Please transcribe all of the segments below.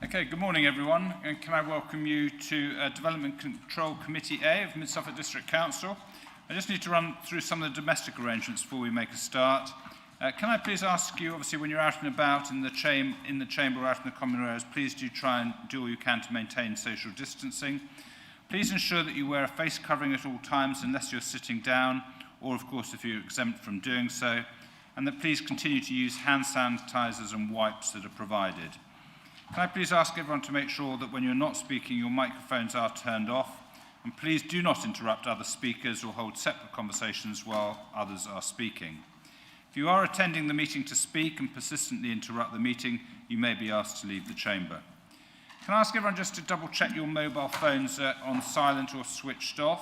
Okay, good morning everyone, and can I welcome you to Development Control Committee A of Mid-Suffolk District Council. I just need to run through some of the domestic arrangements before we make a start. Can I please ask you, obviously when you're out and about in the chamber or out in the common areas, please do try and do all you can to maintain social distancing. Please ensure that you wear a face covering at all times unless you're sitting down, or of course if you're exempt from doing so, and that please continue to use hand sanitizers and wipes that are provided. Can I please ask everyone to make sure that when you're not speaking, your microphones are turned off, and please do not interrupt other speakers or hold separate conversations while others are speaking. If you are attending the meeting to speak and persistently interrupt the meeting, you may be asked to leave the chamber. Can I ask everyone just to double check your mobile phones are on silent or switched off,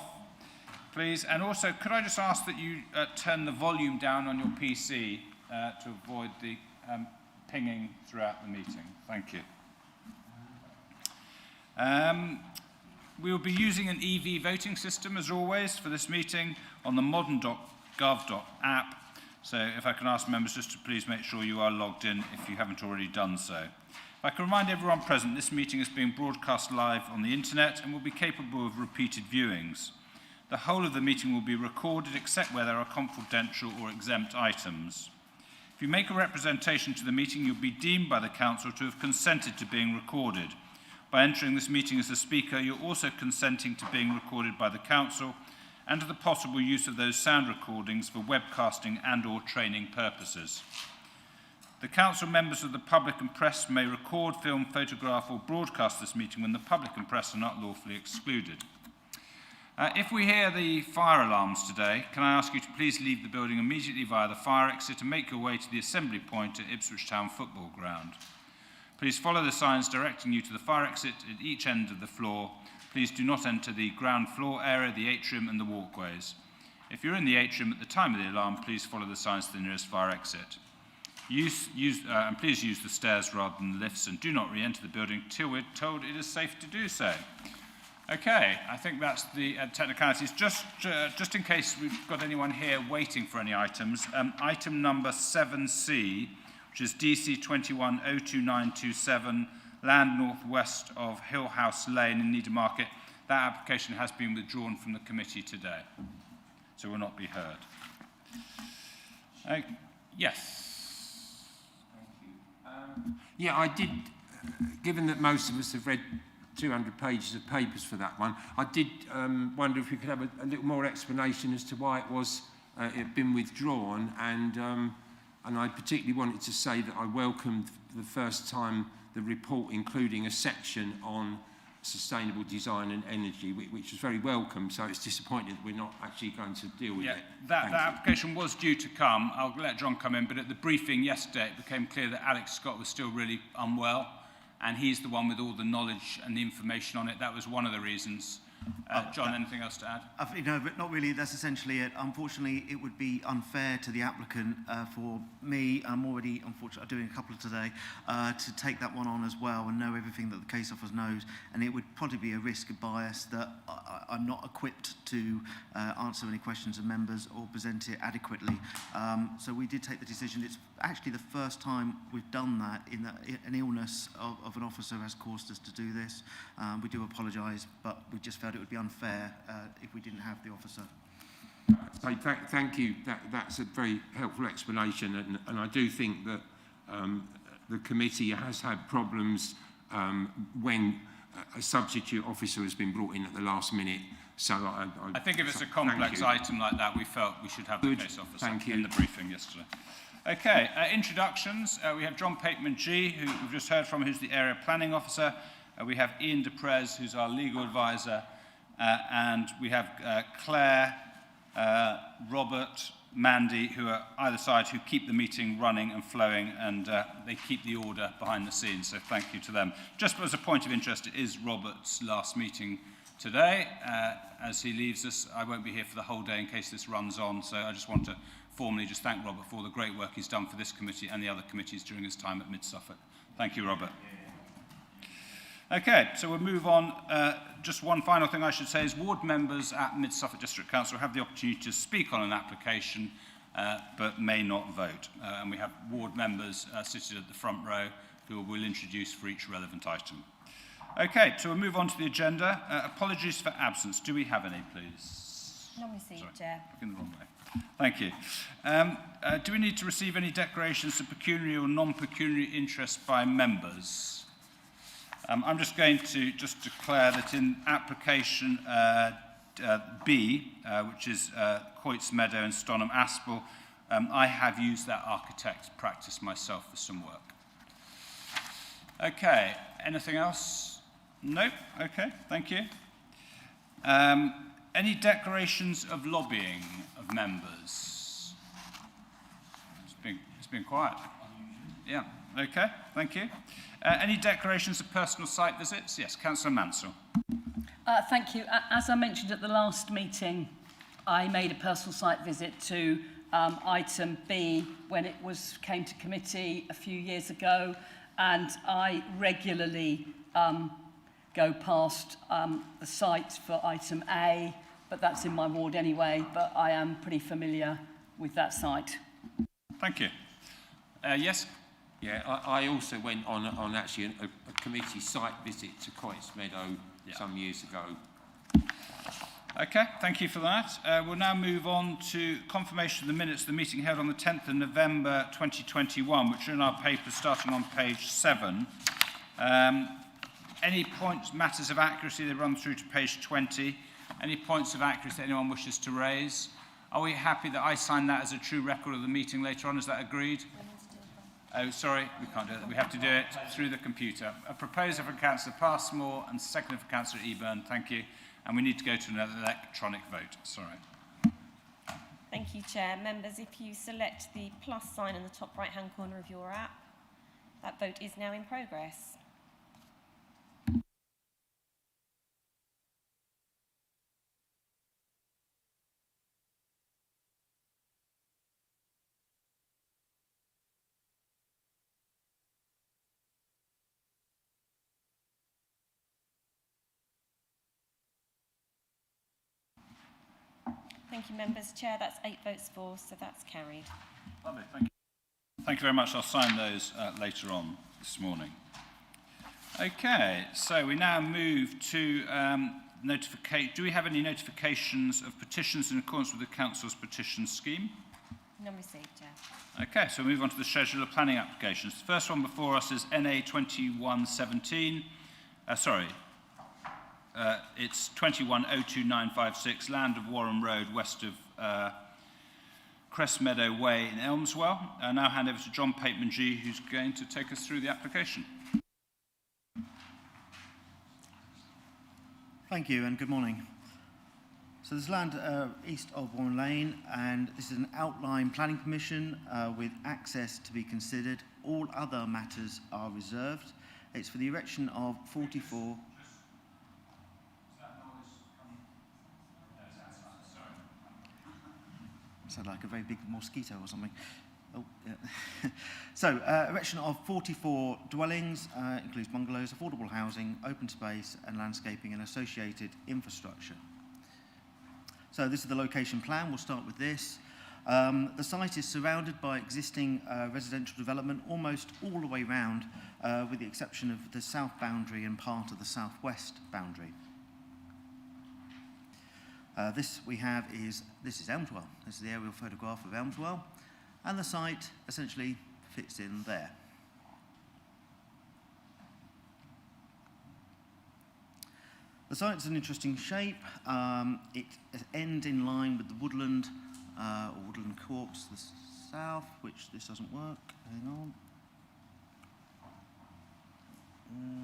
please? And also, could I just ask that you turn the volume down on your PC to avoid the pinging throughout the meeting? Thank you. We will be using an EV voting system, as always, for this meeting on the modern.gov app. So if I can ask members just to please make sure you are logged in if you haven't already done so. If I can remind everyone present, this meeting is being broadcast live on the internet and will be capable of repeated viewings. The whole of the meeting will be recorded except where there are confidential or exempt items. If you make a representation to the meeting, you'll be deemed by the Council to have consented to being recorded. By entering this meeting as a speaker, you're also consenting to being recorded by the Council and to the possible use of those sound recordings for webcasting and or training purposes. The Council, members of the public and press may record, film, photograph or broadcast this meeting when the public and press are not lawfully excluded. If we hear the fire alarms today, can I ask you to please leave the building immediately via the fire exit and make your way to the assembly point at Ipswich Town Football Ground. Please follow the signs directing you to the fire exit at each end of the floor. Please do not enter the ground floor area, the atrium and the walkways. If you're in the atrium at the time of the alarm, please follow the signs to the nearest fire exit. And please use the stairs rather than the lifts, and do not re-enter the building till we're told it is safe to do so. Okay, I think that's the technicalities. Just in case we've got anyone here waiting for any items, item number 7C, which is DC 21-02927, land northwest of Hill House Lane in Needham Market. That application has been withdrawn from the committee today, so will not be heard. Yes. Thank you. Yeah, I did, given that most of us have read 200 pages of papers for that one, I did wonder if we could have a little more explanation as to why it had been withdrawn, and I particularly wanted to say that I welcomed for the first time the report including a section on sustainable design and energy, which was very welcome, so it's disappointing that we're not actually going to deal with it. That application was due to come. I'll let John come in, but at the briefing yesterday it became clear that Alex Scott was still really unwell, and he's the one with all the knowledge and the information on it. That was one of the reasons. John, anything else to add? No, but not really. That's essentially it. Unfortunately, it would be unfair to the applicant for me, I'm already unfortunately doing a couple of today, to take that one on as well and know everything that the case officer knows. And it would probably be a risk of bias that I'm not equipped to answer any questions of members or present it adequately. So we did take the decision. It's actually the first time we've done that in an illness of an officer has caused us to do this. We do apologise, but we just felt it would be unfair if we didn't have the officer. Thank you. That's a very helpful explanation, and I do think that the committee has had problems when a substitute officer has been brought in at the last minute. So I think if it's a complex item like that, we felt we should have the case officer in the briefing yesterday. Okay, introductions. We have John Pateman G, who we've just heard from, who's the area planning officer. We have Ian Deprez, who's our legal advisor. And we have Claire, Robert, Mandy, who are either side, who keep the meeting running and flowing, and they keep the order behind the scenes, so thank you to them. Just as a point of interest, it is Robert's last meeting today. As he leaves us, I won't be here for the whole day in case this runs on, so I just want to formally just thank Robert for all the great work he's done for this committee and the other committees during his time at Mid-Suffolk. Thank you, Robert. Okay, so we'll move on. Just one final thing I should say is ward members at Mid-Suffolk District Council have the opportunity to speak on an application but may not vote. And we have ward members seated at the front row who we'll introduce for each relevant item. Okay, so we'll move on to the agenda. Apologies for absence. Do we have any, please? None received, Sorry, Chair. looking the wrong way. Thank you. Do we need to receive any declarations of pecuniary or non-pecuniary interest by members? I'm just going to declare that in application B, which is Coits Meadow and Stonham Aspal, I have used that architect practice myself for some work. Okay, anything else? No? Okay, thank you. Any declarations of lobbying of members? It's been quiet. Yeah, okay, thank you. Any declarations of personal site visits? Yes, Councillor Mansell. Thank you. As I mentioned at the last meeting, I made a personal site visit to item B when it came to committee a few years ago, and I regularly go past the site for item A, but that's in my ward anyway, but I am pretty familiar with that site. Thank you. Yes? Yeah, I also went on actually a committee site visit to Coits Meadow some years ago. Okay, thank you for that. We'll now move on to confirmation of the minutes of the meeting held on the 10th of November 2021, which are in our papers starting on page 7. Any points, matters of accuracy, they run through to page 20. Any points of accuracy that anyone wishes to raise? Are we happy that I sign that as a true record of the meeting later on? Is that agreed? Oh, sorry, we can't do it. We have to do it through the computer. A proposer from Councillor Passmore and seconded for Councillor Eburn. Thank you. And we need to go to an electronic vote. Sorry. Thank you, Chair. Members, if you select the plus sign in the top right-hand corner of your app, that vote is now in progress. Thank you, members. Chair, that's 8 votes for, so that's carried. Lovely, thank you. Thank you very much. I'll sign those later on this morning. Okay, so we now move to notification. Do we have any notifications of petitions in accordance with the Council's petition scheme? None received, Chair. Okay, so we move on to the schedule of planning applications. The first one before us is NA 2117. It's 2102956, land of Warren Road, west of Crest Meadow Way in Elmswell. I now hand over to John Pateman-G, who's going to take us through the application. Thank you and good morning. So there's land east of Warren Lane, and this is an outline planning permission with access to be considered. All other matters are reserved. It's for the erection of 44... Sound like a very big mosquito or something. Oh, yeah. So, erection of 44 dwellings, includes bungalows, affordable housing, open space and landscaping and associated infrastructure. So this is the location plan. We'll start with this. The site is surrounded by existing residential development almost all the way round, with the exception of the south boundary and part of the southwest boundary. This is Elmswell. This is the aerial photograph of Elmswell, and the site essentially fits in there. The site's an interesting shape. It ends in line with the woodland or woodland copse to the south, which this doesn't work. Hang on.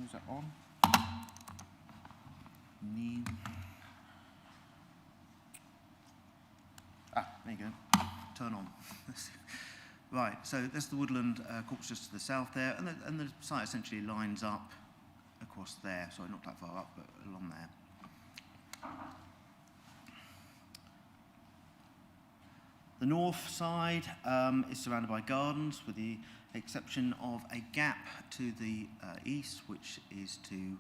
Is that on? There you go. Turn on. Right, so there's the woodland copse just to the south there, and the site essentially lines up across there. Sorry, not that far up, but along there. The north side is surrounded by gardens, with the exception of a gap to the east, which is to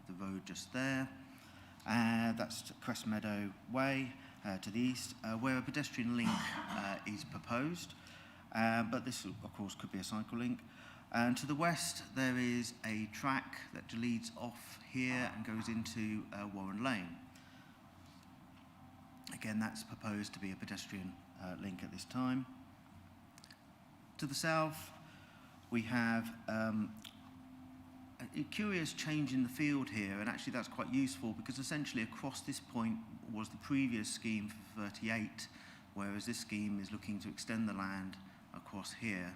the road just there. That's Crest Meadow Way to the east, where a pedestrian link is proposed. But this, of course, could be a cycle link. And to the west, there is a track that leads off here and goes into Warren Lane. Again, that's proposed to be a pedestrian link at this time. To the south, we have a curious change in the field here, and actually that's quite useful because essentially across this point was the previous scheme for 38, whereas this scheme is looking to extend the land across here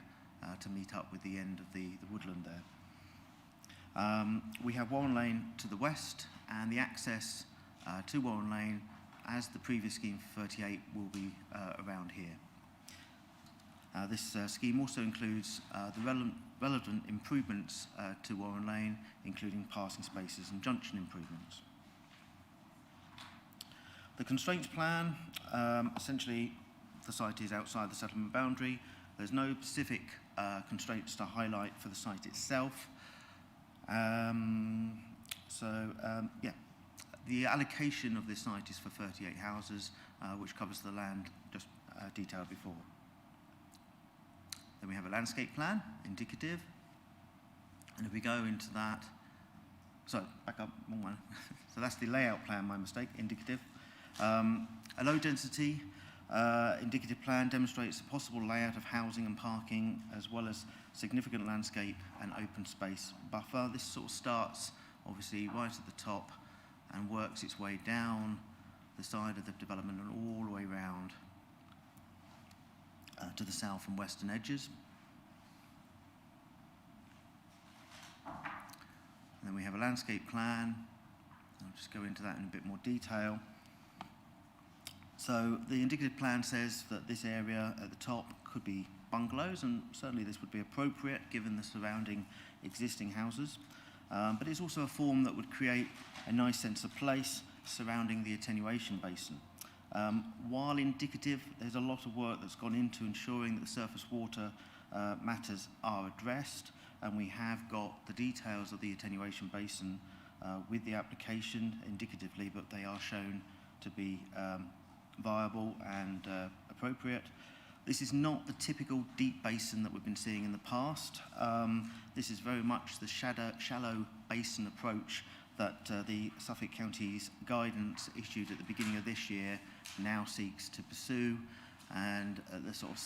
to meet up with the end of the woodland there. We have Warren Lane to the west, and the access to Warren Lane, as the previous scheme for 38, will be around here. This scheme also includes the relevant improvements to Warren Lane, including passing spaces and junction improvements. The constraints plan, essentially the site is outside the settlement boundary. There's no specific constraints to highlight for the site itself. Yeah, the allocation of this site is for 38 houses, which covers the land just detailed before. Then we have a landscape plan, indicative. And if we go into that, so back up one. So that's the layout plan, my mistake, indicative. A low density indicative plan demonstrates the possible layout of housing and parking, as well as significant landscape and open space buffer. This sort of starts obviously right at the top and works its way down the side of the development and all the way round to the south and western edges. And then we have a landscape plan. I'll just go into that in a bit more detail. So the indicative plan says that this area at the top could be bungalows, and certainly this would be appropriate given the surrounding existing houses. But it's also a form that would create a nice sense of place surrounding the attenuation basin. While indicative, there's a lot of work that's gone into ensuring that the surface water matters are addressed, and we have got the details of the attenuation basin with the application indicatively, but they are shown to be viable and appropriate. This is not the typical deep basin that we've been seeing in the past. This is very much the shallow basin approach that the Suffolk County's guidance issued at the beginning of this year now seeks to pursue, and the sort of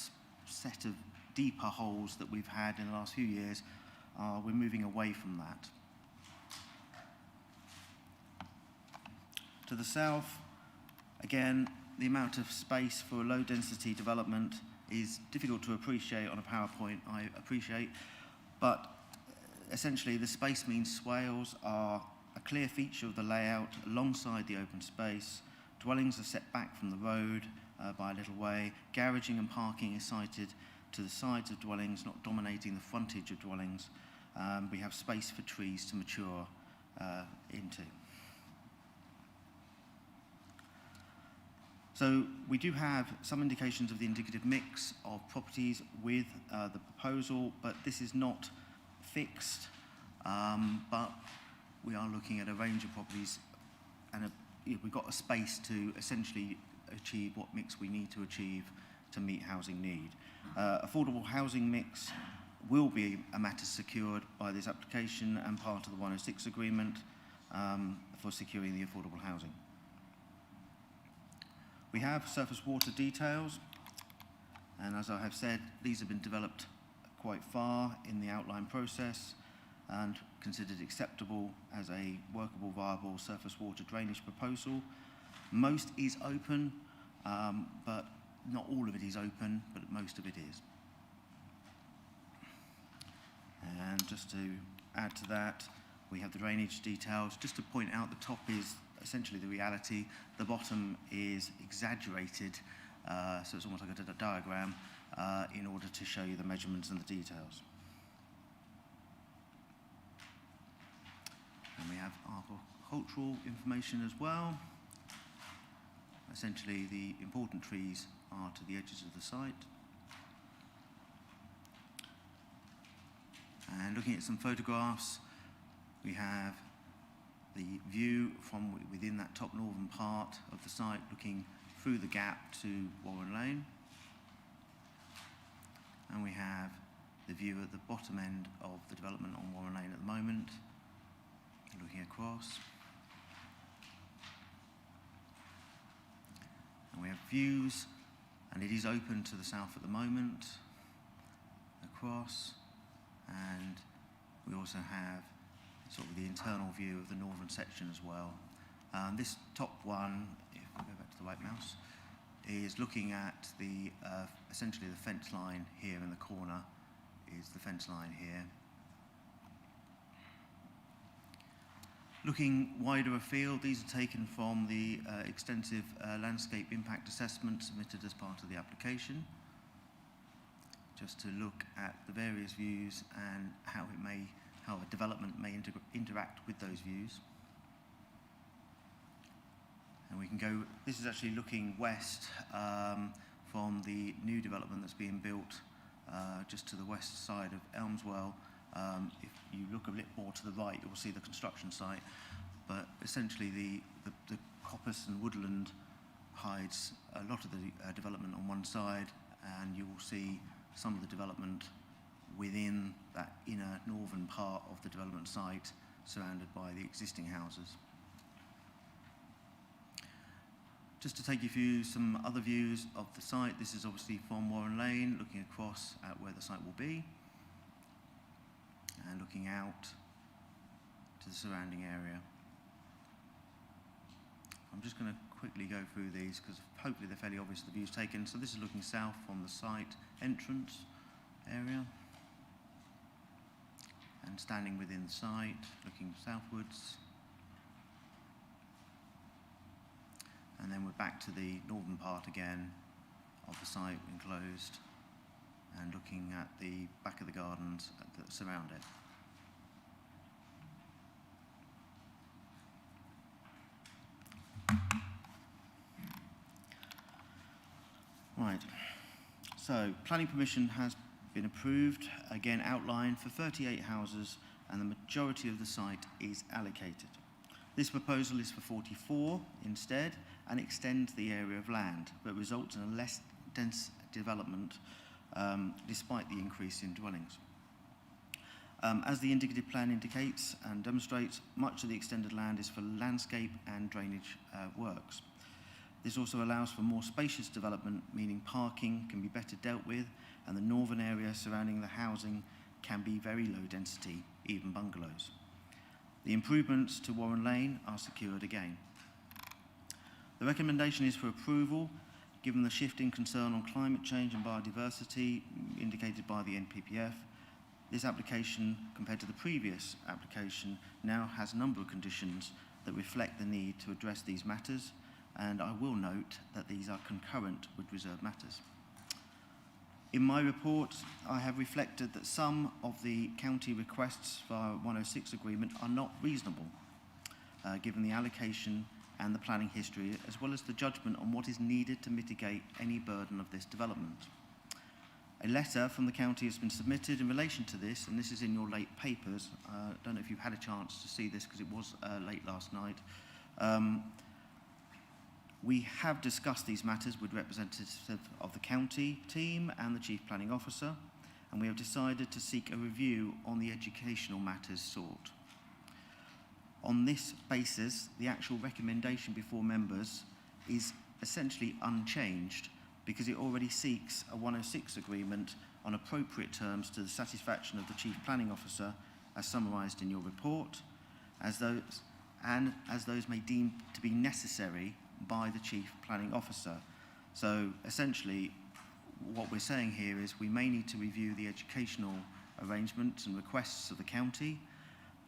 set of deeper holes that we've had in the last few years, we're moving away from that. To the south, again, the amount of space for a low density development is difficult to appreciate on a PowerPoint, I appreciate, but essentially the space mean swales are a clear feature of the layout alongside the open space. Dwellings are set back from the road by a little way. Garaging and parking is sited to the sides of dwellings, not dominating the frontage of dwellings. We have space for trees to mature into. So we do have some indications of the indicative mix of properties with the proposal, but this is not fixed, but we are looking at a range of properties, and we've got a space to essentially achieve what mix we need to achieve to meet housing need. Affordable housing mix will be a matter secured by this application and part of the 106 agreement for securing the affordable housing. We have surface water details, and as I have said, these have been developed quite far in the outline process and considered acceptable as a workable, viable surface water drainage proposal. Most is open, but not all of it is open, but most of it is. And just to add to that, we have the drainage details. Just to point out, the top is essentially the reality. The bottom is exaggerated, so it's almost like a diagram in order to show you the measurements and the details. And we have agricultural information as well. Essentially, the important trees are to the edges of the site. And looking at some photographs, we have the view from within that top northern part of the site, looking through the gap to Warren Lane. And we have the view at the bottom end of the development on Warren Lane at the moment, looking across. And we have views, and it is open to the south at the moment, across, and we also have sort of the internal view of the northern section as well. This top one, if we go back to the right mouse, is looking at the essentially the fence line here in the corner is the fence line here. Looking wider afield, these are taken from the extensive landscape impact assessment submitted as part of the application, just to look at the various views and how a development may interact with those views. And we can go, this is actually looking west from the new development that's being built just to the west side of Elmswell. If you look a bit more to the right, you'll see the construction site. But essentially the coppice and woodland hides a lot of the development on one side, and you will see some of the development within that inner northern part of the development site, surrounded by the existing houses. Just to take you through some other views of the site, this is obviously from Warren Lane, looking across at where the site will be, and looking out to the surrounding area. I'm just going to quickly go through these because hopefully they're fairly obvious, the views taken. So this is looking south from the site entrance area, and standing within the site, looking southwards. And then we're back to the northern part again of the site enclosed, and looking at the back of the gardens that surround it. Right, so planning permission has been approved, again outlined for 38 houses, and the majority of the site is allocated. This proposal is for 44 instead, and extends the area of land, but results in a less dense development despite the increase in dwellings. As the indicative plan indicates and demonstrates, much of the extended land is for landscape and drainage works. This also allows for more spacious development, meaning parking can be better dealt with, and the northern area surrounding the housing can be very low density, even bungalows. The improvements to Warren Lane are secured again. The recommendation is for approval, given the shifting concern on climate change and biodiversity indicated by the NPPF. This application, compared to the previous application, now has a number of conditions that reflect the need to address these matters, and I will note that these are concurrent with reserved matters. In my report, I have reflected that some of the county requests for our 106 agreement are not reasonable, given the allocation and the planning history, as well as the judgment on what is needed to mitigate any burden of this development. A letter from the county has been submitted in relation to this, and this is in your late papers. I don't know if you've had a chance to see this because it was late last night. We have discussed these matters with representatives of the county team and the Chief Planning Officer, and we have decided to seek a review on the educational matters sought. On this basis, the actual recommendation before members is essentially unchanged because it already seeks a 106 agreement on appropriate terms to the satisfaction of the Chief Planning Officer, as summarised in your report, as those may deem to be necessary by the Chief Planning Officer. So essentially, what we're saying here is we may need to review the educational arrangements and requests of the county.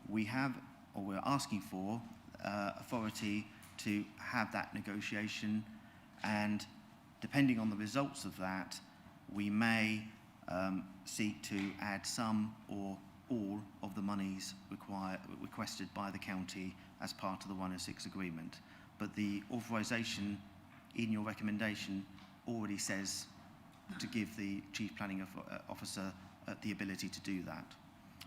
We have, or we're asking for, authority to have that negotiation, and depending on the results of that, we may seek to add some or all of the monies requested by the county as part of the 106 agreement. But the authorisation in your recommendation already says to give the Chief Planning Officer the ability to do that.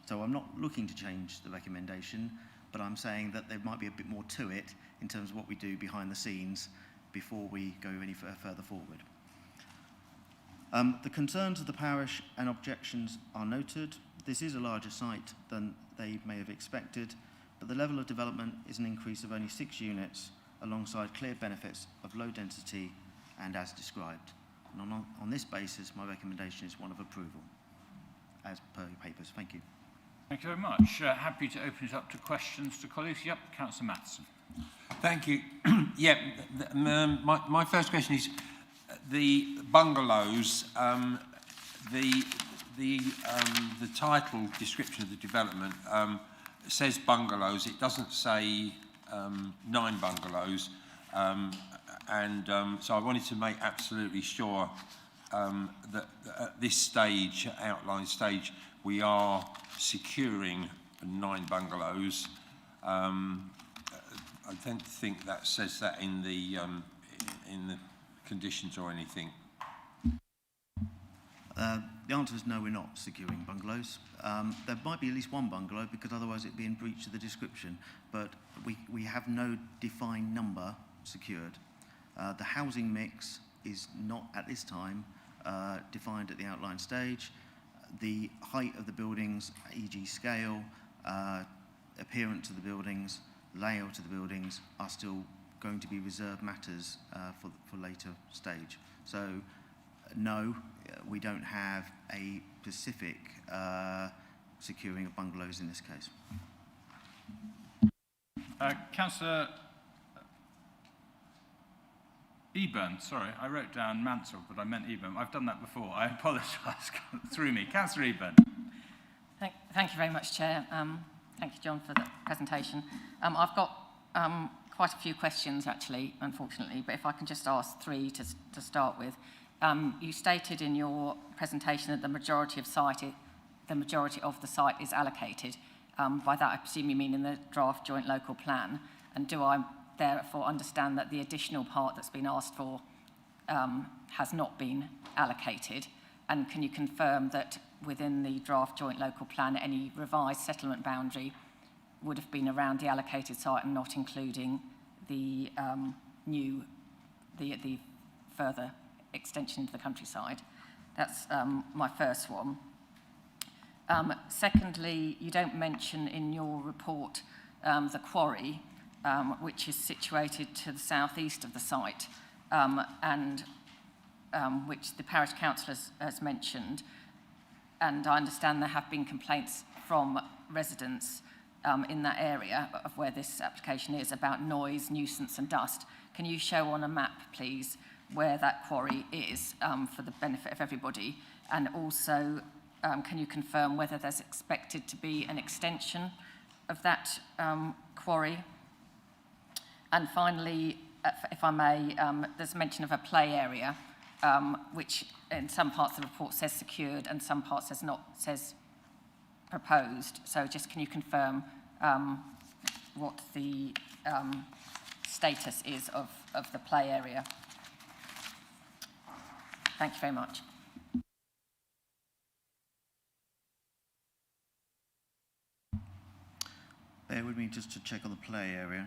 So I'm not looking to change the recommendation, but I'm saying that there might be a bit more to it in terms of what we do behind the scenes before we go any further forward. The concerns of the parish and objections are noted. This is a larger site than they may have expected, but the level of development is an increase of only 6 units alongside clear benefits of low density and as described. And on this basis, my recommendation is one of approval, as per your papers. Thank you. Thank you very much. Happy to open it up to questions to colleagues. Yep, Councillor Matheson. Thank you. Yeah, my first question is the bungalows. The title description of the development says bungalows. It doesn't say 9 bungalows, so I wanted to make absolutely sure that at this stage, outline stage, we are securing 9 bungalows. I don't think that says that in the conditions or anything. The answer is no, we're not securing bungalows. There might be at least one bungalow because otherwise it'd be in breach of the description, but we have no defined number secured. The housing mix is not at this time defined at the outline stage. The height of the buildings, e.g. scale, appearance of the buildings, layout of the buildings are still going to be reserved matters for later stage. So no, we don't have a specific securing of bungalows in this case. Councillor Eburn, sorry, I wrote down Mansell, but I meant Eburn. I've done that before. I apologise. Through me. Councillor Eburn. Thank you very much, Chair. Thank you, John, for the presentation. I've got quite a few questions, actually, unfortunately, but if I can just ask 3 to start with. You stated in your presentation that the majority of the site is allocated. By that, I presume you mean in the draft joint local plan. And do I therefore understand that the additional part that's been asked for has not been allocated? And can you confirm that within the draft joint local plan, any revised settlement boundary would have been around the allocated site and not including the the further extension into the countryside? That's my first one. Secondly, you don't mention in your report the quarry, which is situated to the southeast of the site, and which the parish council has mentioned. And I understand there have been complaints from residents in that area of where this application is about noise, nuisance and dust. Can you show on a map, please, where that quarry is for the benefit of everybody? And also, can you confirm whether there's expected to be an extension of that quarry? And finally, if I may, there's mention of a play area, which in some parts of the report says secured and some parts says proposed. So just can you confirm what the status is of the play area? Thank you very much. Bear with me just to check on the play area.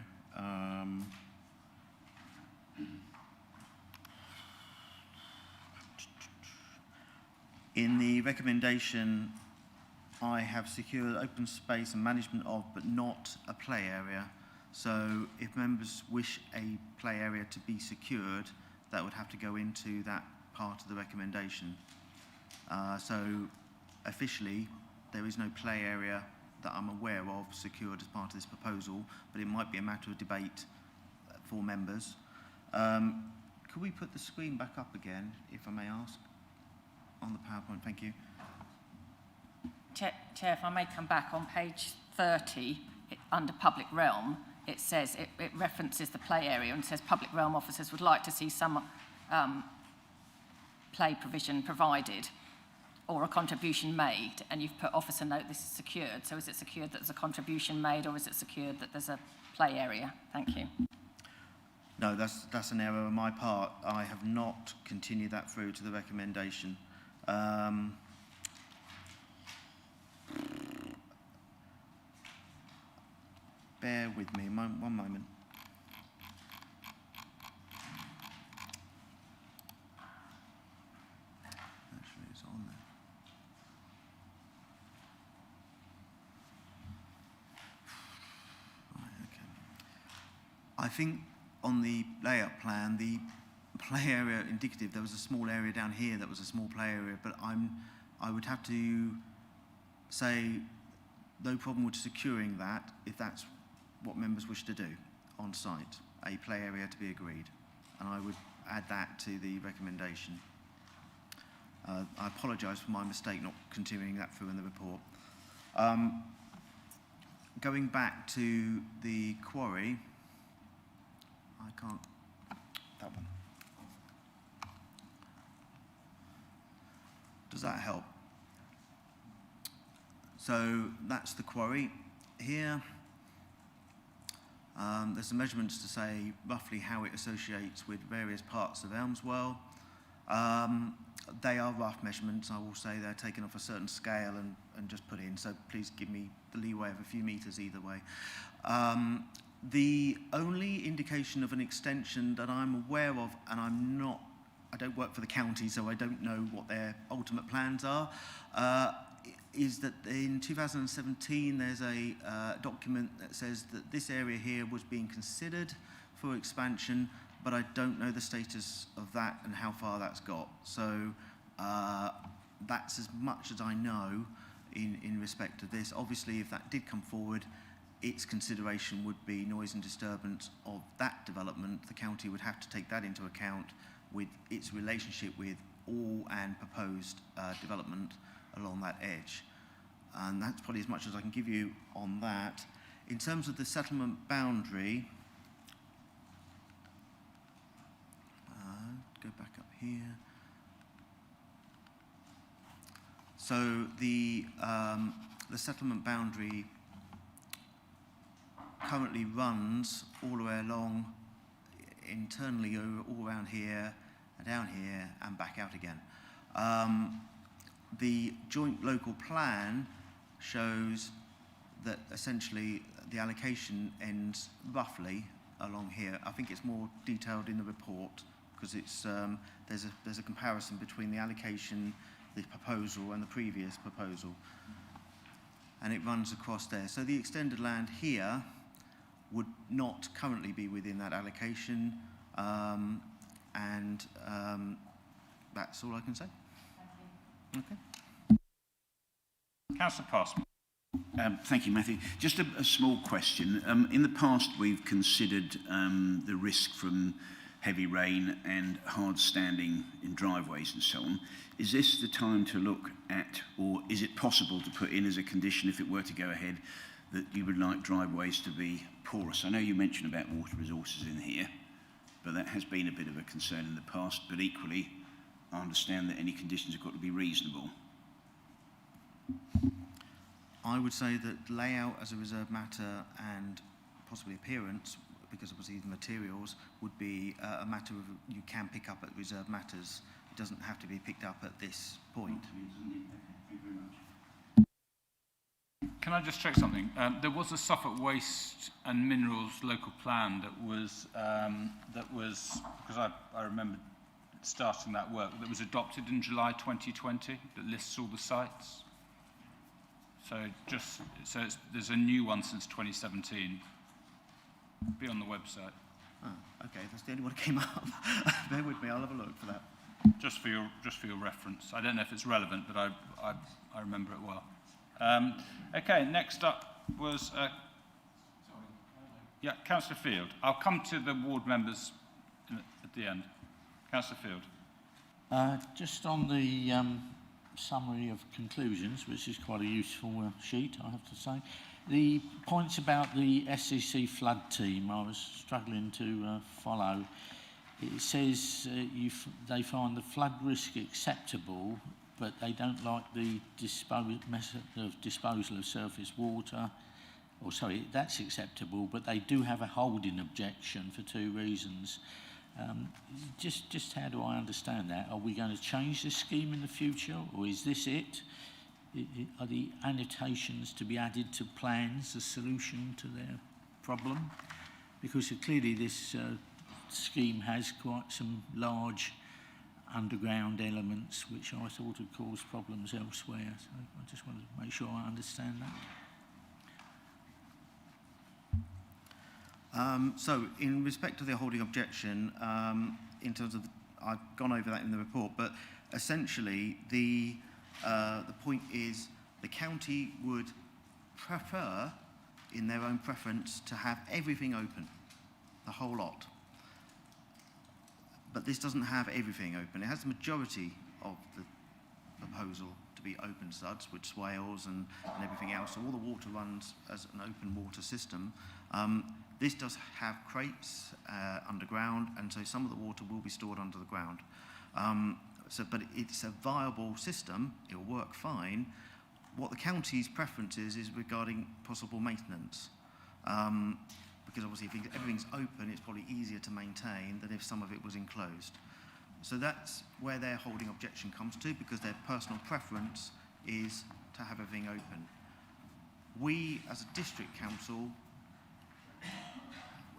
In the recommendation, I have secured open space and management of, but not a play area. So if members wish a play area to be secured, that would have to go into that part of the recommendation. So officially, there is no play area that I'm aware of secured as part of this proposal, but it might be a matter of debate for members. Could we put the screen back up again, if I may ask, on the PowerPoint? Thank you. Chair, if I may come back, on page 30, under public realm, it says, it references the play area and says public realm officers would like to see some play provision provided or a contribution made, and you've put officer note this is secured. So is it secured that there's a contribution made, or is it secured that there's a play area? Thank you. No, that's an error on my part. I have not continued that through to the recommendation. Bear with me one moment. I think on the layout plan, the play area indicative, there was a small area down here that was a small play area, but I would have to say no problem with securing that if that's what members wish to do on site, a play area to be agreed. And I would add that to the recommendation. I apologise for my mistake not continuing that through in the report. Going back to the quarry, I can't, that one. Does that help? So that's the quarry here. There's some measurements to say roughly how it associates with various parts of Elmswell. They are rough measurements. I will say they're taken off a certain scale and just put in, so please give me the leeway of a few metres either way. The only indication of an extension that I'm aware of, and I don't work for the county, so I don't know what their ultimate plans are, is that in 2017 there's a document that says that this area here was being considered for expansion, but I don't know the status of that and how far that's got. So that's as much as I know in respect to this. Obviously, if that did come forward, its consideration would be noise and disturbance of that development. The county would have to take that into account with its relationship with all and proposed development along that edge. And that's probably as much as I can give you on that. In terms of the settlement boundary, go back up here. So the settlement boundary currently runs all the way along, internally all around here, and down here, and back out again. The joint local plan shows that essentially the allocation ends roughly along here. I think it's more detailed in the report because it's there's a comparison between the allocation, the proposal, and the previous proposal, and it runs across there. So the extended land here would not currently be within that allocation, and that's all I can say. Thank you. Okay. Councillor Passmore. Thank you, Matthew. Just a small question. In the past, we've considered the risk from heavy rain and hard standing in driveways and so on. Is this the time to look at, or is it possible to put in as a condition, if it were to go ahead, that you would like driveways to be porous? I know you mentioned about water resources in here, but that has been a bit of a concern in the past. But equally, I understand that any conditions have got to be reasonable. I would say that layout as a reserved matter and possibly appearance, because obviously the materials, would be a matter of you can pick up at reserved matters. It doesn't have to be picked up at this point. Can I just check something? There was a Suffolk Waste and Minerals local plan that was because I remember starting that work, that was adopted in July 2020 that lists all the sites. So there's a new one since 2017. Be on the website. Oh, okay, that's the only one that came up. Bear with me, I'll have a look for that. Just for your reference. I don't know if it's relevant, but I remember it well. Okay, next up was Councillor Field. I'll come to the ward members at the end. Councillor Field. Just on the summary of conclusions, which is quite a useful sheet, I have to say. The points about the SEC flood team, I was struggling to follow. It says they find the flood risk acceptable, but they don't like the method of disposal of surface water. Or sorry, that's acceptable, but they do have a holding objection for two reasons. Just how do I understand that? Are we going to change the scheme in the future, or is this it? Are the annotations to be added to plans a solution to their problem? Because clearly this scheme has quite some large underground elements which I thought would cause problems elsewhere. So I just wanted to make sure I understand that. So, in respect to the holding objection, in terms of, I've gone over that in the report, but essentially the point is the county would prefer, in their own preference, to have everything open, the whole lot. But this doesn't have everything open. It has the majority of the proposal to be open suds with swales and everything else. So all the water runs as an open water system. This does have crates underground, and so some of the water will be stored under the ground. But it's a viable system. It will work fine. What the county's preference is regarding possible maintenance. Because obviously if everything's open, it's probably easier to maintain than if some of it was enclosed. So that's where their holding objection comes to, because their personal preference is to have everything open. We, as a district council,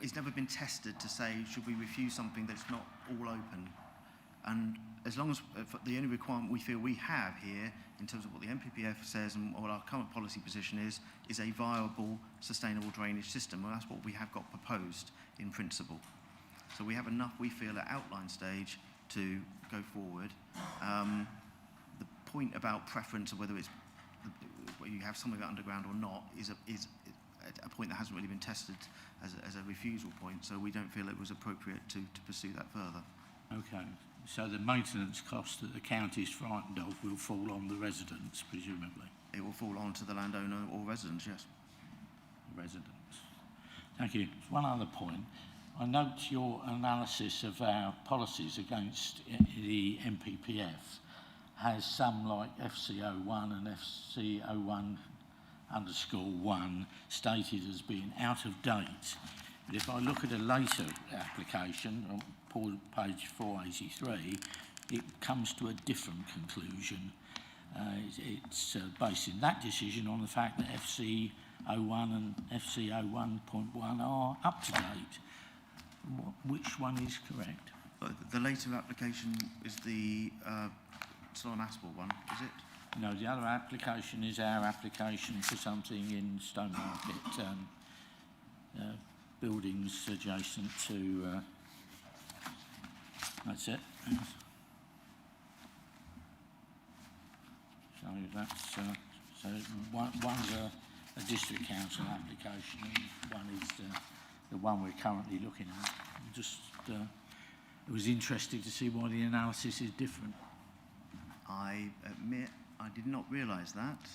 it's never been tested to say, should we refuse something that's not all open? And as long as the only requirement we feel we have here, in terms of what the MPPF says and what our current policy position is a viable, sustainable drainage system. Well, that's what we have got proposed in principle. So we have enough, we feel, at outline stage to go forward. The point about preference, or whether it's whether you have some of it underground or not, is a point that hasn't really been tested as a refusal point. So we don't feel it was appropriate to pursue that further. Okay. So the maintenance cost that the county is frightened of will fall on the residents, presumably? It will fall on to the landowner or residents, yes. Residents. Thank you. One other point. I note your analysis of our policies against the MPPF has some like FC01 and FC01_1 stated as being out of date. But if I look at a later application, on page 483, it comes to a different conclusion. It's basing that decision on the fact that FC01 and FC01.1 are up to date. Which one is correct? The later application is the Stonham Aspal one, is it? No, the other application is our application for something in Stowmarket, buildings adjacent to... that's it. So that's so one's a district council application, and one is the one we're currently looking at. It was interesting to see why the analysis is different. I admit I did not realise that.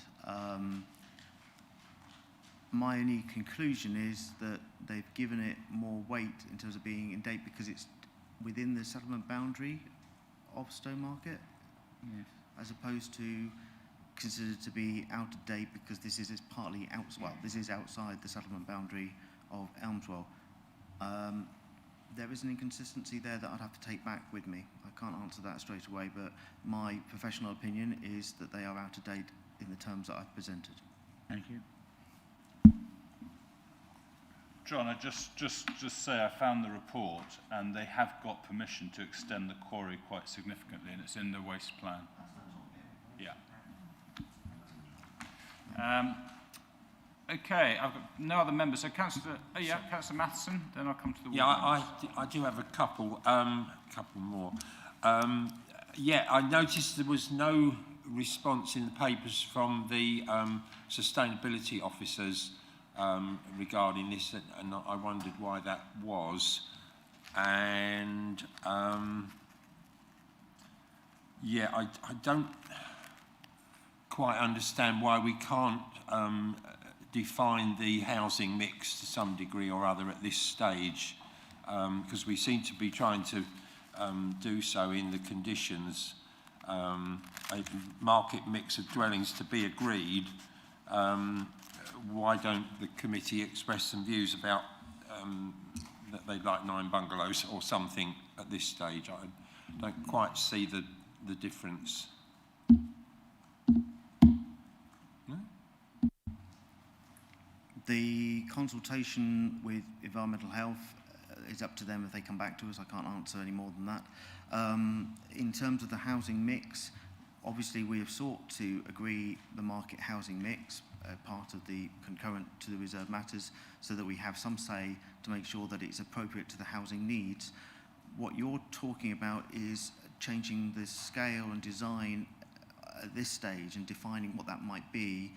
My only conclusion is that they've given it more weight in terms of being in date because it's within the settlement boundary of Stowmarket, Yes. as opposed to considered to be out of date because this is partly this is outside the settlement boundary of Elmswell. There is an inconsistency there that I'd have to take back with me. I can't answer that straight away, but my professional opinion is that they are out of date in the terms that I've presented. Thank you. John, I just say I found the report and they have got permission to extend the quarry quite significantly, and it's in the waste plan. Yeah. Okay, I've got no other members. So Councillor Matheson, then I'll come to the ward members. I do have a couple more. I noticed there was no response in the papers from the sustainability officers regarding this, and I wondered why that was. And I don't quite understand why we can't define the housing mix to some degree or other at this stage, because we seem to be trying to do so in the conditions. A market mix of dwellings to be agreed. Why don't the committee express some views about that they'd like 9 bungalows or something at this stage? I don't quite see the difference. No? The consultation with environmental health is up to them if they come back to us. I can't answer any more than that. In terms of the housing mix, obviously we have sought to agree the market housing mix part of the concurrent to the reserved matters, so that we have some say to make sure that it's appropriate to the housing needs. What you're talking about is changing the scale and design at this stage and defining what that might be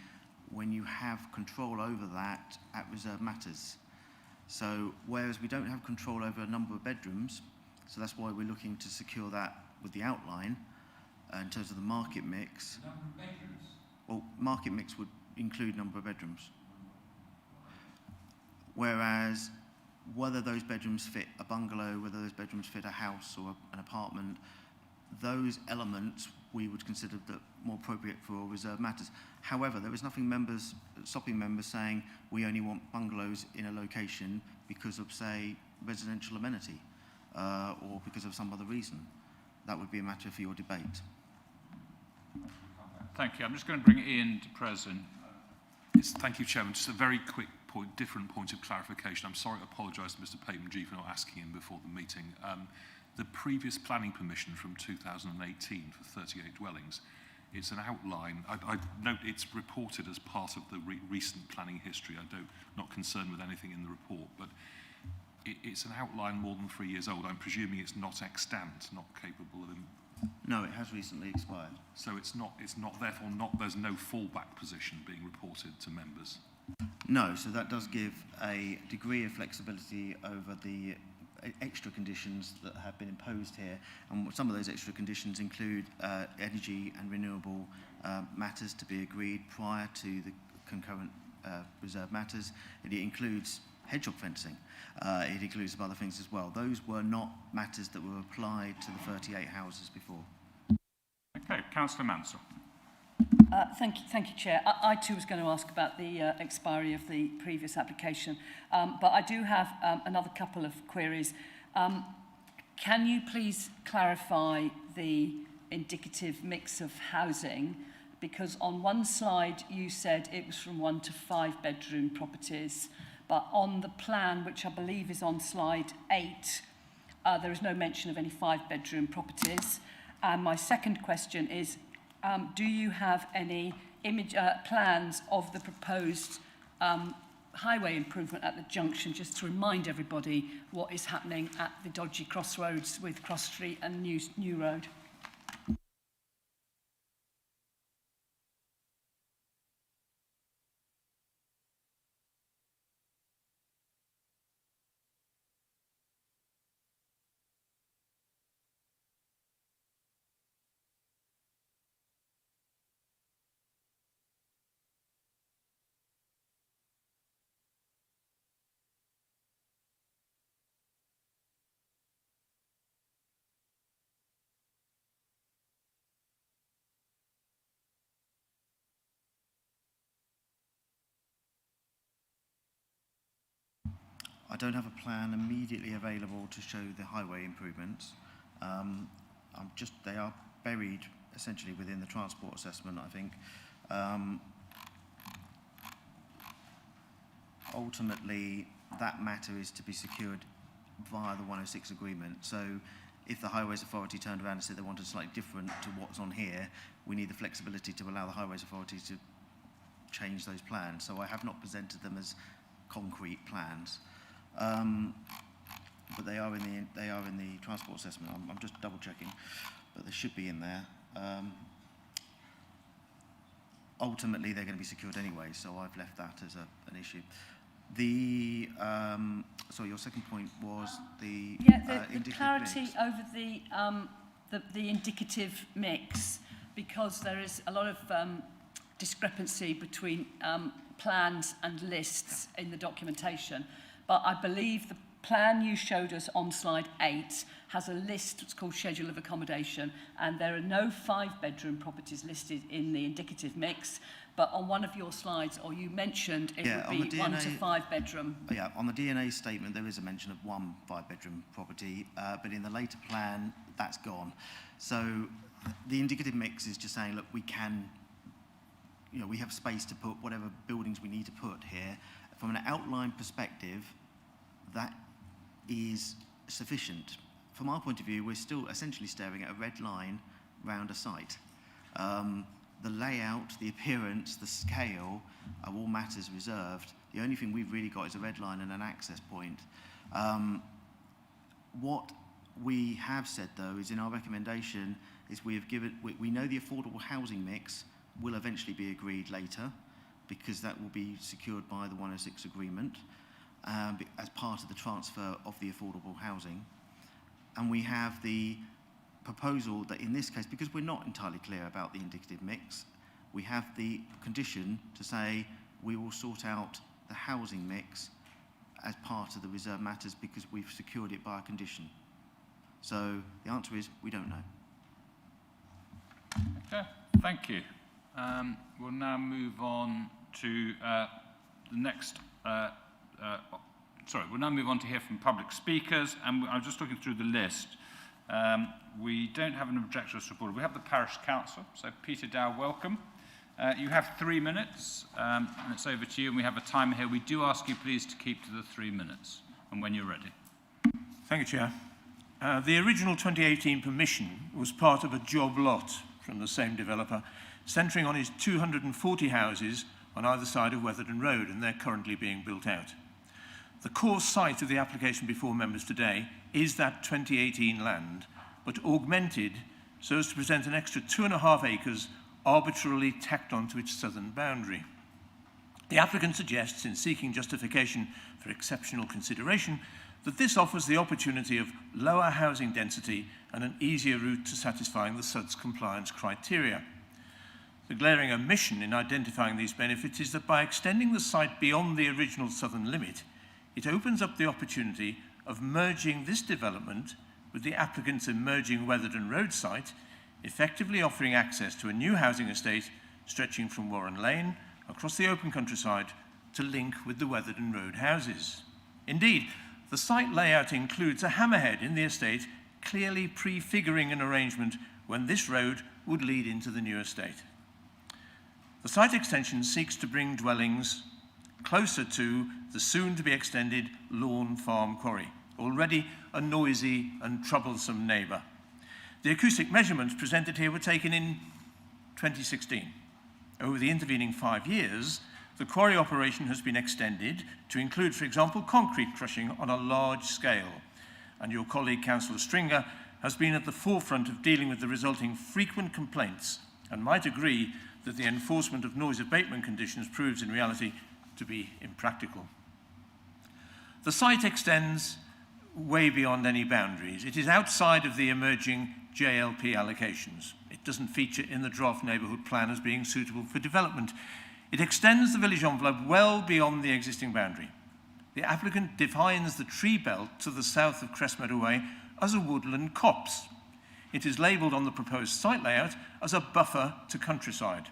when you have control over that at reserved matters. So whereas we don't have control over a number of bedrooms, so that's why we're looking to secure that with the outline in terms of the market mix. Number of bedrooms? Well, market mix would include number of bedrooms. Whereas whether those bedrooms fit a bungalow, whether those bedrooms fit a house or an apartment, those elements we would consider that more appropriate for reserved matters. However, there is nothing stopping members saying we only want bungalows in a location because of, say, residential amenity or because of some other reason. That would be a matter for your debate. Thank you. I'm just going to bring Ian to present. Yes, thank you, Chairman. Just a very quick point, different point of clarification. I'm sorry to apologise to Mr. Papenjee for not asking him before the meeting. The previous planning permission from 2018 for 38 dwellings, it's an outline. I note it's reported as part of the recent planning history. Not concerned with anything in the report, but it's an outline more than 3 years old. I'm presuming it's not extant, not capable of. No, it has recently expired. So therefore there's no fallback position being reported to members. No, so that does give a degree of flexibility over the extra conditions that have been imposed here, and some of those extra conditions include energy and renewable matters to be agreed prior to the concurrent reserved matters. It includes hedgehog fencing. It includes some other things as well. Those were not matters that were applied to the 38 houses before. Okay, Councillor Mansell. Thank you, Chair. I too was going to ask about the expiry of the previous application, but I do have another couple of queries. Can you please clarify the indicative mix of housing? Because on one slide you said it was from 1 to 5 bedroom properties, but on the plan, which I believe is on slide 8, there is no mention of any 5 bedroom properties. And my second question is, do you have any plans of the proposed highway improvement at the junction, just to remind everybody what is happening at the dodgy crossroads with Cross Street and New Road? I don't have a plan immediately available to show the highway improvements. They are buried essentially within the transport assessment, I think. Ultimately, that matter is to be secured via the 106 agreement. So if the Highways Authority turned around and said they wanted slightly different to what's on here, we need the flexibility to allow the Highways Authority to change those plans. So I have not presented them as concrete plans. But they are in the transport assessment. I'm just double checking, but they should be in there. Ultimately, they're going to be secured anyway, so I've left that as an issue. Sorry, your second point was the the clarity mix over the indicative mix, because there is a lot of discrepancy between plans and lists in the documentation. But I believe the plan you showed us on slide 8 has a list, it's called Schedule of Accommodation, and there are no 5-bedroom properties listed in the indicative mix. But on one of your slides, or you mentioned it would be 1 to 5 bedroom. Yeah, on the DNA statement, there is a mention of 1 5-bedroom property, but in the later plan, that's gone. So the indicative mix is just saying, look, we can, we have space to put whatever buildings we need to put here. From an outline perspective, that is sufficient. From our point of view, we're still essentially staring at a red line round a site. the layout, the appearance, the scale are all matters reserved. The only thing we've really got is a red line and an access point. What we have said, though, is in our recommendation is we know the affordable housing mix will eventually be agreed later, because that will be secured by the 106 agreement as part of the transfer of the affordable housing. And we have the proposal that in this case, because we're not entirely clear about the indicative mix, we have the condition to say we will sort out the housing mix as part of the reserve matters because we've secured it by a condition. So the answer is we don't know. Okay, thank you. We'll now move on to the next. We'll now move on to hear from public speakers, and I'm just looking through the list. We don't have an objection or support. We have the parish council. So Peter Dow, welcome. You have 3 minutes, and it's over to you. And we have a timer here. We do ask you, please, to keep to the 3 minutes, and when you're ready. Thank you, Chair. The original 2018 permission was part of a job lot from the same developer, centring on his 240 houses on either side of Weatherden Road, and they're currently being built out. The core site of the application before members today is that 2018 land, but augmented so as to present an extra 2.5 acres arbitrarily tacked onto its southern boundary. The applicant suggests, in seeking justification for exceptional consideration, that this offers the opportunity of lower housing density and an easier route to satisfying the SUD's compliance criteria. The glaring omission in identifying these benefits is that by extending the site beyond the original southern limit, it opens up the opportunity of merging this development with the applicant's emerging Weatherden Road site, effectively offering access to a new housing estate stretching from Warren Lane across the open countryside to link with the Weatherden Road houses. Indeed, the site layout includes a hammerhead in the estate, clearly prefiguring an arrangement when this road would lead into the new estate. The site extension seeks to bring dwellings closer to the soon-to-be-extended Lawn Farm Quarry, already a noisy and troublesome neighbour. The acoustic measurements presented here were taken in 2016. Over the intervening 5 years, the quarry operation has been extended to include, for example, concrete crushing on a large scale. And your colleague, Councillor Stringer, has been at the forefront of dealing with the resulting frequent complaints and might agree that the enforcement of noise abatement conditions proves in reality to be impractical. The site extends way beyond any boundaries. It is outside of the emerging JLP allocations. It doesn't feature in the draft neighbourhood plan as being suitable for development. It extends the village envelope well beyond the existing boundary. The applicant defines the tree belt to the south of Crestmeadow Way as a woodland copse. It is labelled on the proposed site layout as a buffer to countryside.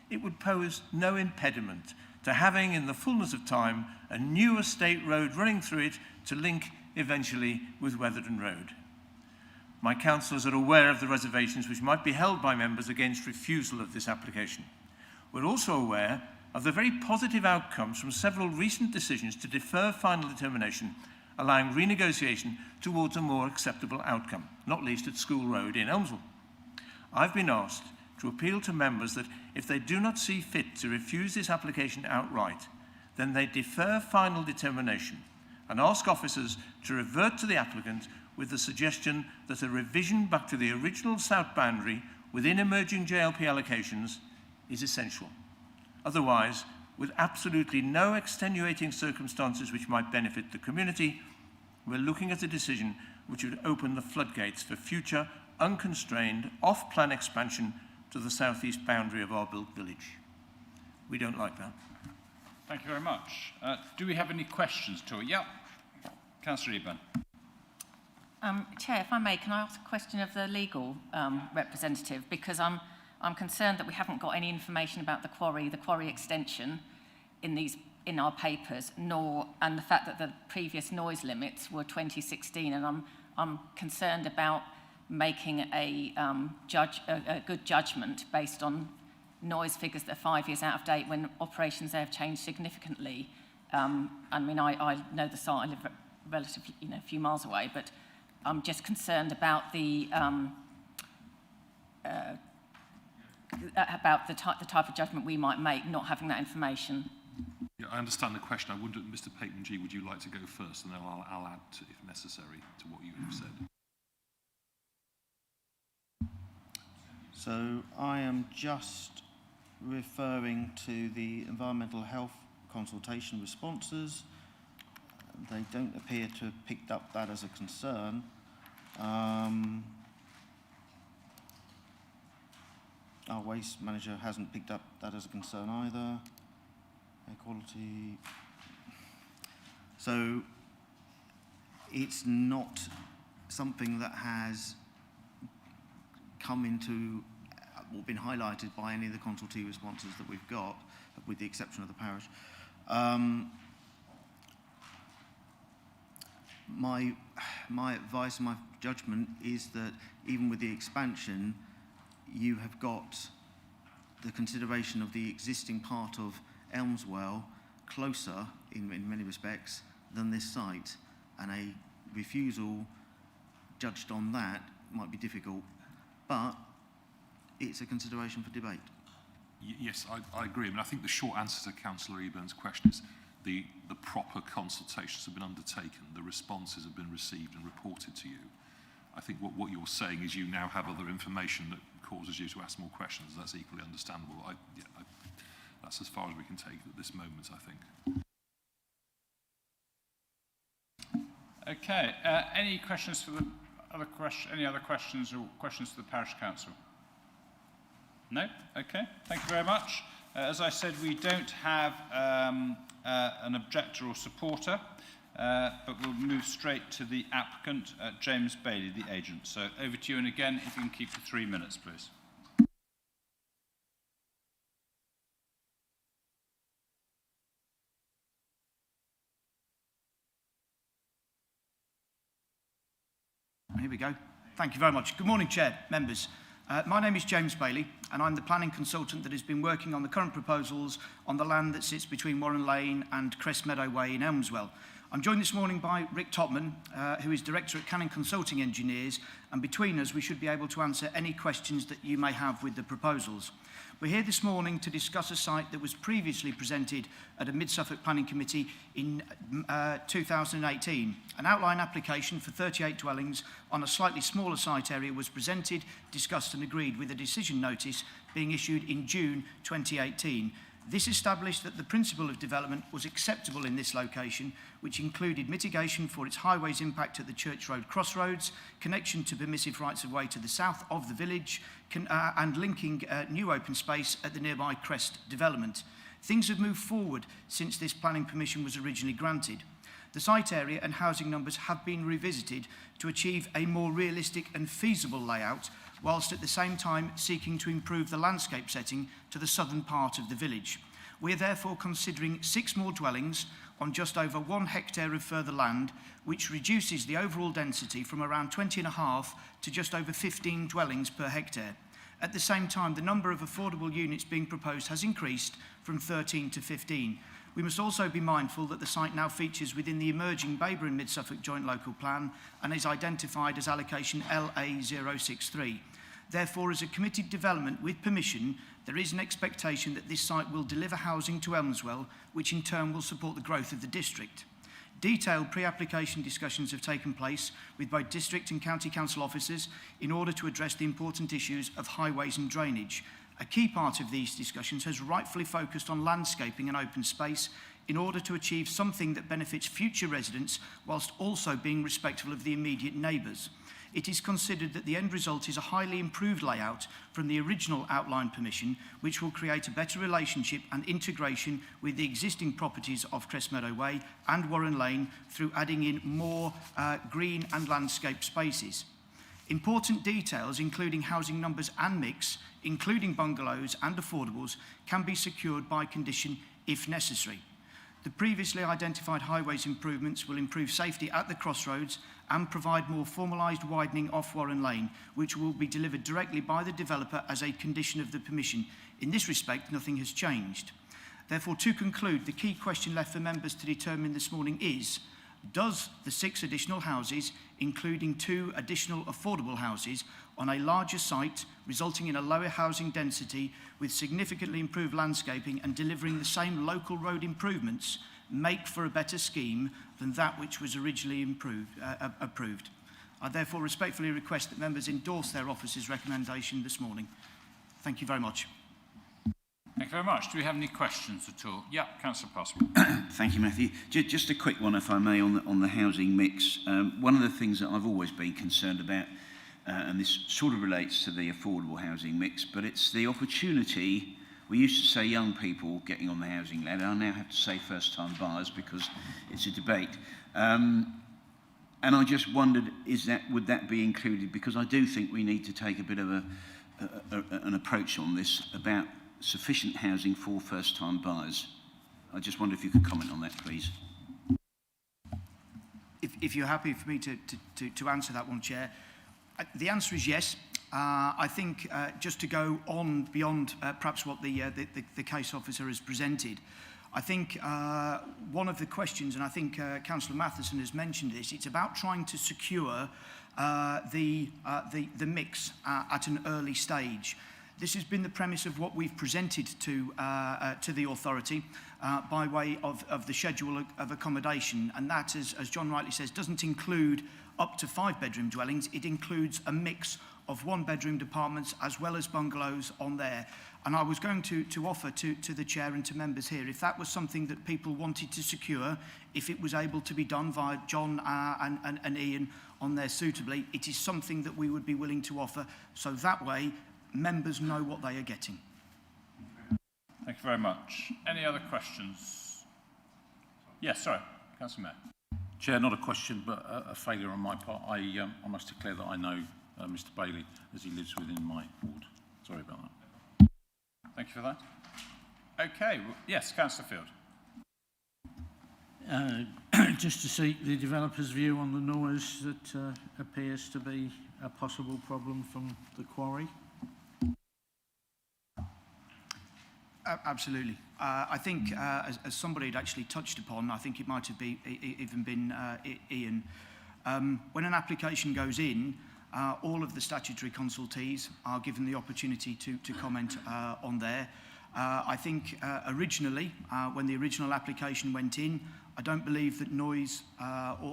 It would pose no impediment to having, in the fullness of time, a new estate road running through it to link eventually with Weatherden Road. My councillors are aware of the reservations which might be held by members against refusal of this application. We're also aware of the very positive outcomes from several recent decisions to defer final determination, allowing renegotiation towards a more acceptable outcome, not least at School Road in Elmswell. I've been asked to appeal to members that if they do not see fit to refuse this application outright, then they defer final determination and ask officers to revert to the applicant with the suggestion that a revision back to the original south boundary within emerging JLP allocations is essential. Otherwise, with absolutely no extenuating circumstances which might benefit the community, we're looking at a decision which would open the floodgates for future unconstrained off-plan expansion to the southeast boundary of our built village. We don't like that. Thank you very much. Do we have any questions to it? Yep. Councillor Eburn. Chair, if I may, can I ask a question of the legal representative? Because I'm concerned that we haven't got any information about the quarry extension in our papers, and the fact that the previous noise limits were 2016, and I'm concerned about making a good judgment based on noise figures that are 5 years out of date when operations there have changed significantly. I mean, I know the site, I live relatively, a few miles away, but I'm just concerned about the about the type of judgment we might make, not having that information. Yeah, I understand the question. I wonder, Mr. Pateman G, would you like to go first, and then I'll add, to, if necessary, to what you have said. So I am just referring to the environmental health consultation responses. They don't appear to have picked up that as a concern. Our waste manager hasn't picked up that as a concern either. Air quality. So it's not something that has come into or been highlighted by any of the consultee responses that we've got, with the exception of the parish. My advice and my judgment is that even with the expansion, you have got the consideration of the existing part of Elmswell closer in many respects than this site, and a refusal judged on that might be difficult, but it's a consideration for debate. Yes, I agree. I mean, I think the short answer to Councillor Eburn's question is the proper consultations have been undertaken, the responses have been received and reported to you. I think what you're saying is you now have other information that causes you to ask more questions. That's equally understandable. That's as far as we can take it at this moment, I think. Okay. Any questions for the other any other questions or questions to the parish council? No? Okay. Thank you very much. As I said, we don't have an objector or supporter, but we'll move straight to the applicant, James Bailey, the agent. So over to you, and again, if you can keep to 3 minutes, please. Here we go. Thank you very much. Good morning, Chair, members. My name is James Bailey, and I'm the planning consultant that has been working on the current proposals on the land that sits between Warren Lane and Crest Meadow Way in Elmswell. I'm joined this morning by Rick Topman, who is Director at Canning Consulting Engineers, and between us we should be able to answer any questions that you may have with the proposals. We're here this morning to discuss a site that was previously presented at a Mid-Suffolk Planning Committee in 2018. An outline application for 38 dwellings on a slightly smaller site area was presented, discussed and agreed, with a decision notice being issued in June 2018. This established that the principle of development was acceptable in this location, which included mitigation for its highways impact at the Church Road crossroads, connection to permissive rights-of-way to the south of the village, and linking new open space at the nearby Crest development. Things have moved forward since this planning permission was originally granted. The site area and housing numbers have been revisited to achieve a more realistic and feasible layout, whilst at the same time seeking to improve the landscape setting to the southern part of the village. We are therefore considering 6 more dwellings on just over 1 hectare of further land, which reduces the overall density from around 20.5 to just over 15 dwellings per hectare. At the same time, the number of affordable units being proposed has increased from 13 to 15. We must also be mindful that the site now features within the emerging Baber and Mid-Suffolk Joint Local Plan and is identified as allocation LA063. Therefore, as a committed development with permission, there is an expectation that this site will deliver housing to Elmswell, which in turn will support the growth of the district. Detailed pre-application discussions have taken place with both district and county council officers in order to address the important issues of highways and drainage. A key part of these discussions has rightfully focused on landscaping and open space in order to achieve something that benefits future residents whilst also being respectful of the immediate neighbours. It is considered that the end result is a highly improved layout from the original outline permission, which will create a better relationship and integration with the existing properties of Crest Meadow Way and Warren Lane through adding in more green and landscape spaces. Important details, including housing numbers and mix, including bungalows and affordables, can be secured by condition if necessary. The previously identified highways improvements will improve safety at the crossroads and provide more formalised widening off Warren Lane, which will be delivered directly by the developer as a condition of the permission. In this respect, nothing has changed. Therefore, to conclude, the key question left for members to determine this morning is, does the 6 additional houses, including 2 additional affordable houses, on a larger site, resulting in a lower housing density with significantly improved landscaping and delivering the same local road improvements, make for a better scheme than that which was originally approved. I therefore respectfully request that members endorse their office's recommendation this morning. Thank you very much. Thank you very much. Do we have any questions at all? Yeah, Councillor Possible. Thank you, Matthew. Just a quick one, if I may, on the housing mix. One of the things that I've always been concerned about, and this sort of relates to the affordable housing mix, but it's the opportunity. We used to say young people getting on the housing ladder. I now have to say first-time buyers because it's a debate. And I just wondered, would that be included? Because I do think we need to take a bit of an approach on this about sufficient housing for first-time buyers. I just wonder if you could comment on that, please. If you're happy for me to answer that one, Chair, the answer is yes. I think just to go on beyond perhaps what the case officer has presented, I think one of the questions, and I think Councillor Matheson has mentioned this, it's about trying to secure the mix at an early stage. This has been the premise of what we've presented to the authority by way of the schedule of accommodation, and that, as John rightly says, doesn't include up to 5-bedroom dwellings. It includes a mix of 1-bedroom apartments as well as bungalows on there. And I was going to offer to the Chair and to members here, if that was something that people wanted to secure, if it was able to be done via John and Ian on there suitably, it is something that we would be willing to offer, so that way members know what they are getting. Thank you very much. Any other questions? Yes, sorry, Councillor Mayor. Chair, not a question, but a failure on my part. I must declare that I know Mr. Bailey as he lives within my ward. Sorry about that. Thank you for that. Okay, well, yes, Councillor Field. Just to seek the developer's view on the noise that appears to be a possible problem from the quarry. Absolutely. I think, as somebody had actually touched upon, I think it might have even been Ian, when an application goes in, all of the statutory consultees are given the opportunity to comment on there. I think originally, when the original application went in, I don't believe that noise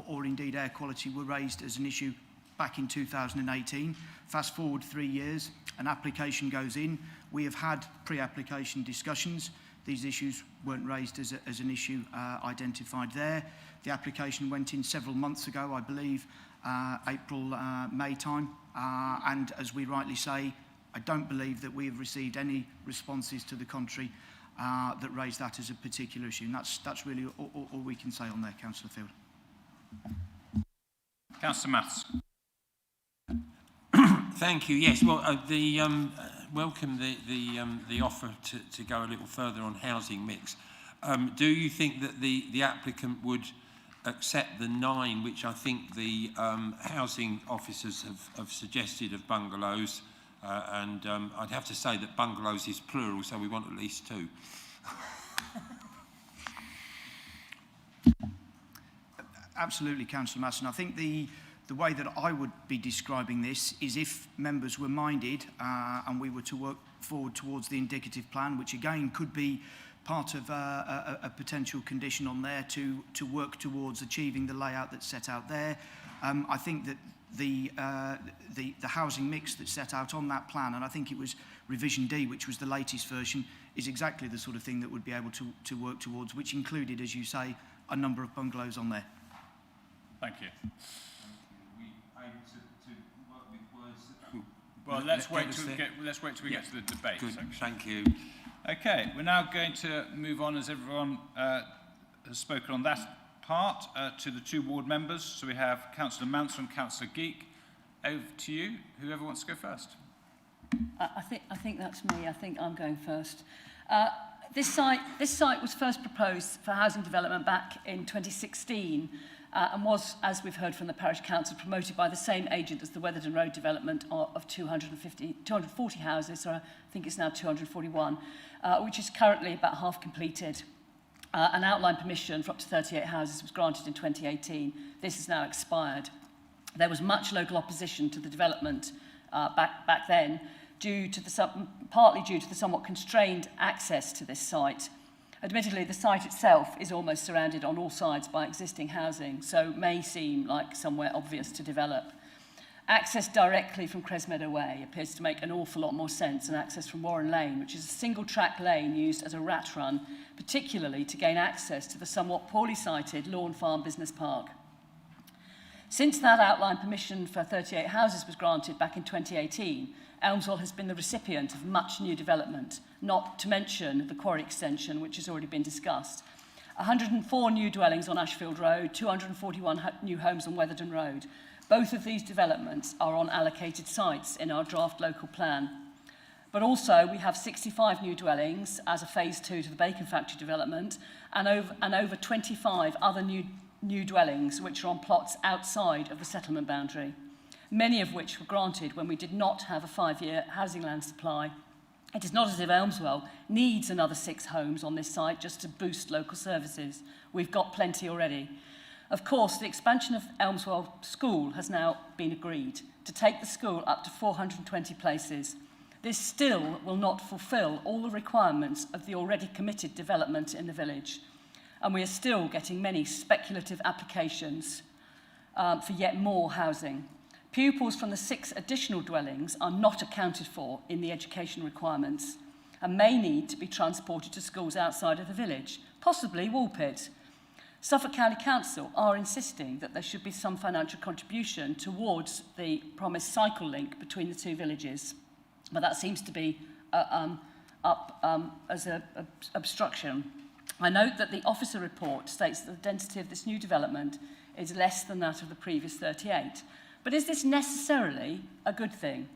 or indeed air quality were raised as an issue back in 2018. Fast forward 3 years, an application goes in. We have had pre-application discussions. These issues weren't raised as an issue identified there. The application went in several months ago, I believe, April, May time. And as we rightly say, I don't believe that we have received any responses to the contrary that raised that as a particular issue. And that's really all we can say on there, Councillor Field. Councillor Matheson. Thank you. Yes, well, welcome the offer to go a little further on housing mix. Do you think that the applicant would accept the 9, which I think the housing officers have suggested of bungalows? And I'd have to say that bungalows is plural, so we want at least 2. Absolutely, Councillor Matheson. I think the way that I would be describing this is if members were minded and we were to work forward towards the indicative plan, which again could be part of a potential condition on there to work towards achieving the layout that's set out there. I think that the housing mix that's set out on that plan, and I think it was revision D, which was the latest version, is exactly the sort of thing that would be able to work towards, which included, as you say, a number of bungalows on there. Thank you. Well, let's wait till we get to the debate section. Thank you. Okay, we're now going to move on, as everyone has spoken on that part, to the 2 ward members. So we have Councillor Mansell and Councillor Geek. Over to you. Whoever wants to go first. I think that's me. I think I'm going first. This site was first proposed for housing development back in 2016 and was, as we've heard from the Parish Council, promoted by the same agent as the Weatherden Road development of 240 houses, so I think it's now 241, which is currently about half completed. An outline permission for up to 38 houses was granted in 2018. This has now expired. There was much local opposition to the development back then, partly due to the somewhat constrained access to this site. Admittedly, the site itself is almost surrounded on all sides by existing housing, so may seem like somewhere obvious to develop. Access directly from Cresmeadow Way appears to make an awful lot more sense than access from Warren Lane, which is a single-track lane used as a rat run, particularly to gain access to the somewhat poorly sited Lawn Farm Business Park. Since that outline permission for 38 houses was granted back in 2018, Elmswell has been the recipient of much new development, not to mention the quarry extension, which has already been discussed. 104 new dwellings on Ashfield Road, 241 new homes on Weatherden Road. Both of these developments are on allocated sites in our draft local plan. But also we have 65 new dwellings as a phase 2 to the bacon factory development and over 25 other new dwellings which are on plots outside of the settlement boundary, many of which were granted when we did not have a 5-year housing land supply. It is not as if Elmswell needs another 6 homes on this site just to boost local services. We've got plenty already. Of course, the expansion of Elmswell School has now been agreed to take the school up to 420 places. This still will not fulfil all the requirements of the already committed development in the village. And we are still getting many speculative applications for yet more housing. Pupils from the 6 additional dwellings are not accounted for in the education requirements and may need to be transported to schools outside of the village, possibly Woolpit. Suffolk County Council are insisting that there should be some financial contribution towards the promised cycle link between the 2 villages, but that seems to be up as an obstruction. I note that the officer report states that the density of this new development is less than that of the previous 38. But is this necessarily a good thing?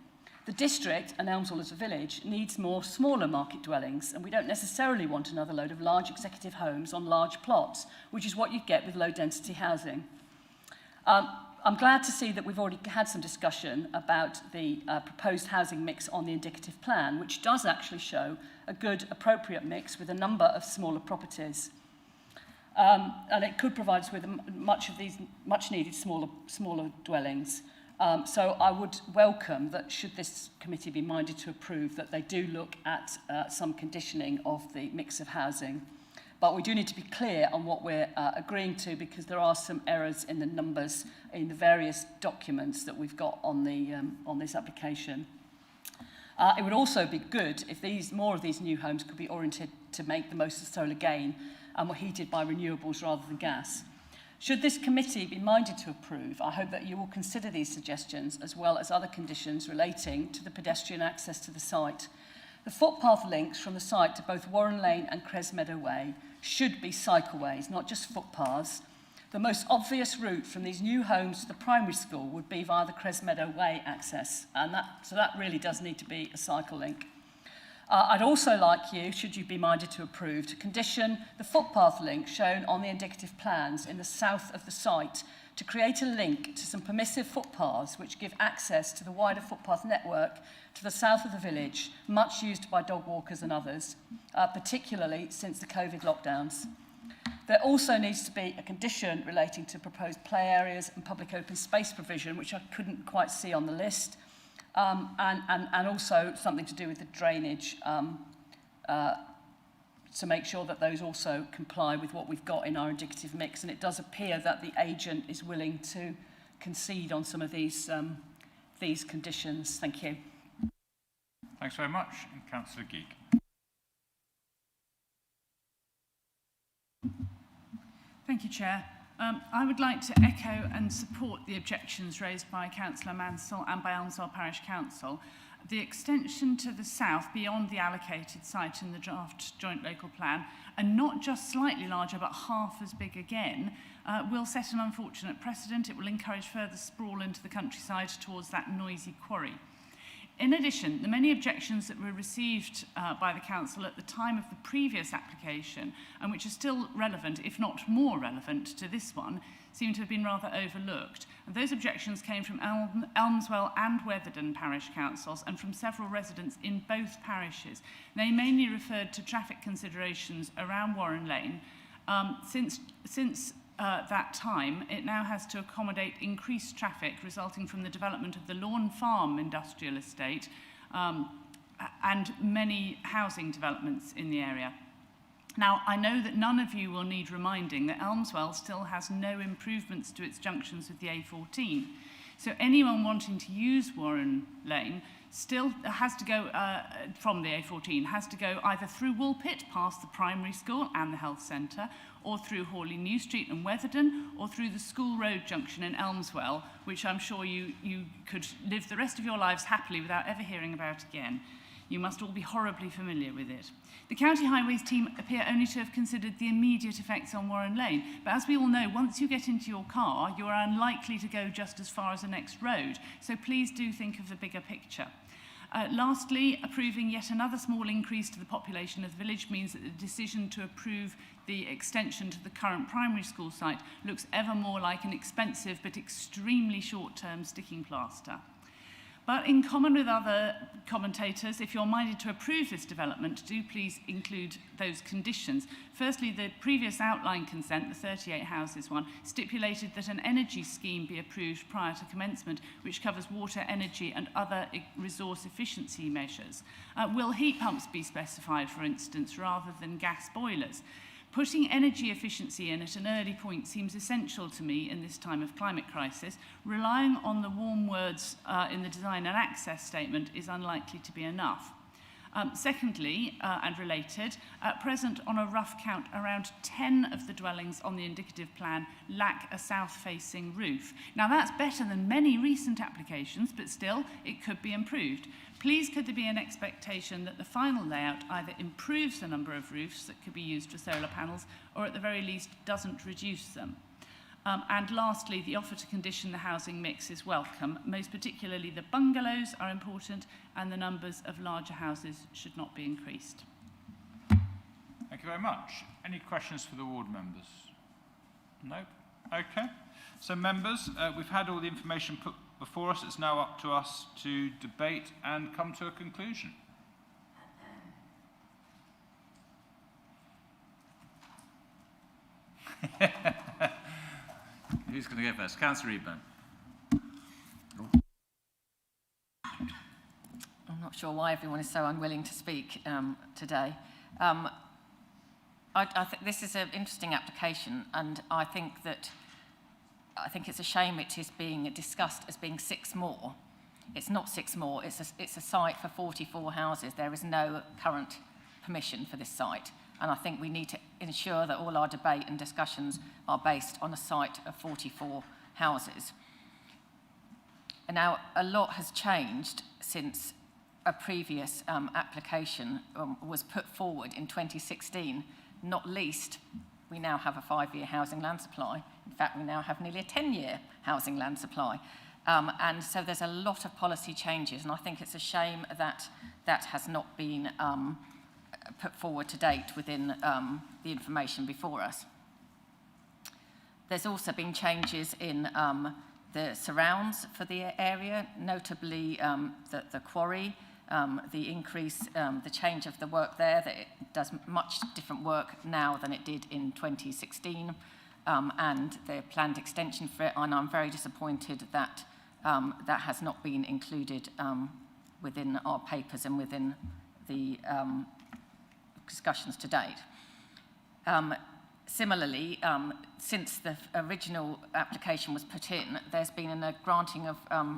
The district, and Elmswell as a village, needs more smaller market dwellings, and we don't necessarily want another load of large executive homes on large plots, which is what you get with low-density housing. I'm glad to see that we've already had some discussion about the proposed housing mix on the indicative plan, which does actually show a good, appropriate mix with a number of smaller properties. And it could provide us with much needed smaller dwellings. So I would welcome that, should this committee be minded to approve, that they do look at some conditioning of the mix of housing. But we do need to be clear on what we're agreeing to, because there are some errors in the numbers in the various documents that we've got on this application. It would also be good if more of these new homes could be oriented to make the most of solar gain and were heated by renewables rather than gas. Should this committee be minded to approve, I hope that you will consider these suggestions as well as other conditions relating to the pedestrian access to the site. The footpath links from the site to both Warren Lane and Cresmeadow Way should be cycleways, not just footpaths. The most obvious route from these new homes to the primary school would be via the Cresmeadow Way access, and so that really does need to be a cycle link. I'd also like you, should you be minded to approve, to condition the footpath link shown on the indicative plans in the south of the site to create a link to some permissive footpaths which give access to the wider footpath network to the south of the village, much used by dog walkers and others, particularly since the COVID lockdowns. There also needs to be a condition relating to proposed play areas and public open space provision, which I couldn't quite see on the list, and also something to do with the drainage to make sure that those also comply with what we've got in our indicative mix. And it does appear that the agent is willing to concede on some of these conditions. Thank you. Thanks very much. And Councillor Geek. Thank you, Chair. I would like to echo and support the objections raised by Councillor Mansell and by Elmswell Parish Council. The extension to the south beyond the allocated site in the draft joint local plan, and not just slightly larger but half as big again, will set an unfortunate precedent. It will encourage further sprawl into the countryside towards that noisy quarry. In addition, the many objections that were received by the Council at the time of the previous application, and which are still relevant, if not more relevant to this one, seem to have been rather overlooked. And those objections came from Elmswell and Weatherden parish councils and from several residents in both parishes. They mainly referred to traffic considerations around Warren Lane, since that time, it now has to accommodate increased traffic resulting from the development of the Lawn Farm industrial estate and many housing developments in the area. Now, I know that none of you will need reminding that Elmswell still has no improvements to its junctions with the A14. So anyone wanting to use Warren Lane still has to go from the A14, has to go either through Woolpit, past the primary school and the health centre, or through Hawley New Street and Weatherden, or through the School Road junction in Elmswell, which I'm sure you could live the rest of your lives happily without ever hearing about again. You must all be horribly familiar with it. The County Highways team appear only to have considered the immediate effects on Warren Lane, but as we all know, once you get into your car, you are unlikely to go just as far as the next road, so please do think of the bigger picture. Lastly, approving yet another small increase to the population of the village means that the decision to approve the extension to the current primary school site looks ever more like an expensive but extremely short-term sticking plaster. But in common with other commentators, if you're minded to approve this development, do please include those conditions. Firstly, the previous outline consent, the 38 houses one, stipulated that an energy scheme be approved prior to commencement, which covers water, energy and other resource efficiency measures. Will heat pumps be specified, for instance, rather than gas boilers? Putting energy efficiency in at an early point seems essential to me in this time of climate crisis. Relying on the warm words in the design and access statement is unlikely to be enough. Secondly, and related, at present on a rough count, around 10 of the dwellings on the indicative plan lack a south-facing roof. Now that's better than many recent applications, but still it could be improved. Please could there be an expectation that the final layout either improves the number of roofs that could be used for solar panels or at the very least doesn't reduce them? And lastly, the offer to condition the housing mix is welcome. Most particularly the bungalows are important and the numbers of larger houses should not be increased. Thank you very much. Any questions for the ward members? No? Okay. So members, we've had all the information put before us. It's now up to us to debate and come to a conclusion. Who's going to go first? Councillor Eburn. I'm not sure why everyone is so unwilling to speak today. I think this is an interesting application, and I think it's a shame it is being discussed as being 6 more. It's not 6 more. It's a site for 44 houses. There is no current permission for this site. And I think we need to ensure that all our debate and discussions are based on a site of 44 houses. And now, a lot has changed since a previous application was put forward in 2016. Not least, we now have a 5-year housing land supply. In fact, we now have nearly a 10-year housing land supply. And so there's a lot of policy changes, and I think it's a shame that that has not been put forward to date within the information before us. There's also been changes in the surrounds for the area, notably the quarry, the increase, the change of the work there, that it does much different work now than it did in 2016, and the planned extension for it, and I'm very disappointed that that has not been included within our papers and within the discussions to date. Similarly, since the original application was put in, there's been a granting of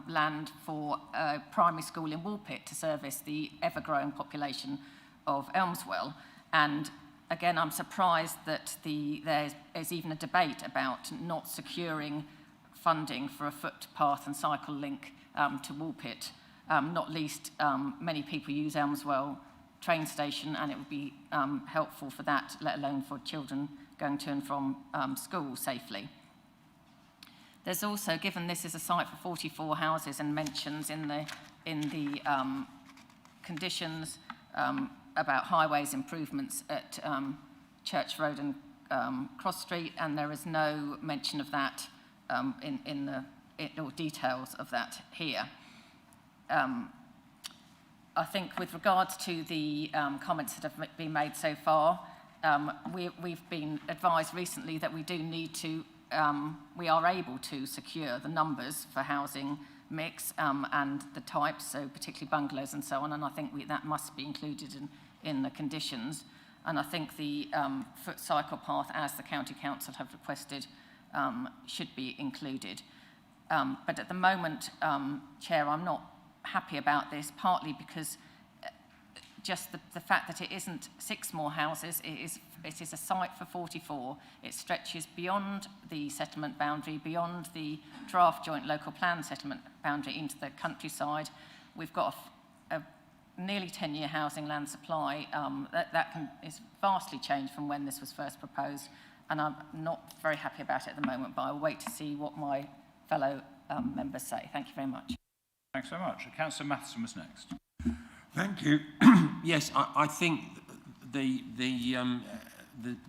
land for a primary school in Woolpit to service the ever-growing population of Elmswell. And again, I'm surprised that there's even a debate about not securing funding for a footpath and cycle link to Woolpit. Not least, many people use Elmswell train station, and it would be helpful for that, let alone for children going to and from school safely. There's also, given this is a site for 44 houses and mentions in the conditions about highways improvements at Church Road and Cross Street, and there is no mention of that or details of that here. I think with regards to the comments that have been made so far, we've been advised recently that we do need to we are able to secure the numbers for housing mix and the types, so particularly bungalows and so on, and I think that must be included in the conditions. And I think the foot cycle path, as the County Council have requested, should be included. But at the moment, Chair, I'm not happy about this, partly because just the fact that it isn't 6 more houses, it is a site for 44. It stretches beyond the settlement boundary, beyond the draft joint local plan settlement boundary into the countryside. We've got a nearly 10-year housing land supply is vastly changed from when this was first proposed, and I'm not very happy about it at the moment, but I'll wait to see what my fellow members say. Thank you very much. Thanks very much. Councillor Matheson was next. Thank you. Yes, I think the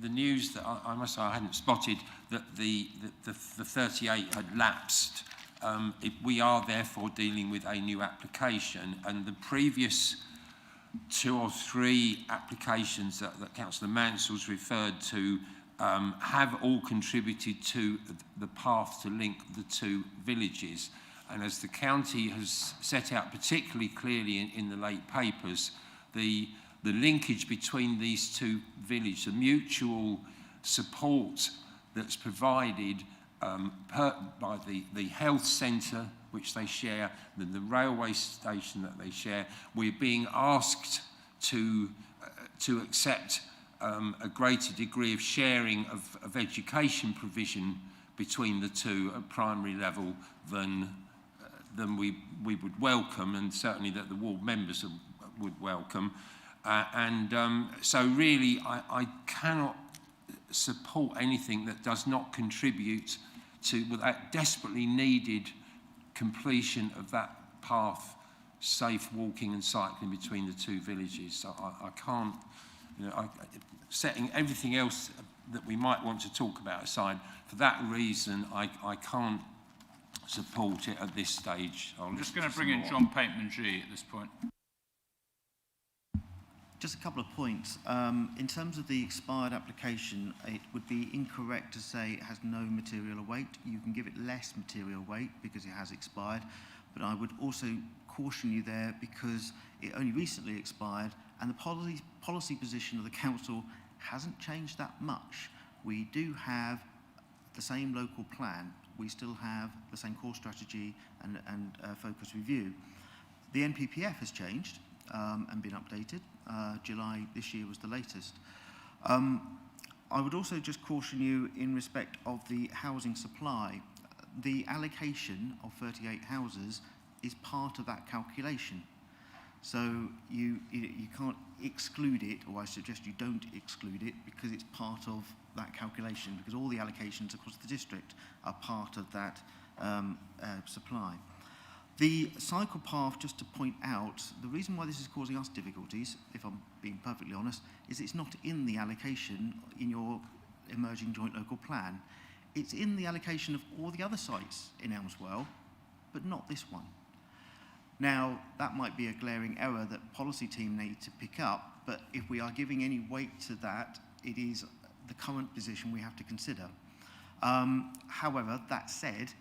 news that I must say I hadn't spotted that the 38 had lapsed. We are therefore dealing with a new application, and the previous 2 or 3 applications that Councillor Mansell's referred to have all contributed to the path to link the 2 villages. And as the county has set out particularly clearly in the late papers, the linkage between these 2 villages, the mutual support that's provided by the health centre which they share, the railway station that they share, we're being asked to accept a greater degree of sharing of education provision between the 2 at primary level than we would welcome, and certainly that the ward members would welcome. So really, I cannot support anything that does not contribute to that desperately needed completion of that path, safe walking and cycling between the 2 villages. So I can't, setting everything else that we might want to talk about aside, for that reason, I can't support it at this stage. I'm just going to bring in John Pateman-G at this point. Just a couple of points. In terms of the expired application, it would be incorrect to say it has no material weight. You can give it less material weight because it has expired, but I would also caution you there because it only recently expired and the policy position of the council hasn't changed that much. We do have the same local plan. We still have the same core strategy and focus review. The NPPF has changed and been updated. July this year was the latest. I would also just caution you in respect of the housing supply. The allocation of 38 houses is part of that calculation. So you can't exclude it, or I suggest you don't exclude it, because it's part of that calculation, because all the allocations across the district are part of that supply. The cycle path, just to point out, the reason why this is causing us difficulties, if I'm being perfectly honest, is it's not in the allocation in your emerging joint local plan. It's in the allocation of all the other sites in Elmswell, but not this one. Now, that might be a glaring error that policy team need to pick up, but if we are giving any weight to that, it is the current position we have to consider. However, that said,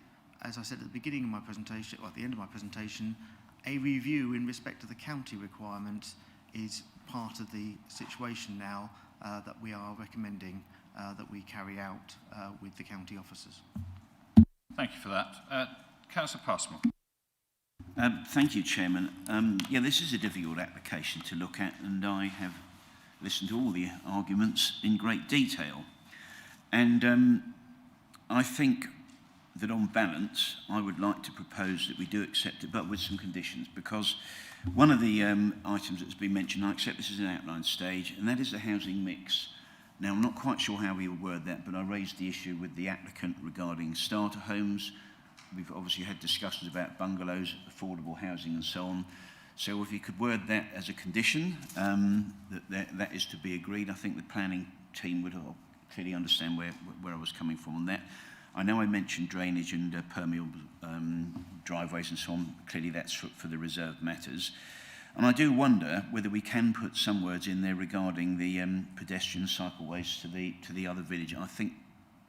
as I said at the beginning of my presentation, or at the end of my presentation, a review in respect to the county requirements is part of the situation now that we are recommending that we carry out with the county officers. Thank you for that. Councillor Passmore. Thank you, Chairman. Yeah, this is a difficult application to look at, and I have listened to all the arguments in great detail. And I think that on balance, I would like to propose that we do accept it, but with some conditions, because one of the items that's been mentioned, I accept this is an outline stage, and that is the housing mix. Now, I'm not quite sure how we will word that, but I raised the issue with the applicant regarding starter homes. We've obviously had discussions about bungalows, affordable housing and so on. So if you could word that as a condition, that is to be agreed, I think the planning team would clearly understand where I was coming from on that. I know I mentioned drainage and permeable driveways and so on. Clearly that's for the reserved matters. And I do wonder whether we can put some words in there regarding the pedestrian cycleways to the other village. I think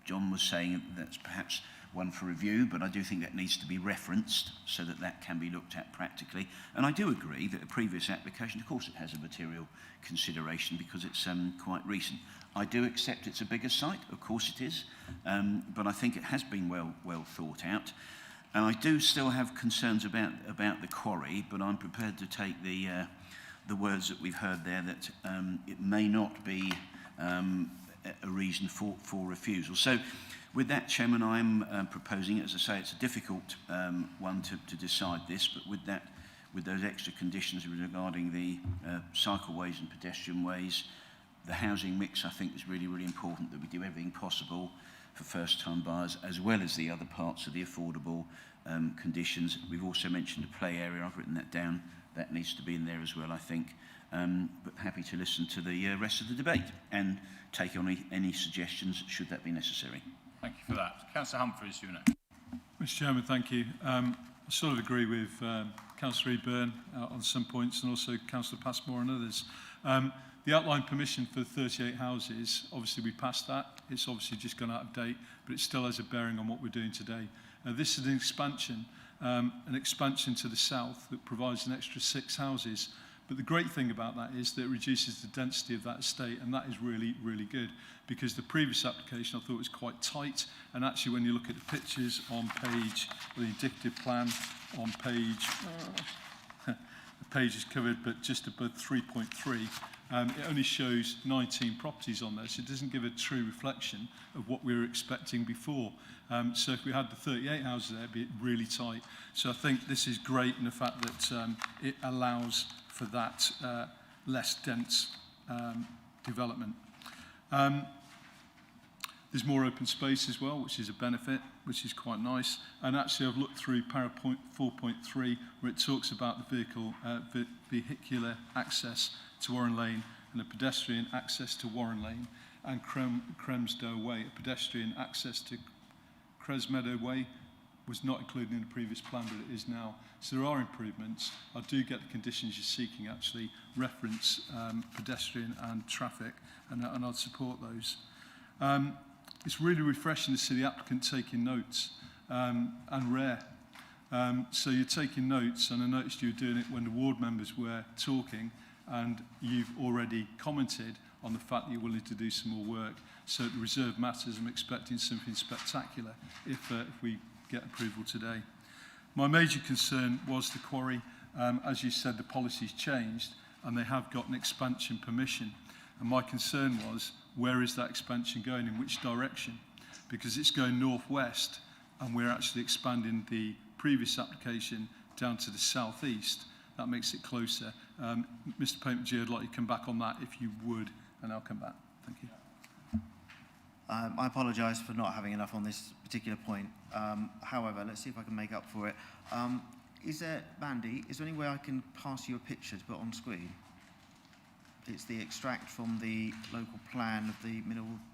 John was saying that's perhaps one for review, but I do think that needs to be referenced so that that can be looked at practically. And I do agree that a previous application, of course it has a material consideration because it's quite recent. I do accept it's a bigger site, of course it is, but I think it has been well thought out. And I do still have concerns about the quarry, but I'm prepared to take the words that we've heard there that it may not be a reason for refusal. So with that, Chairman, I'm proposing, as I say, it's a difficult one to decide this, but with those extra conditions regarding the cycleways and pedestrian ways, the housing mix, I think, is really, really important that we do everything possible for first-time buyers, as well as the other parts of the affordable conditions. We've also mentioned a play area. I've written that down. That needs to be in there as well, I think. But happy to listen to the rest of the debate and take on any suggestions should that be necessary. Thank you for that. Councillor Humphreys, you know. Mr Chairman, thank you. I sort of agree with Councillor Eburn on some points and also Councillor Passmore and others. The outline permission for 38 houses, obviously we passed that. It's obviously just gone out of date, but it still has a bearing on what we're doing today. This is an expansion to the south that provides an extra 6 houses. But the great thing about that is that it reduces the density of that estate, and that is really, really good, because the previous application I thought was quite tight, and actually when you look at the pictures on page, the indicative plan on page, the page is covered, but just above 3.3, it only shows 19 properties on there, so it doesn't give a true reflection of what we were expecting before. So if we had the 38 houses there, it'd be really tight. So I think this is great in the fact that it allows for that less dense development. There's more open space as well, which is a benefit, which is quite nice. And actually, I've looked through PowerPoint 4.3, where it talks about the vehicular access to Warren Lane and a pedestrian access to Warren Lane, and Cremsdoe Way, a pedestrian access to Cresmeadow Way was not included in the previous plan, but it is now. So there are improvements. I do get the conditions you're seeking actually reference pedestrian and traffic, and I'd support those. It's really refreshing to see the applicant taking notes, and rare. So you're taking notes, and I noticed you were doing it when the ward members were talking, and you've already commented on the fact that you're willing to do some more work. So at the reserve matters, I'm expecting something spectacular if we get approval today. My major concern was the quarry. As you said, the policy's changed, and they have got an expansion permission. And my concern was, where is that expansion going, in which direction? Because it's going northwest, and we're actually expanding the previous application down to the southeast. That makes it closer. Mr Patemajee, I'd like you to come back on that if you would, and I'll come back. Thank you. I apologise for not having enough on this particular point. However, let's see if I can make up for it. Is there any way I can pass you a picture to put on screen? It's the extract from the local plan of the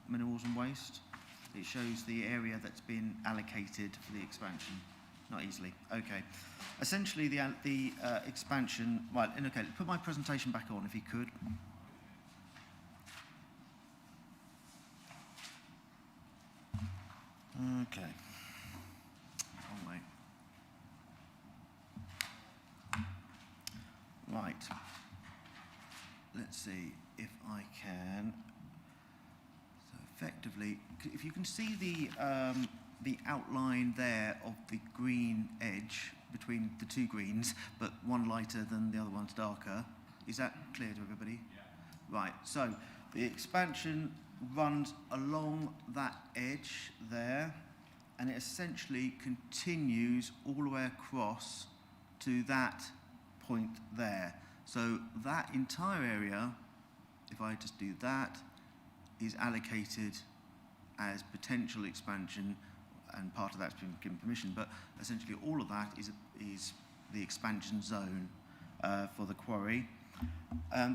minerals and waste. It shows the area that's been allocated for the expansion. Not easily. Okay. Essentially, the expansion. Right. Okay. Put my presentation back on, if you could. Okay. Oh, wait. Right. Let's see if I can. So effectively, if you can see the outline there of the green edge between the two greens, but one lighter than the other one's darker. Is that clear to everybody? Yeah. Right. So the expansion runs along that edge there, and it essentially continues all the way across to that point there. So that entire area, if I just do that, is allocated as potential expansion, and part of that's been given permission, but essentially all of that is the expansion zone for the quarry.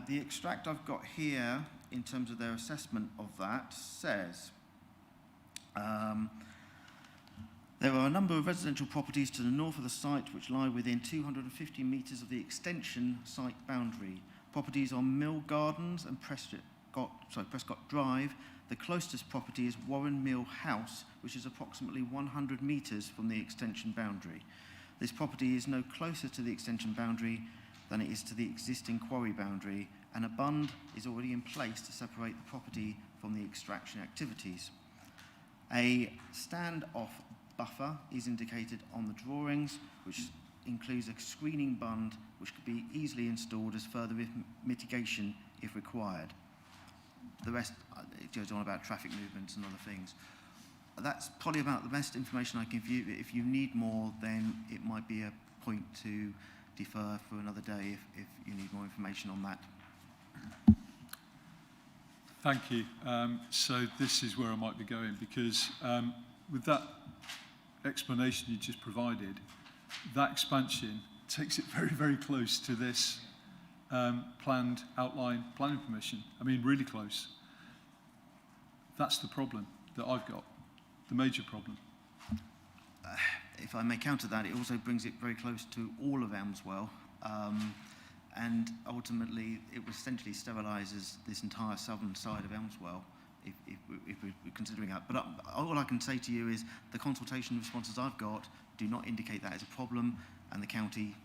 The extract I've got here, in terms of their assessment of that, says there are a number of residential properties to the north of the site which lie within 250 metres of the extension site boundary. Properties on Mill Gardens and Prescott Drive. The closest property is Warren Mill House, which is approximately 100 metres from the extension boundary. This property is no closer to the extension boundary than it is to the existing quarry boundary, and a bund is already in place to separate the property from the extraction activities. A standoff buffer is indicated on the drawings, which includes a screening bund which could be easily installed as further mitigation if required. The rest it goes on about traffic movements and other things. That's probably about the best information I can give you. If you need more, then it might be a point to defer for another day if you need more information on that. Thank you. So this is where I might be going, because with that explanation you just provided, that expansion takes it very, very close to this planned outline planning permission. I mean, really close. That's the problem that I've got, the major problem. If I may counter that, it also brings it very close to all of Elmswell, and ultimately it essentially sterilises this entire southern side of Elmswell if we're considering that. But all I can say to you is the consultation responses I've got do not indicate that as a problem, and the county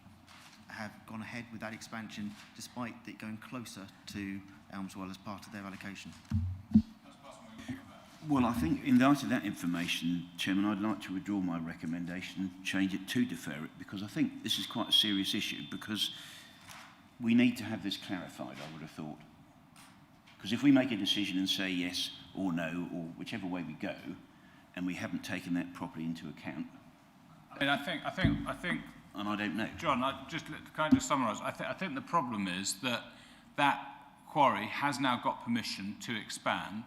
have gone ahead with that expansion despite it going closer to Elmswell as part of their allocation. Well, I think in light of that information, Chairman, I'd like to withdraw my recommendation, change it to defer it, because I think this is quite a serious issue, because we need to have this clarified, I would have thought. Because if we make a decision and say yes or no, or whichever way we go, and we haven't taken that properly into account. I mean, I think, and I don't know. John, can I just summarise? I think the problem is that quarry has now got permission to expand.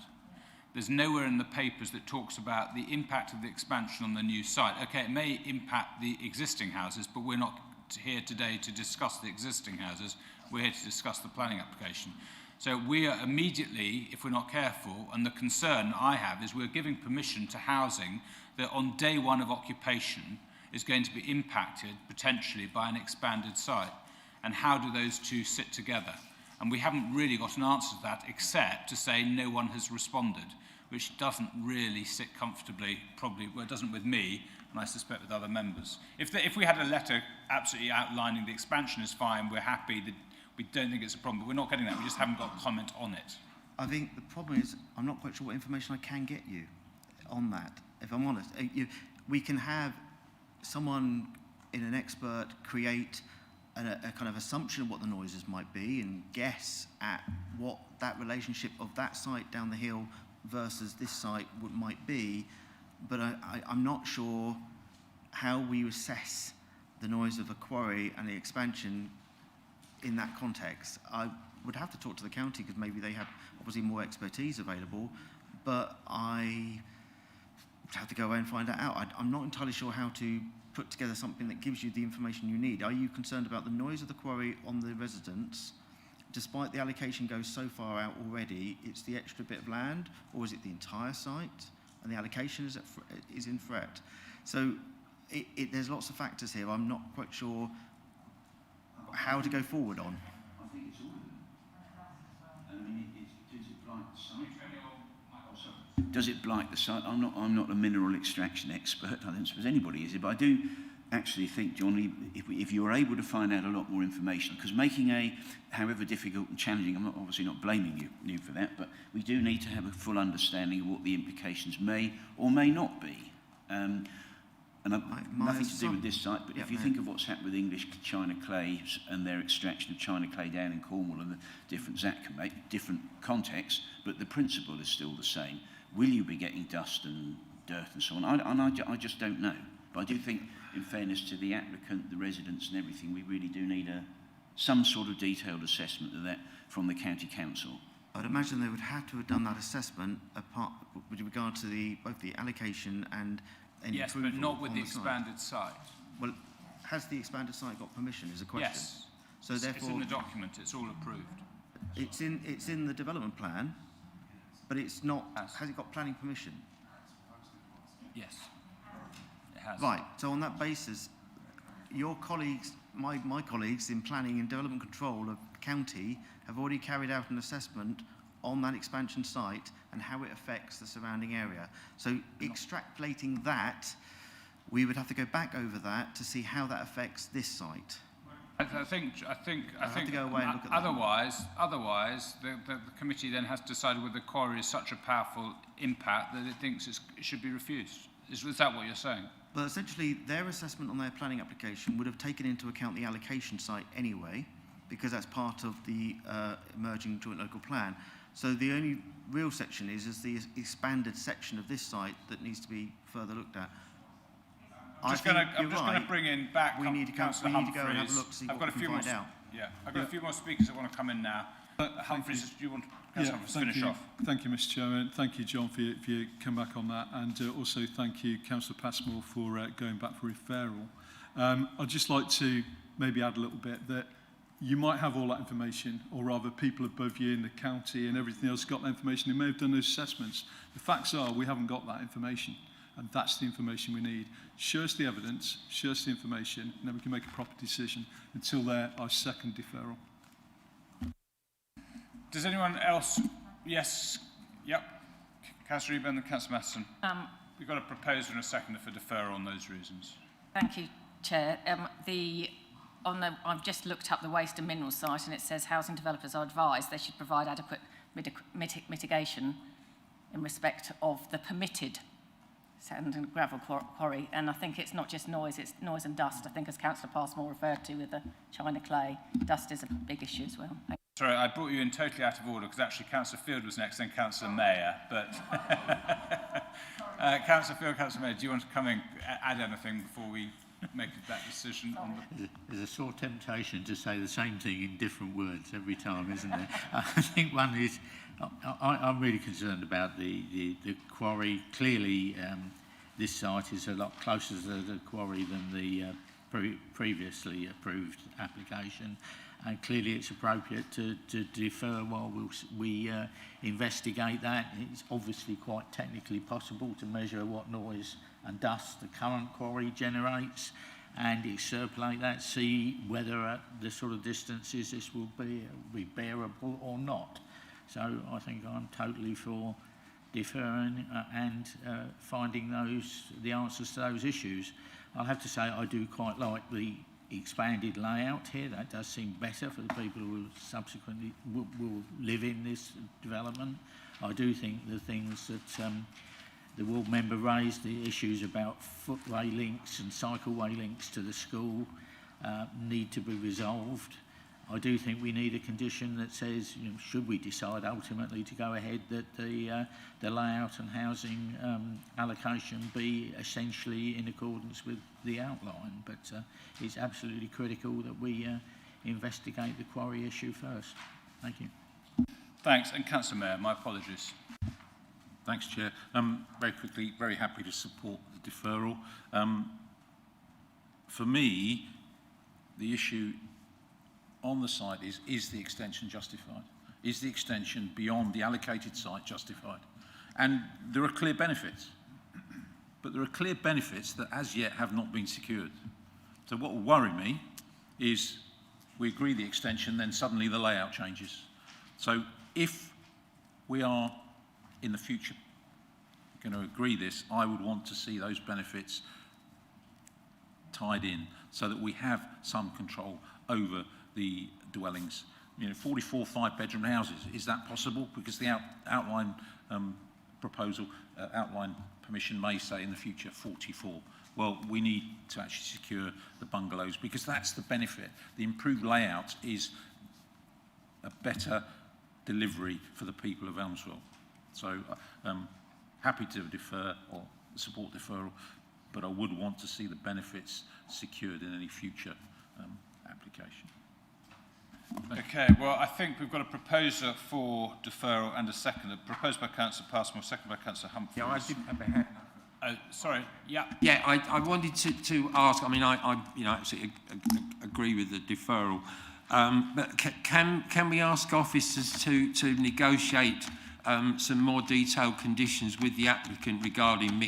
There's nowhere in the papers that talks about the impact of the expansion on the new site. Okay, it may impact the existing houses, but we're not here today to discuss the existing houses. We're here to discuss the planning application. So we are immediately, if we're not careful, and the concern I have is we're giving permission to housing that on day one of occupation is going to be impacted potentially by an expanded site. And how do those two sit together? And we haven't really got an answer to that except to say no one has responded, which doesn't really sit comfortably, probably, well, it doesn't with me, and I suspect with other members. If we had a letter absolutely outlining the expansion is fine, we're happy, that we don't think it's a problem, but we're not getting that, we just haven't got a comment on it. I think the problem is I'm not quite sure what information I can get you on that, if I'm honest. We can have someone in an expert create a kind of assumption of what the noises might be and guess at what that relationship of that site down the hill versus this site might be, but I'm not sure how we assess the noise of a quarry and the expansion in that context. I would have to talk to the county because maybe they have obviously more expertise available, but I would have to go away and find that out. I'm not entirely sure how to put together something that gives you the information you need. Are you concerned about the noise of the quarry on the residents? Despite the allocation goes so far out already, it's the extra bit of land, or is it the entire site? And the allocation is in threat. So there's lots of factors here. I'm not quite sure how to go forward on. I think it's all of them. I mean, does it blight the site? Does it blight the site? I'm not a mineral extraction expert. I don't suppose anybody is, but I do actually think, John, if you were able to find out a lot more information, because making however difficult and challenging, I'm obviously not blaming you for that, but we do need to have a full understanding of what the implications may or may not be. And nothing to do with this site, but if you think of what's happened with English China clays and their extraction of China clay down in Cornwall and the difference that can make, different contexts, but the principle is still the same. Will you be getting dust and dirt and so on? I just don't know. But I do think, in fairness to the applicant, the residents and everything, we really do need some sort of detailed assessment of that from the County Council. I'd imagine they would have to have done that assessment with regard to both the allocation and any yes, but not with the expanded site. Well, has the expanded site got permission is a question. Yes. So therefore, it's in the document, it's all approved. It's in the development plan, but it's not, has it got planning permission? Yes. Has. Right, so on that basis, your colleagues, my colleagues in planning and development control of the county have already carried out an assessment on that expansion site and how it affects the surrounding area. So extrapolating that, we would have to go back over that to see how that affects this site. I think to go away and look at that. otherwise the committee then has decided whether the quarry is such a powerful impact that it thinks it should be refused. Is that what you're saying? Well, essentially, their assessment on their planning application would have taken into account the allocation site anyway, because that's part of the emerging joint local plan. So the only real section is the expanded section of this site that needs to be further looked at. I'm just going to bring in back. We need to go and have a look to see what we can find out. Yeah, I've got a few more speakers that want to come in now. Humphreys, do you want to finish off? Thank you, Mr. Chairman. Thank you, John, for your come back on that, and also thank you, Councillor Passmore, for going back for referral. I'd just like to maybe add a little bit that you might have all that information, or rather people above you in the county and everything else got that information. They may have done those assessments. The facts are we haven't got that information, and that's the information we need. Show us the evidence, show us the information, and then we can make a proper decision. Until there, I second deferral. Does anyone else? Yes. Yep. Councillor Eburn and Councillor Matheson. We've got a proposer and a seconder for deferral on those reasons. Thank you, Chair. I've just looked up the waste and minerals site, and it says housing developers are advised they should provide adequate mitigation in respect of the permitted sand and gravel quarry. And I think it's not just noise, it's noise and dust. I think, as Councillor Passmore referred to with the China clay, dust is a big issue as well. Sorry, I brought you in totally out of order because actually Councillor Field was next, then Councillor Mayor. But Councillor Field, Councillor Mayor, do you want to come in, add anything before we make that decision? There's a sore temptation to say the same thing in different words every time, isn't there? I think one is, I'm really concerned about the quarry. Clearly, this site is a lot closer to the quarry than the previously approved application. And clearly it's appropriate to defer while we investigate that. It's obviously quite technically possible to measure what noise and dust the current quarry generates and extrapolate that, see whether at the sort of distances this will be bearable or not. So I think I'm totally for deferring and finding the answers to those issues. I'll have to say I do quite like the expanded layout here. That does seem better for the people who subsequently will live in this development. I do think the things that the ward member raised, the issues about footway links and cycleway links to the school, need to be resolved. I do think we need a condition that says, should we decide ultimately to go ahead, that the layout and housing allocation be essentially in accordance with the outline. But it's absolutely critical that we investigate the quarry issue first. Thank you. Thanks. And Councillor Mayor, my apologies. Thanks, Chair. Very quickly, very happy to support the deferral. For me, the issue on the site is the extension justified? Is the extension beyond the allocated site justified? And there are clear benefits, but there are clear benefits that as yet have not been secured. So what will worry me is we agree the extension, then suddenly the layout changes. So if we are in the future going to agree this, I would want to see those benefits tied in so that we have some control over the dwellings. 44 5-bedroom houses, is that possible? Because the outline proposal, outline permission may say in the future 44. Well, we need to actually secure the bungalows because that's the benefit. The improved layout is a better delivery for the people of Elmswell. So happy to defer or support deferral, but I would want to see the benefits secured in any future application. Okay, well, I think we've got a proposer for deferral and a seconder. Proposed by Councillor Passmore, seconded by Councillor Humphreys. Yeah, I didn't have a hand. Sorry, yeah. Yeah, I wanted to ask, I mean, I absolutely agree with the deferral, but can we ask officers to negotiate some more detailed conditions with the applicant regarding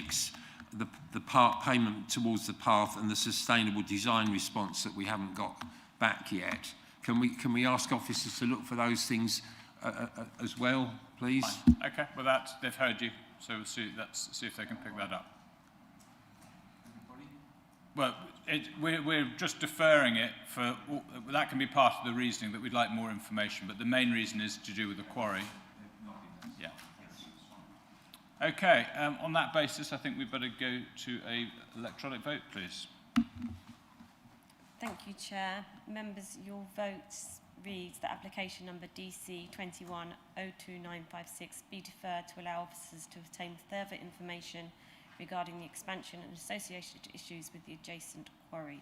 the part payment towards the path and the sustainable design response that we haven't got back yet? Can we ask officers to look for those things as well, please. Fine. Okay, well they've heard you, so we'll see, let's see if they can pick that up. Well, we're just deferring it for, that can be part of the reasoning that we'd like more information, but the main reason is to do with the quarry. Yeah. Okay, on that basis, I think we'd better go to an electronic vote, please. Thank you, Chair. Members, your votes reads that application number DC 21-02956 be deferred to allow officers to obtain further information regarding the expansion and associated issues with the adjacent quarry.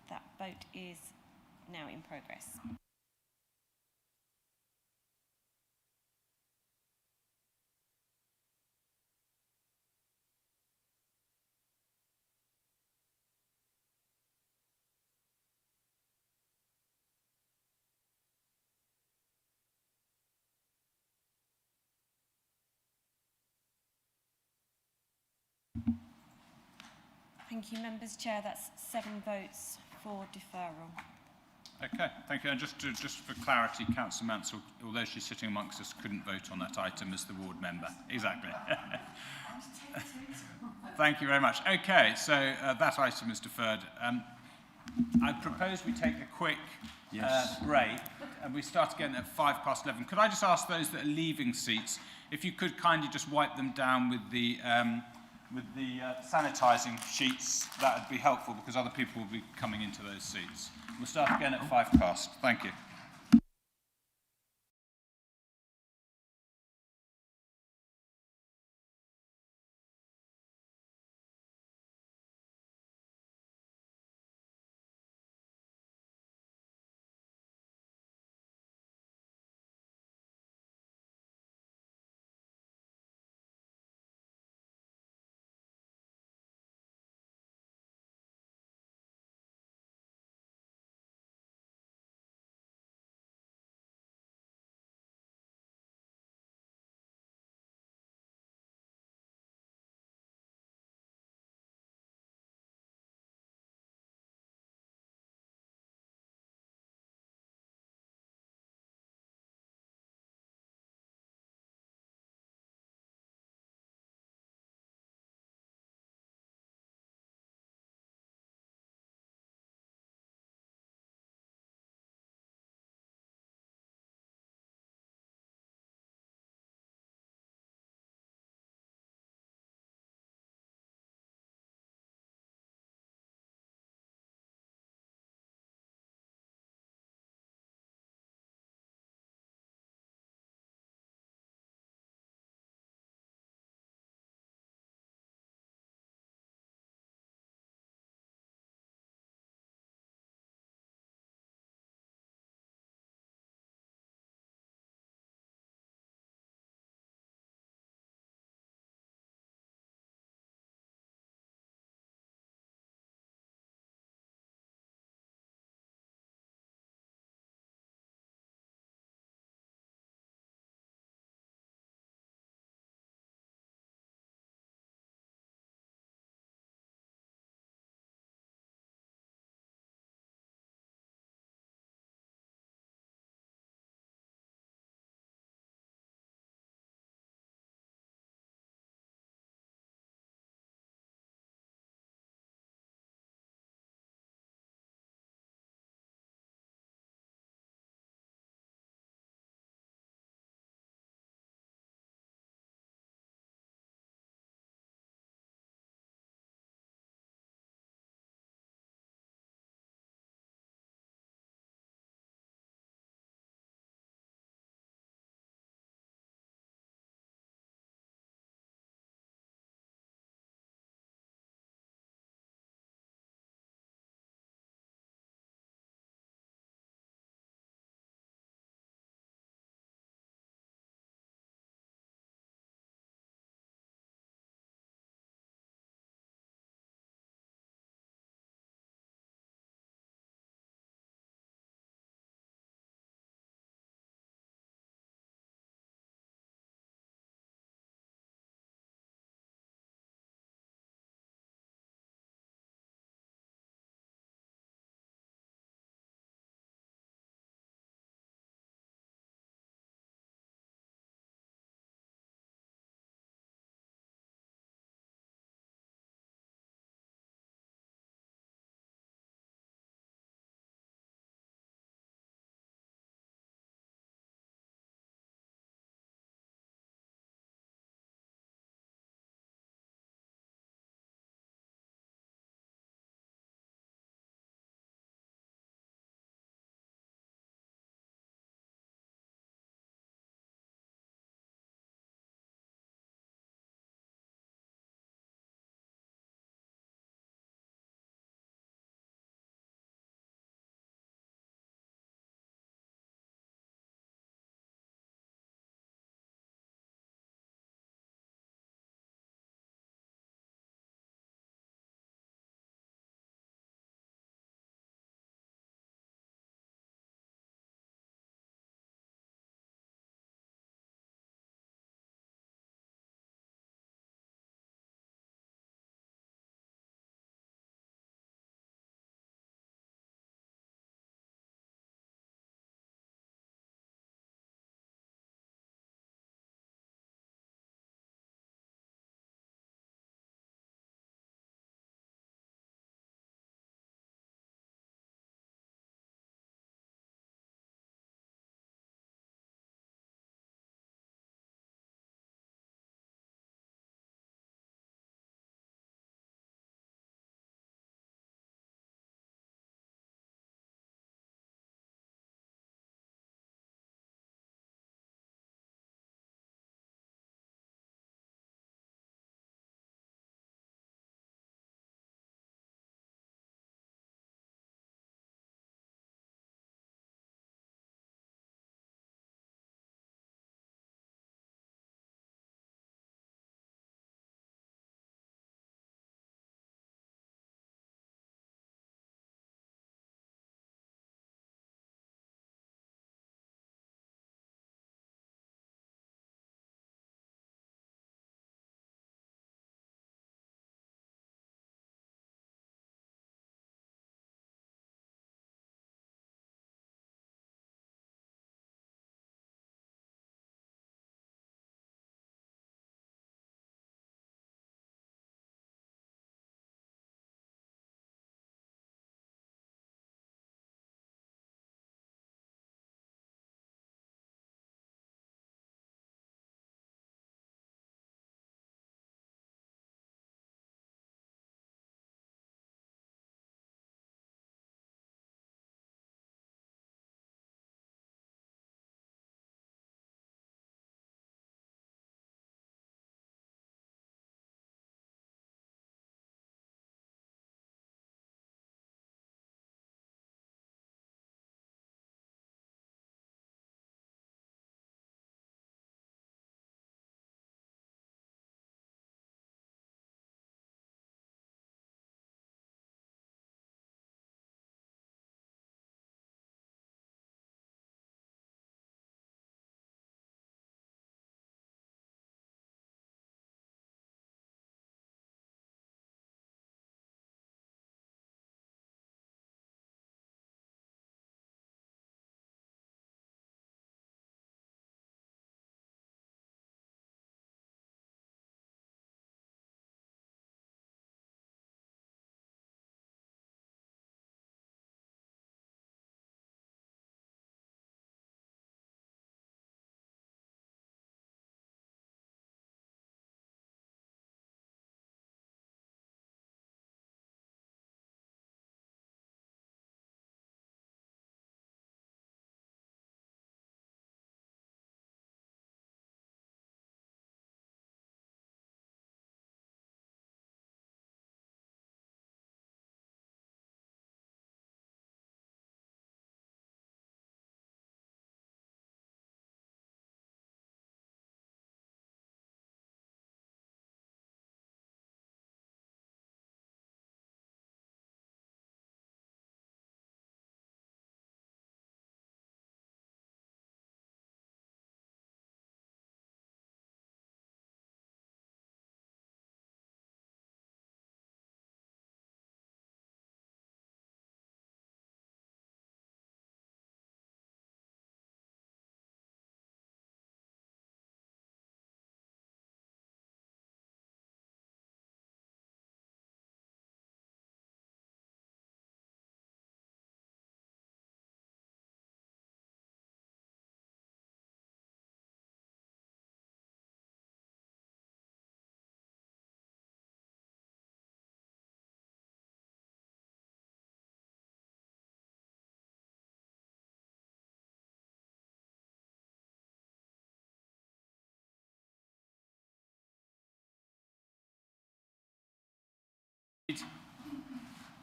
That vote is now in progress. Thank you, members. Chair, that's 7 votes for deferral. Okay, thank you. And just for clarity, Councillor Mansell, although she's sitting amongst us, couldn't vote on that item as the ward member. Exactly. Thank you very much. Okay, so that item is deferred. I propose we take a quick break, and we start again at 11:05. Could I just ask those that are leaving seats, if you could kindly just wipe them down with the sanitising sheets? That would be helpful because other people will be coming into those seats. We'll start again at 11:05. Thank you.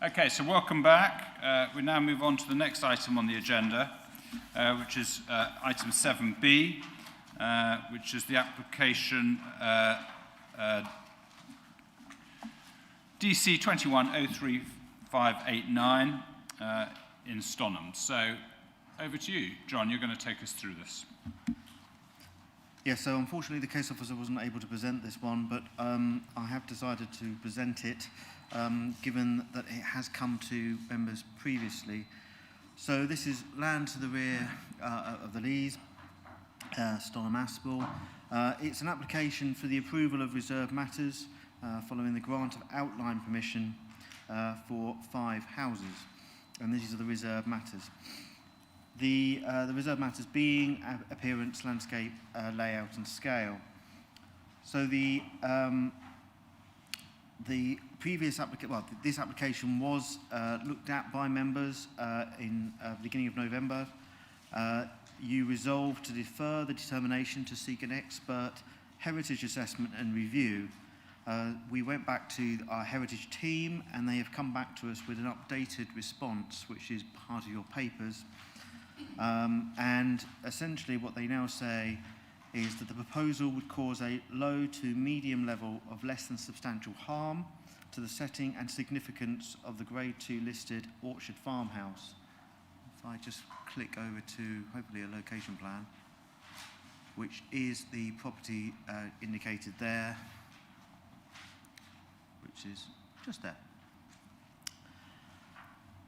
Okay, so welcome back. We now move on to the next item on the agenda, which is item 7B, which is the application DC 2103-589 in Stonham. So over to you, John. You're going to take us through this. Yeah, so unfortunately the case officer wasn't able to present this one, but I have decided to present it given that it has come to members previously. So this is land to the rear of the Lees, Stonham Aspal. It's an application for the approval of reserved matters following the grant of outline permission for 5 houses, and these are the reserved matters. The reserved matters being appearance, landscape, layout and scale. So the previous this application was looked at by members in the beginning of November. You resolved to defer the determination to seek an expert heritage assessment and review. We went back to our heritage team and they have come back to us with an updated response, which is part of your papers. And essentially what they now say is that the proposal would cause a low to medium level of less than substantial harm to the setting and significance of the Grade 2 listed Orchard Farmhouse. If I just click over to hopefully a location plan, which is the property indicated there, which is just there.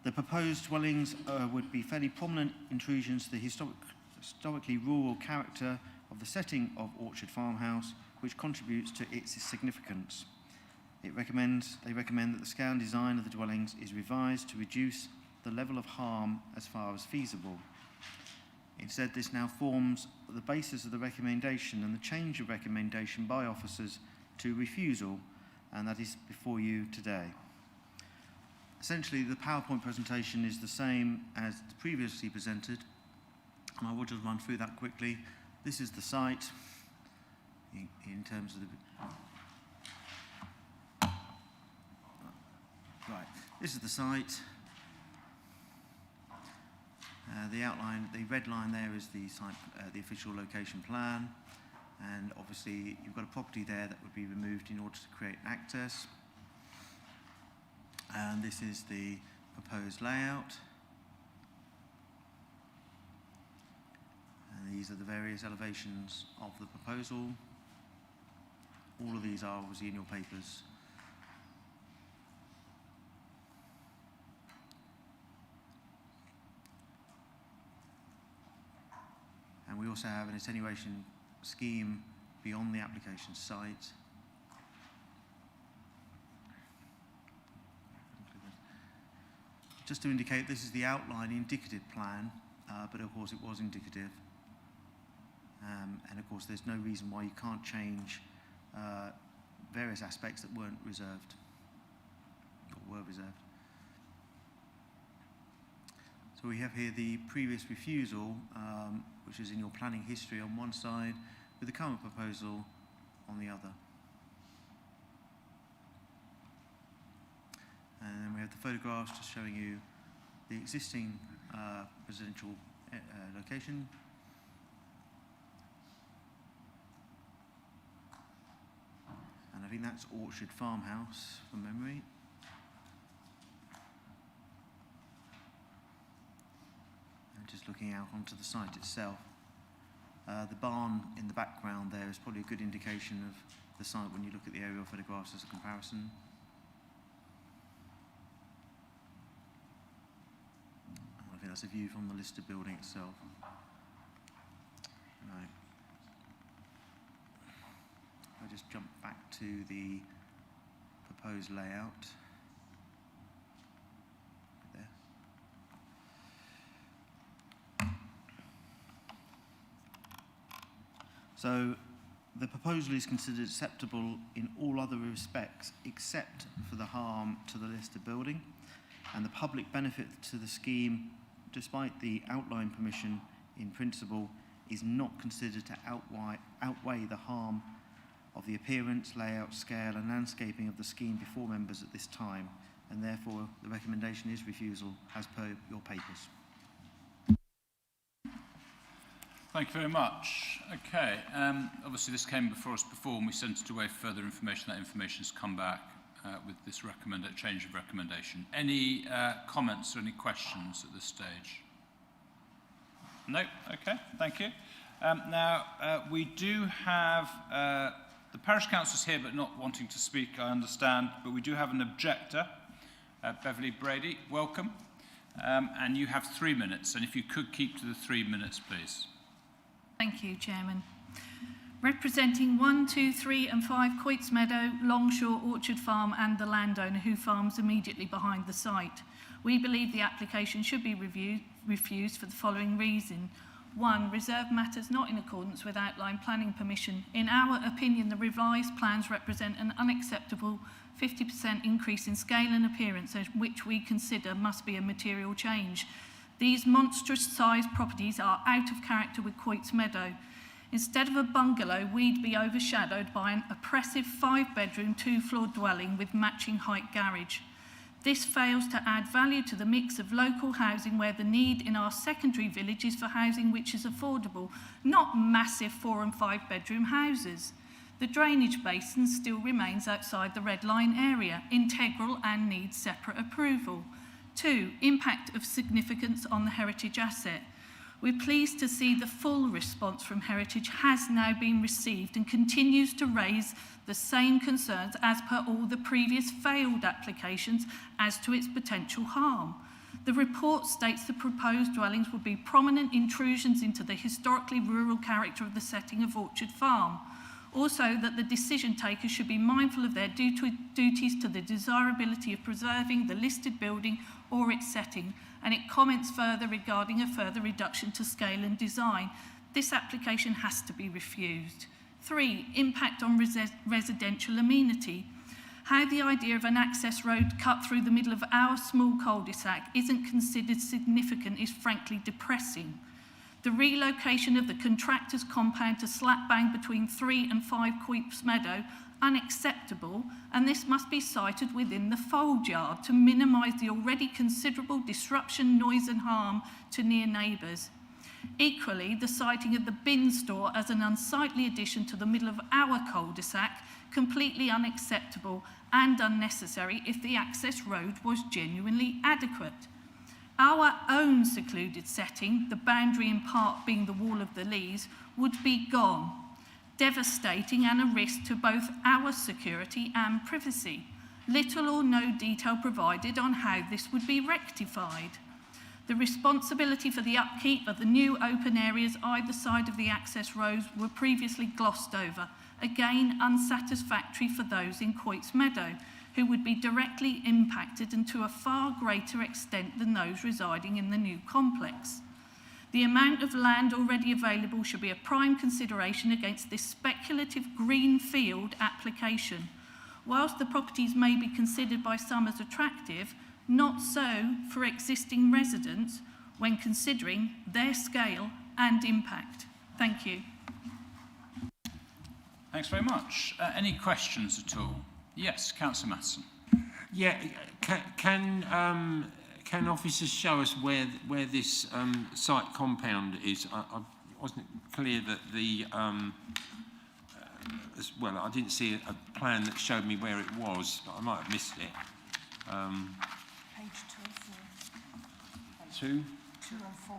The proposed dwellings would be fairly prominent intrusions to the historically rural character of the setting of Orchard Farmhouse, which contributes to its significance. They recommend that the scale and design of the dwellings is revised to reduce the level of harm as far as feasible. Instead, this now forms the basis of the recommendation and the change of recommendation by officers to refusal, and that is before you today. Essentially, the PowerPoint presentation is the same as previously presented, and I will just run through that quickly. This is the site in terms of the... Right, this is the site. The outline, the red line there is the site, the official location plan, and obviously you've got a property there that would be removed in order to create access. And this is the proposed layout. And these are the various elevations of the proposal. All of these are obviously in your papers. And we also have an attenuation scheme beyond the application site. Just to indicate, this is the outline indicative plan, but of course it was indicative. And of course there's no reason why you can't change various aspects that weren't reserved, or were reserved. So we have here the previous refusal, which is in your planning history on one side, with the current proposal on the other. And then we have the photographs just showing you the existing residential location. And I think that's Orchard Farmhouse from memory. And just looking out onto the site itself. The barn in the background there is probably a good indication of the site when you look at the aerial photographs as a comparison. I think that's a view from the listed building itself. Right. I'll just jump back to the proposed layout. There. So the proposal is considered acceptable in all other respects except for the harm to the listed building, and the public benefit to the scheme, despite the outline permission in principle, is not considered to outweigh the harm of the appearance, layout, scale and landscaping of the scheme before members at this time. and therefore the recommendation is refusal as per your papers. Thank you very much. Okay, obviously this came before us before and we sent it away for further information. That information has come back with this change of recommendation. Any comments or any questions at this stage? No? Okay, thank you. Now, we do have the parish councillors here but not wanting to speak, I understand, but we do have an objector, Beverly Brady. Welcome. And you have 3 minutes, and if you could keep to the 3 minutes, please. Thank you, Chairman. Representing 1, 2, 3 and 5 Coits Meadow, Longshore, Orchard Farm and the landowner who farms immediately behind the site, we believe the application should be refused for the following reason. 1. Reserve matters not in accordance with outline planning permission. In our opinion, the revised plans represent an unacceptable 50% increase in scale and appearance, which we consider must be a material change. These monstrous-sized properties are out of character with Coits Meadow. Instead of a bungalow, we'd be overshadowed by an oppressive 5-bedroom, 2-floor dwelling with matching height garage. This fails to add value to the mix of local housing where the need in our secondary village is for housing which is affordable, not massive 4- and 5-bedroom houses. The drainage basin still remains outside the red line area, integral and needs separate approval. 2. Impact of significance on the heritage asset. We're pleased to see the full response from Heritage has now been received and continues to raise the same concerns as per all the previous failed applications as to its potential harm. The report states the proposed dwellings would be prominent intrusions into the historically rural character of the setting of Orchard Farm. Also, that the decision takers should be mindful of their duties to the desirability of preserving the listed building or its setting, and it comments further regarding a further reduction to scale and design. This application has to be refused. 3. Impact on residential amenity. How the idea of an access road cut through the middle of our small cul-de-sac isn't considered significant is frankly depressing. The relocation of the contractor's compound to slap bang between 3 and 5 Coits Meadow, unacceptable, and this must be sited within the fold yard to minimise the already considerable disruption, noise and harm to near neighbours. Equally, the siting of the bin store as an unsightly addition to the middle of our cul-de-sac, completely unacceptable and unnecessary if the access road was genuinely adequate. Our own secluded setting, the boundary in part being the wall of the Lees, would be gone, devastating and a risk to both our security and privacy. Little or no detail provided on how this would be rectified. The responsibility for the upkeep of the new open areas either side of the access roads were previously glossed over, again unsatisfactory for those in Coits Meadow, who would be directly impacted and to a far greater extent than those residing in the new complex. The amount of land already available should be a prime consideration against this speculative greenfield application. Whilst the properties may be considered by some as attractive, not so for existing residents when considering their scale and impact. Thank you. Thanks very much. Any questions at all? Yes, Councillor Matheson. Yeah, can officers show us where this site compound is? I wasn't clear that the well, I didn't see a plan that showed me where it was, but I might have missed it. Page 204. 2? 204.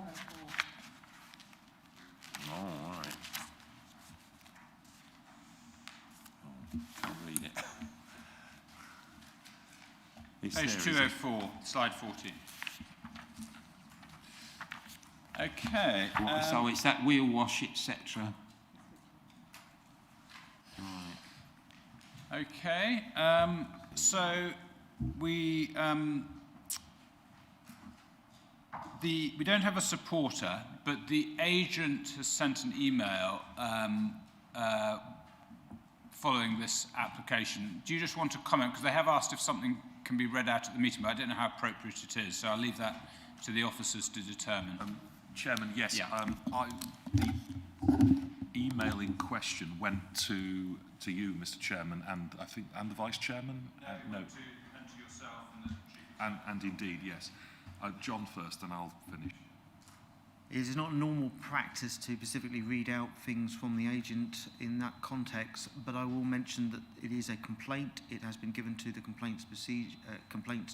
Oh, all right. Oh, can't read it. Page 204, slide 14. Okay. So it's that wheel wash, etc. Right. Okay. So we don't have a supporter, but the agent has sent an email following this application. Do you just want to comment? Because they have asked if something can be read out at the meeting, but I don't know how appropriate it is, so I'll leave that to the officers to determine. Chairman, yes. Yeah. The email in question went to you, Mr. Chairman, and I think the Vice Chairman. No. To yourself and the And indeed, yes. John first, and I'll finish. It is not normal practice to specifically read out things from the agent in that context, but I will mention that it is a complaint. It has been given to the complaints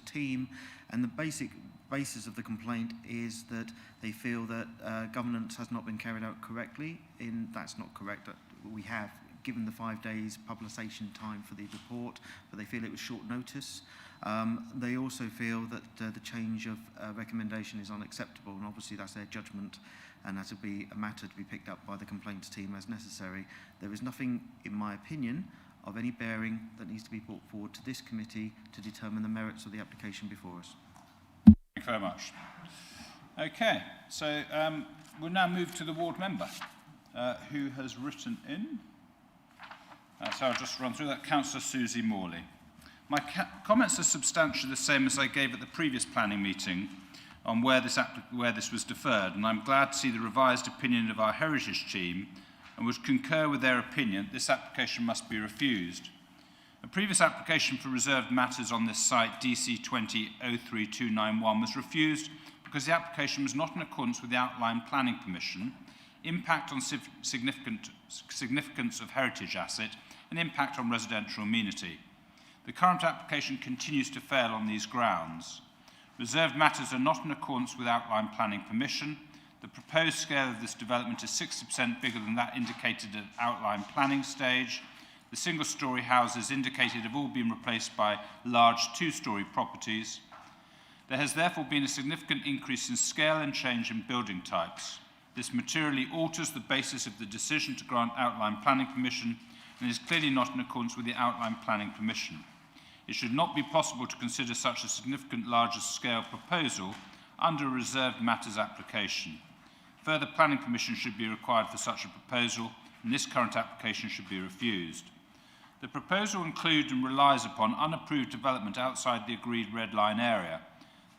team, and the basic basis of the complaint is that they feel that governance has not been carried out correctly. That's not correct. We have given the 5 days publication time for the report, but they feel it was short notice. They also feel that the change of recommendation is unacceptable, and obviously that's their judgment, and that will be a matter to be picked up by the complaints team as necessary. There is nothing, in my opinion, of any bearing that needs to be brought forward to this committee to determine the merits of the application before us. Thank you very much. Okay, so we'll now move to the ward member who has written in. So I'll just run through that. Councillor Susie Morley. My comments are substantially the same as I gave at the previous planning meeting on where this was deferred, and I'm glad to see the revised opinion of our heritage team and would concur with their opinion this application must be refused. A previous application for reserved matters on this site, DC 20-03291, was refused because the application was not in accordance with the outline planning permission, impact on significance of heritage asset, and impact on residential amenity. The current application continues to fail on these grounds. Reserved matters are not in accordance with outline planning permission. The proposed scale of this development is 60% bigger than that indicated at outline planning stage. The single-storey houses indicated have all been replaced by large two-storey properties. There has therefore been a significant increase in scale and change in building types. This materially alters the basis of the decision to grant outline planning permission and is clearly not in accordance with the outline planning permission. It should not be possible to consider such a significant larger scale proposal under a reserved matters application. Further planning permission should be required for such a proposal, and this current application should be refused. The proposal includes and relies upon unapproved development outside the agreed red line area.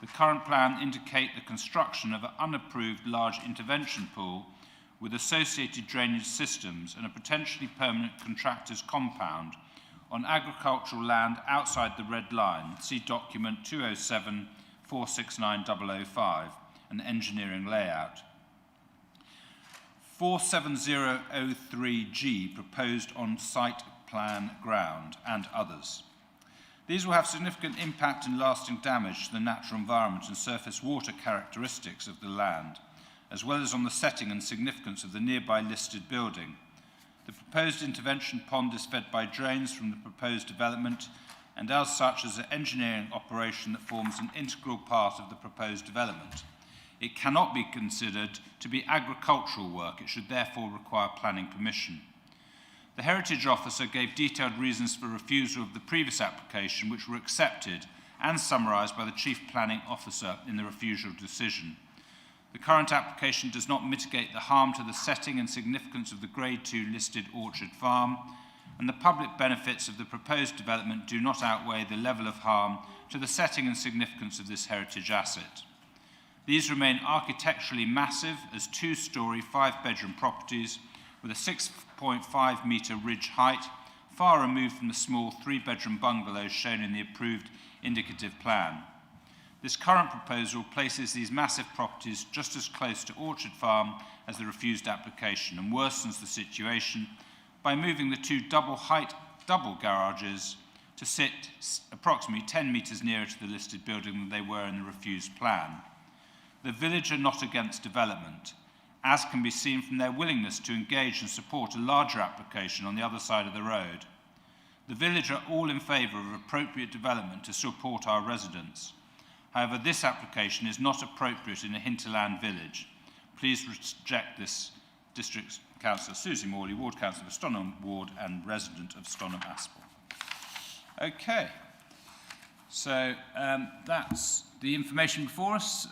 The current plan indicates the construction of an unapproved large intervention pool with associated drainage systems and a potentially permanent contractor's compound on agricultural land outside the red line. See document 207-469-005, an engineering layout. 47003G proposed on site plan ground and others. These will have significant impact and lasting damage to the natural environment and surface water characteristics of the land, as well as on the setting and significance of the nearby listed building. The proposed intervention pond is fed by drains from the proposed development and as such is an engineering operation that forms an integral part of the proposed development. It cannot be considered to be agricultural work. It should therefore require planning permission. The Heritage Officer gave detailed reasons for refusal of the previous application, which were accepted and summarised by the Chief Planning Officer in the refusal decision. The current application does not mitigate the harm to the setting and significance of the Grade 2 listed orchard farm, and the public benefits of the proposed development do not outweigh the level of harm to the setting and significance of this heritage asset. These remain architecturally massive as two-storey, five-bedroom properties with a 6.5 metre ridge height, far removed from the small three-bedroom bungalows shown in the approved indicative plan. This current proposal places these massive properties just as close to Orchard Farm as the refused application and worsens the situation by moving the two double garages to sit approximately 10 metres nearer to the listed building than they were in the refused plan. The village are not against development, as can be seen from their willingness to engage and support a larger application on the other side of the road. The village are all in favour of appropriate development to support our residents. However, this application is not appropriate in a hinterland village. Please reject this. District Councillor Susie Morley, Ward Councillor for Stonham Ward and resident of Stonham Aspal. Okay, so that's the information before us.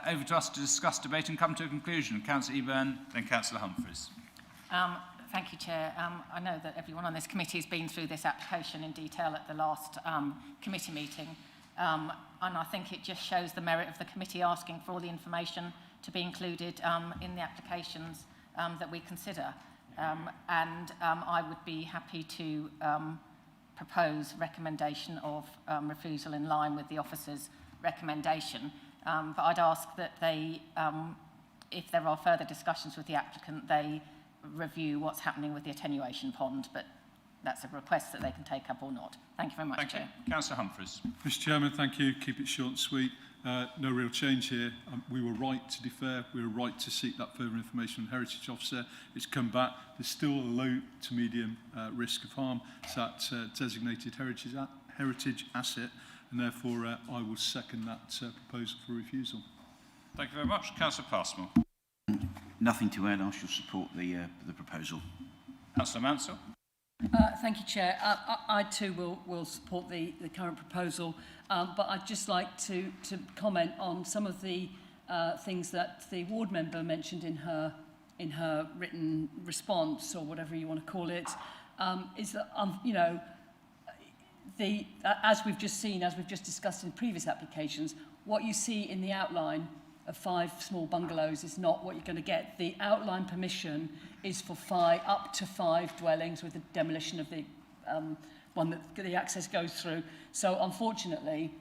Over to us to discuss, debate and come to a conclusion. Councillor Eburn, then Councillor Humphreys. Thank you, Chair. I know that everyone on this committee has been through this application in detail at the last committee meeting. And I think it just shows the merit of the committee asking for all the information to be included in the applications that we consider. I would be happy to propose recommendation of refusal in line with the officer's recommendation, but I'd ask that they, if there are further discussions with the applicant, they review what's happening with the attenuation pond, but that's a request that they can take up or not. Thank you very much, Chair. Councillor Humphreys. Mr Chairman, thank you. Keep it short and sweet. No real change here. We were right to defer. We were right to seek that further information from the Heritage Officer. It's come back. There's still a low to medium risk of harm. It's that designated heritage asset, and therefore I will second that proposal for refusal. Thank you very much. Councillor Passmore. Nothing to add. I shall support the proposal. Councillor Mansell. Thank you, Chair. I too will support the current proposal, but I'd just like to comment on some of the things that the ward member mentioned in her written response, or whatever you want to call it, is that you know, as we've just seen, as we've just discussed in previous applications, what you see in the outline of 5 small bungalows is not what you're going to get. The outline permission is for up to 5 dwellings, with the demolition of the one that the access goes through. So unfortunately,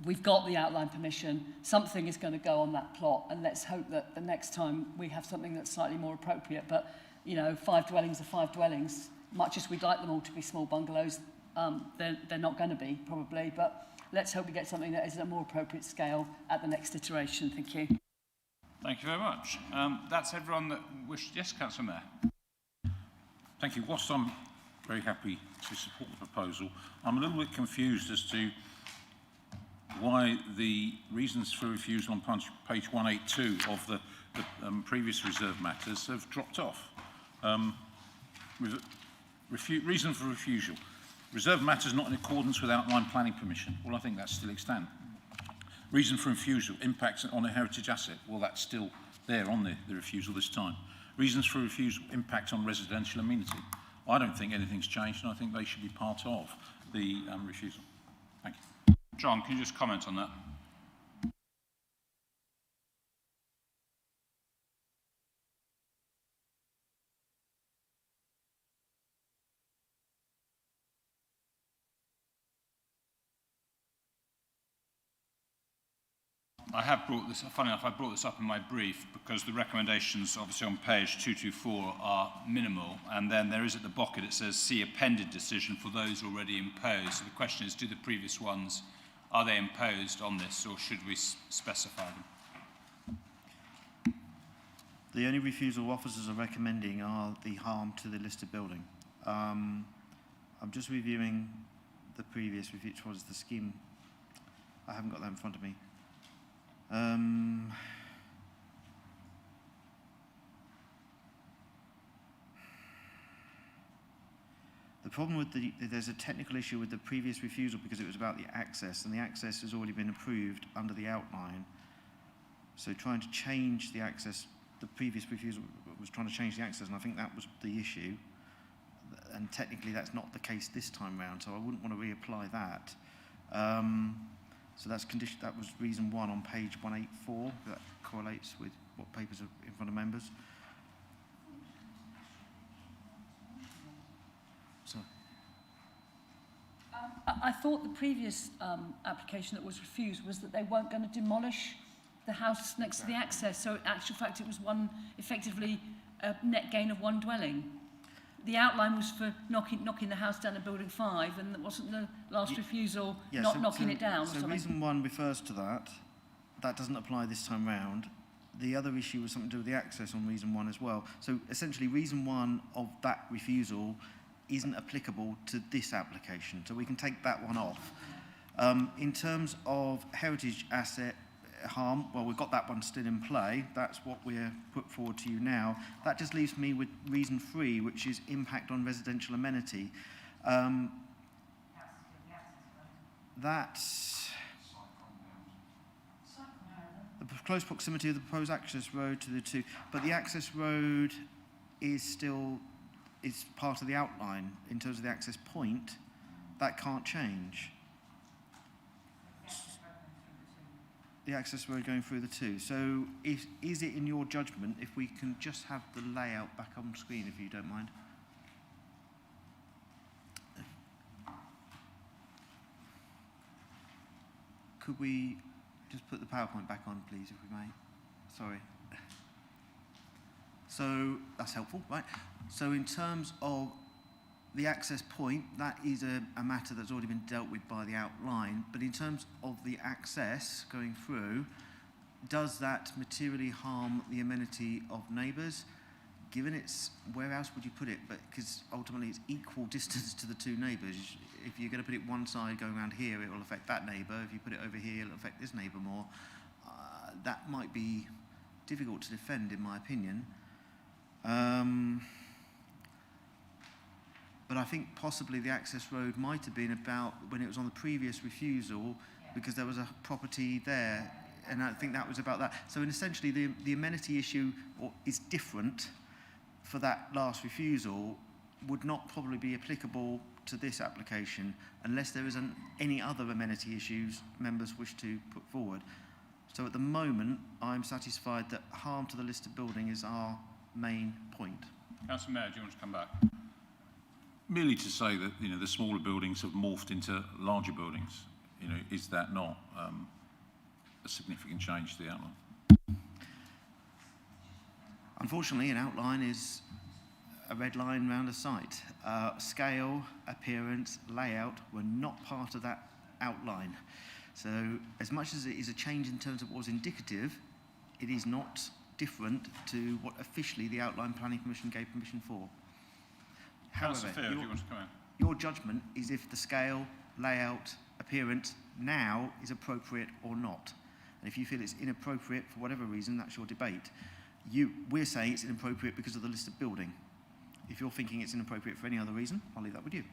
we've got the outline permission. Something is going to go on that plot, and let's hope that the next time we have something that's slightly more appropriate. But you know, 5 dwellings are 5 dwellings. Much as we'd like them all to be small bungalows, they're not going to be, probably. But let's hope we get something that is at a more appropriate scale at the next iteration. Thank you. Thank you very much. That's everyone that wished. Yes, Councillor Mayor. Thank you. Whilst I'm very happy to support the proposal, I'm a little bit confused as to why the reasons for refusal on page 182 of the previous reserve matters have dropped off. Reason for refusal. Reserve matters not in accordance with outline planning permission. Well, I think that's still extant. Reason for refusal, impacts on a heritage asset. Well, that's still there on the refusal this time. Reasons for refusal, impact on residential amenity. I don't think anything's changed, and I think they should be part of the refusal. Thank you. John, can you just comment on that? I have brought this, funny enough, I brought this up in my brief because the recommendations obviously on page 224 are minimal, and then there is at the bottom it says see appended decision for those already imposed. So the question is, do the previous ones, are they imposed on this, or should we specify them? The only refusal officers are recommending are the harm to the listed building. I'm just reviewing the previous review, which was the scheme. I haven't got that in front of me. The problem with there's a technical issue with the previous refusal because it was about the access, and the access has already been approved under the outline. So trying to change the access, the previous refusal was trying to change the access, and I think that was the issue. And technically that's not the case this time round, so I wouldn't want to reapply that. So that's condition. That was reason 1 on page 184. That correlates with what papers are in front of members. Sorry. I thought the previous application that was refused was that they weren't going to demolish the house next to the access. So in actual fact, it was effectively a net gain of 1 dwelling. The outline was for knocking the house down at building 5, and it wasn't the last refusal knocking it down. So reason 1 refers to that. That doesn't apply this time round. The other issue was something to do with the access on reason 1 as well. So essentially reason 1 of that refusal isn't applicable to this application, so we can take that one off. In terms of heritage asset harm, well, we've got that one still in play. That's what we're put forward to you now. That just leaves me with reason 3, which is impact on residential amenity. That's the close proximity of the proposed access road to the 2, but the access road is part of the outline in terms of the access point. That can't change. The access road going through the 2. So is it in your judgment if we can just have the layout back on screen, if you don't mind? Could we just put the PowerPoint back on, please, if we may. Sorry. So that's helpful, right? So in terms of the access point, that is a matter that's already been dealt with by the outline. But in terms of the access going through, does that materially harm the amenity of neighbours? Given it's, where else would you put it? But because ultimately it's equal distance to the two neighbours. If you're going to put it one side going around here, it will affect that neighbour. If you put it over here, it'll affect this neighbour more. That might be difficult to defend, in my opinion. But I think possibly the access road might have been about when it was on the previous refusal, because there was a property there, and I think that was about that. So essentially the amenity issue is different for that last refusal, would not probably be applicable to this application unless there isn't any other amenity issues members wish to put forward. So at the moment, I'm satisfied that harm to the listed building is our main point. Councillor Mayor, do you want to come back? Merely to say that, you know, the smaller buildings have morphed into larger buildings. You know, is that not a significant change to the outline? Unfortunately, an outline is a red line round a site. Scale, appearance, layout were not part of that outline. So as much as it is a change in terms of what was indicative, it is not different to what officially the Outline Planning Commission gave permission for. However, Councillor Field, do you want to come in? your judgment is if the scale, layout, appearance now is appropriate or not. And if you feel it's inappropriate for whatever reason, that's your debate. We're saying it's inappropriate because of the listed building. If you're thinking it's inappropriate for any other reason, I'll leave that with you.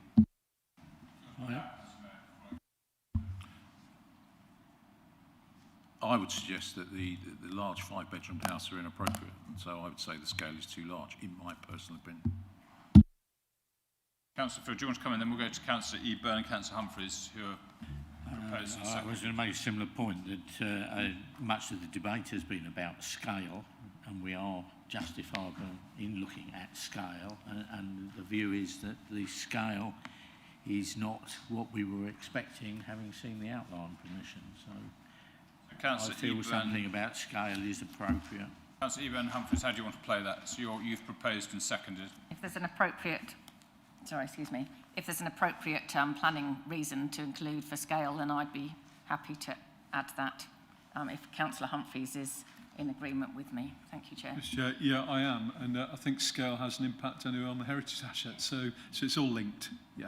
I would suggest that the large 5-bedroom house are inappropriate, and so I would say the scale is too large, in my personal opinion. Councillor Field, do you want to come in? Then we'll go to Councillor Eburn and Councillor Humphreys, who are proposing. I was going to make a similar point that much of the debate has been about scale, and we are justifiable in looking at scale, and the view is that the scale is not what we were expecting, having seen the outline permission. So I feel something about scale is appropriate. Councillor Eburn Humphreys, how do you want to play that? So you've proposed and seconded. If there's an appropriate, if there's an appropriate planning reason to include for scale, then I'd be happy to add that. If Councillor Humphreys is in agreement with me. Thank you, Chair. Mr. Chair, yeah, I am, and I think scale has an impact anyway on the heritage asset, so it's all linked. Yeah.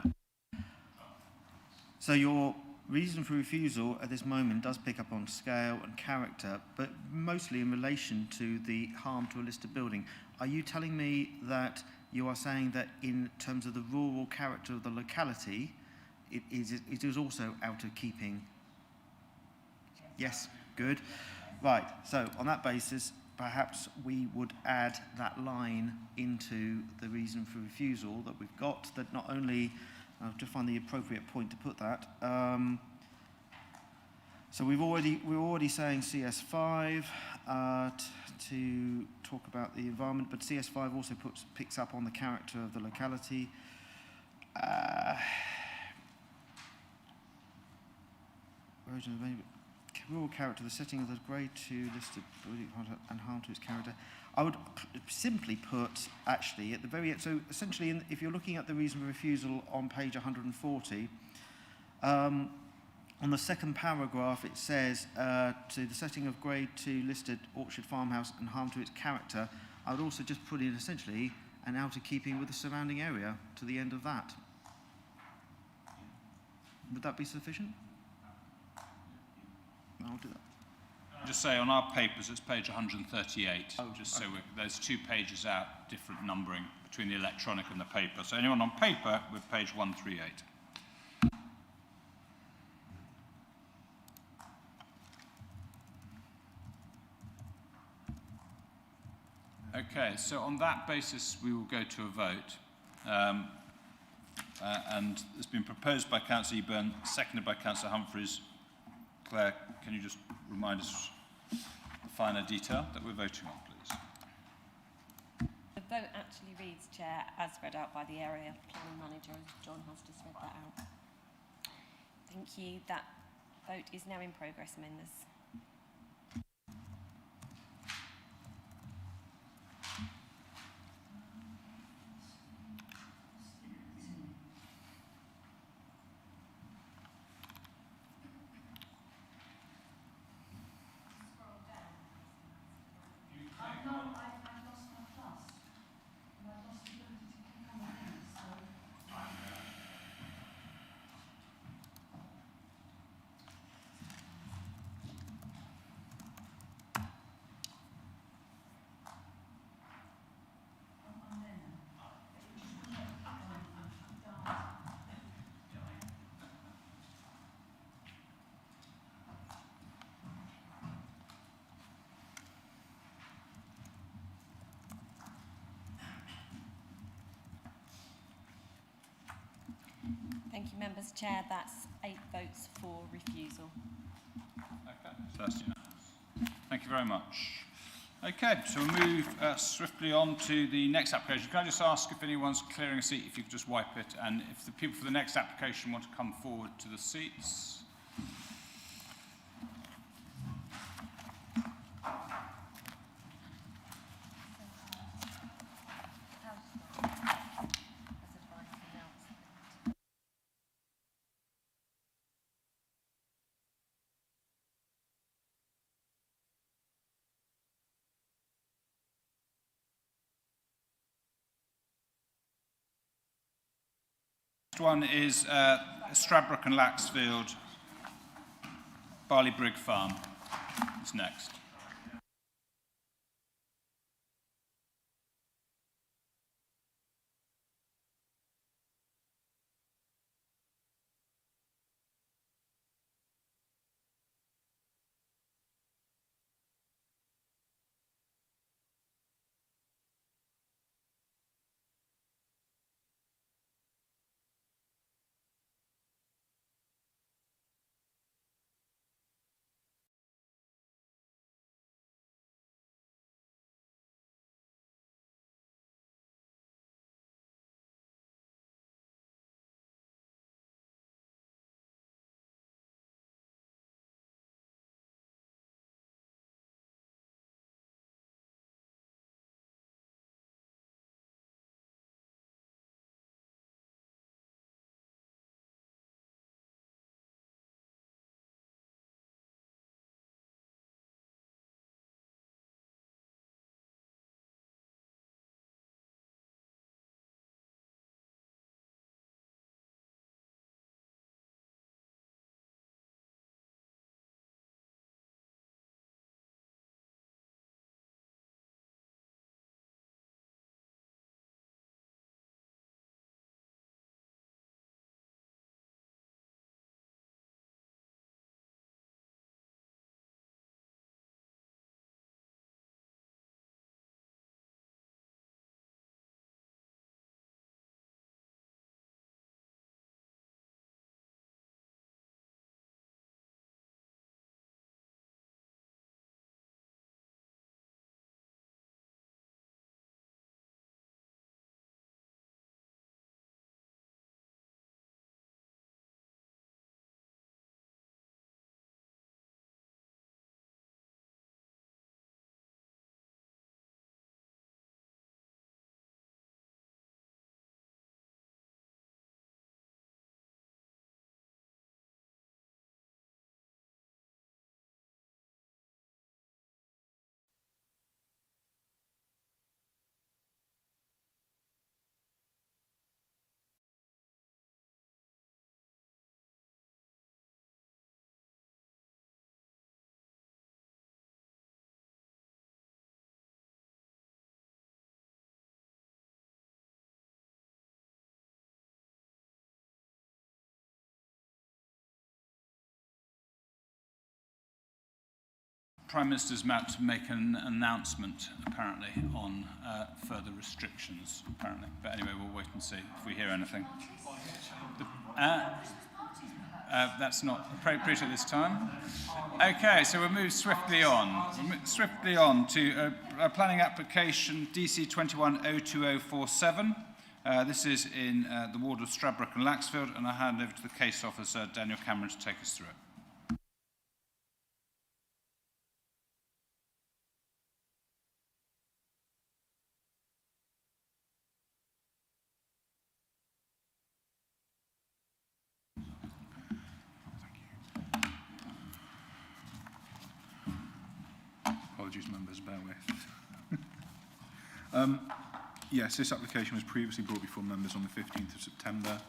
So your reason for refusal at this moment does pick up on scale and character, but mostly in relation to the harm to a listed building. Are you telling me that you are saying that in terms of the rural character of the locality, it is also out of keeping? Yes, good. Right, so on that basis, perhaps we would add that line into the reason for refusal that we've got, that not only, I'll have to find the appropriate point to put that. So we're already saying CS5 to talk about the environment, but CS5 also picks up on the character of the locality. Rural character, the setting of the grade 2 listed building and harm to its character. I would simply put, actually, at the very end, so essentially, if you're looking at the reason for refusal on page 140, on the second paragraph it says, to the setting of grade 2 listed orchard farmhouse and harm to its character, I would also just put in, essentially, and out of keeping with the surrounding area to the end of that. Would that be sufficient? I'll do that. Just say on our papers it's page 138. Just so there's 2 pages out, different numbering between the electronic and the paper. So anyone on paper with page 138. Okay, so on that basis we will go to a vote. And it's been proposed by Councillor Eburn, seconded by Councillor Humphreys. Claire, can you just remind us the finer detail that we're voting on, please? The vote actually reads, Chair, as read out by the area planning manager. John has just read that out. Thank you. That vote is now in progress, members. Thank you, members. Chair, that's 8 votes for refusal. Okay, so that's unanimous. Thank you very much. Okay, so we'll move swiftly on to the next application. Can I just ask if anyone's clearing a seat, if you could just wipe it, and if the people for the next application want to come forward to the seats. Next one is Stradbroke and Laxfield, Barley Brig Farm. It's next. Prime Minister's about to make an announcement, apparently, on further restrictions, apparently. But anyway, we'll wait and see if we hear anything. That's not appropriate at this time. Okay, so we'll move swiftly on. To a planning application DC 21-02047. This is in the ward of Stradbroke and Laxfield, and I hand over to the case officer, Daniel Cameron, to take us through it. Apologies, members, bear with. Yes, this application was previously brought before members on the 15th of September.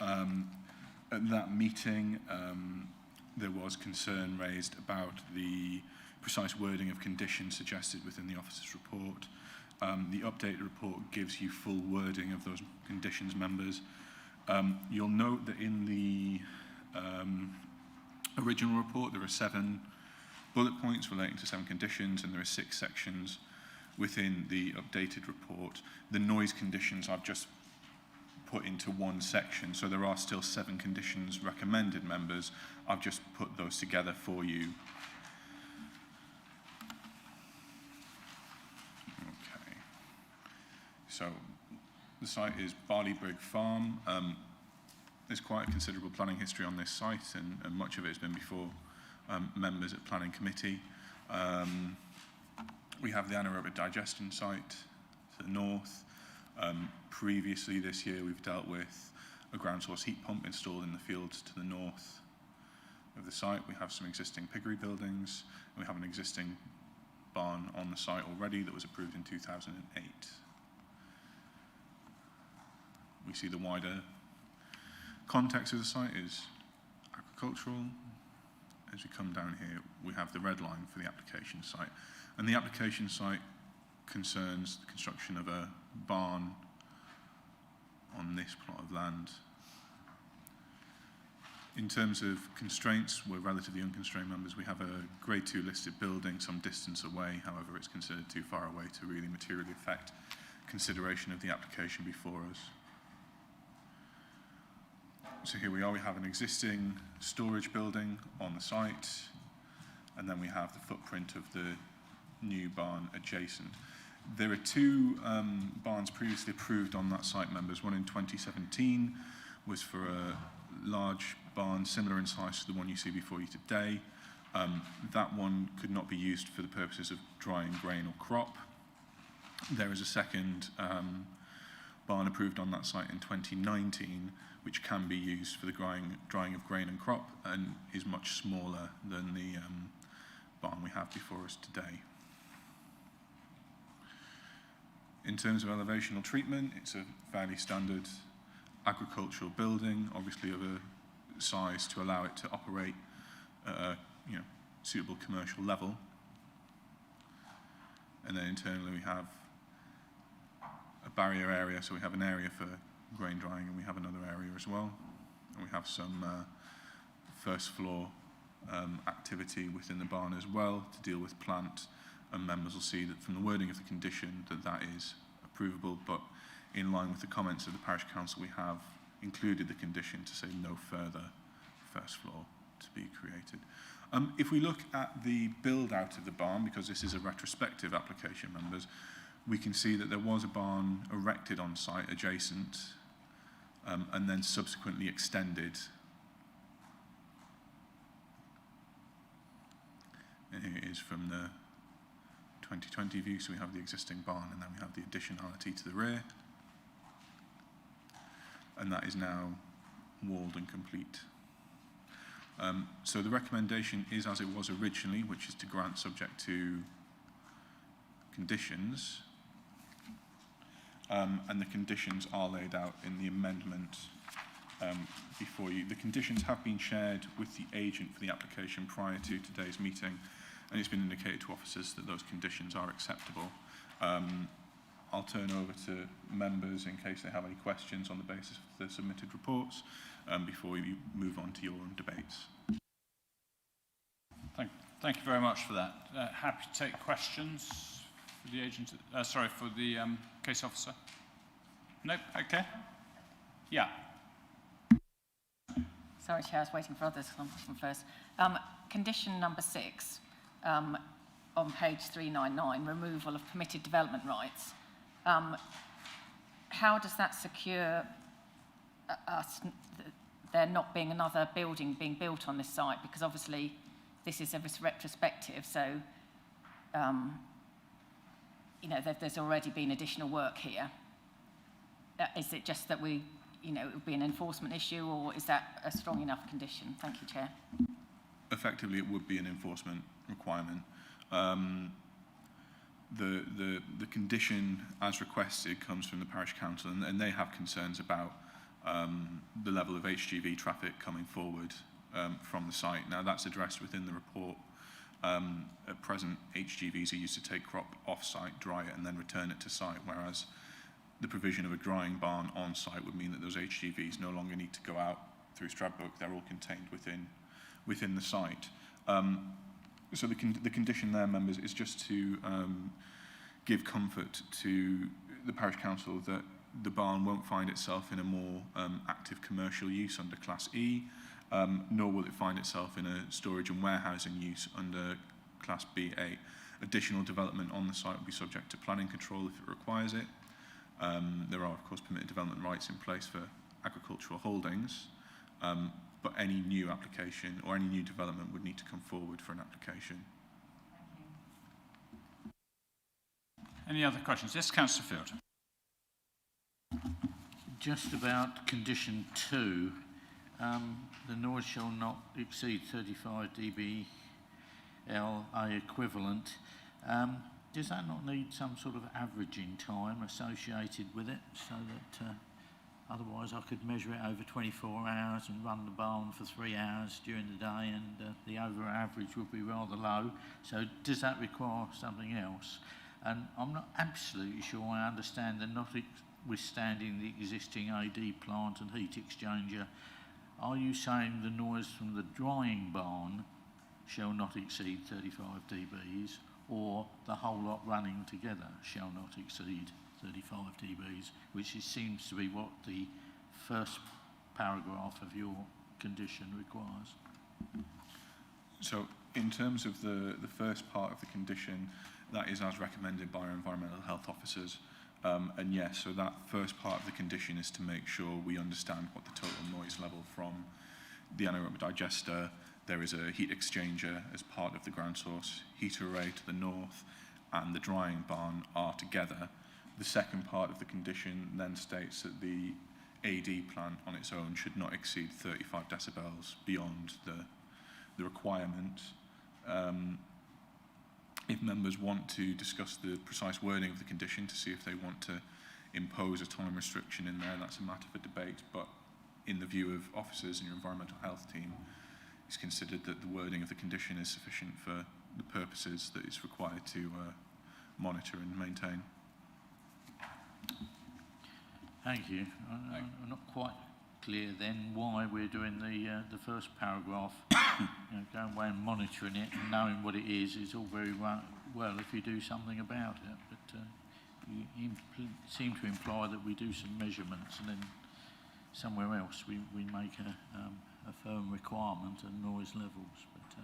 At that meeting, there was concern raised about the precise wording of conditions suggested within the officer's report. The updated report gives you full wording of those conditions, members. You'll note that in the original report, there are 7 bullet points relating to 7 conditions, and there are 6 sections within the updated report. The noise conditions I've just put into one section. So there are still 7 conditions recommended, members. I've just put those together for you. Okay. So the site is Barleybrig Farm. There's quite a considerable planning history on this site, and much of it has been before members at Planning Committee. We have the anaerobic digestion site to the north. Previously this year we've dealt with a ground source heat pump installed in the fields to the north of the site. We have some existing piggery buildings, and we have an existing barn on the site already that was approved in 2008. We see the wider context of the site is agricultural. As we come down here, we have the red line for the application site. And the application site concerns the construction of a barn on this plot of land. In terms of constraints, we're relatively unconstrained, members. We have a grade 2 listed building some distance away. However, it's considered too far away to really materially affect consideration of the application before us. So here we are, we have an existing storage building on the site, and then we have the footprint of the new barn adjacent. There are 2 barns previously approved on that site, members. One in 2017 was for a large barn similar in size to the one you see before you today. That one could not be used for the purposes of drying grain or crop. There is a second barn approved on that site in 2019, which can be used for the drying of grain and crop, and is much smaller than the barn we have before us today. In terms of elevational treatment, it's a fairly standard agricultural building, obviously of a size to allow it to operate at a suitable commercial level. And then internally we have a barrier area, so we have an area for grain drying, and we have another area as well. And we have some first floor activity within the barn as well to deal with plant, and members will see that from the wording of the condition that is approvable, but in line with the comments of the parish council, we have included the condition to say no further first floor to be created. If we look at the build out of the barn, because this is a retrospective application, members, we can see that there was a barn erected on site adjacent, and then subsequently extended. And here it is from the 2020 view, so we have the existing barn, and then we have the additionality to the rear. And that is now walled and complete. So the recommendation is as it was originally, which is to grant subject to conditions. And the conditions are laid out in the amendment before you. The conditions have been shared with the agent for the application prior to today's meeting, and it's been indicated to officers that those conditions are acceptable. I'll turn over to members in case they have any questions on the basis of the submitted reports before we move on to your own debates. Thank you very much for that. Happy to take questions for the agent. For the case officer. No. Okay. Yeah. Sorry, Chair, I was waiting for others to come first. Condition number 6 on page 399, removal of permitted development rights. How does that secure there not being another building being built on this site? Because obviously this is a retrospective, so there's already been additional work here. Is it just that it would be an enforcement issue, or is that a strong enough condition? Thank you, Chair. Effectively, it would be an enforcement requirement. The condition, as requested, comes from the parish council, and they have concerns about the level of HGV traffic coming forward from the site. Now, that's addressed within the report. At present, HGVs are used to take crop off-site, dry it, and then return it to site, whereas the provision of a drying barn on site would mean that those HGVs no longer need to go out through Stradbroke. They're all contained within the site. So the condition there, members, is just to give comfort to the parish council that the barn won't find itself in a more active commercial use under Class E, nor will it find itself in a storage and warehousing use under Class B8. Additional development on the site will be subject to planning control if it requires it. There are, of course, permitted development rights in place for agricultural holdings, but any new application or any new development would need to come forward for an application. Any other questions? Yes, Councillor Field. Just about condition 2, the noise shall not exceed 35 dB LA equivalent. Does that not need some sort of averaging time associated with it, so that otherwise I could measure it over 24 hours and run the barn for 3 hours during the day, and the over average would be rather low? So does that require something else? And I'm not absolutely sure I understand the notwithstanding the existing AD plant and heat exchanger. Are you saying the noise from the drying barn shall not exceed 35 dBs, or the whole lot running together shall not exceed 35 dBs, which seems to be what the first paragraph of your condition requires? So in terms of the first part of the condition, that is as recommended by our environmental health officers. And yes, so that first part of the condition is to make sure we understand what the total noise level from the anaerobic digester. There is a heat exchanger as part of the ground source heat array to the north, and the drying barn are together. The second part of the condition then states that the AD plant on its own should not exceed 35 decibels beyond the requirement. If members want to discuss the precise wording of the condition to see if they want to impose a time restriction in there, that's a matter for debate. But in the view of officers and your environmental health team, it's considered that the wording of the condition is sufficient for the purposes that it's required to monitor and maintain. Thank you. I'm not quite clear then why we're doing the first paragraph. Going away and monitoring it and knowing what it is all very well if you do something about it, but you seem to imply that we do some measurements and then somewhere else we make a firm requirement and noise levels, but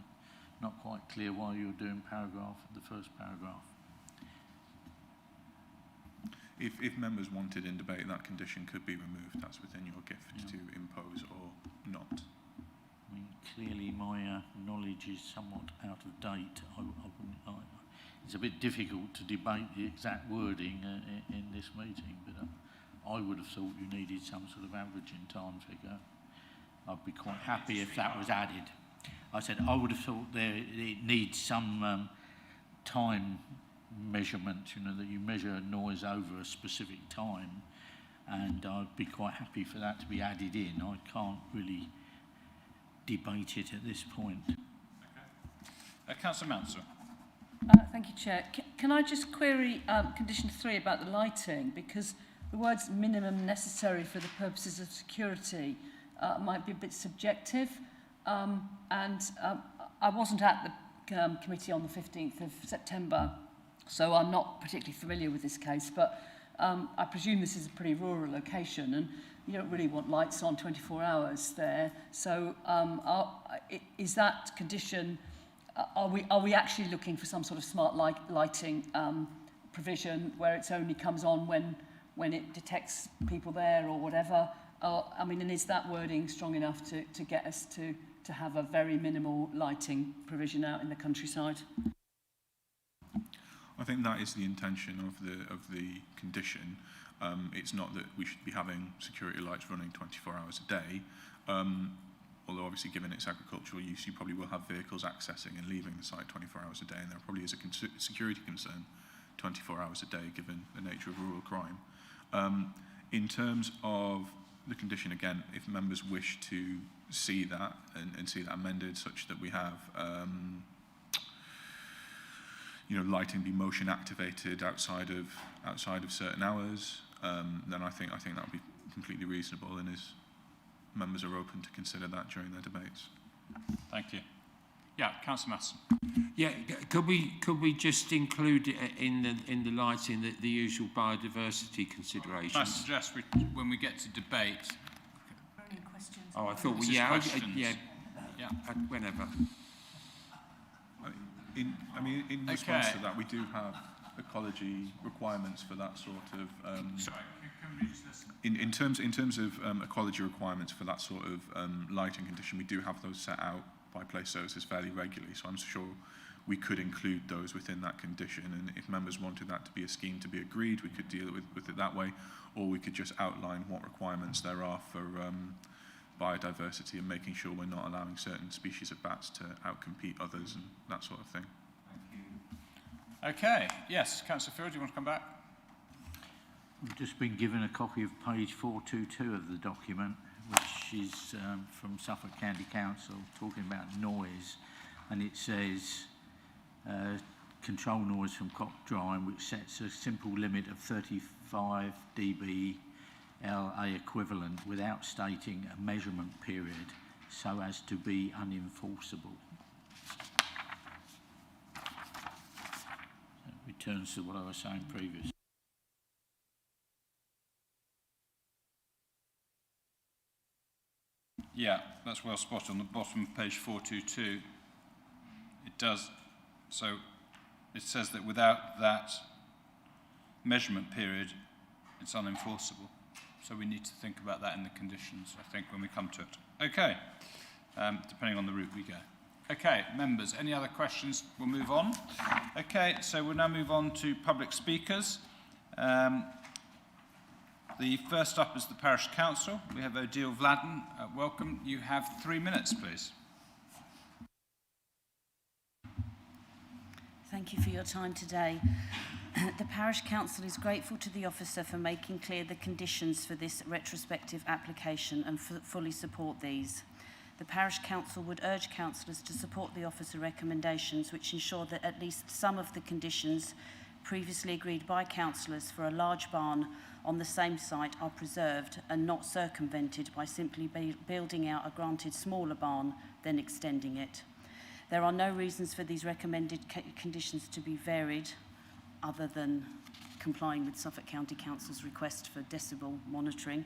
not quite clear why you're doing the first paragraph. If members wanted in debate, that condition could be removed. That's within your gift to impose or not. I mean, clearly my knowledge is somewhat out of date. It's a bit difficult to debate the exact wording in this meeting, but I would have thought you needed some sort of averaging time figure. I'd be quite happy if that was added. I said I would have thought it needs some time measurement, that you measure noise over a specific time, and I'd be quite happy for that to be added in. I can't really debate it at this point. Okay. Councillor Mansell. Thank you, Chair. Can I just query condition 3 about the lighting, because the words minimum necessary for the purposes of security might be a bit subjective, and I wasn't at the committee on the 15th of September, so I'm not particularly familiar with this case, but I presume this is a pretty rural location and you don't really want lights on 24 hours there. So is that condition, are we actually looking for some sort of smart lighting provision where it only comes on when it detects people there or whatever? And is that wording strong enough to get us to have a very minimal lighting provision out in the countryside? I think that is the intention of the condition. It's not that we should be having security lights running 24 hours a day, although obviously given its agricultural use, you probably will have vehicles accessing and leaving the site 24 hours a day, and there probably is a security concern 24 hours a day given the nature of rural crime. In terms of the condition, again, if members wish to see that and see that amended such that we have lighting be motion activated outside of certain hours, then I think that would be completely reasonable, and members are open to consider that during their debates. Thank you. Yeah, Councillor Masson. Yeah, could we just include in the lighting the usual biodiversity considerations? I suggest when we get to debate. Only questions. Oh, I thought whenever. In response to that, we do have ecology requirements for that sort of. Sorry, can we just listen? In terms of ecology requirements for that sort of lighting condition, we do have those set out by Place Services fairly regularly. So I'm sure we could include those within that condition. And if members wanted that to be a scheme to be agreed, we could deal with it that way, or we could just outline what requirements there are for biodiversity and making sure we're not allowing certain species of bats to outcompete others and that sort of thing. Okay, yes, Councillor Field, do you want to come back? I've just been given a copy of page 422 of the document, which is from Suffolk County Council, talking about noise, and it says control noise from cock drying, which sets a simple limit of 35 dB LA equivalent without stating a measurement period so as to be unenforceable. So it returns to what I was saying previously. Yeah, that's well spotted on the bottom of page 422. It does. So it says that without that measurement period, it's unenforceable. So we need to think about that in the conditions, I think, when we come to it. Okay, depending on the route we go. Okay, members, any other questions? We'll move on. Okay, so we'll now move on to public speakers. The first up is the Parish Council. We have Odile Vladden. Welcome. You have 3 minutes, please. Thank you for your time today. The Parish Council is grateful to the officer for making clear the conditions for this retrospective application and fully support these. The Parish Council would urge councillors to support the officer recommendations which ensure that at least some of the conditions previously agreed by councillors for a large barn on the same site are preserved and not circumvented by simply building out a granted smaller barn, then extending it. There are no reasons for these recommended conditions to be varied other than complying with Suffolk County Council's request for decibel monitoring,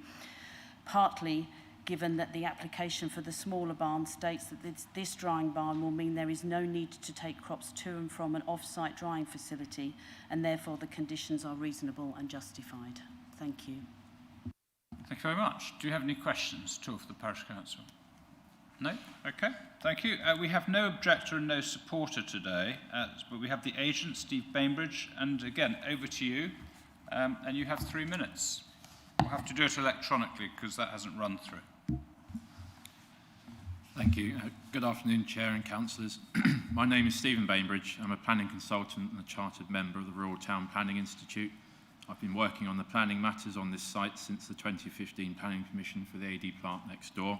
partly given that the application for the smaller barn states that this drying barn will mean there is no need to take crops to and from an off-site drying facility, and therefore the conditions are reasonable and justified. Thank you. Thank you very much. Do you have any questions at all for the Parish Council? No? Okay, thank you. We have no objector and no supporter today, but we have the agent, Steve Bainbridge, and again, over to you, and you have 3 minutes. We'll have to do it electronically because that hasn't run through. Thank you. Good afternoon, Chair and Councillors. My name is Stephen Bainbridge. I'm a planning consultant and a chartered member of the Royal Town Planning Institute. I've been working on the planning matters on this site since the 2015 Planning Commission for the AD plant next door.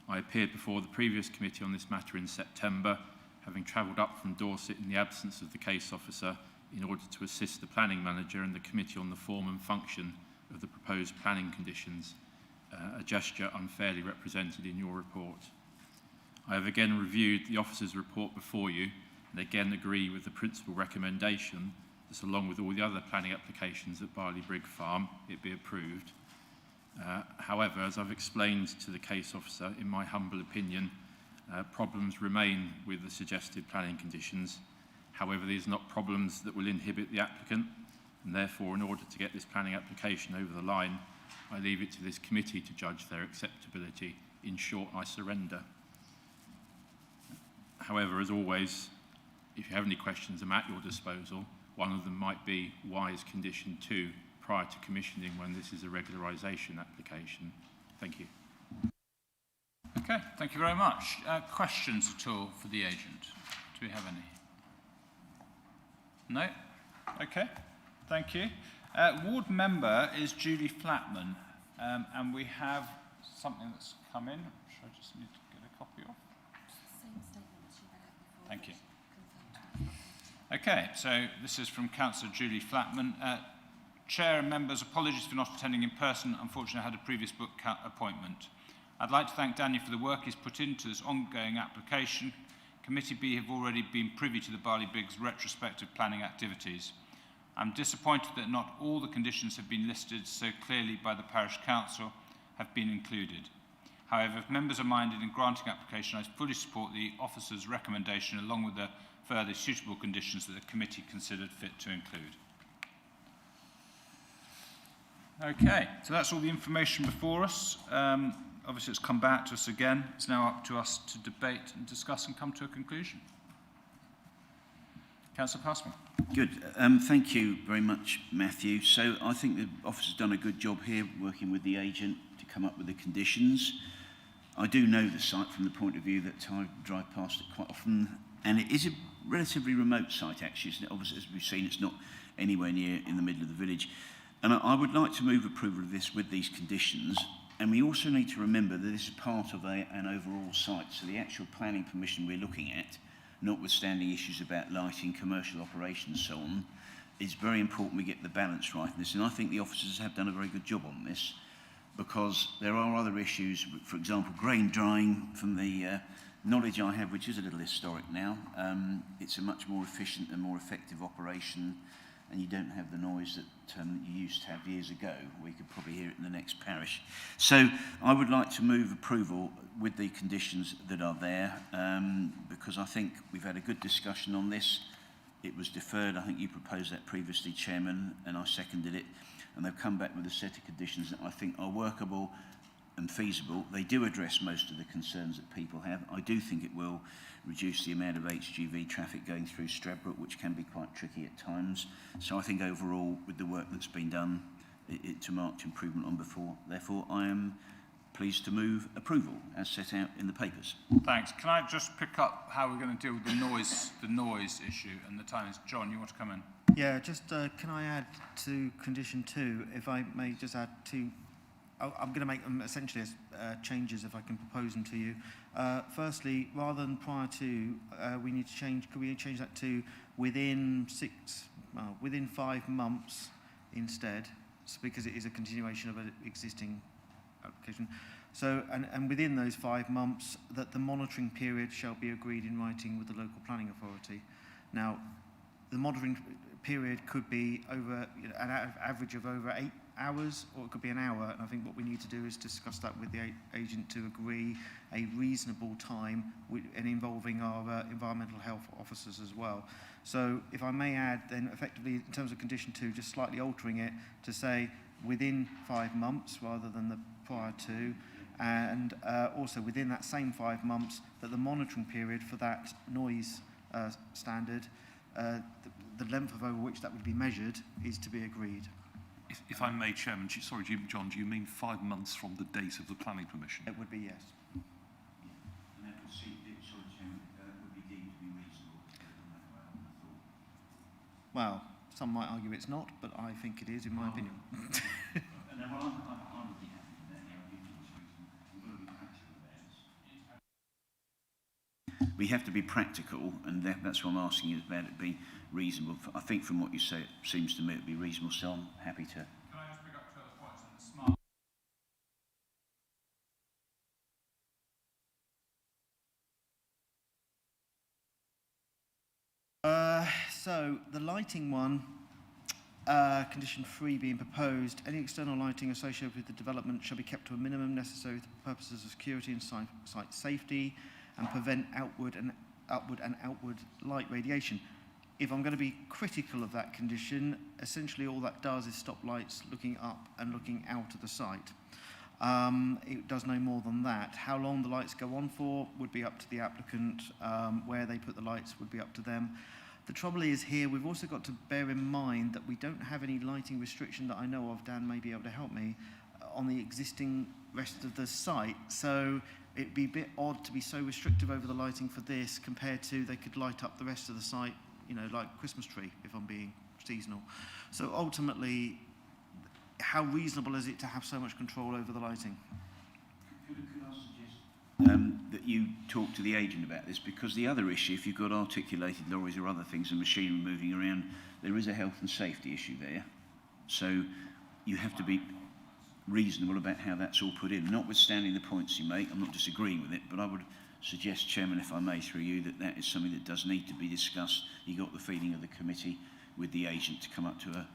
I appeared before the previous committee on this matter in September, having travelled up from Dorset in the absence of the case officer in order to assist the planning manager and the committee on the form and function of the proposed planning conditions, a gesture unfairly represented in your report. I have again reviewed the officer's report before you and again agree with the principal recommendation that along with all the other planning applications at Barley Brig Farm, it be approved. However, as I've explained to the case officer, in my humble opinion, problems remain with the suggested planning conditions. However, these are not problems that will inhibit the applicant, and therefore, in order to get this planning application over the line, I leave it to this committee to judge their acceptability. In short, I surrender. However, as always, if you have any questions, I'm at your disposal. One of them might be, why is condition 2 prior to commissioning when this is a regularisation application? Thank you. Okay, thank you very much. Questions at all for the agent? Do we have any? No? Okay, thank you. Ward member is Julie Flatman, and we have something that's come in, which I just need to get a copy of. Thank you. Okay, so this is from Councillor Julie Flatman. Chair and members, apologies for not attending in person. Unfortunately, I had a previous book appointment. I'd like to thank Daniel for the work he's put into this ongoing application. Committee B have already been privy to the Barley Briggs retrospective planning activities. I'm disappointed that not all the conditions have been listed so clearly by the Parish Council have been included. However, if members are minded in granting application, I fully support the officer's recommendation along with the further suitable conditions that the committee considered fit to include. Okay, so that's all the information before us. Obviously, it's come back to us again. It's now up to us to debate and discuss and come to a conclusion. Councillor Passmore. Good. Thank you very much, Matthew. So I think the officer's done a good job here working with the agent to come up with the conditions. I do know the site from the point of view that I drive past it quite often, and it is a relatively remote site actually. Obviously, as we've seen, it's not anywhere near in the middle of the village. And I would like to move approval of this with these conditions. And we also need to remember that this is part of an overall site. So the actual planning permission we're looking at, notwithstanding issues about lighting, commercial operations, so on, is very important we get the balance right in this. And I think the officers have done a very good job on this, because there are other issues, for example, grain drying, from the knowledge I have, which is a little historic now. It's a much more efficient and more effective operation, and you don't have the noise that you used to have years ago. We could probably hear it in the next parish. So I would like to move approval with the conditions that are there, because I think we've had a good discussion on this. It was deferred. I think you proposed that previously, Chairman, and I seconded it. And they've come back with a set of conditions that I think are workable and feasible. They do address most of the concerns that people have. I do think it will reduce the amount of HGV traffic going through Stradbroke, which can be quite tricky at times. So I think overall, with the work that's been done, it's a marked improvement on before. Therefore, I am pleased to move approval as set out in the papers. Thanks. Can I just pick up how we're going to deal with the noise issue and the timings? John, you want to come in? Yeah, just can I add to condition 2, if I may just add to, I'm going to make them essentially as changes if I can propose them to you. Firstly, rather than prior to, we need to change, could we change that to within 5 months instead, so because it is a continuation of an existing application. So, and within those 5 months, that the monitoring period shall be agreed in writing with the local planning authority. Now, the monitoring period could be over an average of over 8 hours, or it could be an hour, and I think what we need to do is discuss that with the agent to agree a reasonable time and involving our environmental health officers as well. So if I may add then, effectively in terms of condition 2, just slightly altering it to say within 5 months rather than the prior to, and also within that same 5 months that the monitoring period for that noise standard, the length of over which that would be measured, is to be agreed. If I may, Chairman, sorry, John, do you mean 5 months from the date of the planning permission? It would be, yes. And that would seem, sorry, Chairman, would be deemed to be reasonable. Well, some might argue it's not, but I think it is, in my opinion. I would be happy with that. We've got to be practical about it. We have to be practical, and that's what I'm asking you about it being reasonable. I think from what you say, it seems to me it'd be reasonable, so I'm happy to. Can I just pick up 2 other points on the smart? So the lighting one, condition 3 being proposed, any external lighting associated with the development shall be kept to a minimum necessary for purposes of security and site safety, and prevent upward and outward light radiation. If I'm going to be critical of that condition, essentially all that does is stop lights looking up and looking out of the site. It does no more than that. How long the lights go on for would be up to the applicant. Where they put the lights would be up to them. The trouble is here, we've also got to bear in mind that we don't have any lighting restriction that I know of, Dan may be able to help me, on the existing rest of the site. So it'd be a bit odd to be so restrictive over the lighting for this compared to they could light up the rest of the site, you know, like Christmas tree, if I'm being seasonal. So ultimately, how reasonable is it to have so much control over the lighting? Could I suggest that you talk to the agent about this, because the other issue, if you've got articulated lorries or other things and machinery moving around, there is a health and safety issue there. So you have to be... reasonable about how that's all put in. Notwithstanding the points you make, I'm not disagreeing with it, but I would suggest, Chairman, if I may, through you, that that is something that does need to be discussed. You got the feeling of the committee with the agent to come up to a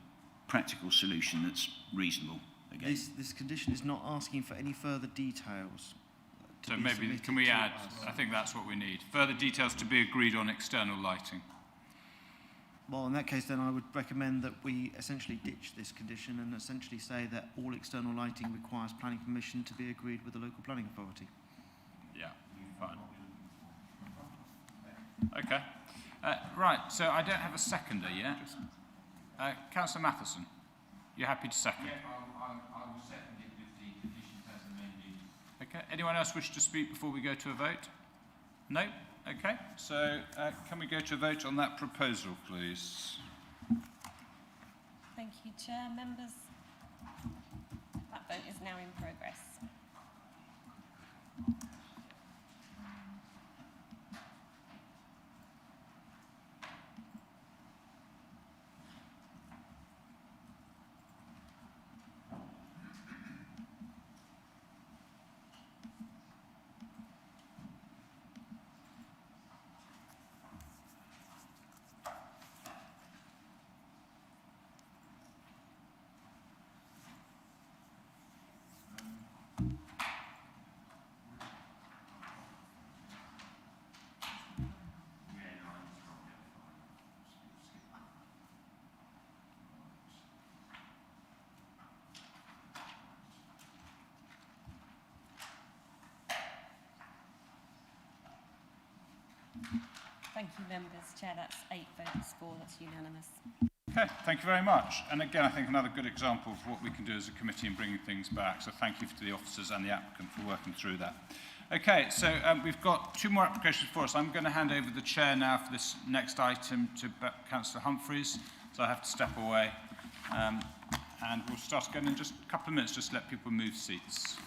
practical solution that's reasonable. Again. This condition is not asking for any further details. So maybe, can we add, I think that's what we need, further details to be agreed on external lighting. Well, in that case, then I would recommend that we essentially ditch this condition and essentially say that all external lighting requires planning permission to be agreed with the local planning authority. Yeah, fine. Okay. Right, so I don't have a seconder yet. Councillor Matheson, you're happy to second? Yeah, I will second it with the conditions as amended. Okay. Anyone else wish to speak before we go to a vote? No? Okay. So can we go to a vote on that proposal, please? Thank you, Chair. Members, that vote is now in progress. Thank you, members. Chair, that's 8 votes for, that's unanimous. Okay, thank you very much. And again, I think another good example of what we can do as a committee in bringing things back. So thank you to the officers and the applicant for working through that. Okay, so we've got 2 more applications for us. I'm going to hand over the chair now for this next item to Councillor Humphreys. So I have to step away. And we'll start again in just a couple of minutes, just let people move seats.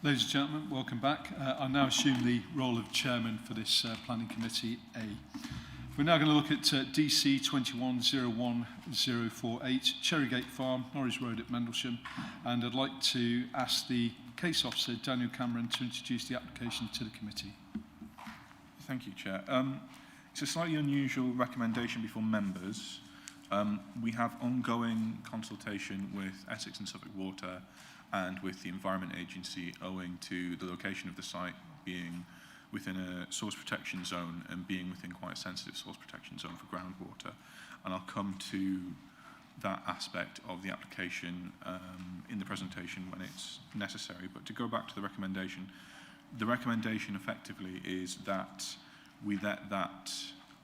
Ladies and gentlemen, welcome back. I now assume the role of chairman for this Planning Committee A. We're now going to look at DC 2101048, Cherrygate Farm, Norris Road at Mendlesham, and I'd like to ask the case officer, Daniel Cameron, to introduce the application to the committee. Thank you, Chair. It's a slightly unusual recommendation before members. We have ongoing consultation with Essex and Suffolk Water and with the Environment Agency owing to the location of the site being within a source protection zone and being within quite a sensitive source protection zone for groundwater. And I'll come to that aspect of the application in the presentation when it's necessary. But to go back to the recommendation effectively is that we let that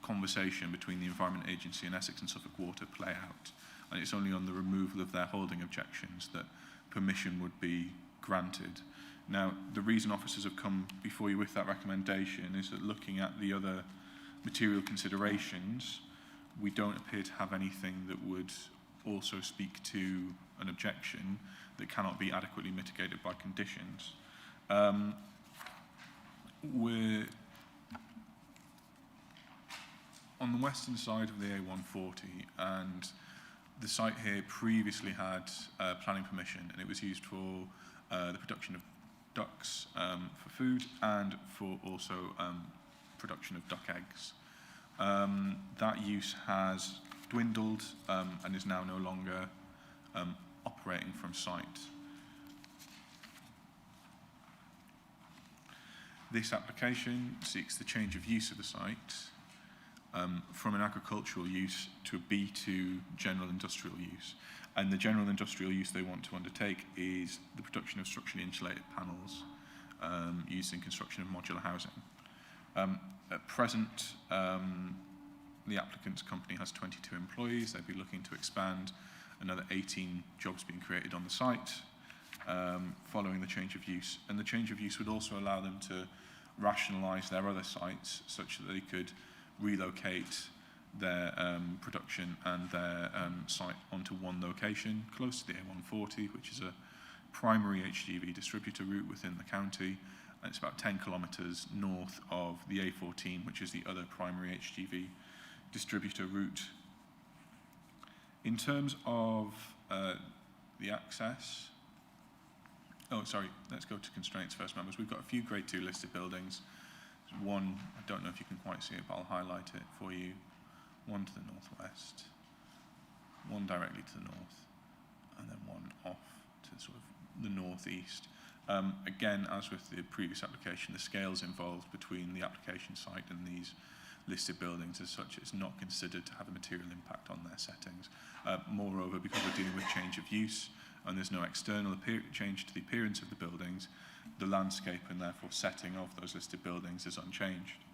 conversation between the Environment Agency and Essex and Suffolk Water play out. And it's only on the removal of their holding objections that permission would be granted. Now, the reason officers have come before you with that recommendation is that looking at the other material considerations, we don't appear to have anything that would also speak to an objection that cannot be adequately mitigated by conditions. We're on the western side of the A140, and the site here previously had planning permission, and it was used for the production of ducks for food and for also production of duck eggs. That use has dwindled and is now no longer operating from site. This application seeks the change of use of the site from an agricultural use to a B2 general industrial use. And the general industrial use they want to undertake is the production of structurally insulated panels used in construction of modular housing. At present, the applicant's company has 22 employees. They'd be looking to expand another 18 jobs being created on the site following the change of use. And the change of use would also allow them to rationalise their other sites such that they could relocate their production and their site onto one location close to the A140, which is a primary HGV distributor route within the county, and it's about 10 kilometres north of the A14, which is the other primary HGV distributor route. In terms of the access, let's go to constraints first, members. We've got a few grade 2 listed buildings. There's one, I don't know if you can quite see it, but I'll highlight it for you. One to the northwest, one directly to the north, and then one off to sort of the northeast. Again, as with the previous application, the scales involved between the application site and these listed buildings as such, it's not considered to have a material impact on their settings. Moreover, because we're dealing with change of use and there's no external change to the appearance of the buildings, the landscape and therefore setting of those listed buildings is unchanged.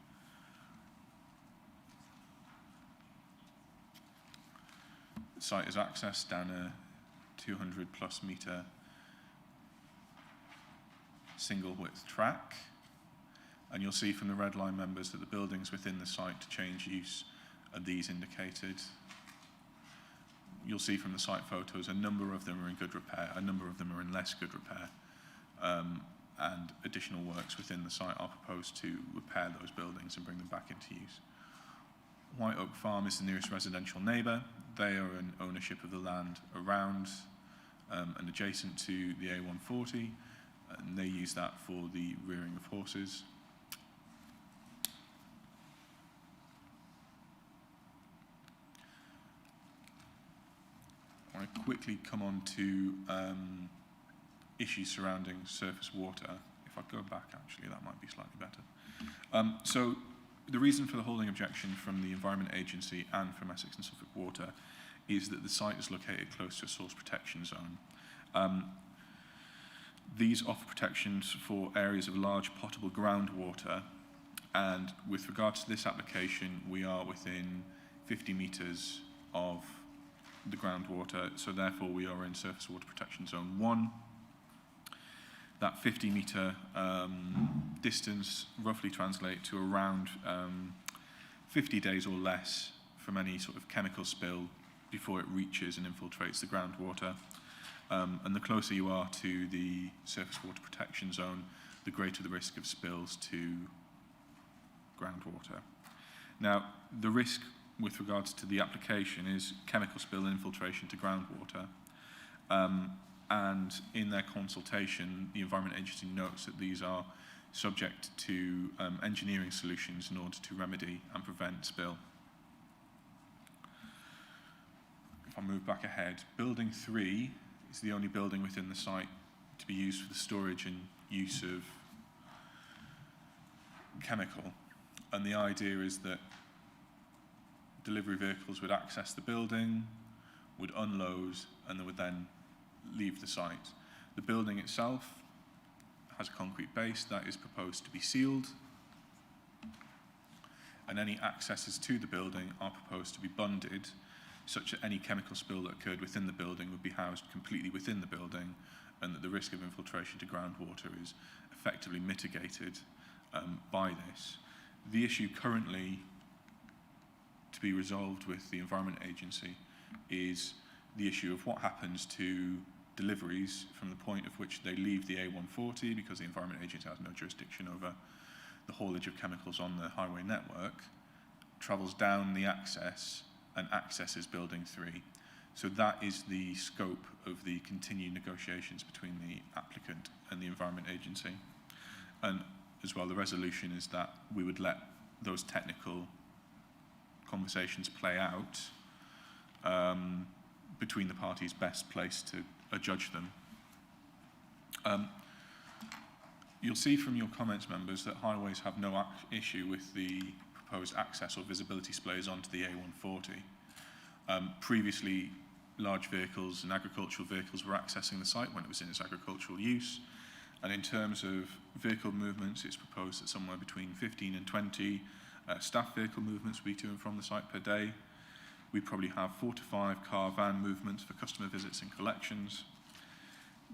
The site is accessed down a 200 plus metre single width track, and you'll see from the red line, members, that the buildings within the site to change use are these indicated. You'll see from the site photos a number of them are in good repair, a number of them are in less good repair, and additional works within the site are proposed to repair those buildings and bring them back into use. White Oak Farm is the nearest residential neighbour. They are in ownership of the land around and adjacent to the A140, and they use that for the rearing of horses. I want to quickly come on to issues surrounding surface water. If I go back, actually, that might be slightly better. So the reason for the holding objection from the Environment Agency and from Essex and Suffolk Water is that the site is located close to a source protection zone. These offer protections for areas of large potable groundwater, and with regard to this application, we are within 50 metres of the groundwater, so therefore we are in surface water protection zone 1. That 50 metre distance roughly translates to around 50 days or less from any sort of chemical spill before it reaches and infiltrates the groundwater. And the closer you are to the surface water protection zone, the greater the risk of spills to groundwater. Now, the risk with regards to the application is chemical spill infiltration to groundwater. And in their consultation, the Environment Agency notes that these are subject to engineering solutions in order to remedy and prevent spill. If I move back ahead, Building 3 is the only building within the site to be used for the storage and use of chemical. And the idea is that delivery vehicles would access the building, would unload, and they would then leave the site. The building itself has a concrete base that is proposed to be sealed, and any accesses to the building are proposed to be bunded, such that any chemical spill that occurred within the building would be housed completely within the building, and that the risk of infiltration to groundwater is effectively mitigated by this. The issue currently to be resolved with the Environment Agency is the issue of what happens to deliveries from the point of which they leave the A140, because the Environment Agency has no jurisdiction over the haulage of chemicals on the highway network, travels down the access and accesses Building 3. So that is the scope of the continued negotiations between the applicant and the Environment Agency. And as well, the resolution is that we would let those technical conversations play out between the parties best placed to judge them. You'll see from your comments, members, that highways have no issue with the proposed access or visibility displays onto the A140. Previously, large vehicles and agricultural vehicles were accessing the site when it was in its agricultural use. And in terms of vehicle movements, it's proposed that somewhere between 15 and 20 staff vehicle movements will be to and from the site per day. We probably have 4 to 5 car van movements for customer visits and collections.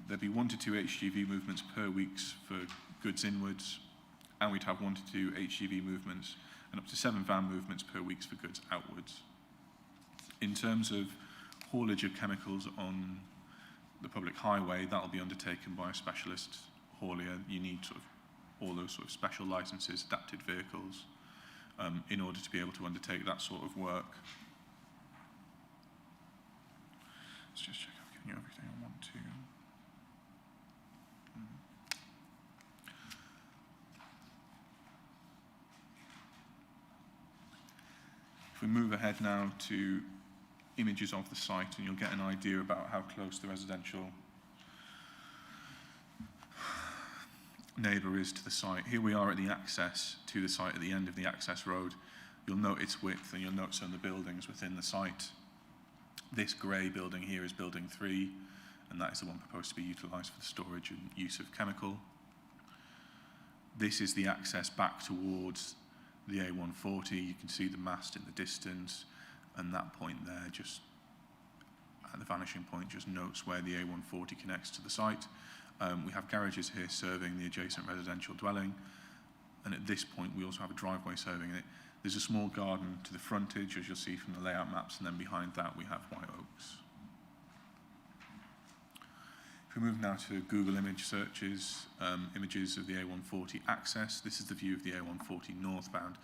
There'd be 1 to 2 HGV movements per week for goods inwards, and we'd have 1 to 2 HGV movements and up to 7 van movements per week for goods outwards. In terms of haulage of chemicals on the public highway, that'll be undertaken by a specialist haulier. You need sort of all those sort of special licenses, adapted vehicles, in order to be able to undertake that sort of work. Let's just check I've given you everything I want to. If we move ahead now to images of the site, and you'll get an idea about how close the residential neighbour is to the site. Here we are at the access to the site at the end of the access road. You'll note its width, and you'll note some of the buildings within the site. This grey building here is Building 3, and that is the one proposed to be utilised for the storage and use of chemical. This is the access back towards the A140. You can see the mast in the distance, and that point there, just at the vanishing point, just notes where the A140 connects to the site. We have garages here serving the adjacent residential dwelling, and at this point we also have a driveway serving it. There's a small garden to the frontage, as you'll see from the layout maps, and then behind that we have White Oaks. If we move now to Google image searches, images of the A140 access, this is the view of the A140 northbound.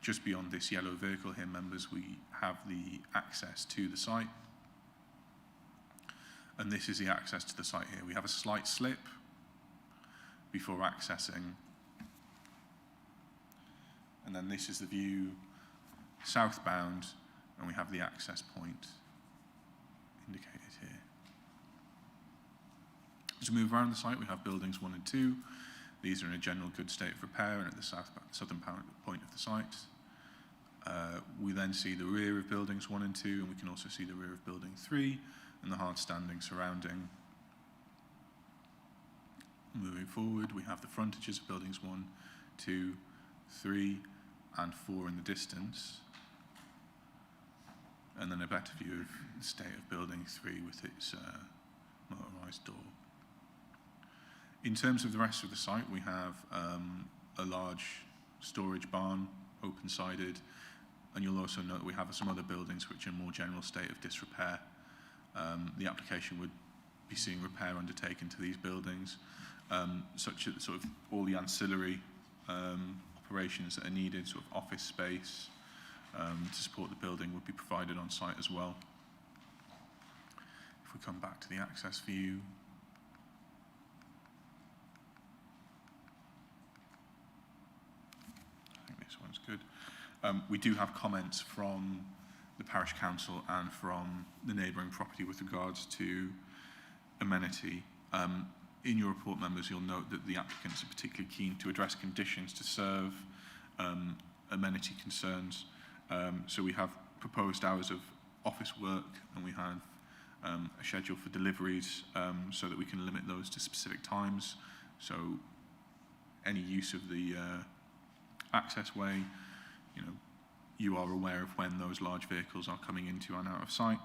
Just beyond this yellow vehicle here, members, we have the access to the site. And this is the access to the site here. We have a slight slip before accessing. And then this is the view southbound, and we have the access point indicated here. As we move around the site, we have buildings 1 and 2. These are in a general good state of repair and at the southern point of the site. We then see the rear of buildings 1 and 2, and we can also see the rear of building 3 and the hard standing surrounding. Moving forward, we have the frontages of buildings 1, 2, 3, and 4 in the distance. And then a better view of the state of building 3 with its motorised door. In terms of the rest of the site, we have a large storage barn, open-sided, and you'll also note we have some other buildings which are in more general state of disrepair. The application would be seeing repair undertaken to these buildings, such as sort of all the ancillary operations that are needed, sort of office space to support the building would be provided on site as well. If we come back to the access view, I think this one's good. We do have comments from the parish council and from the neighbouring property with regards to amenity. In your report, members, you'll note that the applicants are particularly keen to address conditions to serve amenity concerns. So we have proposed hours of office work, and we have a schedule for deliveries so that we can limit those to specific times. So any use of the access way, you know, you are aware of when those large vehicles are coming into and out of sight.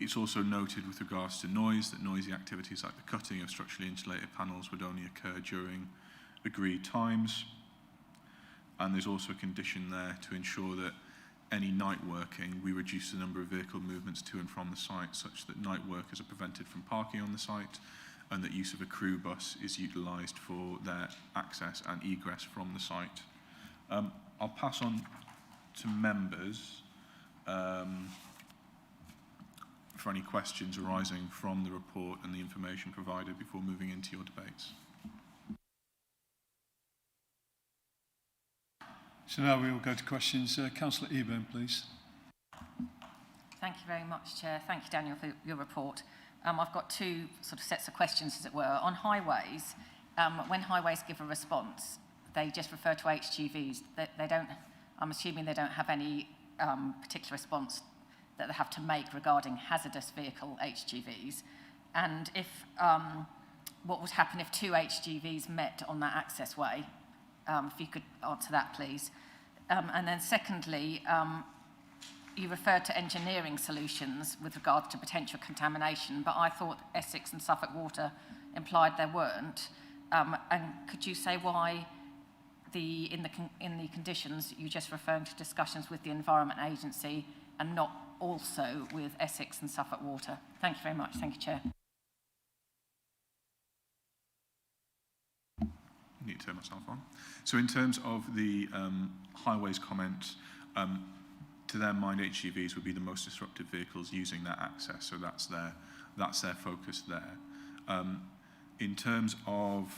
It's also noted with regards to noise that noisy activities like the cutting of structurally insulated panels would only occur during agreed times. And there's also a condition there to ensure that any night working, we reduce the number of vehicle movements to and from the site such that night workers are prevented from parking on the site, and that use of a crew bus is utilised for their access and egress from the site. I'll pass on to members for any questions arising from the report and the information provided before moving into your debates. So now we will go to questions. Councillor Eburn, please. Thank you very much, Chair. Thank you, Daniel, for your report. I've got two sort of sets of questions, as it were. On highways, when highways give a response, they just refer to HGVs. They don't, I'm assuming they don't have any particular response that they have to make regarding hazardous vehicle HGVs. And if, what would happen if two HGVs met on that access way? If you could answer that, please. And then secondly, you referred to engineering solutions with regard to potential contamination, but I thought Essex and Suffolk Water implied there weren't. And could you say why in the conditions you're just referring to discussions with the Environment Agency and not also with Essex and Suffolk Water? Thank you very much. Thank you, Chair. I need to turn myself on. So in terms of the highways comment, to their mind, HGVs would be the most disruptive vehicles using that access, so that's their focus there. In terms of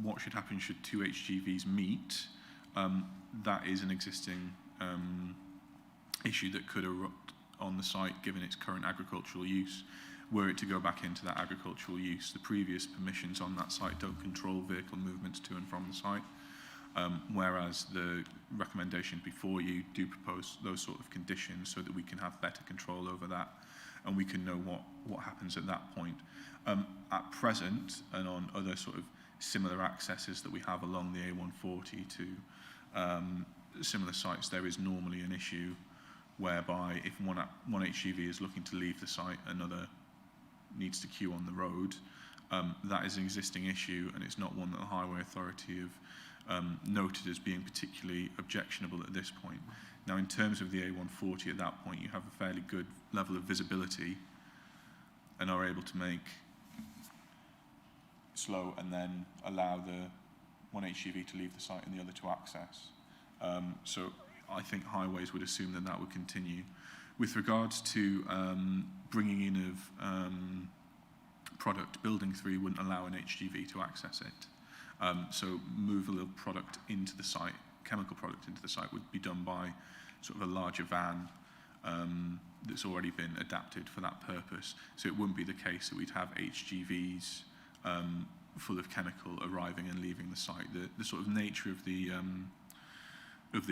what should happen should two HGVs meet, that is an existing issue that could erupt on the site given its current agricultural use. Were it to go back into that agricultural use, the previous permissions on that site don't control vehicle movements to and from the site, whereas the recommendation before you do propose those sort of conditions so that we can have better control over that and we can know what happens at that point. At present, and on other sort of similar accesses that we have along the A140 to similar sites, there is normally an issue whereby if one HGV is looking to leave the site, another needs to queue on the road. That is an existing issue, and it's not one that the Highway Authority have noted as being particularly objectionable at this point. Now, in terms of the A140, at that point, you have a fairly good level of visibility and are able to make slow and then allow the one HGV to leave the site and the other to access. So I think highways would assume that that would continue. With regards to bringing in of product, Building 3 wouldn't allow an HGV to access it. So removal of product into the site, chemical product into the site, would be done by sort of a larger van that's already been adapted for that purpose. So it wouldn't be the case that we'd have HGVs full of chemical arriving and leaving the site. The sort of nature of the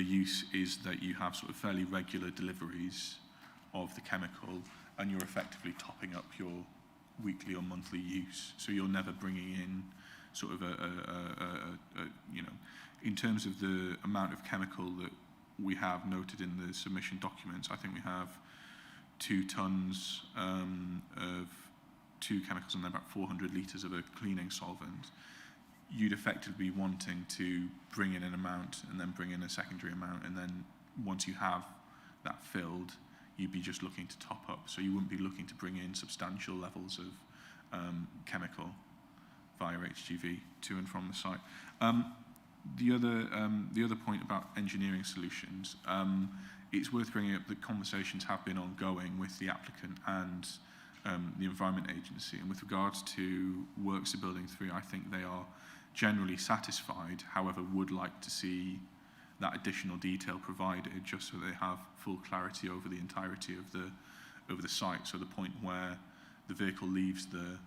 use is that you have sort of fairly regular deliveries of the chemical, and you're effectively topping up your weekly or monthly use. So you're never bringing in sort of you know, in terms of the amount of chemical that we have noted in the submission documents, I think we have 2 tons of 2 chemicals and then about 400 litres of a cleaning solvent. You'd effectively be wanting to bring in an amount and then bring in a secondary amount, and then once you have that filled, you'd be just looking to top up. So you wouldn't be looking to bring in substantial levels of chemical via HGV to and from the site. The other point about engineering solutions, it's worth bringing up that conversations have been ongoing with the applicant and the Environment Agency. And with regards to works of Building 3, I think they are generally satisfied, however, would like to see that additional detail provided just so they have full clarity over the entirety of the site. So the point where the vehicle leaves the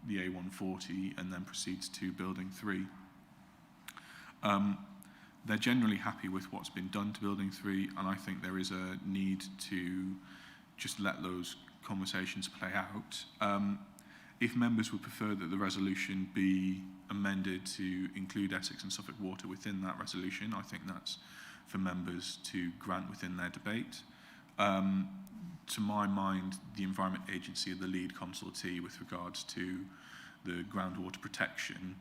A140 and then proceeds to Building 3. They're generally happy with what's been done to Building 3, and I think there is a need to just let those conversations play out. If members would prefer that the resolution be amended to include Essex and Suffolk Water within that resolution, I think that's for members to grant within their debate. To my mind, the Environment Agency are the lead consultee with regards to the groundwater protection.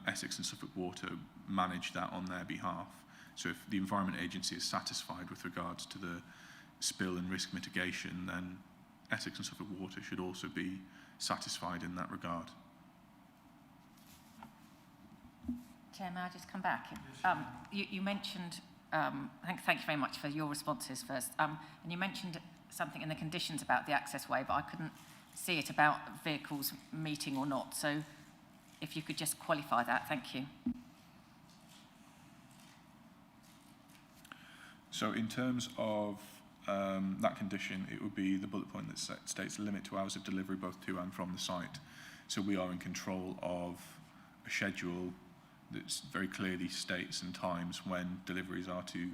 Essex and Suffolk Water manage that on their behalf. So if the Environment Agency is satisfied with regards to the spill and risk mitigation, then Essex and Suffolk Water should also be satisfied in that regard. Chair, may I just come back? You mentioned, thank you very much for your responses first, and you mentioned something in the conditions about the accessway, but I couldn't see it about vehicles meeting or not, so if you could just qualify that, thank you. So in terms of that condition, it would be the bullet point that states limit to hours of delivery both to and from the site. So we are in control of a schedule that very clearly states and times when deliveries are to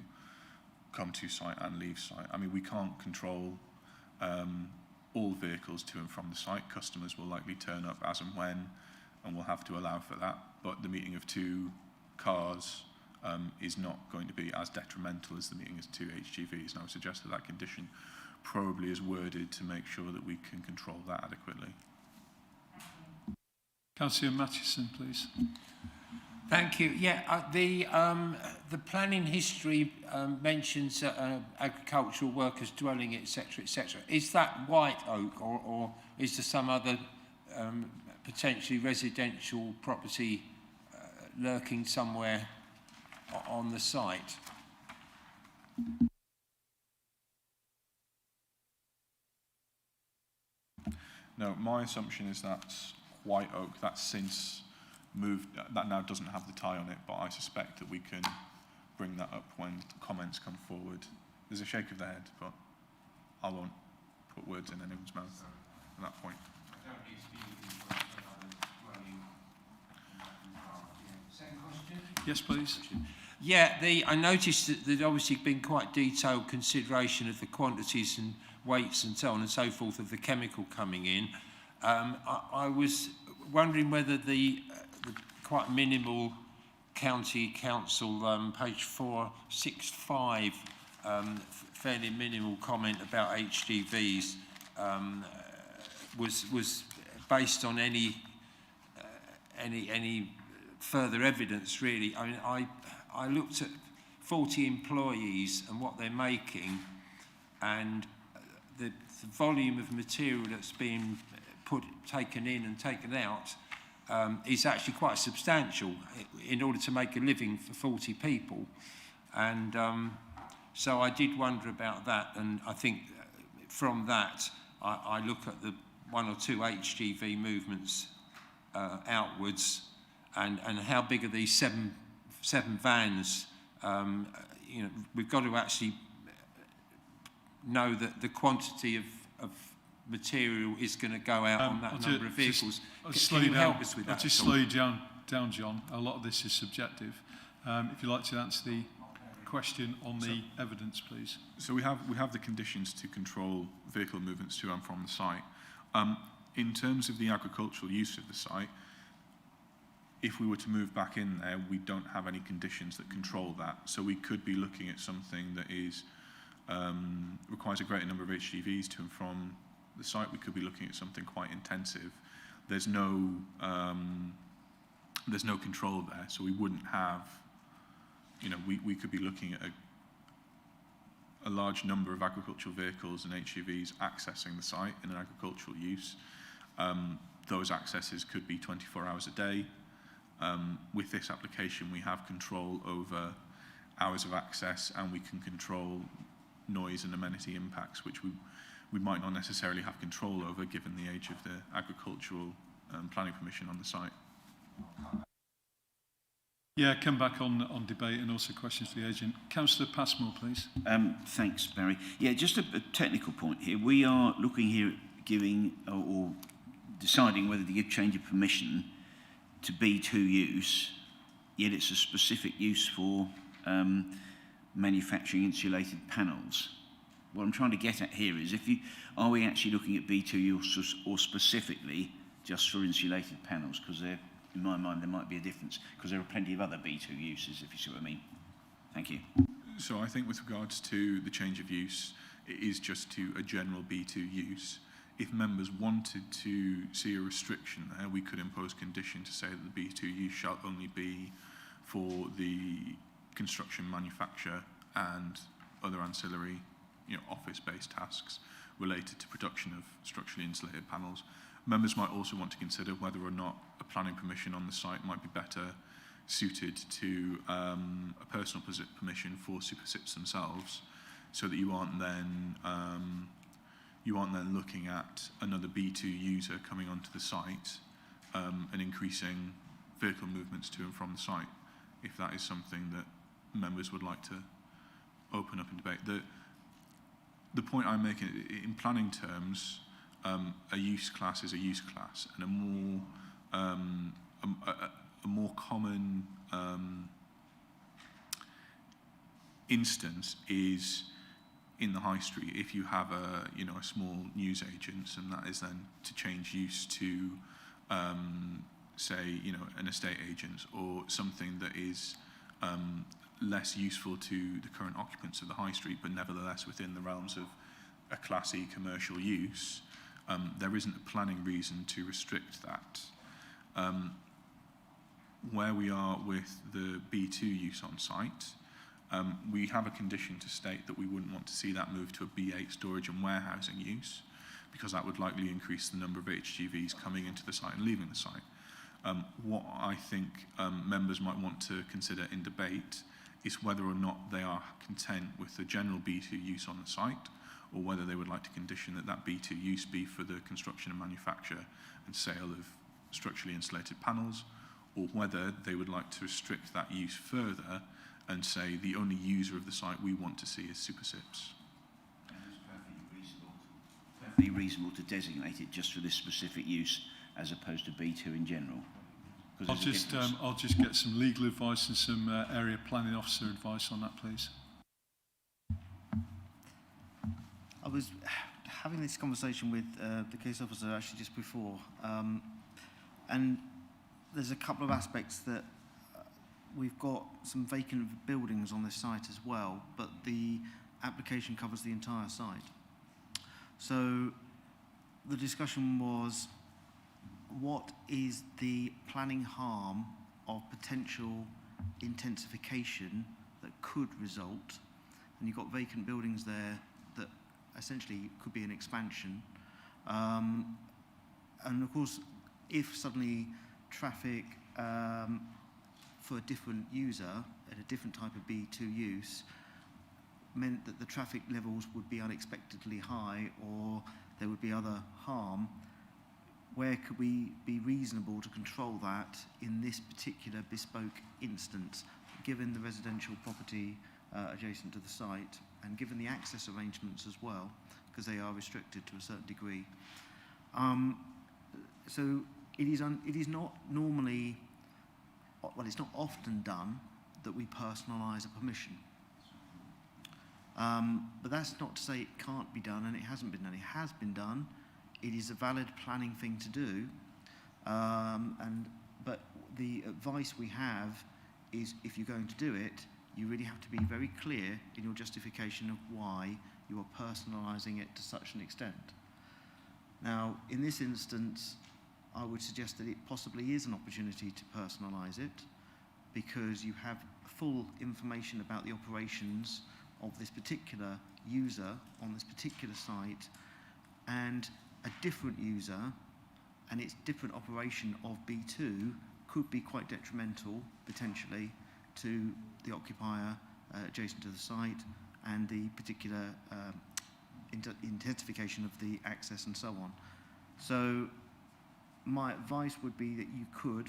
come to site and leave site. I mean, we can't control all vehicles to and from the site. Customers will likely turn up as and when, and we'll have to allow for that. But the meeting of two cars is not going to be as detrimental as the meeting of two HGVs. And I would suggest that that condition probably is worded to make sure that we can control that adequately. Councillor Mathieson, please. Thank you. Yeah, the planning history mentions agricultural workers dwelling, etc., etc. Is that White Oak, or is there some other potentially residential property lurking somewhere on the site? No, my assumption is that's White Oak. That's since moved, that now doesn't have the tie on it, but I suspect that we can bring that up when comments come forward. There's a shake of the head, but I won't put words in anyone's mouth at that point. Yes, please. Yeah, I noticed that there'd obviously been quite detailed consideration of the quantities and weights and so on and so forth of the chemical coming in. I was wondering whether the quite minimal county council, page 465, fairly minimal comment about HGVs, was based on any further evidence, really. I mean, I looked at 40 employees and what they're making, and the volume of material that's being taken in and taken out is actually quite substantial in order to make a living for 40 people. And so I did wonder about that, and I think from that I look at the one or two HGV movements outwards, and how big are these seven vans. You know, we've got to actually know that the quantity of material is going to go out on that number of vehicles. Can you help us with that? I'll just slow you down, John. A lot of this is subjective. If you'd like to answer the question on the evidence, please. So we have the conditions to control vehicle movements to and from the site. In terms of the agricultural use of the site, if we were to move back in there, we don't have any conditions that control that. So we could be looking at something that is requires a greater number of HGVs to and from the site. We could be looking at something quite intensive. There's no control there, so we wouldn't have, you know, we could be looking at a large number of agricultural vehicles and HGVs accessing the site in an agricultural use. Those accesses could be 24 hours a day. With this application, we have control over hours of access, and we can control noise and amenity impacts, which we might not necessarily have control over given the age of the agricultural planning permission on the site. Yeah, come back on debate and also questions to the agent. Councillor Passmore, please. Thanks, Barry. Yeah, just a technical point here. We are looking here at giving or deciding whether to give change of permission to B2 use, yet it's a specific use for manufacturing insulated panels. What I'm trying to get at here is, are we actually looking at B2 use or specifically just for insulated panels? Because in my mind, there might be a difference, because there are plenty of other B2 uses, if you see what I mean. Thank you. So I think with regards to the change of use, it is just to a general B2 use. If members wanted to see a restriction there, we could impose condition to say that the B2 use shall only be for the construction, manufacture and other ancillary, office-based tasks related to production of structurally insulated panels. Members might also want to consider whether or not a planning permission on the site might be better suited to a personal permission for super SIPs themselves, so that you aren't then looking at another B2 user coming onto the site and increasing vehicle movements to and from the site, if that is something that members would like to open up and debate. The point I'm making, in planning terms, a use class is a use class, and a more common instance is in the high street. If you have a small news agents, and that is then to change use to say an estate agent or something that is less useful to the current occupants of the high street, but nevertheless within the realms of a Class E commercial use, there isn't a planning reason to restrict that. Where we are with the B2 use on site, we have a condition to state that we wouldn't want to see that move to a B8 storage and warehousing use, because that would likely increase the number of HGVs coming into the site and leaving the site. What I think members might want to consider in debate is whether or not they are content with the general B2 use on the site, or whether they would like to condition that B2 use be for the construction and manufacture and sale of structurally insulated panels, or whether they would like to restrict that use further and say the only user of the site we want to see is super SIPs. Perfectly reasonable to designate it just for this specific use as opposed to B2 in general. I'll just get some legal advice and some area planning officer advice on that, please. I was having this conversation with the case officer actually just before, and there's a couple of aspects that we've got some vacant buildings on this site as well, but the application covers the entire site. So the discussion was, what is the planning harm of potential intensification that could result? And you've got vacant buildings there that essentially could be an expansion. And of course, if suddenly traffic for a different user at a different type of B2 use meant that the traffic levels would be unexpectedly high, or there would be other harm, where could we be reasonable to control that in this particular bespoke instance, given the residential property adjacent to the site, and given the access arrangements as well, because they are restricted to a certain degree. So it is not normally, well, it's not often done that we personalise a permission. But that's not to say it can't be done, and it hasn't been done. It has been done. It is a valid planning thing to do. But the advice we have is, if you're going to do it, you really have to be very clear in your justification of why you are personalising it to such an extent. Now, in this instance, I would suggest that it possibly is an opportunity to personalise it, because you have full information about the operations of this particular user on this particular site and a different user and its different operation of B2 could be quite detrimental, potentially, to the occupier adjacent to the site and the particular intensification of the access and so on. So my advice would be that you could,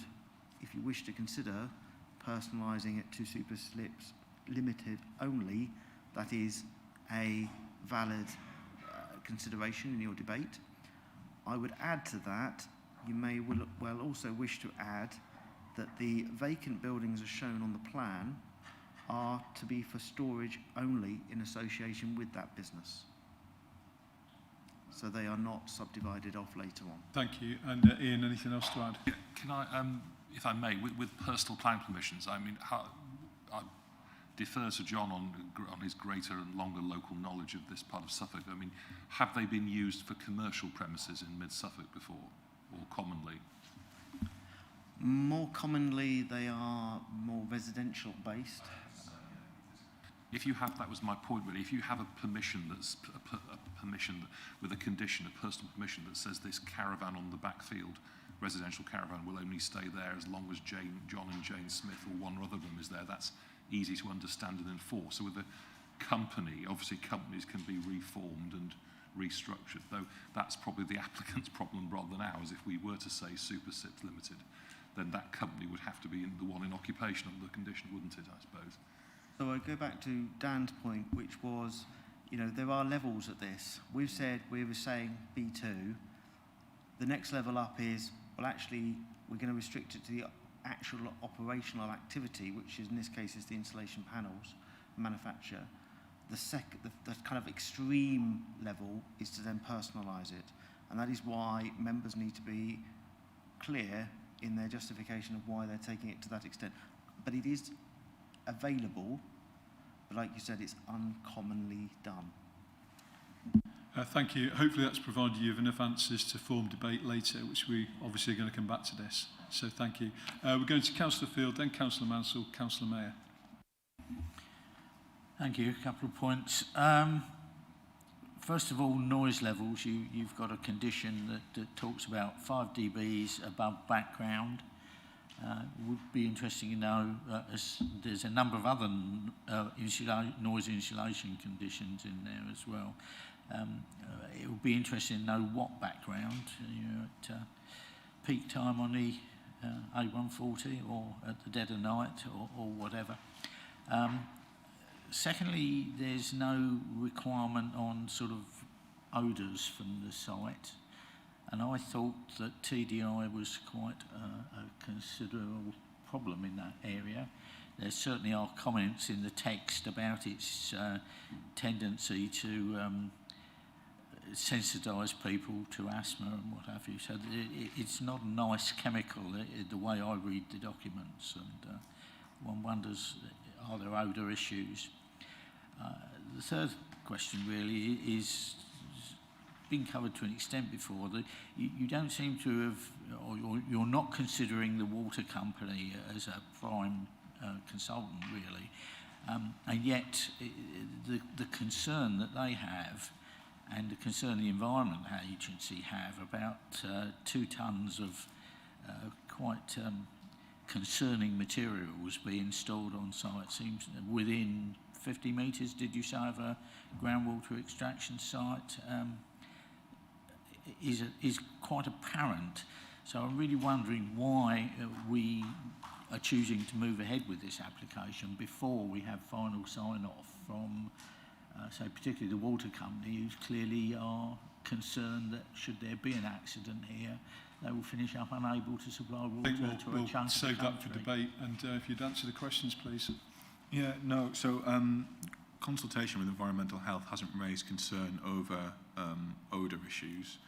if you wish to consider, personalising it to super slips limited only. That is a valid consideration in your debate. I would add to that, you may well also wish to add that the vacant buildings as shown on the plan are to be for storage only in association with that business. So they are not subdivided off later on. Thank you. And Ian, anything else to add? Yeah, can I, if I may, with personal plan permissions, I mean, I defer to John on his greater and longer local knowledge of this part of Suffolk. I mean, have they been used for commercial premises in mid-Suffolk before, or commonly? More commonly, they are more residential based. If you have, that was my point really, if you have a permission that's a permission with a condition, a personal permission that says this caravan on the backfield, residential caravan, will only stay there as long as John and Jane Smith or one or other of them is there, that's easy to understand and enforce. So with a company, obviously companies can be reformed and restructured, though that's probably the applicant's problem rather than ours. If we were to say Super SIPs Limited, then that company would have to be in the one in occupation under the condition, wouldn't it, I suppose? So I go back to Dan's point, which was, you know, there are levels at this. We were saying B2. The next level up is, well, actually, we're going to restrict it to the actual operational activity, which is, in this case, is the installation panels manufacture. The kind of extreme level is to then personalise it. And that is why members need to be clear in their justification of why they're taking it to that extent. But it is available, but like you said, it's uncommonly done. Thank you. Hopefully that's provided you with enough answers to form debate later, which we obviously are going to come back to this. So thank you. We're going to Councillor Field, then Councillor Mansell, Councillor Mayor. Thank you. A couple of points. First of all, noise levels. You've got a condition that talks about 5 dBs above background. Would be interesting to know, as there's a number of other noise insulation conditions in there as well. It would be interesting to know what background, at peak time on the A140 or at the dead of night or whatever. Secondly, there's no requirement on sort of odours from the site. And I thought that TDI was quite a considerable problem in that area. There certainly are comments in the text about its tendency to sensitise people to asthma and what have you. So it's not a nice chemical, the way I read the documents, and one wonders, are there odour issues? The third question really is been covered to an extent before, that you don't seem to have, or you're not considering the water company as a prime consultant really, and yet the concern that they have and the concern the Environment Agency have about 2 tonnes of quite concerning materials being stored on site seems within 50 metres, did you say, of a groundwater extraction site, is quite apparent. So I'm really wondering why we are choosing to move ahead with this application before we have final sign-off from, say, particularly the water company, who clearly are concerned that should there be an accident here, they will finish up unable to supply water to a chunk of the country. We'll save that for debate, and if you'd answer the questions, please. Yeah, no, so consultation with environmental health hasn't raised concern over odour issues.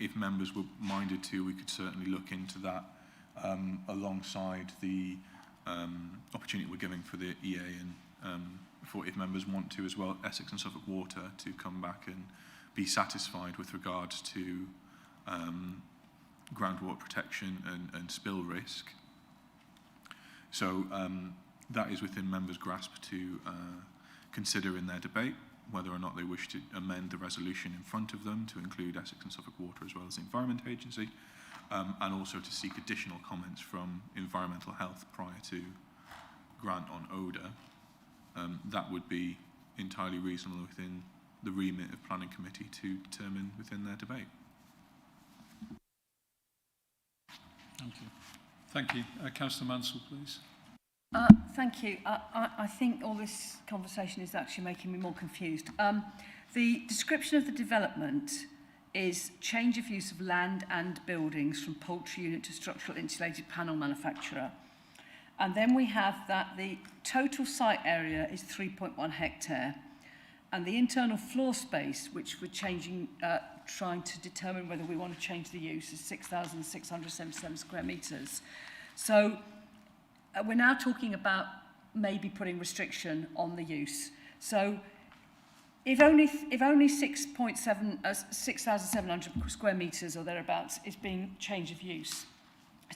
If members were minded to, we could certainly look into that alongside the opportunity we're giving for the EA and for, if members want to as well, Essex and Suffolk Water to come back and be satisfied with regards to groundwater protection and spill risk. So that is within members' grasp to consider in their debate whether or not they wish to amend the resolution in front of them to include Essex and Suffolk Water as well as the Environment Agency, and also to seek additional comments from Environmental Health prior to grant on odour. That would be entirely reasonable within the remit of Planning Committee to determine within their debate. Thank you. Thank you. Councillor Mansell, please. Thank you. I think all this conversation is actually making me more confused. The description of the development is change of use of land and buildings from poultry unit to structural insulated panel manufacturer. And then we have that the total site area is 3.1 hectare. And the internal floor space, which we're changing, trying to determine whether we want to change the use, is 6,677 square metres. So we're now talking about maybe putting restriction on the use. So if only 6,700 square metres or thereabouts is being change of use,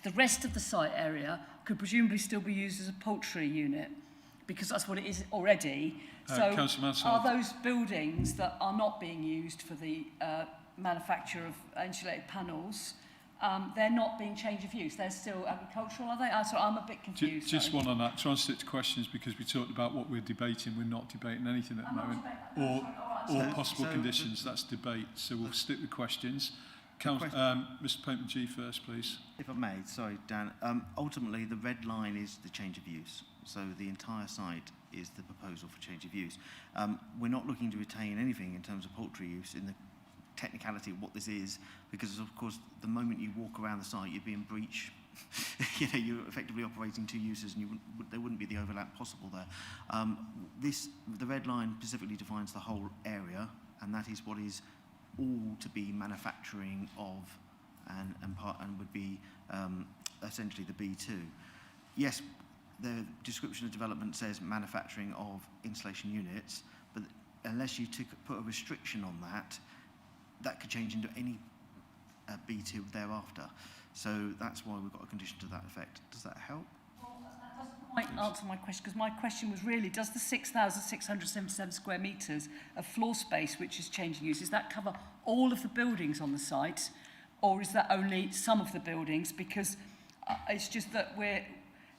the rest of the site area could presumably still be used as a poultry unit, because that's what it is already. So are those buildings that are not being used for the manufacture of insulated panels, they're not being change of use? They're still agricultural, are they? So I'm a bit confused. Just one on that. Try and stick to questions, because we talked about what we're debating. We're not debating anything at the moment. Or possible conditions. That's debate. So we'll stick with questions. Mr. Pateman G first, please. If I may, sorry, Dan. Ultimately, the red line is the change of use. So the entire site is the proposal for change of use. We're not looking to retain anything in terms of poultry use in the technicality of what this is, because of course the moment you walk around the site you'd be in breach. You're effectively operating two uses, and there wouldn't be the overlap possible there. The red line specifically defines the whole area, and that is what is all to be manufacturing of, and would be essentially the B2. Yes, the description of development says manufacturing of insulation units, but unless you put a restriction on that, that could change into any B2 thereafter. So that's why we've got a condition to that effect. Does that help? Well, that doesn't quite answer my question, because my question was really, does the 6,677 square metres of floor space, which is changing use, does that cover all of the buildings on the site, or is that only some of the buildings? Because it's just that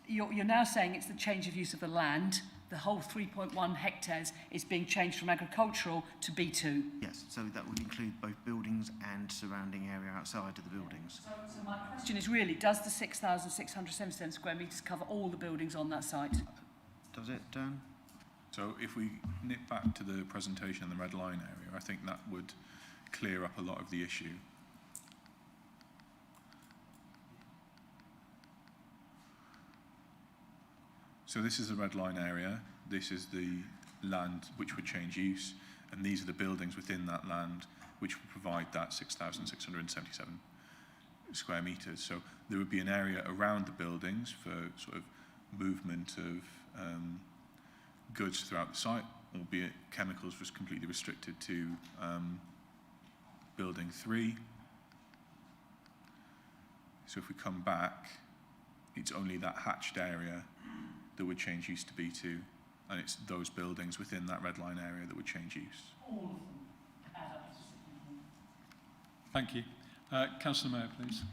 you're now saying it's the change of use of the land. The whole 3.1 hectares is being changed from agricultural to B2. Yes, so that would include both buildings and surrounding area outside of the buildings. So my question is really, does the 6,677 square metres cover all the buildings on that site? Does it, Dan? So if we nip back to the presentation in the red line area, I think that would clear up a lot of the issue. So this is the red line area, this is the land which would change use, and these are the buildings within that land which would provide that 6,677 square metres. So there would be an area around the buildings for sort of movement of goods throughout the site, albeit chemicals was completely restricted to building 3. So if we come back, it's only that hatched area that would change use to B2, and it's those buildings within that red line area that would change use. Thank you. Councillor Mayor, please.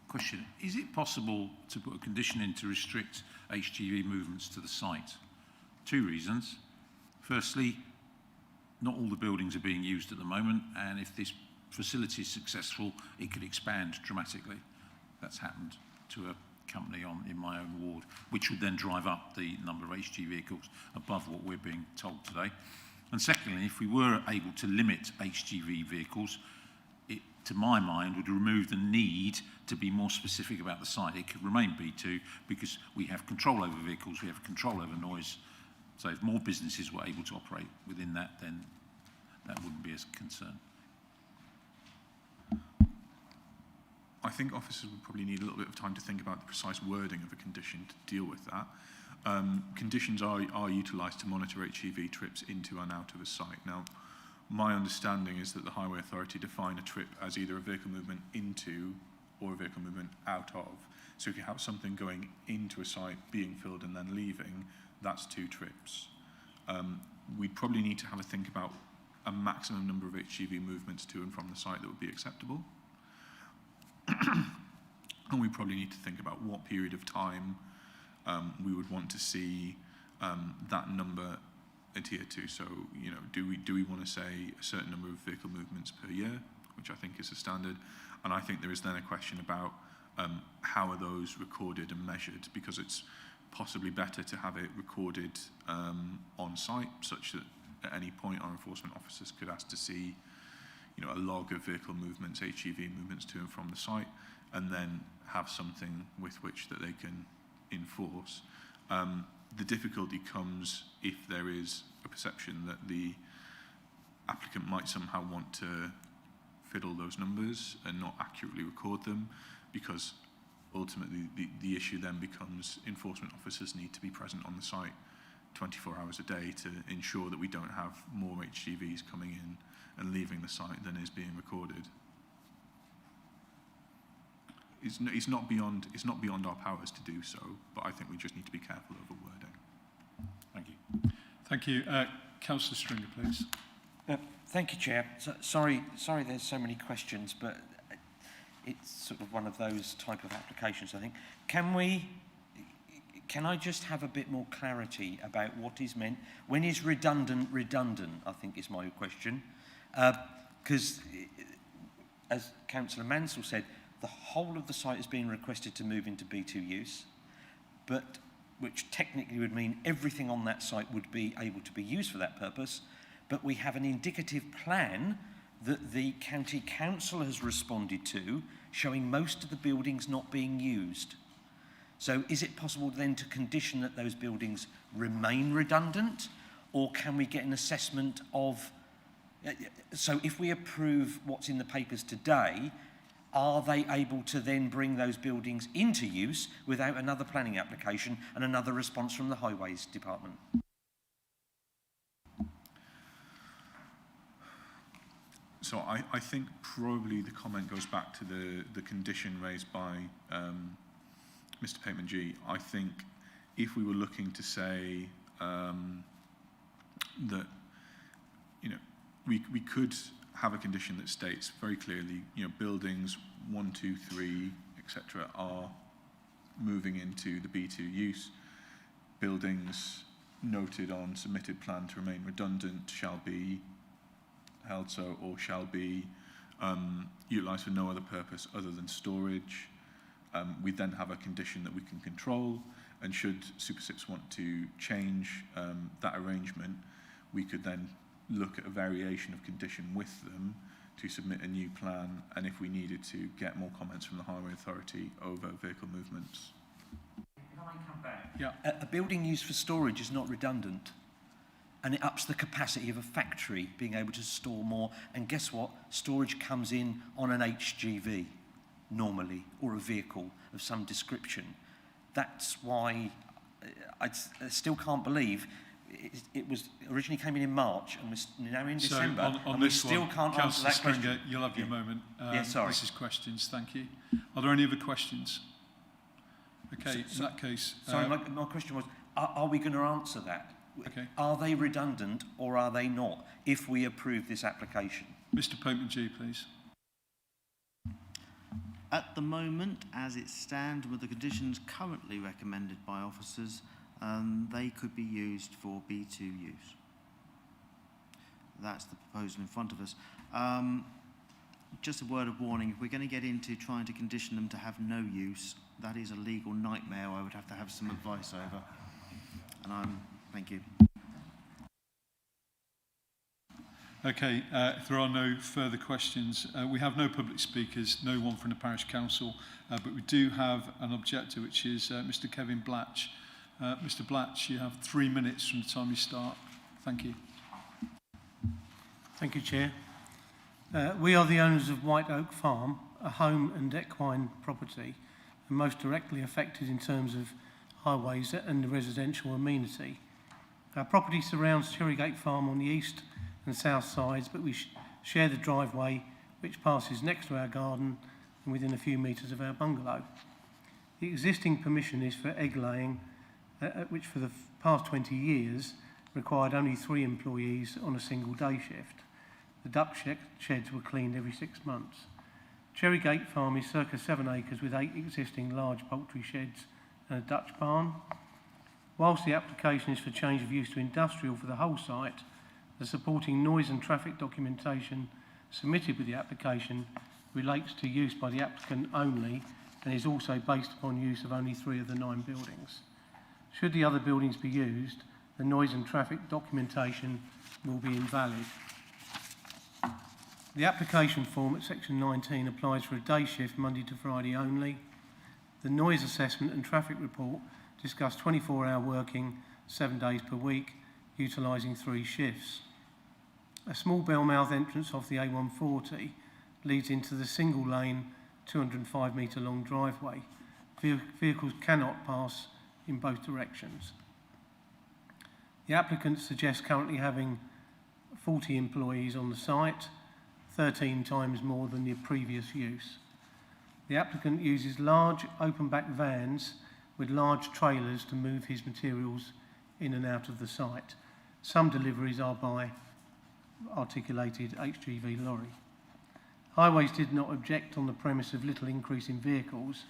Question. Is it possible to put a condition in to restrict HGV movements to the site? 2 reasons. Firstly, not all the buildings are being used at the moment, and if this facility is successful, it could expand dramatically. That's happened to a company in my own ward, which would then drive up the number of HGV vehicles above what we're being told today. And secondly, if we were able to limit HGV vehicles, it, to my mind, would remove the need to be more specific about the site. It could remain B2 because we have control over vehicles, we have control over noise. So if more businesses were able to operate within that, then that wouldn't be a concern. I think officers would probably need a little bit of time to think about the precise wording of a condition to deal with that. Conditions are utilised to monitor HGV trips into and out of a site. Now, my understanding is that the Highway Authority define a trip as either a vehicle movement into or a vehicle movement out of. So if you have something going into a site, being filled and then leaving, that's 2 trips. we'd probably need to have a think about a maximum number of HGV movements to and from the site that would be acceptable. And we probably need to think about what period of time we would want to see that number adhered to. So, you know, do we want to say a certain number of vehicle movements per year, which I think is a standard? And I think there is then a question about how are those recorded and measured, because it's possibly better to have it recorded on site, such that at any point our enforcement officers could ask to see, you know, a log of vehicle movements, HGV movements to and from the site, and then have something with which that they can enforce. The difficulty comes if there is a perception that the applicant might somehow want to fiddle those numbers and not accurately record them, because ultimately the issue then becomes enforcement officers need to be present on the site 24 hours a day to ensure that we don't have more HGVs coming in and leaving the site than is being recorded. It's not beyond our powers to do so, but I think we just need to be careful over wording. Thank you. Thank you. Councillor Stringer, please. Thank you, Chair. Sorry there's so many questions, but it's sort of one of those type of applications, I think. Can I just have a bit more clarity about what is meant? When is redundant, I think is my question. Because, as Councillor Mansell said, the whole of the site is being requested to move into B2 use, but which technically would mean everything on that site would be able to be used for that purpose, but we have an indicative plan that the County Council has responded to, showing most of the buildings not being used. So is it possible then to condition that those buildings remain redundant, or can we get an assessment of, so if we approve what's in the papers today, are they able to then bring those buildings into use without another planning application and another response from the Highways Department? So I think probably the comment goes back to the condition raised by Mr. Pateman-G. I think if we were looking to say that, you know, we could have a condition that states very clearly, you know, buildings 1, 2, 3, etc. are moving into the B2 use. Buildings noted on submitted plan to remain redundant shall be held so, or shall be utilised for no other purpose other than storage. We then have a condition that we can control, and should Super 6 want to change that arrangement, we could then look at a variation of condition with them to submit a new plan, and if we needed to, get more comments from the Highway Authority over vehicle movements. Can I come back? Yeah. A building used for storage is not redundant, and it ups the capacity of a factory being able to store more. And guess what? Storage comes in on an HGV normally, or a vehicle of some description. That's why I still can't believe it was originally came in March and we're now in December, so on and we this still one, can't answer that Stringer, question. You'll have your moment. Yeah, sorry. This is questions. Thank you. Are there any other questions? Okay, in that case... Sorry, my question was, are we going to answer that? Okay. Are they redundant or are they not, if we approve this application? Mr. Pateman-G, please. At the moment, as it stands with the conditions currently recommended by officers, they could be used for B2 use. That's the proposal in front of us. Just a word of warning, if we're going to get into trying to condition them to have no use, that is a legal nightmare I would have to have some advice over. And thank you. Okay, if there are no further questions, we have no public speakers, no one from the Parish Council, but we do have an objector, which is Mr. Kevin Blatch. Mr. Blatch, you have 3 minutes from the time you start. Thank you. Thank you, Chair. We are the owners of White Oak Farm, a home and equine property, and most directly affected in terms of highways and the residential amenity. Our property surrounds Cherrygate Farm on the east and south sides, but we share the driveway which passes next to our garden and within a few metres of our bungalow. The existing permission is for egg laying, which for the past 20 years required only 3 employees on a single day shift. The duck sheds were cleaned every 6 months. Cherrygate Farm is circa 7 acres with 8 existing large poultry sheds and a Dutch barn. Whilst the application is for change of use to industrial for the whole site, the supporting noise and traffic documentation submitted with the application relates to use by the applicant only and is also based upon use of only 3 of the 9 buildings. Should the other buildings be used, the noise and traffic documentation will be invalid. The application form at section 19 applies for a day shift Monday to Friday only. The noise assessment and traffic report discuss 24-hour working 7 days per week, utilising 3 shifts. A small bell mouth entrance off the A140 leads into the single lane 205 metre long driveway. Vehicles cannot pass in both directions. The applicant suggests currently having 40 employees on the site, 13 times more than the previous use. The applicant uses large open back vans with large trailers to move his materials in and out of the site. Some deliveries are by articulated HGV lorry. Highways did not object on the premise of little increase in vehicles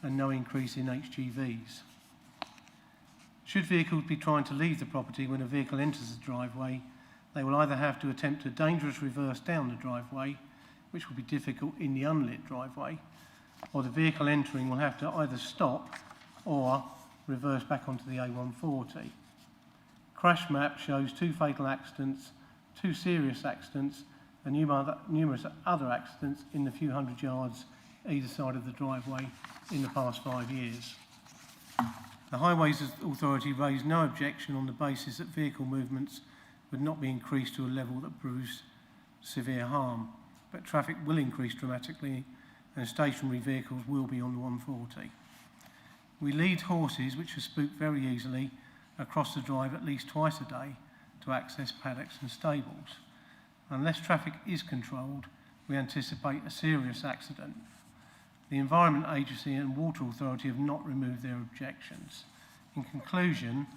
and no increase in HGVs. Should vehicles be trying to leave the property when a vehicle enters the driveway, they will either have to attempt a dangerous reverse down the driveway, which will be difficult in the unlit driveway, or the vehicle entering will have to either stop or reverse back onto the A140. Crash map shows 2 fatal accidents, 2 serious accidents, and numerous other accidents in the few hundred yards either side of the driveway in the past 5 years. The Highways Authority raised no objection on the basis that vehicle movements would not be increased to a level that proves severe harm, but traffic will increase dramatically and stationary vehicles will be on the 140. We lead horses, which are spooked very easily, across the drive at least twice a day to access paddocks and stables. Unless traffic is controlled, we anticipate a serious accident. The Environment Agency and Water Authority have not removed their objections. In conclusion,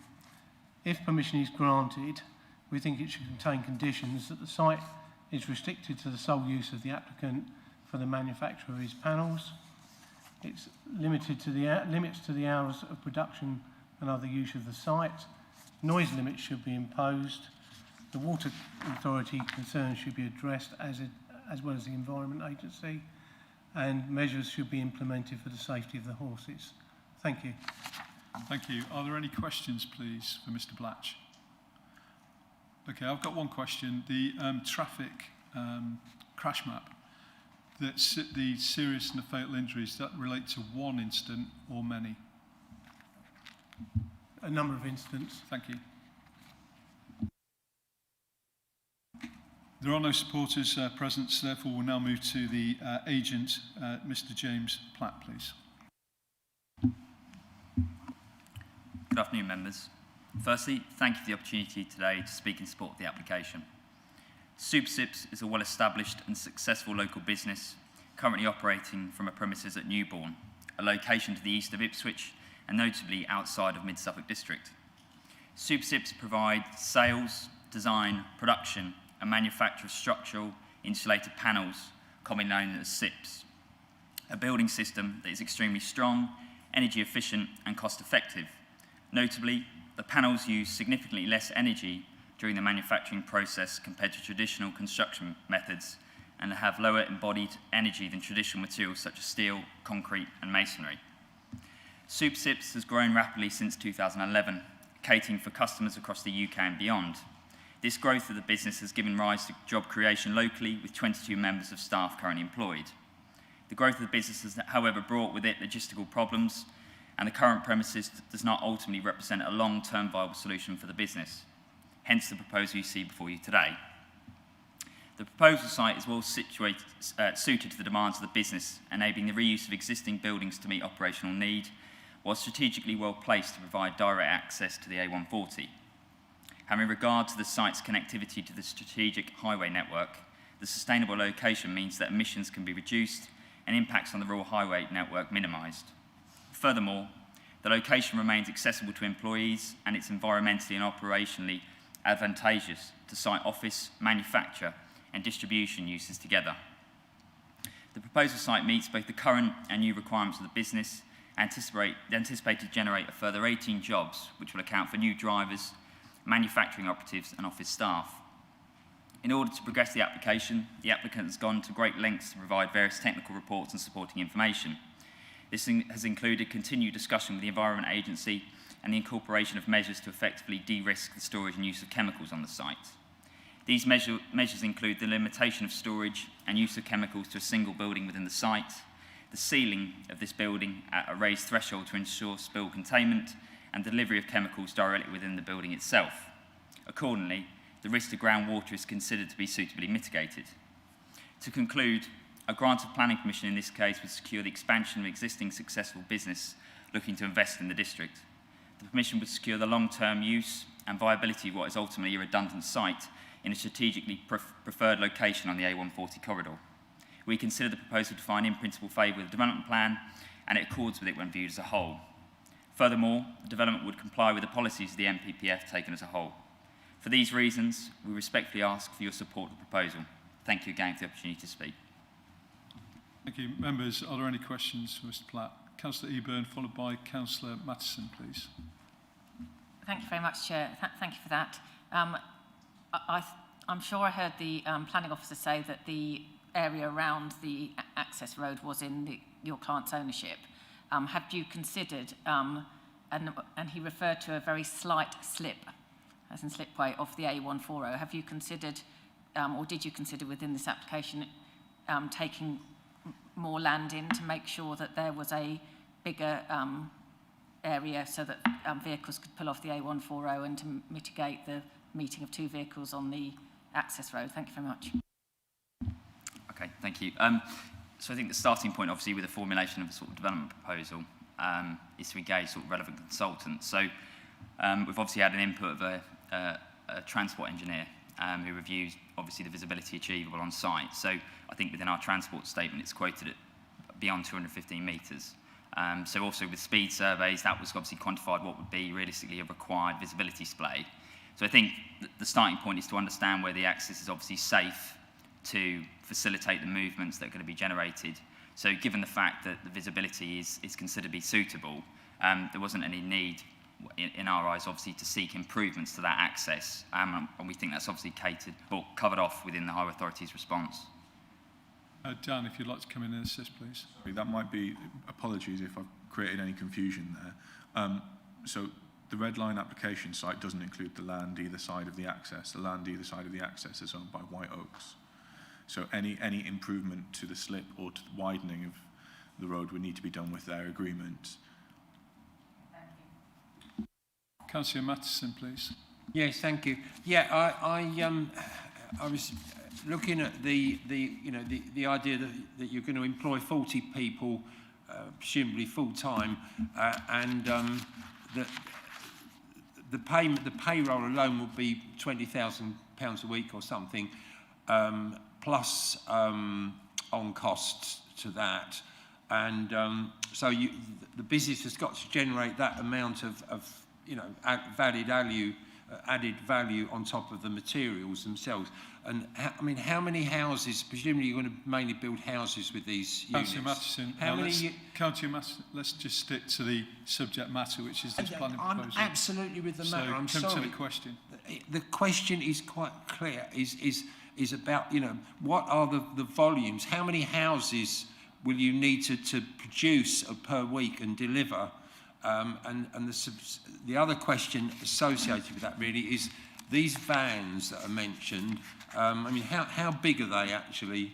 if permission is granted, we think it should contain conditions that the site is restricted to the sole use of the applicant for the manufacture of his panels. It's limited to the limits to the hours of production and other use of the site. Noise limits should be imposed. The Water Authority concerns should be addressed as well as the Environment Agency, and measures should be implemented for the safety of the horses. Thank you. Thank you. Are there any questions, please, for Mr. Blatch? Okay, I've got one question. The traffic crash map, that's the serious and the fatal injuries, that relate to one incident or many? A number of incidents. Thank you. There are no supporters present, so therefore we'll now move to the agent, Mr. James Platt, please. Good afternoon, members. Firstly, thank you for the opportunity today to speak in support of the application. SuperSips is a well-established and successful local business currently operating from a premises at Newbourne, a location to the east of Ipswich and notably outside of Mid-Suffolk District. SuperSips provide sales, design, production and manufacture of structural insulated panels, commonly known as SIPs, a building system that is extremely strong, energy efficient and cost effective. Notably, the panels use significantly less energy during the manufacturing process compared to traditional construction methods and have lower embodied energy than traditional materials such as steel, concrete and masonry. SuperSips has grown rapidly since 2011, catering for customers across the UK and beyond. This growth of the business has given rise to job creation locally, with 22 members of staff currently employed. The growth of the business has, however, brought with it logistical problems, and the current premises does not ultimately represent a long-term viable solution for the business. Hence the proposal you see before you today. The proposal site is well situated, suited to the demands of the business, enabling the reuse of existing buildings to meet operational need, while strategically well placed to provide direct access to the A140. Having regard to the site's connectivity to the strategic highway network, the sustainable location means that emissions can be reduced and impacts on the rural highway network minimised. Furthermore, the location remains accessible to employees and it's environmentally and operationally advantageous to site office, manufacture and distribution uses together. The proposal site meets both the current and new requirements of the business, anticipated to generate a further 18 jobs, which will account for new drivers, manufacturing operatives and office staff. In order to progress the application, the applicant has gone to great lengths to provide various technical reports and supporting information. This has included continued discussion with the Environment Agency and the incorporation of measures to effectively de-risk the storage and use of chemicals on the site. These measures include the limitation of storage and use of chemicals to a single building within the site, the sealing of this building at a raised threshold to ensure spill containment, and delivery of chemicals directly within the building itself. Accordingly, the risk to groundwater is considered to be suitably mitigated. To conclude, a grant of planning permission in this case would secure the expansion of existing successful business looking to invest in the district. The permission would secure the long-term use and viability of what is ultimately a redundant site in a strategically preferred location on the A140 corridor. We consider the proposal to find in principle favour with the development plan, and it accords with it when viewed as a whole. Furthermore, the development would comply with the policies of the NPPF taken as a whole. For these reasons, we respectfully ask for your support of the proposal. Thank you again for the opportunity to speak. Thank you. Members, are there any questions for Mr Platt? Councillor Eburn, followed by Councillor Mattison, please. Thank you very much, Chair. Thank you for that. I'm sure I heard the planning officer say that the area around the access road was in your client's ownership. Have you considered, and he referred to a very slight slip, as in slipway, of the A140. Have you considered, or did you consider within this application, taking more land in to make sure that there was a bigger area so that vehicles could pull off the A140 and to mitigate the meeting of two vehicles on the access road? Thank you very much. Okay, thank you. So I think the starting point, obviously, with the formulation of a sort of development proposal is to engage sort of relevant consultants. So we've obviously had an input of a transport engineer who reviews, obviously, the visibility achievable on site. So I think within our transport statement, it's quoted at beyond 215 metres. So also with speed surveys, that was obviously quantified what would be realistically a required visibility display. So I think the starting point is to understand where the access is obviously safe to facilitate the movements that are going to be generated. So given the fact that the visibility is considered to be suitable, there wasn't any need in our eyes obviously to seek improvements to that access, and we think that's obviously catered or covered off within the Highway Authority's response. Dan, if you'd like to come in and assist, please. Sorry, that might be, apologies if I've created any confusion there. So the red line application site doesn't include the land either side of the access. The land either side of the access is owned by White Oaks. So any improvement to the slip or to the widening of the road would need to be done with their agreement. Councillor Mattison, please. Yes, thank you. Yeah, I was looking at the idea that you're going to employ 40 people, presumably full time, and that the payroll alone will be £20,000 a week or something, plus on costs to that, and so the business has got to generate that amount of added value on top of the materials themselves. And how many houses? Presumably, you're going to mainly build houses with these units. Councillor Mattison, Councillor Mattison, let's just stick to the subject matter, which is this planning proposal. I'm absolutely with the matter. I'm sorry. Come to the question. The question is quite clear. Is about what are the volumes? How many houses will you need to produce per week and deliver? And the other question associated with that really is these vans that are mentioned. How big are they actually?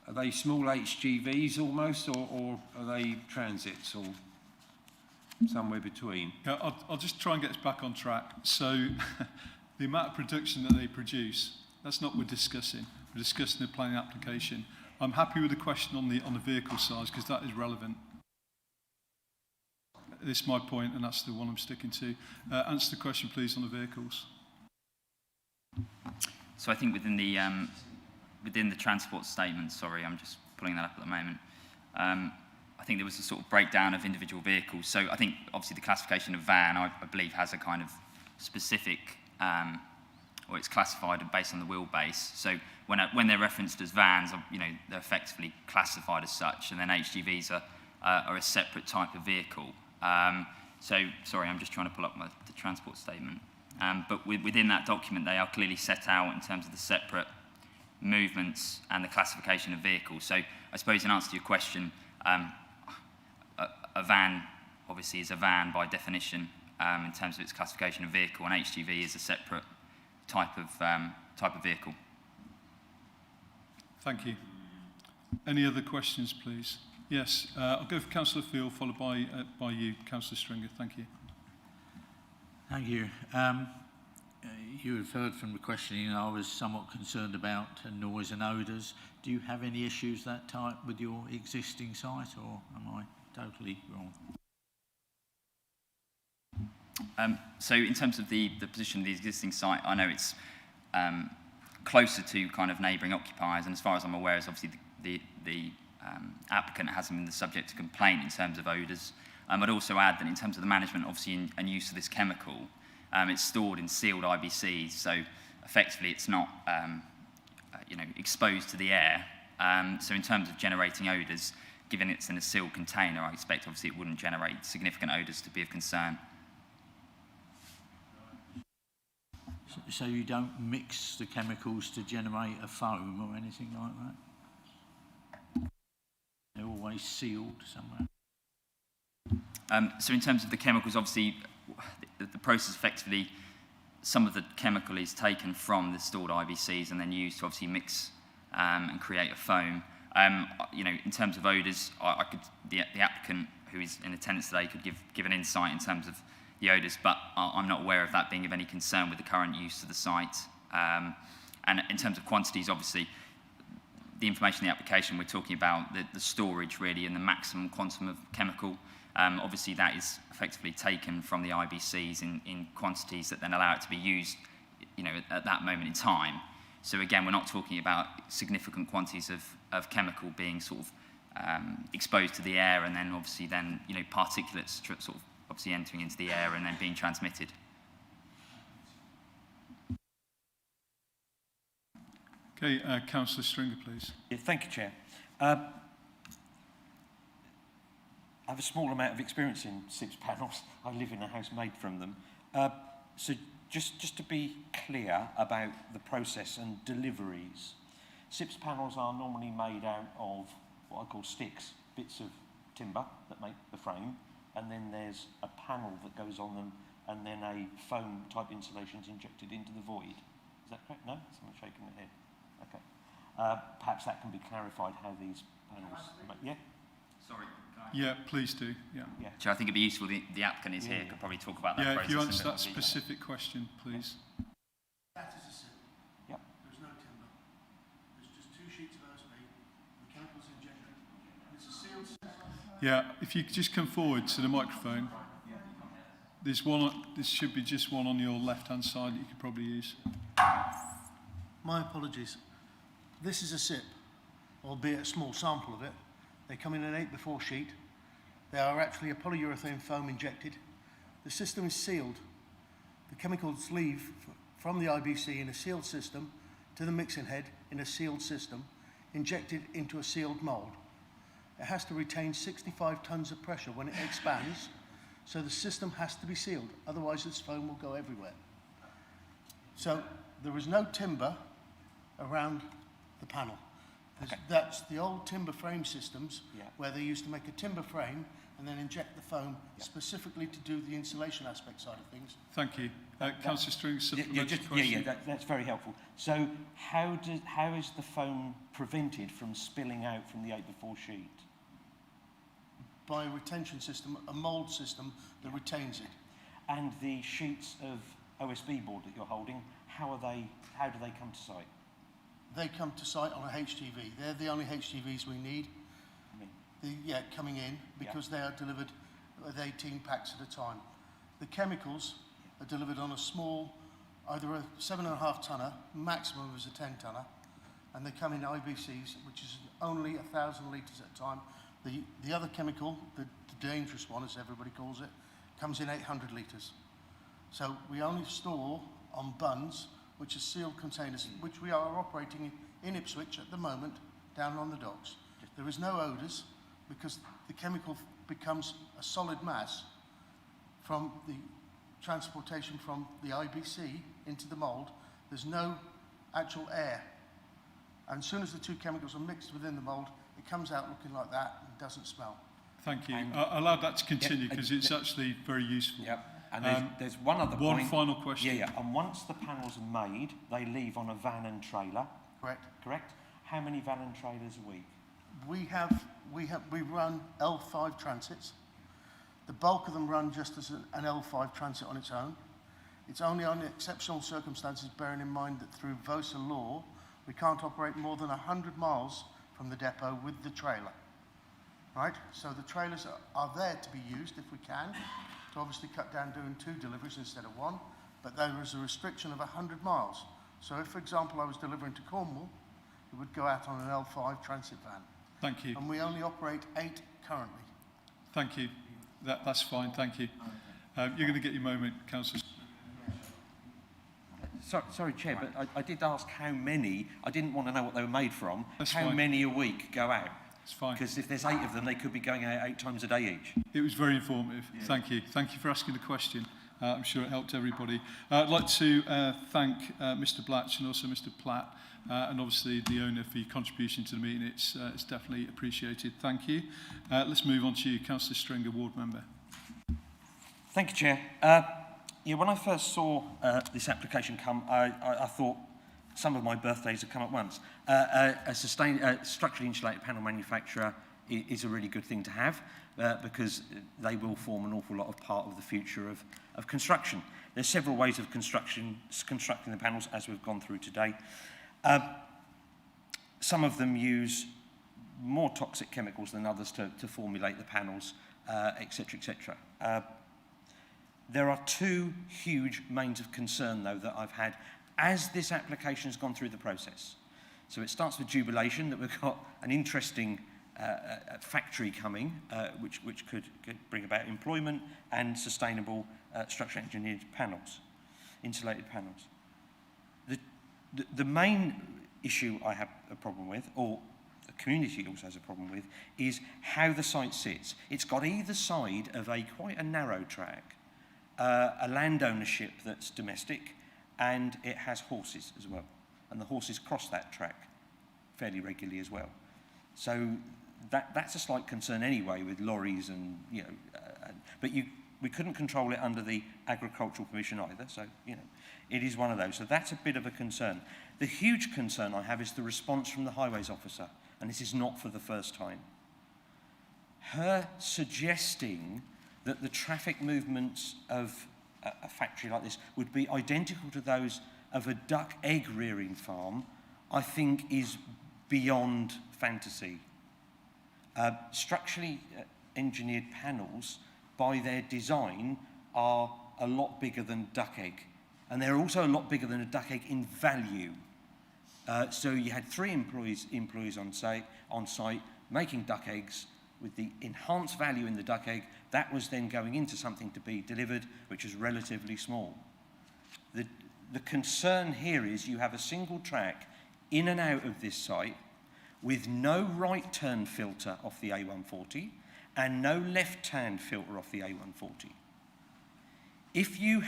Are they small HGVs almost, or are they transits, or somewhere between? Yeah, I'll just try and get us back on track. So the amount of production that they produce, that's not what we're discussing. We're discussing the planning application. I'm happy with the question on the vehicle size because that is relevant. This is my point, and that's the one I'm sticking to. Answer the question, please, on the vehicles. So I think within the transport statement, sorry, I'm just pulling that up at the moment. I think there was a sort of breakdown of individual vehicles. So I think obviously the classification of van, I believe, has a kind of specific or it's classified based on the wheelbase. So when they're referenced as vans, they're effectively classified as such, and then HGVs are a separate type of vehicle. Sorry, I'm just trying to pull up the transport statement. But within that document, they are clearly set out in terms of the separate movements and the classification of vehicles. So I suppose in answer to your question, a van obviously is a van by definition in terms of its classification of vehicle, and HGV is a separate type of vehicle. Thank you. Any other questions, please? Yes, I'll go for Councillor Field, followed by you, Councillor Stringer. Thank you. Thank you. You have heard from the questioning, I was somewhat concerned about noise and odours. Do you have any issues that type with your existing site, or am I totally wrong? So in terms of the position of the existing site, I know it's closer to kind of neighbouring occupiers, and as far as I'm aware, is obviously the applicant hasn't been the subject of complaint in terms of odours. I'd also add that in terms of the management, obviously, and use of this chemical, it's stored in sealed IBCs, so effectively it's not exposed to the air. So in terms of generating odours, given it's in a sealed container, I expect obviously it wouldn't generate significant odours to be of concern. So you don't mix the chemicals to generate a foam or anything like that? They're always sealed somewhere? So in terms of the chemicals, obviously, the process effectively, some of the chemical is taken from the stored IBCs and then used to obviously mix and create a foam. In terms of odours, the applicant who is in attendance today could give an insight in terms of the odours, but I'm not aware of that being of any concern with the current use of the site. And in terms of quantities, obviously, the information in the application, we're talking about the storage really and the maximum quantum of chemical. Obviously, that is effectively taken from the IBCs in quantities that then allow it to be used, at that moment in time. So again, we're not talking about significant quantities of chemical being sort of exposed to the air, and then obviously particulates sort of obviously entering into the air and then being transmitted. Okay, Councillor Stringer, please. Yeah, thank you, Chair. I have a small amount of experience in SIPS panels. I live in a house made from them. So just to be clear about the process and deliveries, SIPS panels are normally made out of what I call sticks, bits of timber that make the frame, and then there's a panel that goes on them, and then a foam type insulation is injected into the void. Is that correct? No? Someone's shaking their head. Okay. Perhaps that can be clarified how these panels are made. Yeah? Sorry. Yeah, please do. Yeah. So I think it'd be useful, the applicant is here, could probably talk about that process. Yeah, if you answer that specific question, please. That is a SIP. Yep. There's no timber. There's just 2 sheets of OSB, the chemicals injected. It's a sealed system. Yeah, if you could just come forward to the microphone. There's should be just one on your left-hand side that you could probably use. My apologies. This is a SIP, albeit a small sample of it. They come in an 8x4 sheet. They are actually a polyurethane foam injected. The system is sealed. The chemicals leave from the IBC in a sealed system to the mixing head in a sealed system, injected into a sealed mould. It has to retain 65 tonnes of pressure when it expands, so the system has to be sealed, otherwise this foam will go everywhere. So there is no timber around the panel. Okay. That's the old timber frame systems, where they used to make a timber frame and then inject the foam specifically to do the insulation aspect side of things. Thank you. Councillor String, supplementary question. That's very helpful. So how is the foam prevented from spilling out from the 8x4 sheet? By a retention system, a mould system that retains it. And the sheets of OSB board that you're holding, how do they come to site? They come to site on a HGV. They're the only HGVs we need. Coming in, because they are delivered with 18 packs at a time. The chemicals are delivered on a small, either a 7.5 tonner, maximum is a 10 tonner, and they come in IBCs, which is only 1,000 litres at a time. The other chemical, the dangerous one, as everybody calls it, comes in 800 litres. So we only store on buns which are sealed containers, which we are operating in Ipswich at the moment, down on the docks. There is no odours because the chemical becomes a solid mass from the transportation from the IBC into the mould. There's no actual air. And as soon as the two chemicals are mixed within the mould, it comes out looking like that and doesn't smell. Thank you. I'll allow that to continue because it's actually very useful. And there's one other one point. final question. And once the panels are made, they leave on a van and trailer. Correct? How many van and trailers a week? We run L5 transits. The bulk of them run just as an L5 transit on its own. It's only on exceptional circumstances, bearing in mind that through VOSA law, we can't operate more than 100 miles from the depot with the trailer. Right? So the trailers are there to be used if we can, to obviously cut down doing 2 deliveries instead of 1, but there is a restriction of 100 miles. So if, for example, I was delivering to Cornwall, it would go out on an L5 transit van. Thank you. And we only operate 8 currently. Thank you. That's fine, thank you. You're going to get your moment, Councillor. Sorry, Chair, but I did ask how many. I didn't want to know what they were made from. That's how fine. many a week go out? It's fine. Because if there's 8 of them, they could be going out 8 times a day each. It was very informative. Yeah. Thank you. Thank you for asking the question. I'm sure it helped everybody. I'd like to thank Mr. Blatch and also Mr. Platt and obviously the owner for your contribution to the meeting. It's definitely appreciated. Thank you. Let's move on to you, Councillor Stringer, Ward Member. Thank you, Chair. When I first saw this application come, I thought some of my birthdays have come at once. A structurally insulated panel manufacturer is a really good thing to have because they will form an awful lot of part of the future of construction. There's several ways of constructing the panels, as we've gone through today. Some of them use more toxic chemicals than others to formulate the panels, etc., etc. There are 2 huge mains of concern, though, that I've had as this application has gone through the process. So it starts with jubilation that we've got an interesting factory coming, which could bring about employment and sustainable structurally engineered panels, insulated panels. The main issue I have a problem with, or the community also has a problem with, is how the site sits. It's got either side of quite a narrow track, a land ownership that's domestic, and it has horses as well. And the horses cross that track fairly regularly as well. So that's a slight concern anyway with lorries and, but we couldn't control it under the agricultural permission either, so, it is one of those. So that's a bit of a concern. The huge concern I have is the response from the highways officer, and this is not for the first time. Her suggesting that the traffic movements of a factory like this would be identical to those of a duck egg rearing farm, I think is beyond fantasy. Structurally engineered panels, by their design, are a lot bigger than duck egg. And they're also a lot bigger than a duck egg in value. So you had 3 employees on site making duck eggs with the enhanced value in the duck egg. That was then going into something to be delivered, which is relatively small. The concern here is you have a single track in and out of this site with no right turn filter off the A140 and no left turn filter off the A140. If you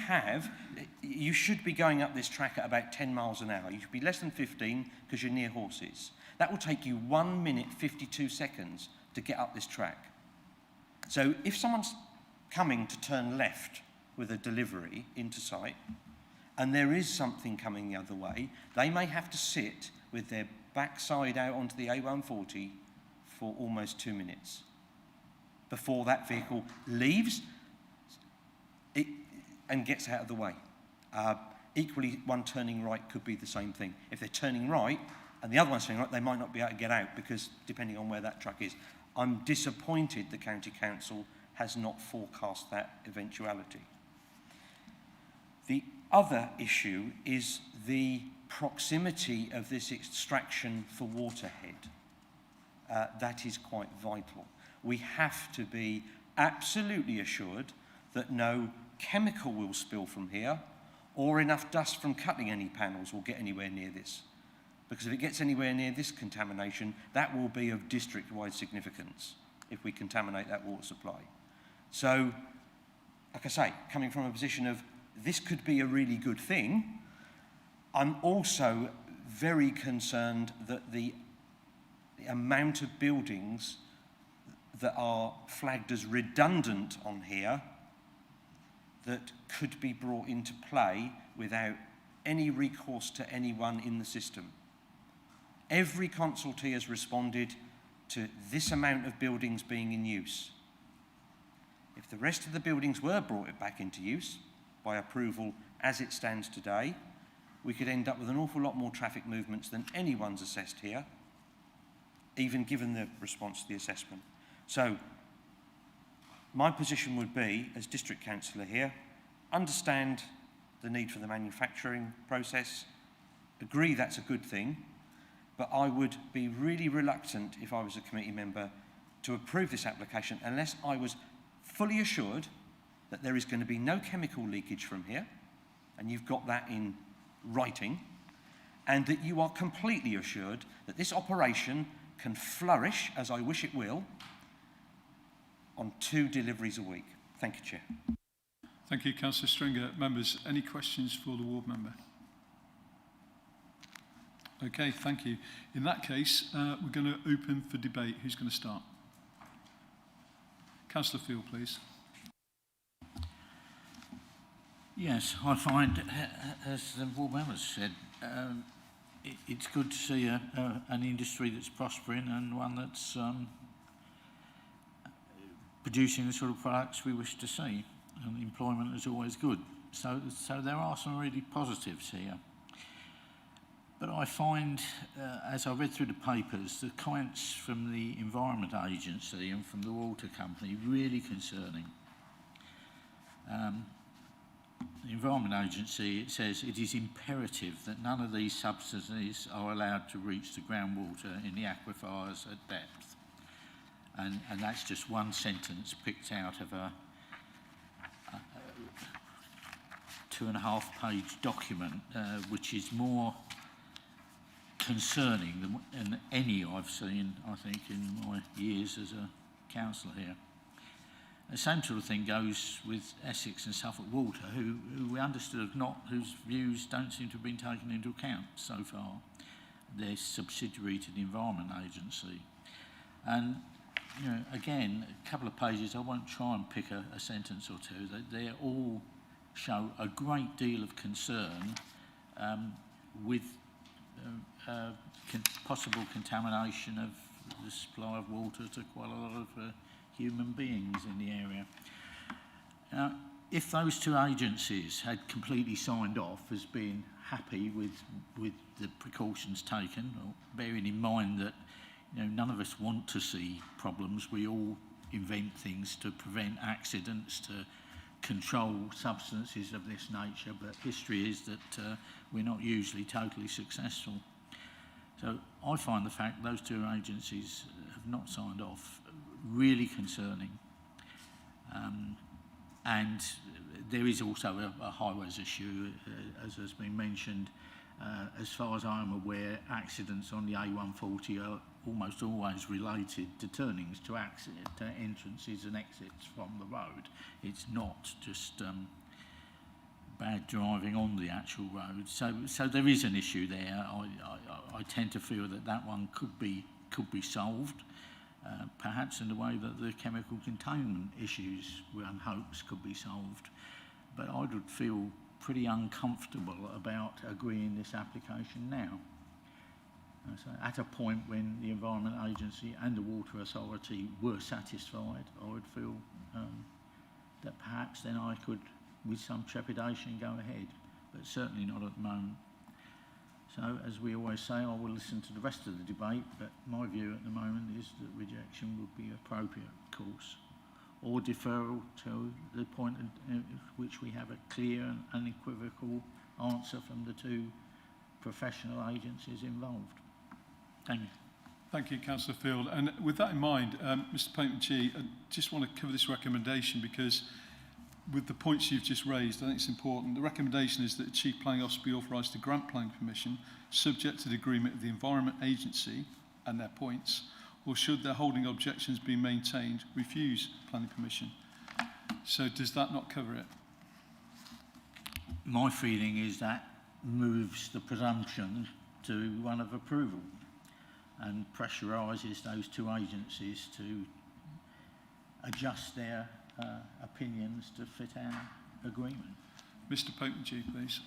should be going up this track at about 10 miles an hour. You should be less than 15 because you're near horses. That will take you 1 minute, 52 seconds to get up this track. So if someone's coming to turn left with a delivery into site, and there is something coming the other way, they may have to sit with their backside out onto the A140 for almost 2 minutes before that vehicle leaves and gets out of the way. Equally, one turning right could be the same thing. If they're turning right and the other one's turning right, they might not be able to get out because depending on where that truck is. I'm disappointed the County Council has not forecast that eventuality. The other issue is the proximity of this extraction for waterhead. That is quite vital. We have to be absolutely assured that no chemical will spill from here or enough dust from cutting any panels will get anywhere near this. Because if it gets anywhere near this contamination, that will be of district-wide significance if we contaminate that water supply. So, like I say, coming from a position of this could be a really good thing, I'm also very concerned that the amount of buildings that are flagged as redundant on here that could be brought into play without any recourse to anyone in the system. Every consultee has responded to this amount of buildings being in use. If the rest of the buildings were brought back into use by approval as it stands today, we could end up with an awful lot more traffic movements than anyone's assessed here, even given the response to the assessment. So, my position would be, as District Councillor here, understand the need for the manufacturing process, agree that's a good thing, but I would be really reluctant, if I was a committee member, to approve this application unless I was fully assured that there is going to be no chemical leakage from here, and you've got that in writing, and that you are completely assured that this operation can flourish, as I wish it will, on 2 deliveries a week. Thank you, Chair. Thank you, Councillor Stringer. Members, any questions for the ward member? Okay, thank you. In that case, we're going to open for debate. Who's going to start? Councillor Field, please. Yes, I find, as the ward members said, it's good to see an industry that's prospering and one that's producing the sort of products we wish to see, and employment is always good. So there are some really positives here. But I find, as I read through the papers, the comments from the Environment Agency and from the Water Company really concerning. The Environment Agency, it says, it is imperative that none of these substances are allowed to reach the groundwater in the aquifers at depth. And that's just one sentence picked out of a 2.5-page document, which is more concerning than any I've seen, I think, in my years as a councillor here. The same sort of thing goes with Essex and Suffolk Water, who we understood whose views don't seem to have been taken into account so far. They're subsidiary to the Environment Agency. And, you know, again, a couple of pages, I won't try and pick a sentence or two, they all show a great deal of concern with possible contamination of the supply of water to quite a lot of human beings in the area. Now, if those 2 agencies had completely signed off as being happy with the precautions taken, or bearing in mind that, you know, none of us want to see problems, we all invent things to prevent accidents, to control substances of this nature, but history is that we're not usually totally successful. So I find the fact those 2 agencies have not signed off really concerning. And there is also a highways issue, as has been mentioned. As far as I'm aware, accidents on the A140 are almost always related to turnings, to entrances and exits from the road. It's not just bad driving on the actual road. So there is an issue there. I tend to feel that one could be solved, perhaps in the way that the chemical containment issues one hopes could be solved. But I would feel pretty uncomfortable about agreeing this application now. So at a point when the Environment Agency and the Water Authority were satisfied, I would feel that perhaps then I could, with some trepidation, go ahead, but certainly not at the moment. So, as we always say, I will listen to the rest of the debate, but my view at the moment is that rejection would be appropriate, of course, or deferral to the point at which we have a clear and unequivocal answer from the 2 professional agencies involved. Thank you. Thank you, Councillor Field. And with that in mind, Mr. Pateman-G, I just want to cover this recommendation because with the points you've just raised, I think it's important. The recommendation is that the Chief Planning Officer be authorised to grant planning permission subject to the agreement of the Environment Agency and their points, or should their holding objections be maintained, refuse planning permission. So does that not cover it? My feeling is that moves the presumption to one of approval and pressurises those two agencies to adjust their opinions to fit our agreement. Mr. Potengi, please.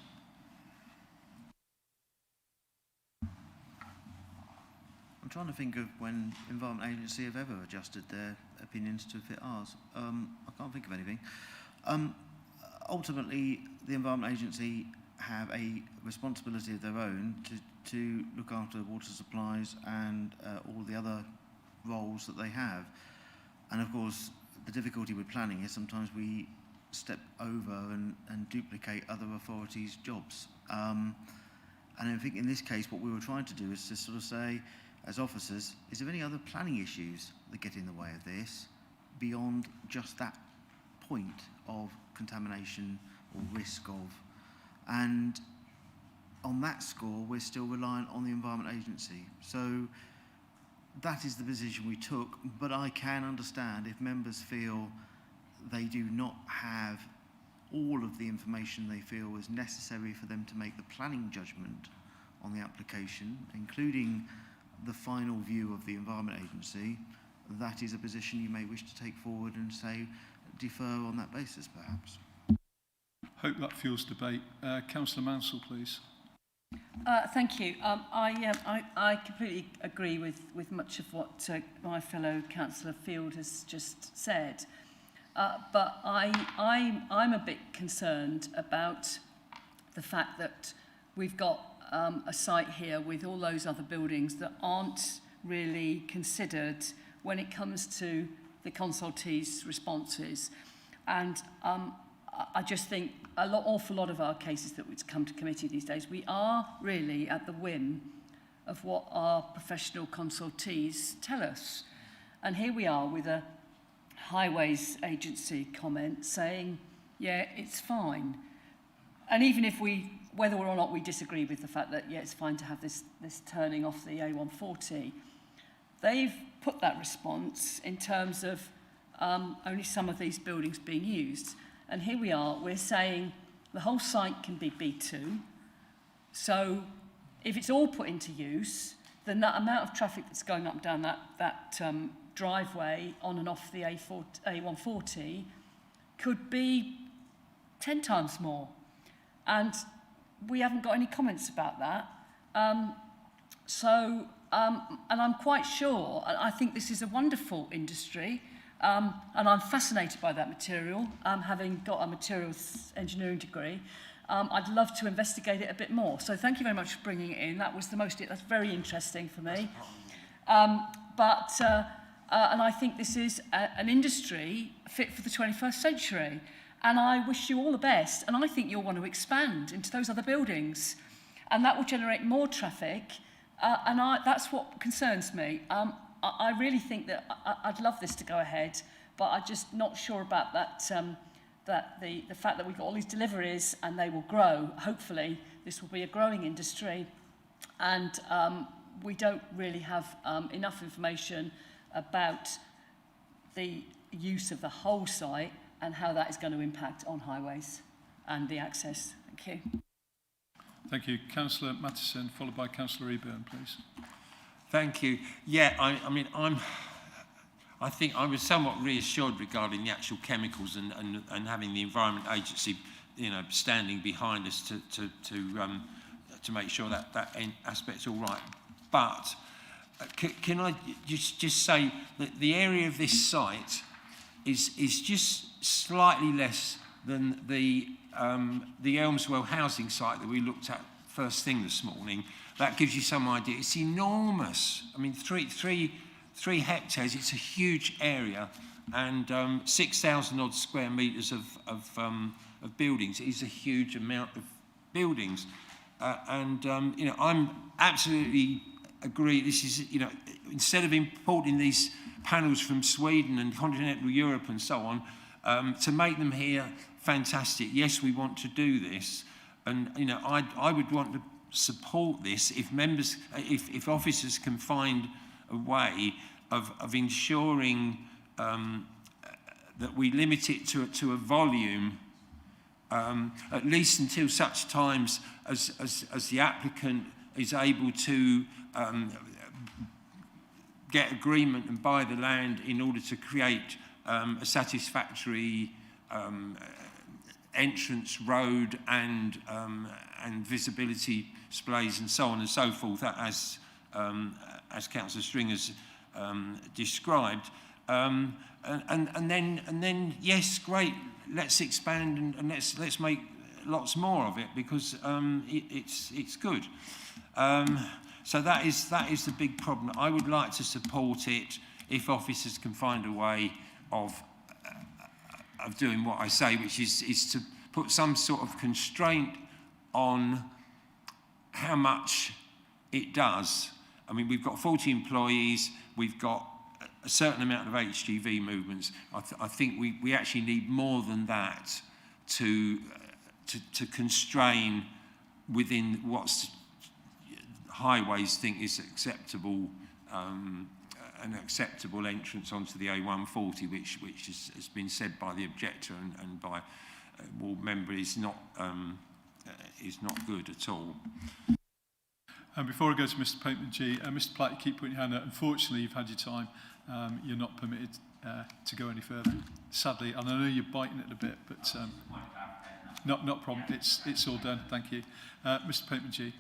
I'm trying to think of when Environment Agency have ever adjusted their opinions to fit ours. I can't think of anything. Ultimately, the Environment Agency have a responsibility of their own to look after water supplies and all the other roles that they have. And of course, the difficulty with planning is sometimes we step over and duplicate other authorities' jobs. And I think in this case, what we were trying to do is to sort of say, as officers, is there any other planning issues that get in the way of this beyond just that point of contamination or risk of? And on that score, we're still reliant on the Environment Agency. So that is the position we took, but I can understand if members feel they do not have all of the information they feel is necessary for them to make the planning judgment on the application, including the final view of the Environment Agency. That is a position you may wish to take forward and say, defer on that basis, perhaps. Hope that fuels debate. Councillor Mansell, please. Thank you. I completely agree with much of what my fellow Councillor Field has just said. But I'm a bit concerned about the fact that we've got a site here with all those other buildings that aren't really considered when it comes to the consultees' responses. And I just think awful lot of our cases that would come to committee these days, we are really at the whim of what our professional consultees tell us. And here we are with a Highways Agency comment saying, yeah, it's fine. And even if whether or not we disagree with the fact that, yeah, it's fine to have this turning off the A140, they've put that response in terms of only some of these buildings being used. And here we are, we're saying the whole site can be B2. So if it's all put into use, then that amount of traffic that's going up and down that driveway on and off the A140 could be 10 times more. And we haven't got any comments about that. And I'm quite sure, and I think this is a wonderful industry, and I'm fascinated by that material, having got a materials engineering degree. I'd love to investigate it a bit more. So thank you very much for bringing it in. That's very interesting for me. And I think this is an industry fit for the 21st century. And I wish you all the best. And I think you'll want to expand into those other buildings. And that will generate more traffic. And that's what concerns me. I really think that I'd love this to go ahead, but I'm just not sure about that, the fact that we've got all these deliveries and they will grow. Hopefully, this will be a growing industry. And we don't really have enough information about the use of the whole site and how that is going to impact on highways and the access. Thank you. Thank you. Councillor Mattison, followed by Councillor Eburn, please. Thank you. Yeah, I think I was somewhat reassured regarding the actual chemicals and having the Environment Agency, standing behind us to make sure that aspect's all right. But can I just say that the area of this site is just slightly less than the Elmswell housing site that we looked at first thing this morning. That gives you some idea. It's enormous. I mean, three hectares. It's a huge area, and 6,000 odd square metres of buildings is a huge amount of buildings. I'm absolutely agree. This is, instead of importing these panels from Sweden and continental Europe and so on, To make them here, fantastic. Yes, we want to do this. And, you know, I would want to support this if members, if officers can find a way of ensuring that we limit it to a volume, at least until such times as the applicant is able to get agreement and buy the land in order to create a satisfactory entrance road and visibility displays and so on and so forth, as Councillor Stringer's described. And then yes, great. Let's expand and let's make lots more of it, because it's good. So that is the big problem. I would like to support it if officers can find a way of doing what I say, which is to put some sort of constraint on how much it does. I mean, we've got 40 employees, we've got a certain amount of HGV movements. I think we actually need more than that to constrain within what's highways think is acceptable, an acceptable entrance onto the A140, which has been said by the objector and by ward member is not good at all. And before I go to Mr. Pateman-G, Mr. Platt, you keep putting your hand up. Unfortunately, you've had your time. You're not permitted to go any further, sadly. And I know you're biting it a bit, but not a problem. It's all done. Thank you. Mr. Pateman-G.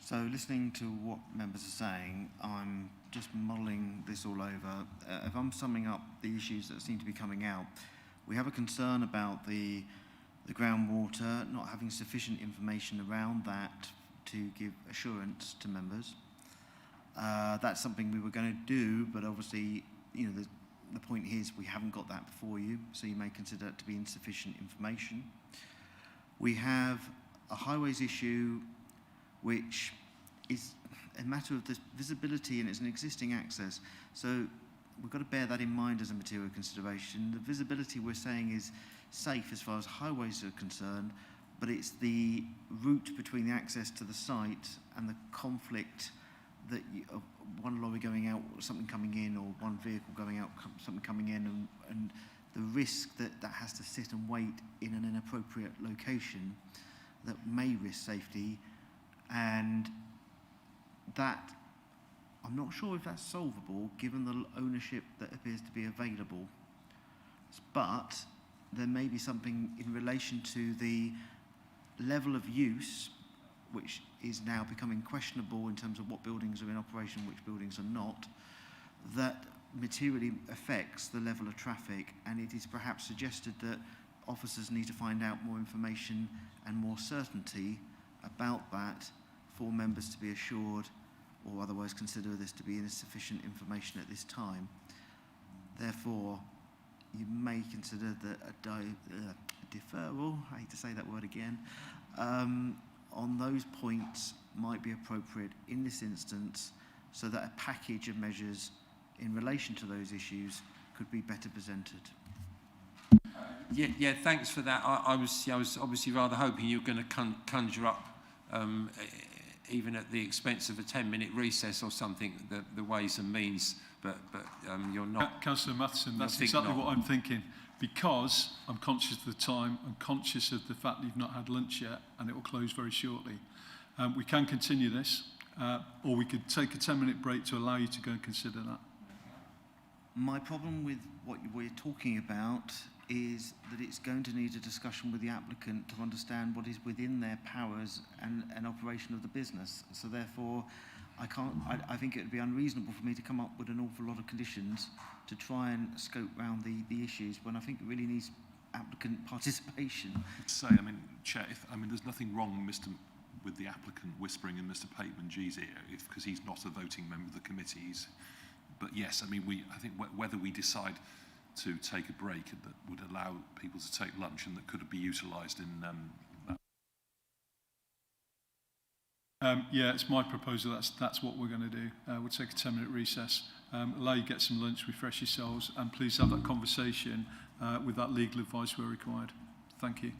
So listening to what members are saying, I'm just mulling this all over. If I'm summing up the issues that seem to be coming out, we have a concern about the groundwater, not having sufficient information around that to give assurance to members. That's something we were going to do, but obviously, you know, the point here is we haven't got that before you, so you may consider it to be insufficient information. We have a highways issue which is a matter of the visibility, and it's an existing access. So we've got to bear that in mind as a material consideration. The visibility we're saying is safe as far as highways are concerned, but it's the route between the access to the site and the conflict that one lorry going out, something coming in, or one vehicle going out, something coming in, and the risk that has to sit and wait in an inappropriate location that may risk safety. And that, I'm not sure if that's solvable given the ownership that appears to be available. But there may be something in relation to the level of use, which is now becoming questionable in terms of what buildings are in operation, which buildings are not, that materially affects the level of traffic. And it is perhaps suggested that officers need to find out more information and more certainty about that for members to be assured, or otherwise consider this to be insufficient information at this time. Therefore, you may consider that a deferral, I hate to say that word again, on those points might be appropriate in this instance, so that a package of measures in relation to those issues could be better presented. Yeah, thanks for that. I was obviously rather hoping you were going to conjure up, even at the expense of a 10-minute recess or something, the ways and means, but you're not. Councillor Matheson, that's exactly what I'm thinking. Because I'm conscious of the time, I'm conscious of the fact that you've not had lunch yet, and it will close very shortly. We can continue this, or we could take a 10-minute break to allow you to go and consider that. My problem with what we're talking about is that it's going to need a discussion with the applicant to understand what is within their powers and operation of the business. So therefore, I think it would be unreasonable for me to come up with an awful lot of conditions to try and scope round the issues, when I think it really needs applicant participation. I'd say, I mean, Chair, there's nothing wrong, with the applicant whispering in Mr. Pateman-G's ear, because he's not a voting member of the committees. But yes, I mean, I think whether we decide to take a break that would allow people to take lunch and that could be utilised in Yeah, it's my proposal. That's what we're going to do. We'll take a 10-minute recess, allow you to get some lunch, refresh yourselves, and please have that conversation with that legal advice where required. Thank you.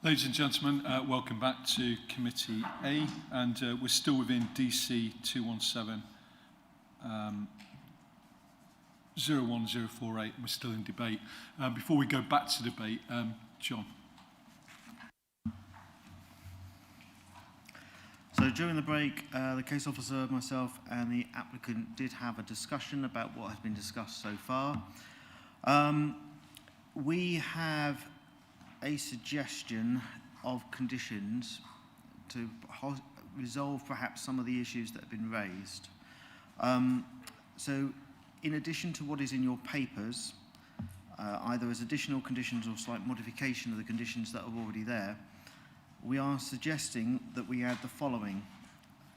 Ladies and gentlemen, welcome back to Committee A, and we're still within DC 217 01048, and we're still in debate. Before we go back to debate, John. So during the break, the case officer, myself and the applicant did have a discussion about what has been discussed so far. We have a suggestion of conditions to resolve perhaps some of the issues that have been raised. So in addition to what is in your papers, either as additional conditions or slight modification of the conditions that are already there, we are suggesting that we add the following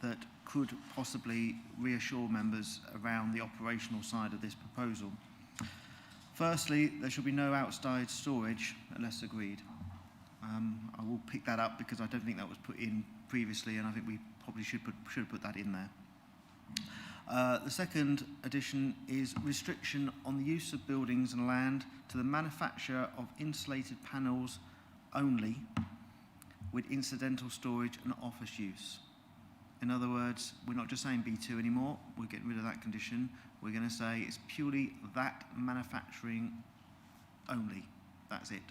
that could possibly reassure members around the operational side of this proposal. Firstly, there should be no outside storage unless agreed. I will pick that up because I don't think that was put in previously, and I think we probably should put that in there. The second addition is restriction on the use of buildings and land to the manufacture of insulated panels only, with incidental storage and office use. In other words, we're not just saying B2 anymore, we're getting rid of that condition. We're going to say it's purely that manufacturing only. That's it.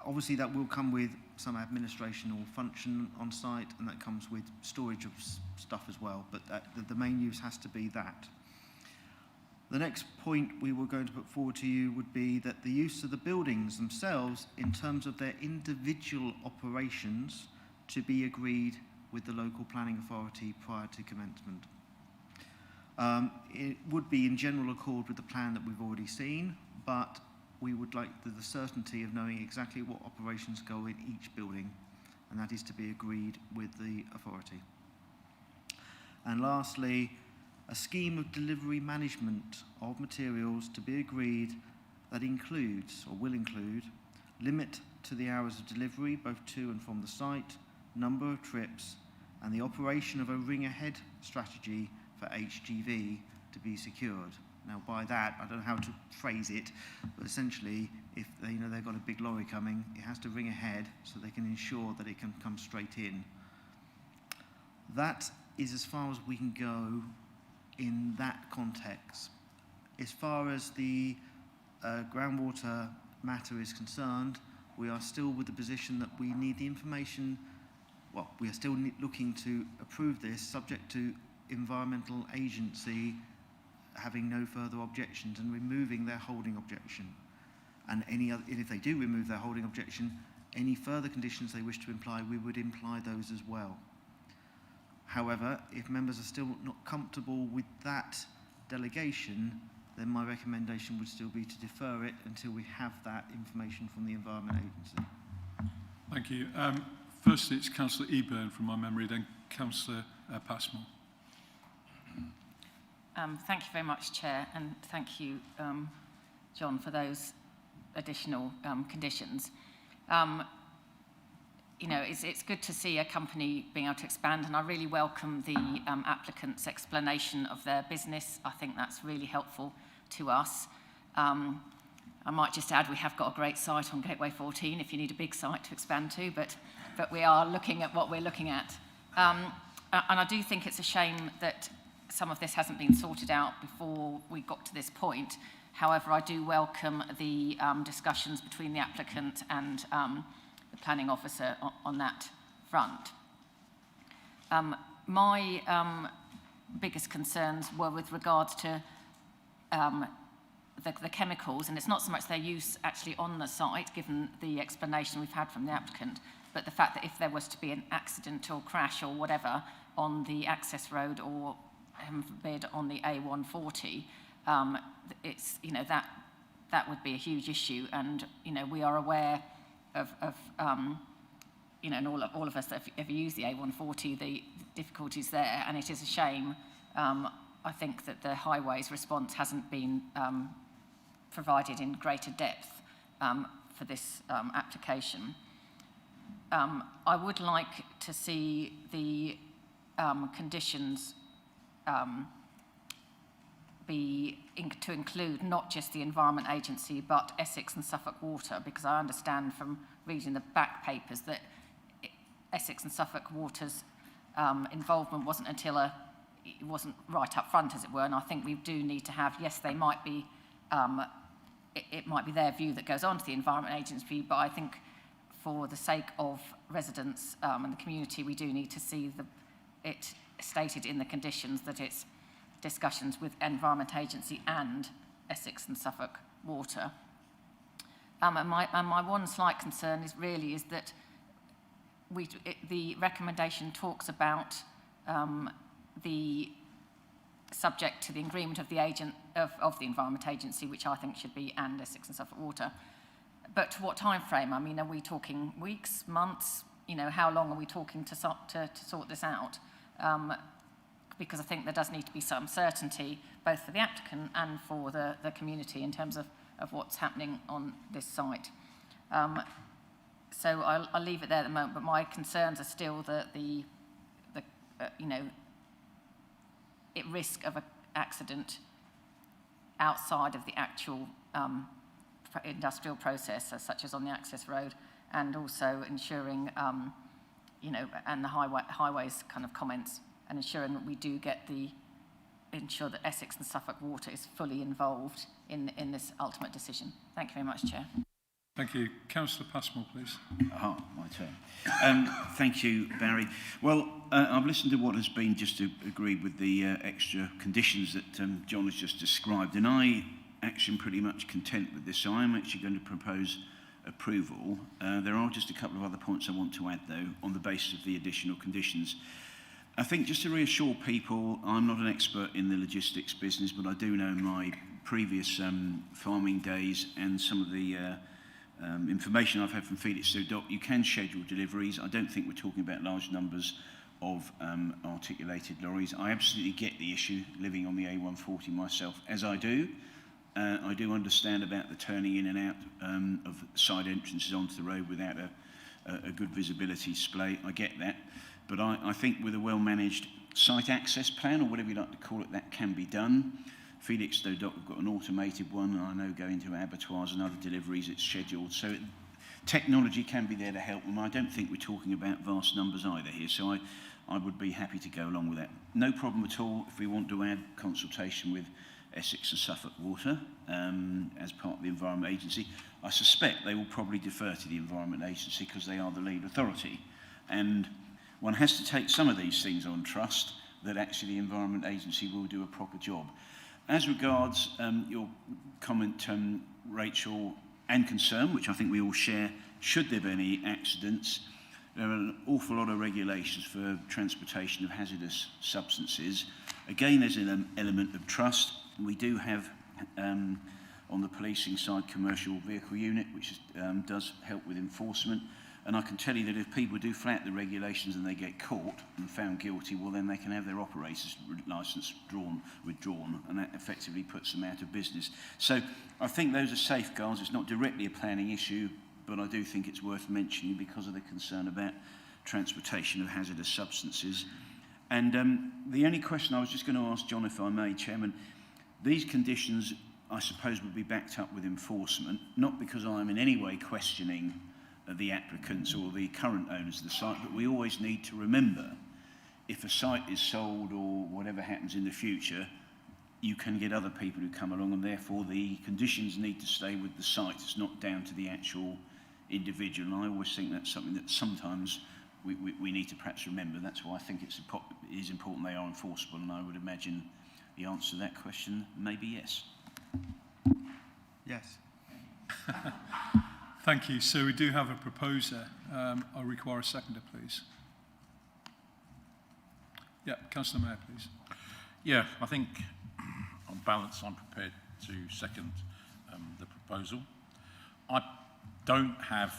Obviously, that will come with some administrational function on site, and that comes with storage of stuff as well, but the main use has to be that. The next point we were going to put forward to you would be that the use of the buildings themselves in terms of their individual operations to be agreed with the local planning authority prior to commencement. It would be in general accord with the plan that we've already seen, but we would like the certainty of knowing exactly what operations go in each building, and that is to be agreed with the authority. And lastly, a scheme of delivery management of materials to be agreed that includes, or will include, limit to the hours of delivery, both to and from the site, number of trips, and the operation of a ring-ahead strategy for HGV to be secured. Now, by that, I don't know how to phrase it, but essentially, if they've got a big lorry coming, it has to ring ahead so they can ensure that it can come straight in. That is as far as we can go in that context. As far as the groundwater matter is concerned, we are still with the position that we need the information. Well, we are still looking to approve this subject to environmental agency having no further objections and removing their holding objection. And if they do remove their holding objection, any further conditions they wish to imply, we would imply those as well. However, if members are still not comfortable with that delegation, then my recommendation would still be to defer it until we have that information from the Environment Agency. Thank you. Firstly, it's Councillor Eburn from my memory, then Councillor Passmore. Thank you very much, Chair, and thank you, John, for those additional conditions. It's good to see a company being able to expand, and I really welcome the applicant's explanation of their business. I think that's really helpful to us. I might just add we have got a great site on Gateway 14 if you need a big site to expand to, but we are looking at what we're looking at. And I do think it's a shame that some of this hasn't been sorted out before we got to this point. However, I do welcome the discussions between the applicant and the planning officer on that front. My biggest concerns were with regards to the chemicals, and it's not so much their use actually on the site, given the explanation we've had from the applicant, but the fact that if there was to be an accident or crash or whatever on the access road or forbid on the A140, it's that would be a huge issue, and we are aware of and all of us that have ever used the A140, the difficulties there, and it is a shame. I think that the highways response hasn't been provided in greater depth for this application. I would like to see the conditions to include not just the Environment Agency but Essex and Suffolk Water, because I understand from reading the back papers that Essex and Suffolk Water's involvement wasn't until it wasn't right up front, as it were, and I think we do need to have, yes, they might be, it might be their view that goes on to the Environment Agency, but I think for the sake of residents and the community, we do need to see it stated in the conditions that it's discussions with Environment Agency and Essex and Suffolk Water. And my one slight concern is that the recommendation talks about the subject to the agreement of the agent of the Environment Agency, which I think should be and Essex and Suffolk Water. But to what time frame? I mean, are we talking weeks, months? You know, how long are we talking to sort this out? Because I think there does need to be some certainty, both for the applicant and for the community in terms of what's happening on this site. So I'll leave it there at the moment, but my concerns are still that at risk of an accident outside of the actual industrial process, such as on the access road, and also ensuring, and the highways kind of comments, and ensuring that we do ensure that Essex and Suffolk Water is fully involved in this ultimate decision. Thank you very much, Chair. Thank you. Councillor Passmore, please. Ah, my turn. Thank you, Barry. Well, I've listened to what has been just to agree with the extra conditions that John has just described, and I actually am pretty much content with this, so I'm actually going to propose approval. There are just a couple of other points I want to add, though, on the basis of the additional conditions. I think just to reassure people, I'm not an expert in the logistics business, but I do know my previous farming days and some of the information I've had from Felix Stradbroke, you can schedule deliveries. I don't think we're talking about large numbers of articulated lorries. I absolutely get the issue, living on the A140 myself, as I do. I do understand about the turning in and out of side entrances onto the road without a good visibility display. I get that. But I think with a well-managed site access plan, or whatever you like to call it, that can be done. Felix Stradbroke have got an automated one, and I know going to abattoirs and other deliveries, it's scheduled. So technology can be there to help them. I don't think we're talking about vast numbers either here, so I would be happy to go along with that. No problem at all if we want to add consultation with Essex and Suffolk Water as part of the Environment Agency. I suspect they will probably defer to the Environment Agency because they are the lead authority. And one has to take some of these things on trust that actually the Environment Agency will do a proper job. As regards your comment, Rachel, and concern, which I think we all share, should there be any accidents, there are an awful lot of regulations for transportation of hazardous substances. Again, there's an element of trust. We do have, on the policing side, commercial vehicle unit, which does help with enforcement. And I can tell you that if people do flat the regulations and they get caught and found guilty, well, then they can have their operator's licence withdrawn, and that effectively puts them out of business. So I think those are safeguards. It's not directly a planning issue, but I do think it's worth mentioning because of the concern about transportation of hazardous substances. And the only question I was just going to ask John, if I may, Chairman, these conditions, I suppose, would be backed up with enforcement, not because I'm in any way questioning the applicants or the current owners of the site, but we always need to remember if a site is sold or whatever happens in the future, you can get other people who come along, and therefore the conditions need to stay with the site. It's not down to the actual individual, and I always think that's something that sometimes we need to perhaps remember. That's why I think it is important they are enforceable, and I would imagine the answer to that question may be yes. Yes. Thank you. So we do have a proposer. I'll require a seconder, please. Yeah, Councillor Mayor, please. Yeah, I think on balance I'm prepared to second the proposal. I don't have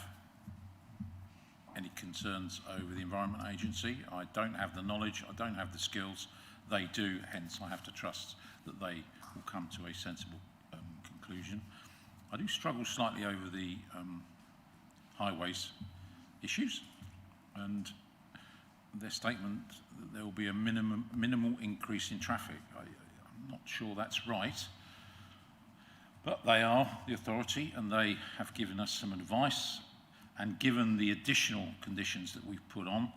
any concerns over the Environment Agency. I don't have the knowledge, I don't have the skills. They do, hence I have to trust that they will come to a sensible conclusion. I do struggle slightly over the highways issues and their statement that there will be a minimal increase in traffic. I'm not sure that's right. But they are the authority and they have given us some advice, and given the additional conditions that we've put on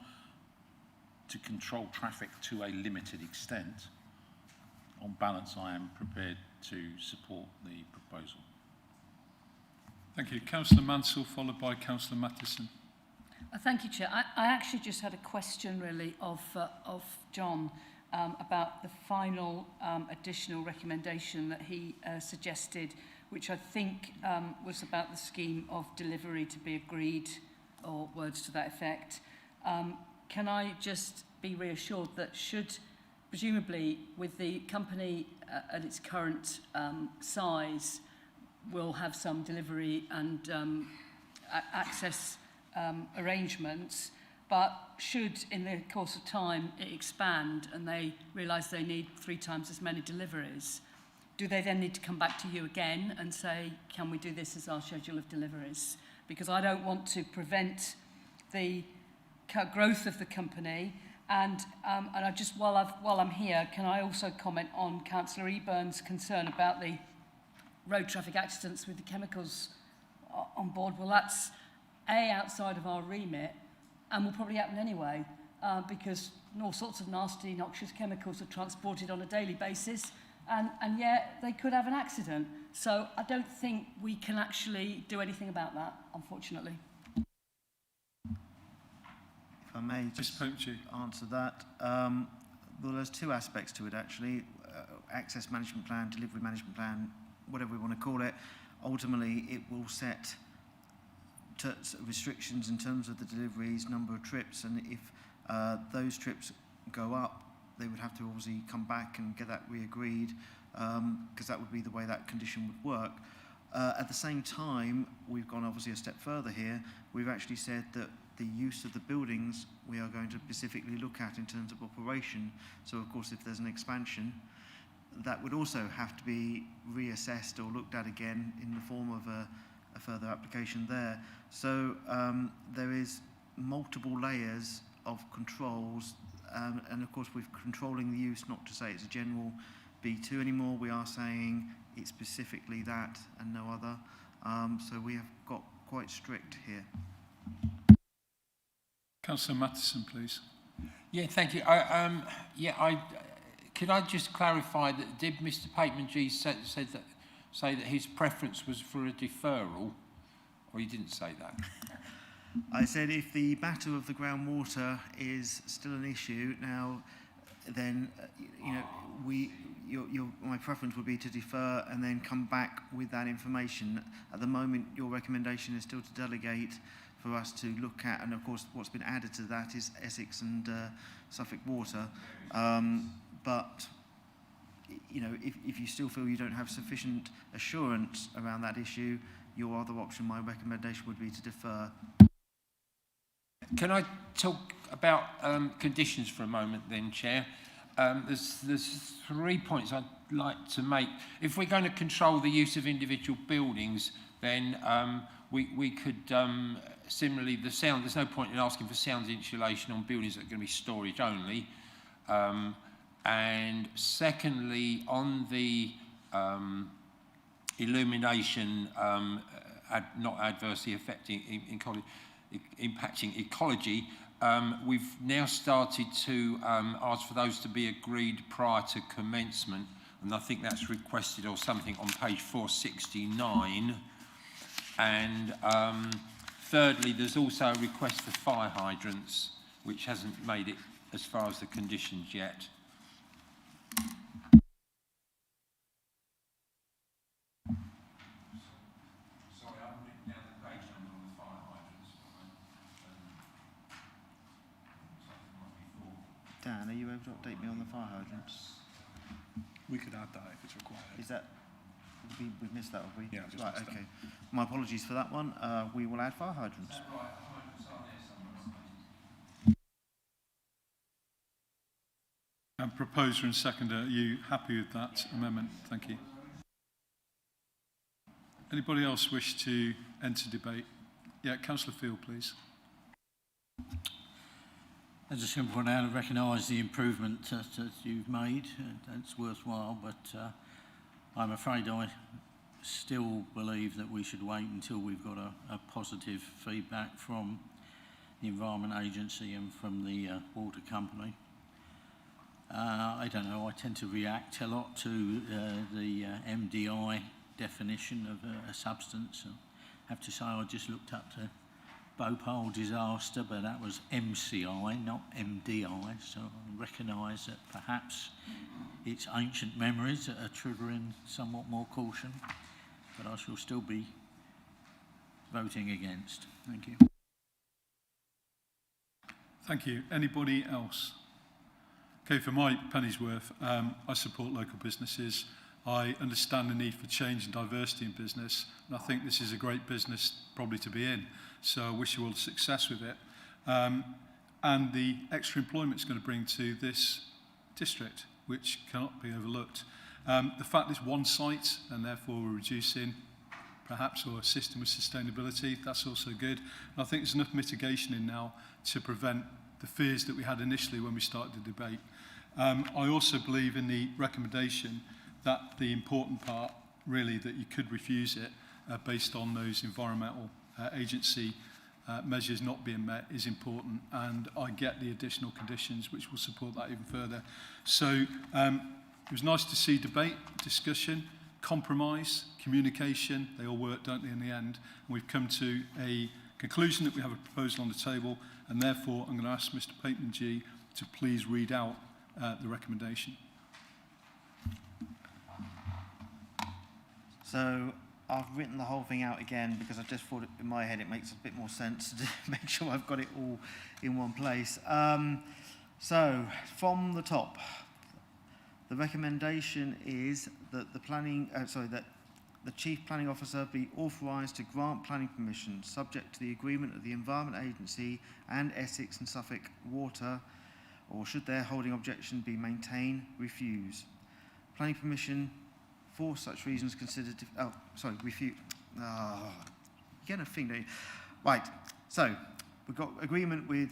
to control traffic to a limited extent, on balance I am prepared to support the proposal. Thank you. Councillor Mansell, followed by Councillor Matheson. Thank you, Chair. I actually just had a question, really, of John about the final additional recommendation that he suggested, which I think was about the scheme of delivery to be agreed, or words to that effect. Can I just be reassured that should, presumably, with the company at its current size, will have some delivery and access arrangements, but should, in the course of time, it expand and they realise they need 3 times as many deliveries, do they then need to come back to you again and say, can we do this as our schedule of deliveries? Because I don't want to prevent the growth of the company. And I just, while I'm here, can I also comment on Councillor Eburn's concern about the road traffic accidents with the chemicals on board? Well, that's outside of our remit and will probably happen anyway, because all sorts of nasty, noxious chemicals are transported on a daily basis, and yet they could have an accident. So I don't think we can actually do anything about that, unfortunately. If I may just answer that. Well, there's 2 aspects to it, actually. Access management plan, delivery management plan, whatever we want to call it. Ultimately, it will set restrictions in terms of the deliveries, number of trips, and if those trips go up, they would have to obviously come back and get that re-agreed, because that would be the way that condition would work. At the same time, we've gone obviously a step further here. We've actually said that the use of the buildings we are going to specifically look at in terms of operation. So of course, if there's an expansion, that would also have to be reassessed or looked at again in the form of a further application there. So there is multiple layers of controls, and of course we're controlling the use, not to say it's a general B2 anymore. We are saying it's specifically that and no other. So we have got quite strict here. Councillor Matheson, please. Yeah, thank you. Could I just clarify that did Mr. Pateman-G say that his preference was for a deferral, or he didn't say that? I said if the matter of the groundwater is still an issue now, then my preference would be to defer and then come back with that information. At the moment, your recommendation is still to delegate for us to look at, and of course, what's been added to that is Essex and Suffolk Water. But if you still feel you don't have sufficient assurance around that issue, your other option, my recommendation would be to defer. Can I talk about conditions for a moment then, Chair? There's 3 points I'd like to make. If we're going to control the use of individual buildings, then we could, similarly, the sound, there's no point in asking for sound insulation on buildings that are going to be storage only. And secondly, on the illumination not adversely impacting ecology, we've now started to ask for those to be agreed prior to commencement, and I think that's requested or something on page 469. And thirdly, there's also a request for fire hydrants, which hasn't made it as far as the conditions yet. Dan, are you able to update me on the fire hydrants? We could add that if it's required. Is that, we've missed that, have we? Yeah, just right, missed okay. My apologies for that one. We will add fire hydrants. And proposer and seconder, are you happy with that amendment? Thank you. Anybody else wish to enter debate? Yeah, Councillor Field, please. I just want to point out, I recognise the improvement that you've made. That's worthwhile, but I'm afraid I still believe that we should wait until we've got a positive feedback from the Environment Agency and from the water company. I don't know, I tend to react a lot to the MDI definition of a substance. I have to say I just looked up to Bhopal disaster, but that was MCI, not MDI, so I recognise that perhaps it's ancient memories that are triggering somewhat more caution, but I shall still be voting against. Thank you. Thank you. Anybody else? Okay, for my penny's worth, I support local businesses. I understand the need for change and diversity in business, and I think this is a great business probably to be in. So I wish you all success with it. And the extra employment it's going to bring to this district, which cannot be overlooked. The fact it's one site, and therefore we're reducing perhaps or assisting with sustainability, that's also good. And I think there's enough mitigation in now to prevent the fears that we had initially when we started the debate. I also believe in the recommendation that the important part, really, that you could refuse it based on those environmental agency measures not being met is important, and I get the additional conditions which will support that even further. So it was nice to see debate, discussion, compromise, communication. They all work, don't they, in the end? And we've come to a conclusion that we have a proposal on the table, and therefore I'm going to ask Mr. Pateman-G to please read out the recommendation. So I've written the whole thing out again because I just thought in my head it makes a bit more sense to make sure I've got it all in one place. So from the top, the recommendation is that that the Chief Planning Officer be authorised to grant planning permission subject to the agreement of the Environment Agency and Essex and Suffolk Water, or should their holding objection be maintained, refuse. Planning permission for such reasons considered to, refute. You get a thing, don't you? Right, so we've got agreement with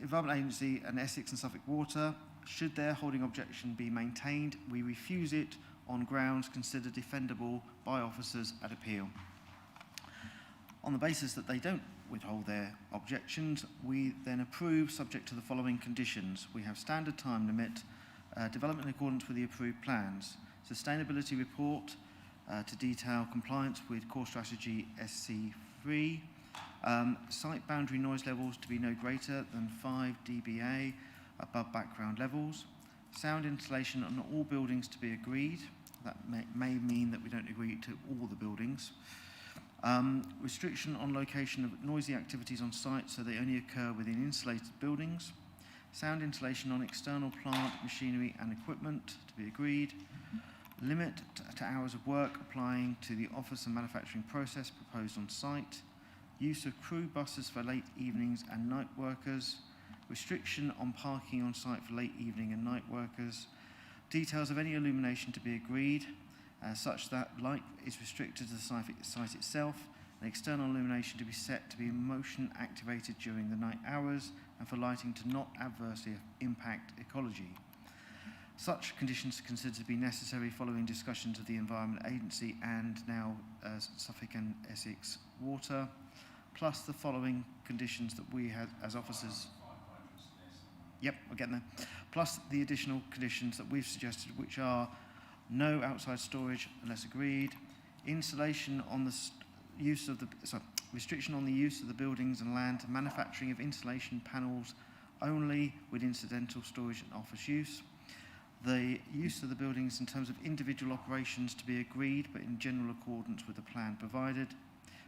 Environment Agency and Essex and Suffolk Water. Should their holding objection be maintained, we refuse it on grounds considered defendable by officers at appeal. On the basis that they don't withhold their objections, we then approve subject to the following conditions. We have standard time limit, development in accordance with the approved plans, sustainability report to detail compliance with core strategy SC3, site boundary noise levels to be no greater than 5 dBA above background levels, sound insulation on all buildings to be agreed. That may mean that we don't agree to all the buildings. Restriction on location of noisy activities on site so they only occur within insulated buildings. Sound insulation on external plant, machinery and equipment to be agreed. Limit to hours of work applying to the office and manufacturing process proposed on site. Use of crew buses for late evenings and night workers. Restriction on parking on site for late evening and night workers. Details of any illumination to be agreed, such that light is restricted to the site itself, and external illumination to be set to be motion activated during the night hours, and for lighting to not adversely impact ecology. Such conditions are considered to be necessary following discussions of the Environment Agency and now Suffolk and Essex Water, plus the following conditions that we have as officers. Yep, we're getting there. Plus the additional conditions that we've suggested, which are no outside storage unless agreed, insulation on the restriction on the use of the buildings and land, manufacturing of insulation panels only with incidental storage and office use, the use of the buildings in terms of individual operations to be agreed but in general accordance with the plan provided,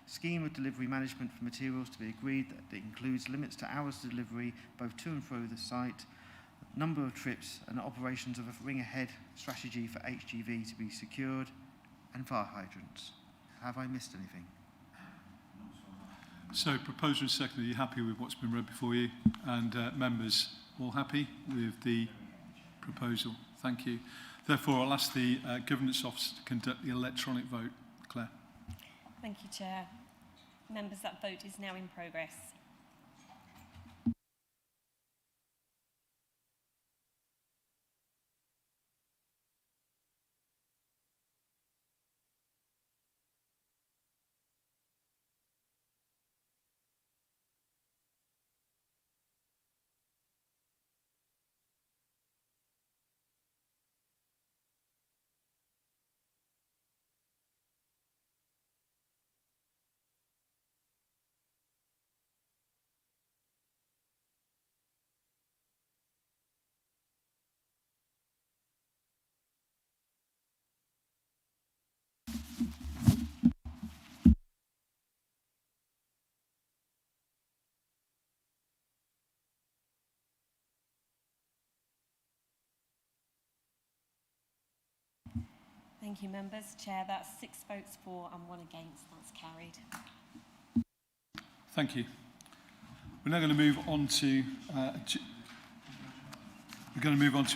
scheme of delivery management for materials to be agreed that includes limits to hours of delivery both to and fro the site, number of trips and operations of a ring ahead strategy for HGV to be secured, and fire hydrants. Have I missed anything? So proposer and seconder, are you happy with what's been read before you? And members, all happy with the proposal? Thank you. Therefore, I'll ask the Governance Officer to conduct the electronic vote. Claire. Thank you, Chair. Members, that vote is now in progress. Thank you, members. Chair, that's 6 votes for and 1 against. That's carried. Thank you. We're now going to move on to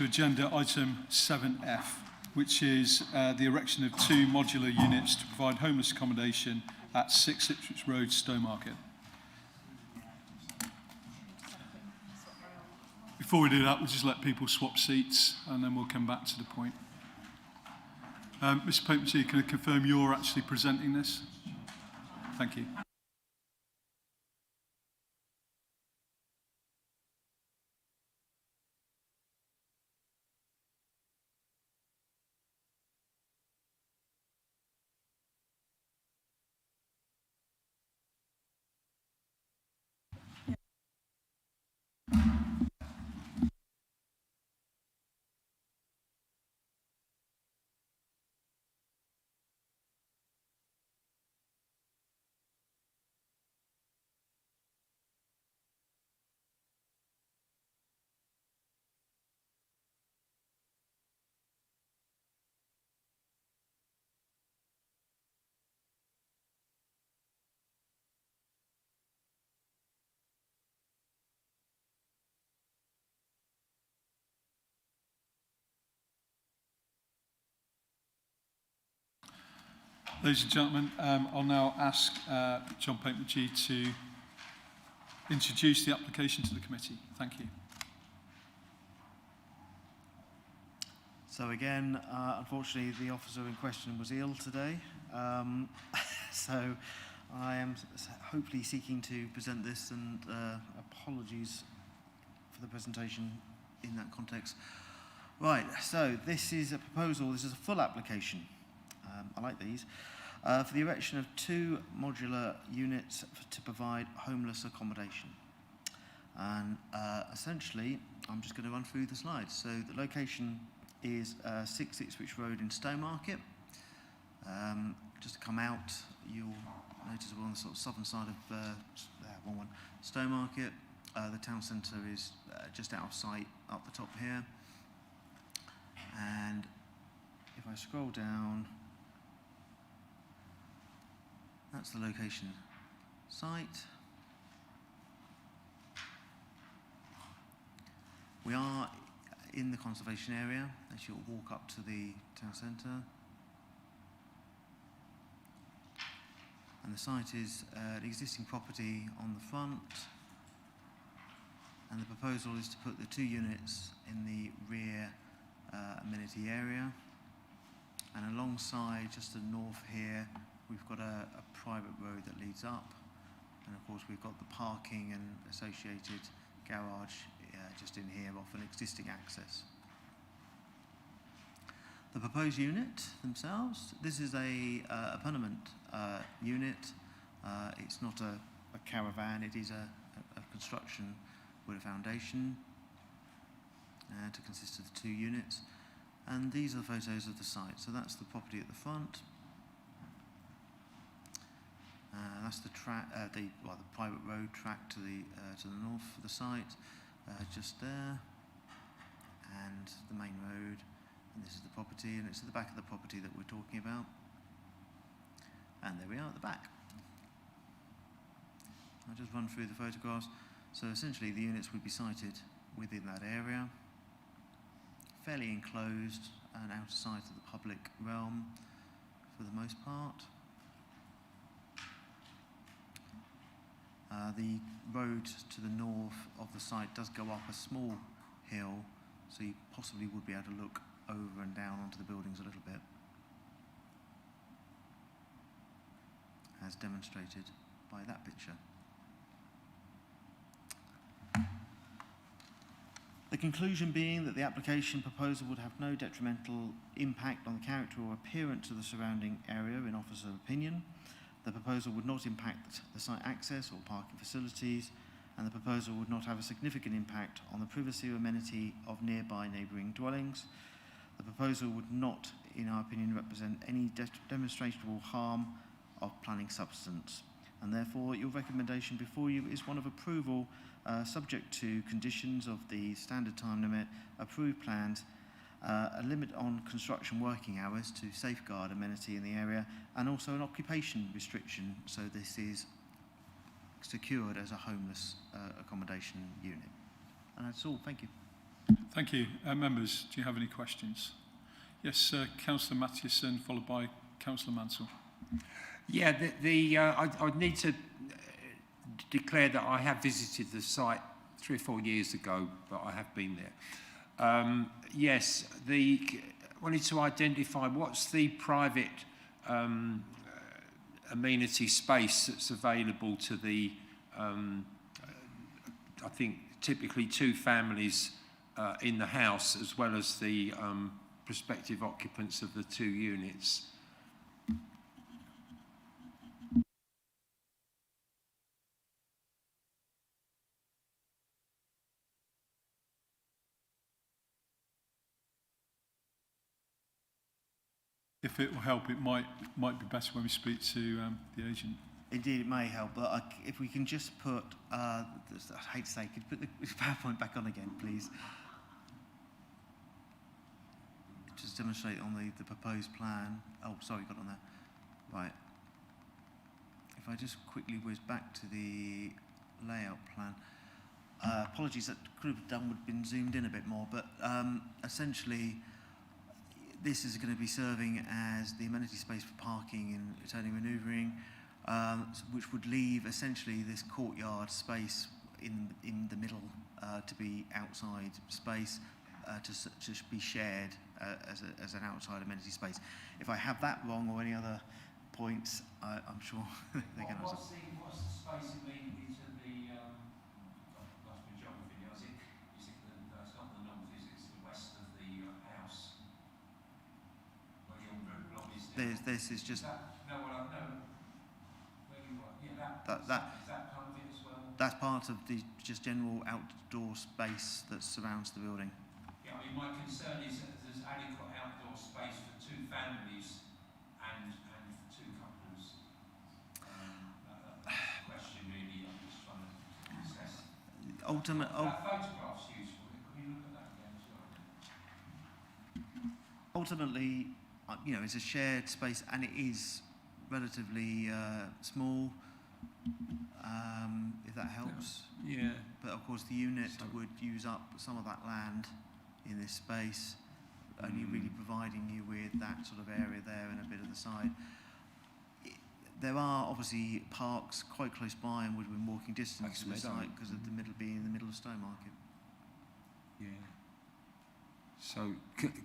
agenda item 7F, which is the erection of 2 modular units to provide homeless accommodation at 6 Ipswich Road, Stowmarket. Before we do that, we'll just let people swap seats and then we'll come back to the point. Mr. Potency, can I confirm you're actually presenting this? Thank you. Ladies and gentlemen, I'll now ask John Potency to introduce the application to the committee. Thank you. So again, unfortunately, the officer in question was ill today. So I am hopefully seeking to present this, and apologies for the presentation in that context. Right, so this is a proposal, this is a full application. I like these. For the erection of 2 modular units to provide homeless accommodation. And essentially, I'm just going to run through the slides. So the location is 6 Ipswich Road in Stowmarket. Just to come out, you'll notice we're on the sort of southern side of Stowmarket. The town centre is just out of sight up the top here. And if I scroll down, that's the location site. We are in the conservation area as you'll walk up to the town centre. And the site is an existing property on the front. And the proposal is to put the 2 units in the rear amenity area. And alongside, just to the north here, we've got a private road that leads up, and of course we've got the parking and associated garage just in here off an existing access. The proposed unit themselves, this is a permanent unit. It's not a caravan, it is a construction with a foundation to consist of the 2 units. And these are the photos of the site. So that's the property at the front. That's the private road track to the north of the site, just there, and the main road. And this is the property, and it's at the back of the property that we're talking about. And there we are at the back. I'll just run through the photographs. So essentially, the units would be sited within that area, fairly enclosed and out of sight of the public realm for the most part. The road to the north of the site does go up a small hill, so you possibly would be able to look over and down onto the buildings a little bit, as demonstrated by that picture. The conclusion being that the application proposal would have no detrimental impact on the character or appearance of the surrounding area in officer's opinion. The proposal would not impact the site access or parking facilities, and the proposal would not have a significant impact on the privacy or amenity of nearby neighbouring dwellings. The proposal would not, in our opinion, represent any demonstrable harm of planning substance, and therefore your recommendation before you is one of approval subject to conditions of the standard time limit, approved plans, a limit on construction working hours to safeguard amenity in the area, and also an occupation restriction, so this is secured as a homeless accommodation unit. And that's all. Thank you. Thank you. Members, do you have any questions? Yes, Councillor Mathieson, followed by Councillor Mansell. Yeah, I'd need to declare that I have visited the site 3 or 4 years ago, but I have been there. Yes, wanted to identify what's the private amenity space that's available to the, I think, typically 2 families in the house, as well as the prospective occupants of the 2 units. If it will help, it might be better when we speak to the agent. Indeed, it may help, but if we can just put, I hate to say, could you put the PowerPoint back on again, please? Just demonstrate on the proposed plan. Oh, sorry, got on there. Right. If I just quickly whiz back to the layout plan. Apologies, that could have done would have been zoomed in a bit more, but essentially, this is going to be serving as the amenity space for parking and returning manoeuvring, which would leave essentially this courtyard space in the middle to be outside space to be shared as an outside amenity space. If I have that wrong or any other points, I'm sure they're going to. What's the space immediately to the? That's my geography. Is it it's not the north? Is it the west of the house? Where your block is. This is just. No, well, no. Where you are? Yeah, that is that part of it as well? That's part of the just general outdoor space that surrounds the building. Yeah, I mean, my concern is that there's adequate outdoor space for 2 families and for 2 couples. Question really, I'm just trying to assess. Photograph's useful. Can you look at that again as well? Ultimately, it's a shared space and it is relatively small, if that helps. Yeah. But of course, the unit would use up some of that land in this space, only really providing you with that sort of area there and a bit of the side. There are obviously parks quite close by and within walking distance to the site because of the middle being in the middle of Stowmarket. Yeah. So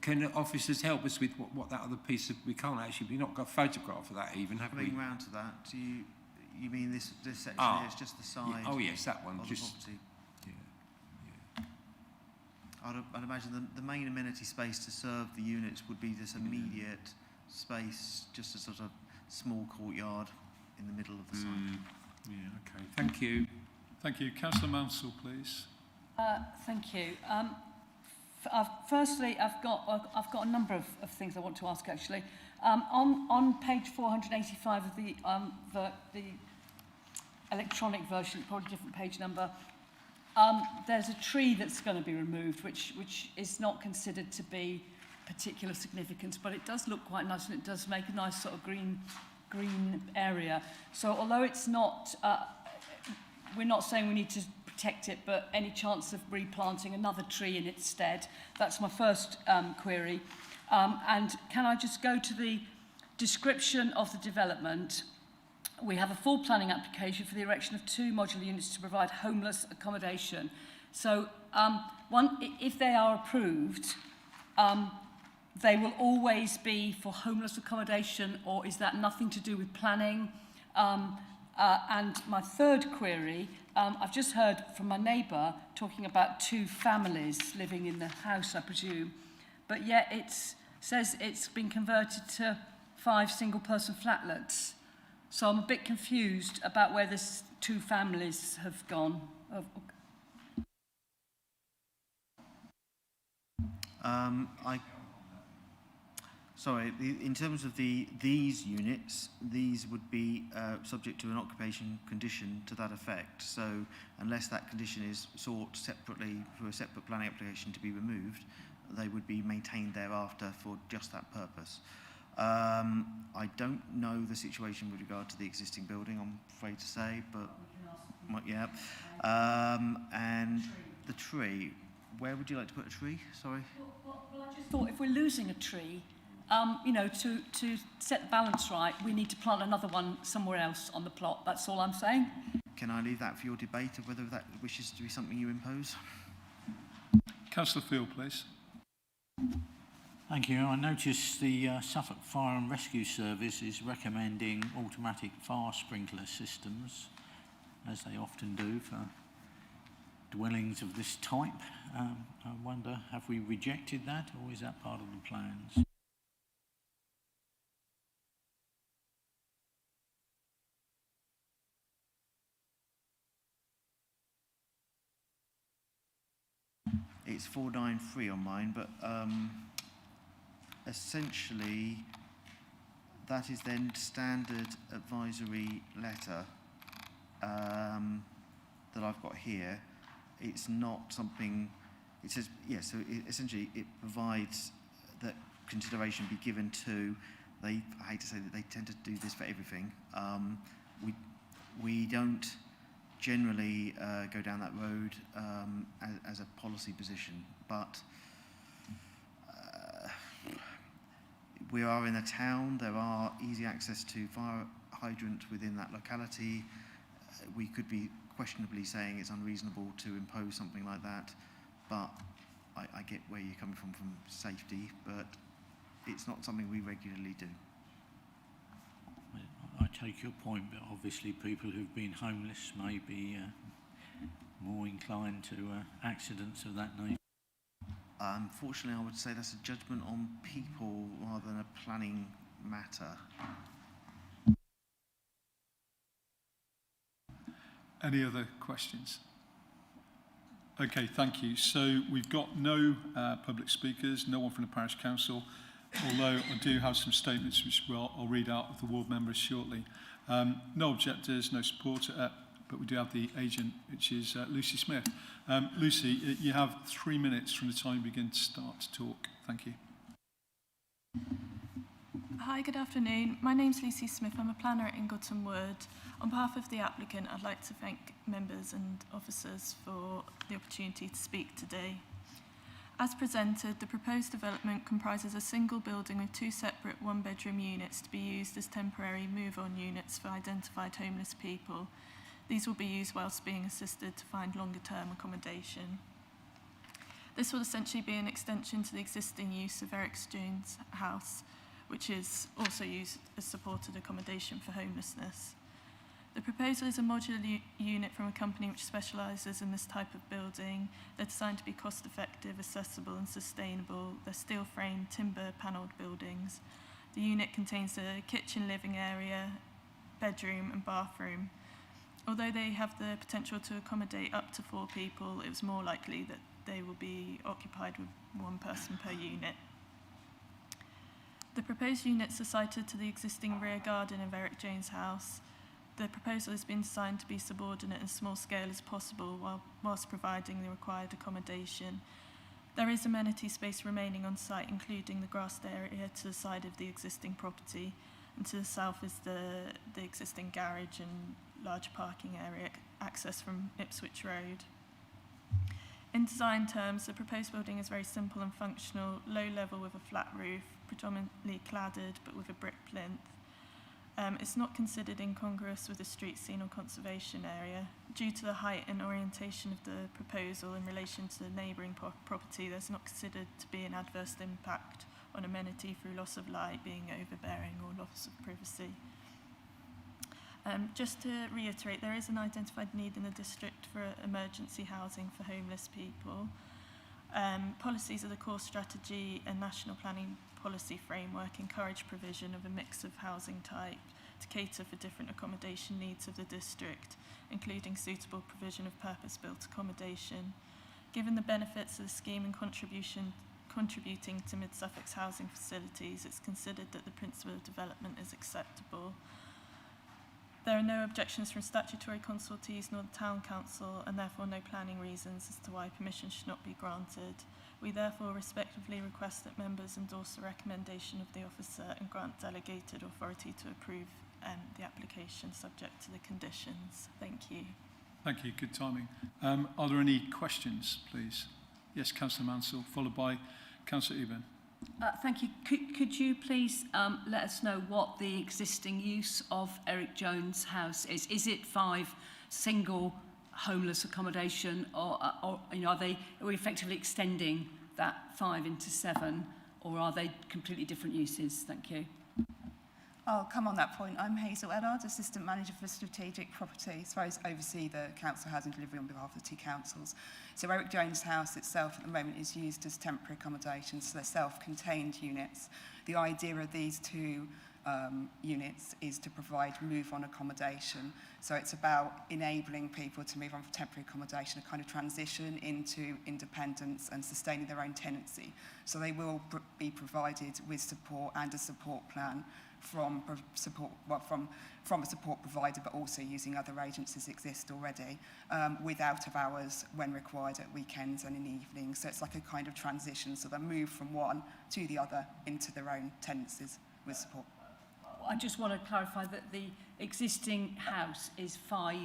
can officers help us with what that other piece of, we can't actually, we've not got a photograph of that even, have we? Coming round to that, you mean this section here is just the side? Yeah. Oh yes, that one. Of Just, the property. I'd imagine the main amenity space to serve the units would be this immediate space, just a sort of small courtyard in the middle of the site. Yeah, okay. Thank you. Thank you. Councillor Mansell, please. Thank you. Firstly, I've got a number of things I want to ask actually. On page 485 of the electronic version, probably different page number, there's a tree that's going to be removed, which is not considered to be particular significance, but it does look quite nice and it does make a nice sort of green area. So although it's not, we're not saying we need to protect it, but any chance of replanting another tree in its stead? That's my first query. And can I just go to the description of the development? We have a full planning application for the erection of 2 modular units to provide homeless accommodation. So if they are approved, they will always be for homeless accommodation, or is that nothing to do with planning? And my third query, I've just heard from my neighbour talking about 2 families living in the house, I presume, but yet it says it's been converted to 5 single-person flatlets. So I'm a bit confused about where this 2 families have gone. In terms of these units, these would be subject to an occupation condition to that effect. So unless that condition is sought separately for a separate planning application to be removed, they would be maintained thereafter for just that purpose. I don't know the situation with regard to the existing building, I'm afraid to say, but yeah. And the tree, where would you like to put a tree? Sorry. Well, I just thought if we're losing a tree, you know, to set the balance right, we need to plant another one somewhere else on the plot. That's all I'm saying. Can I leave that for your debate of whether that wishes to be something you impose? Councillor Field, please. Thank you. I notice the Suffolk Fire and Rescue Service is recommending automatic fire sprinkler systems, as they often do for dwellings of this type. I wonder, have we rejected that, or is that part of the plans? It's 493 on mine, but essentially that is then standard advisory letter that I've got here. It's not something, it says, yeah, so essentially it provides that consideration be given to, I hate to say that they tend to do this for everything. We don't generally go down that road as a policy position, but we are in a town, there are easy access to fire hydrant within that locality. We could be questionably saying it's unreasonable to impose something like that, but I get where you're coming from safety, but it's not something we regularly do. I take your point, but obviously people who've been homeless may be more inclined to accidents of that nature. Unfortunately, I would say that's a judgment on people rather than a planning matter. Any other questions? Okay, thank you. So we've got no public speakers, no one from the Parish Council, although I do have some statements which I'll read out of the ward members shortly. No objectors, no supporter, but we do have the agent, which is Lucy Smith. Lucy, you have 3 minutes from the time you begin to start to talk. Thank you. Hi, good afternoon. My name's Lucy Smith. I'm a planner at Ingleton Wood. On behalf of the applicant, I'd like to thank members and officers for the opportunity to speak today. As presented, the proposed development comprises a single building with 2 separate one-bedroom units to be used as temporary move-on units for identified homeless people. These will be used whilst being assisted to find longer-term accommodation. This will essentially be an extension to the existing use of Eric Jones House, which is also used as supported accommodation for homelessness. The proposal is a modular unit from a company which specialises in this type of building. They're designed to be cost-effective, accessible and sustainable. They're steel-framed, timber-panelled buildings. The unit contains a kitchen, living area, bedroom and bathroom. Although they have the potential to accommodate up to 4 people, it was more likely that they will be occupied with 1 person per unit. The proposed units are sited to the existing rear garden of Eric Jones House. The proposal has been designed to be subordinate and small scale as possible whilst providing the required accommodation. There is amenity space remaining on site, including the grassed area to the side of the existing property, and to the south is the existing garage and large parking area access from Ipswich Road. In design terms, the proposed building is very simple and functional, low level with a flat roof, predominantly cladded but with a brick plinth. It's not considered incongruous with the street scene or conservation area. Due to the height and orientation of the proposal in relation to the neighbouring property, there's not considered to be an adverse impact on amenity through loss of light, being overbearing or loss of privacy. Just to reiterate, there is an identified need in the district for emergency housing for homeless people. Policies of the core strategy and national planning policy framework encourage provision of a mix of housing type to cater for different accommodation needs of the district, including suitable provision of purpose-built accommodation. Given the benefits of the scheme and contributing to Mid-Suffolk's housing facilities, it's considered that the principle of development is acceptable. There are no objections from statutory consultees nor the Town Council, and therefore no planning reasons as to why permission should not be granted. We therefore respectively request that members endorse the recommendation of the officer and grant delegated authority to approve the application subject to the conditions. Thank you. Thank you. Good timing. Are there any questions, please? Yes, Councillor Mansell, followed by Councillor Eban. Thank you. Could you please let us know what the existing use of Eric Jones' house is? Is it 5 single homeless accommodation, or you know, are we effectively extending that 5 into 7, or are they completely different uses? Thank you. I'll come on that point. I'm Hazel Ellard, Assistant Manager for Strategic Properties, where I oversee the council housing delivery on behalf of the 2 councils. So Eric Jones' house itself at the moment is used as temporary accommodation, so they're self-contained units. The idea of these 2 units is to provide move-on accommodation. So it's about enabling people to move on from temporary accommodation, a kind of transition into independence and sustaining their own tenancy. So they will be provided with support and a support plan from a support provider, but also using other agencies that exist already, with out of hours when required at weekends and in the evenings. So it's like a kind of transition, so they move from one to the other into their own tenancies with support. I just want to clarify that the existing house is 5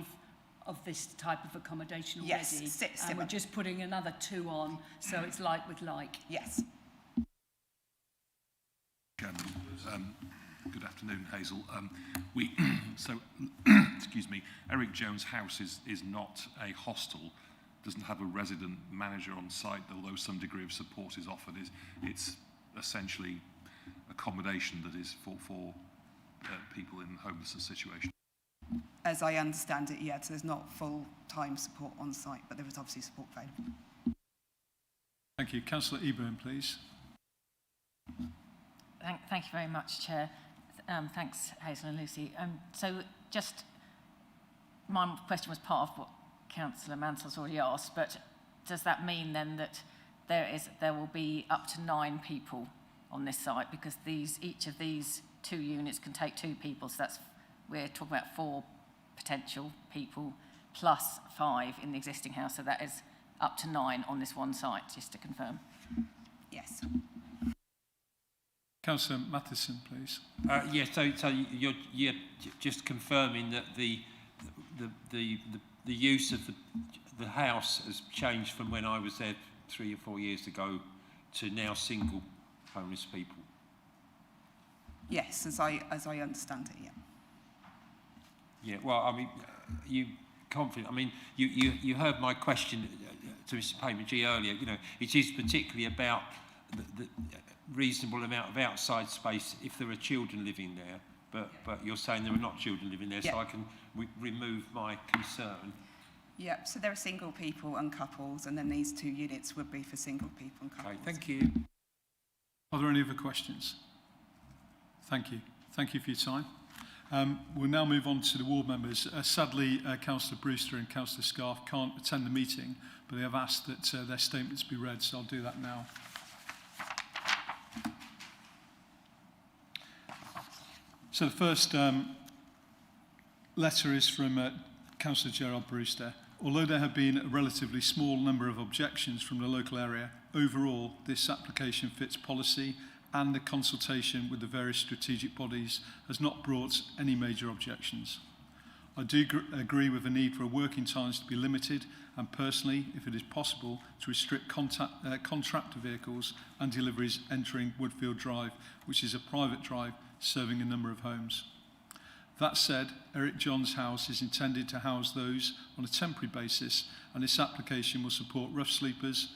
of this type of accommodation already. Yes, and we're just putting another 2 on, so it's like with like. Yes. Good afternoon, Hazel. Excuse me, Eric Jones' house is not a hostel, doesn't have a resident manager on site, although some degree of support is offered. It's essentially accommodation that is for people in homelessness situation. As I understand it, yes, there's not full-time support on site, but there is obviously support available. Thank you. Councillor Eburn, please. Thank you very much, Chair. Thanks, Hazel and Lucy. So just, my question was part of what Councillor Mansell's already asked, but does that mean then that there will be up to 9 people on this site, because each of these 2 units can take 2 people, so we're talking about 4 potential people plus 5 in the existing house, so that is up to 9 on this one site, just to confirm. Yes. Councillor Matheson, please. So you're just confirming that the use of the house has changed from when I was there 3 or 4 years ago to now single homeless people. Yes, as I understand it, yeah. Yeah. Well, I mean, you confident? I mean, you heard my question to Mr. Payman-G earlier. You know, it is particularly about the reasonable amount of outside space if there are children living there, but you're saying there are not children living there, so I can remove my concern. Yeah, so there are single people and couples, and then these 2 units would be for single people and couples. Okay, thank you. Are there any other questions? Thank you. Thank you for your time. We'll now move on to the ward members. Sadly, Councillor Brewster and Councillor Scarf can't attend the meeting, but they have asked that their statements be read, so I'll do that now. So the first letter is from Councillor Gerard Brewster. Although there have been a relatively small number of objections from the local area, overall this application fits policy, and the consultation with the various strategic bodies has not brought any major objections. I do agree with the need for working times to be limited, and personally, if it is possible, to restrict contractor vehicles and deliveries entering Woodfield Drive, which is a private drive serving a number of homes. That said, Eric John's house is intended to house those on a temporary basis, and this application will support rough sleepers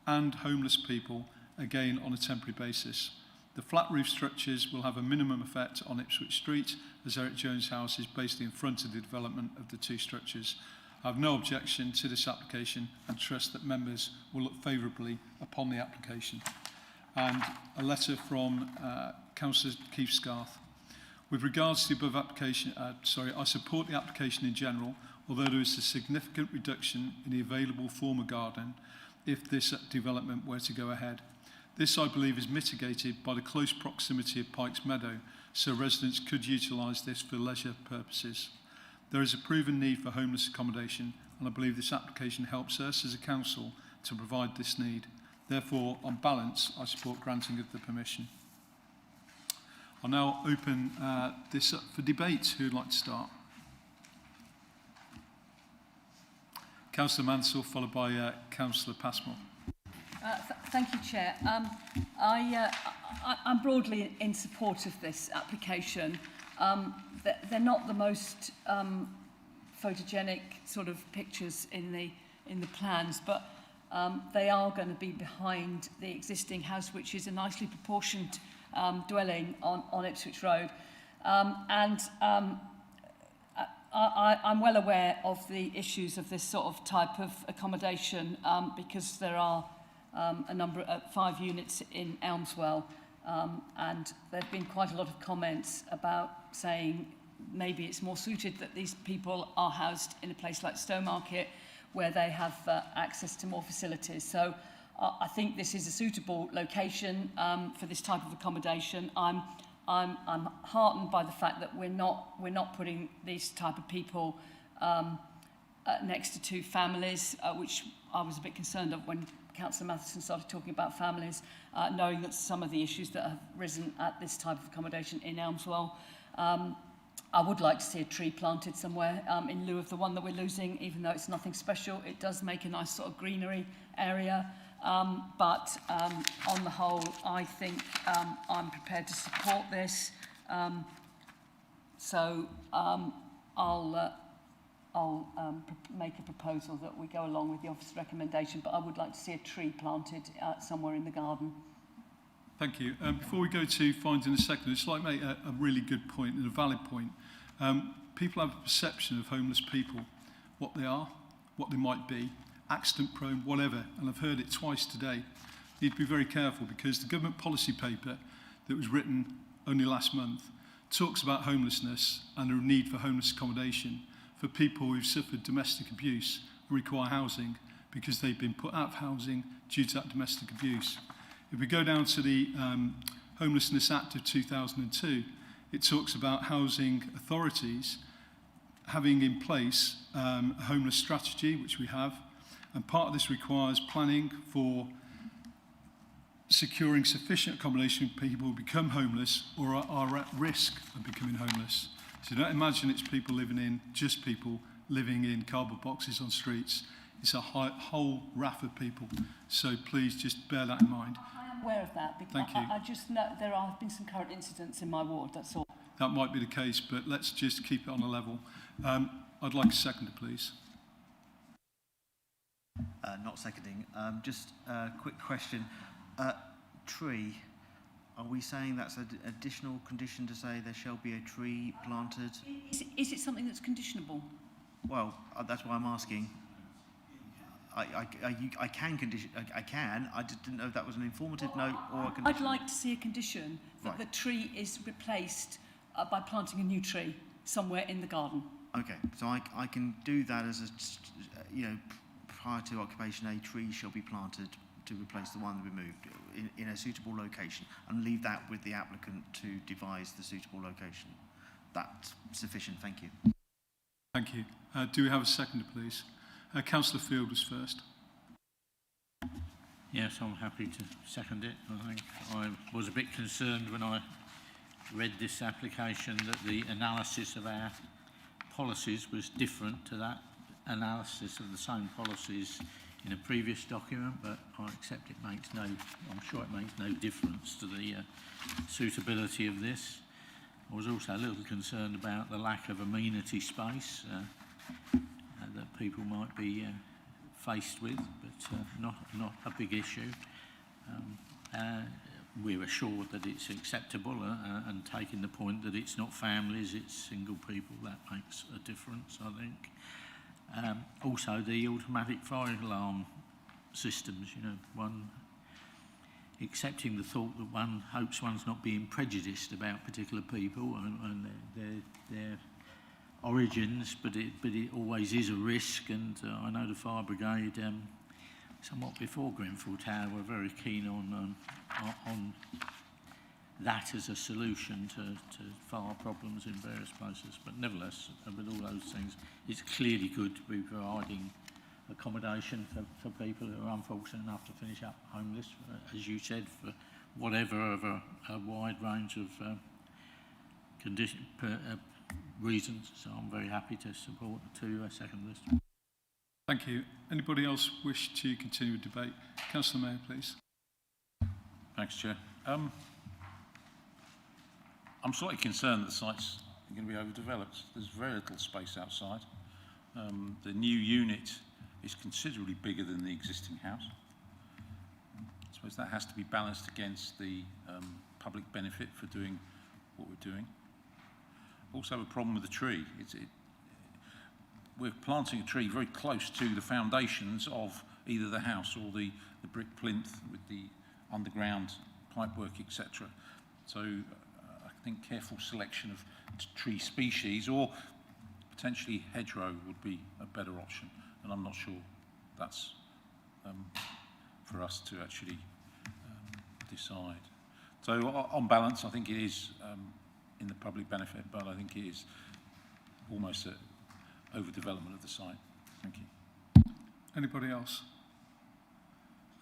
and homeless people, again on a temporary basis. The flat roof structures will have a minimum effect on Ipswich Street, as Eric Jones' house is basically in front of the development of the 2 structures. I have no objection to this application and trust that members will look favourably upon the application. And a letter from Councillor Keith Scarth. With regards to the above application, I support the application in general, although there is a significant reduction in the available former garden if this development were to go ahead. This, I believe, is mitigated by the close proximity of Pikes Meadow, so residents could utilise this for leisure purposes. There is a proven need for homeless accommodation, and I believe this application helps us as a council to provide this need. Therefore, on balance, I support granting of the permission. I'll now open this up for debate. Who would like to start? Councillor Mansell, followed by Councillor Passmore. Thank you, Chair. I'm broadly in support of this application. They're not the most photogenic sort of pictures in the plans, but they are going to be behind the existing house, which is a nicely proportioned dwelling on Ipswich Road. I'm well aware of the issues of this sort of type of accommodation because there are a number of 5 units in Elmswell, and there have been quite a lot of comments about saying maybe it's more suited that these people are housed in a place like Stowmarket where they have access to more facilities. So I think this is a suitable location for this type of accommodation. I'm heartened by the fact that we're not putting these type of people next to 2 families, which I was a bit concerned of when Councillor Matheson started talking about families, knowing that some of the issues that have risen at this type of accommodation in Elmswell. I would like to see a tree planted somewhere in lieu of the one that we're losing, even though it's nothing special. It does make a nice sort of greenery area. But on the whole, I think I'm prepared to support this. I'll make a proposal that we go along with the officer's recommendation, but I would like to see a tree planted somewhere in the garden. Thank you. Before we go to finding a second, I'd just like to make a really good point and a valid point. People have a perception of homeless people, what they are, what they might be, accident prone, whatever, and I've heard it twice today. You need to be very careful because the government policy paper that was written only last month talks about homelessness and the need for homeless accommodation for people who've suffered domestic abuse and require housing because they've been put out of housing due to that domestic abuse. If we go down to the Homelessness Act of 2002, it talks about housing authorities having in place a homeless strategy, which we have, and part of this requires planning for securing sufficient accommodation for people who become homeless or are at risk of becoming homeless. So don't imagine it's people living in cardboard boxes on streets. It's a whole raft of people. So please just bear that in mind. I am aware of that because Thank you. I just know there have been some current incidents in my ward, that's all. That might be the case, but let's just keep it on a level. I'd like a seconder, please. Not seconding. Just a quick question. Tree, are we saying that's an additional condition to say there shall be a tree planted? Is it something that's conditionable? Well, that's why I'm asking. I can condition. I can. I just didn't know if that was an informative note or a condition. I'd like to see a condition that the tree is replaced by planting a new tree somewhere in the garden. Okay, so I can do that as a, prior to occupation, a tree shall be planted to replace the one removed in a suitable location, and leave that with the applicant to devise the suitable location. That's sufficient. Thank you. Thank you. Do we have a seconder, please? Councillor Field was first. Yes, I'm happy to second it. I think I was a bit concerned when I read this application that the analysis of our policies was different to that analysis of the same policies in a previous document, but I accept I'm sure it makes no difference to the suitability of this. I was also a little concerned about the lack of amenity space that people might be faced with, but not a big issue. We're assured that it's acceptable and taking the point that it's not families, it's single people, that makes a difference, I think. Also, the automatic fire alarm systems, one accepting the thought that one hopes one's not being prejudiced about particular people and their origins, but it always is a risk. And I know the fire brigade, somewhat before Grenfell Tower, were very keen on that as a solution to fire problems in various places. But nevertheless, with all those things, it's clearly good to be providing accommodation for people who are unfortunate enough to finish up homeless, as you said, for whatever of a wide range of reasons. So I'm very happy to support the second list. Thank you. Anybody else wish to continue the debate? Councillor Mayor, please. Thanks, Chair. I'm slightly concerned that the site's going to be overdeveloped. There's very little space outside. The new unit is considerably bigger than the existing house. I suppose that has to be balanced against the public benefit for doing what we're doing. Also have a problem with the tree. We're planting a tree very close to the foundations of either the house or the brick plinth with the underground pipework, etc. So I think careful selection of tree species or potentially hedgerow would be a better option, and I'm not sure that's for us to actually decide. So on balance, I think it is in the public benefit, but I think it is almost an overdevelopment of the site. Thank you. Anybody else?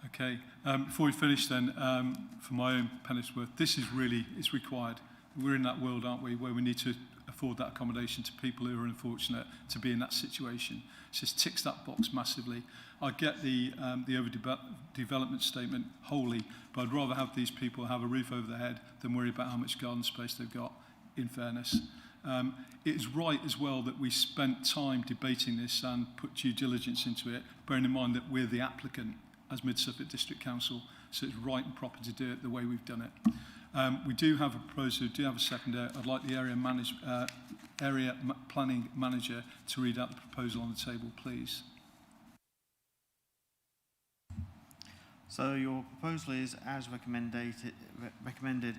Okay, before we finish then, for my own penny's worth, this is really, it's required. We're in that world, aren't we, where we need to afford that accommodation to people who are unfortunate to be in that situation. It just ticks that box massively. I get the overdevelopment statement wholly, but I'd rather have these people have a roof over their head than worry about how much garden space they've got, in fairness. It is right as well that we spent time debating this and put due diligence into it, bearing in mind that we're the applicant as Mid-Suffolk District Council, so it's right and proper to do it the way we've done it. We do have a proposal, we do have a seconder. I'd like the area planning manager to read out the proposal on the table, please. So your proposal is as recommended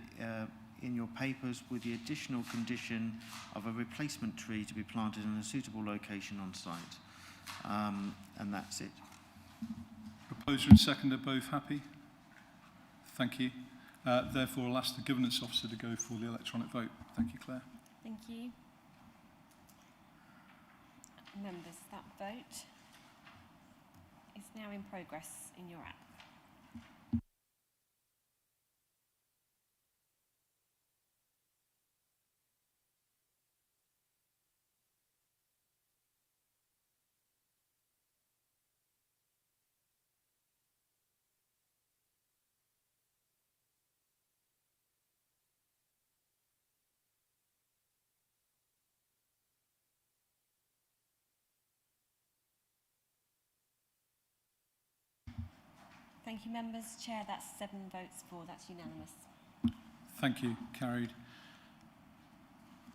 in your papers, with the additional condition of a replacement tree to be planted in a suitable location on site. And that's it. Proposer and seconder both happy? Thank you. Therefore, I'll ask the governance officer to go for the electronic vote. Thank you, Claire. Thank you. Members, that vote is now in progress in your app. Thank you, members. Chair, that's 7 votes for. That's unanimous. Thank you. Carried.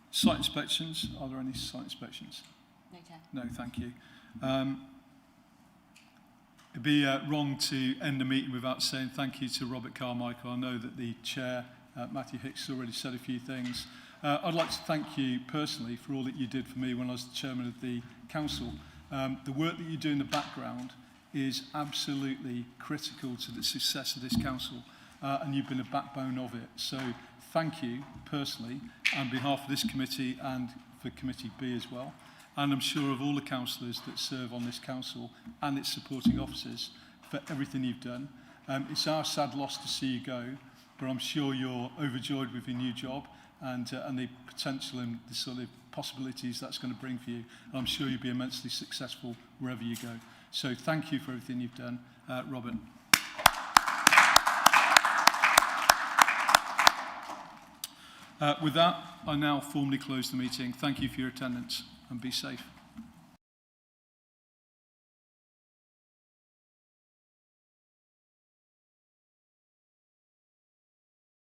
Site inspections. Are there any site inspections? No, Chair. No, thank you. It'd be wrong to end the meeting without saying thank you to Robert Carmichael. I know that the chair, Matthew Hicks, has already said a few things. I'd like to thank you personally for all that you did for me when I was the chairman of the council. The work that you do in the background is absolutely critical to the success of this council, and you've been a backbone of it. So thank you personally on behalf of this committee and for Committee B as well. And I'm sure of all the councillors that serve on this council and its supporting officers for everything you've done. It's our sad loss to see you go, but I'm sure you're overjoyed with your new job and the potential and the sort of possibilities that's going to bring for you. And I'm sure you'll be immensely successful wherever you go. So thank you for everything you've done, Robert. With that, I now formally close the meeting. Thank you for your attendance and be safe.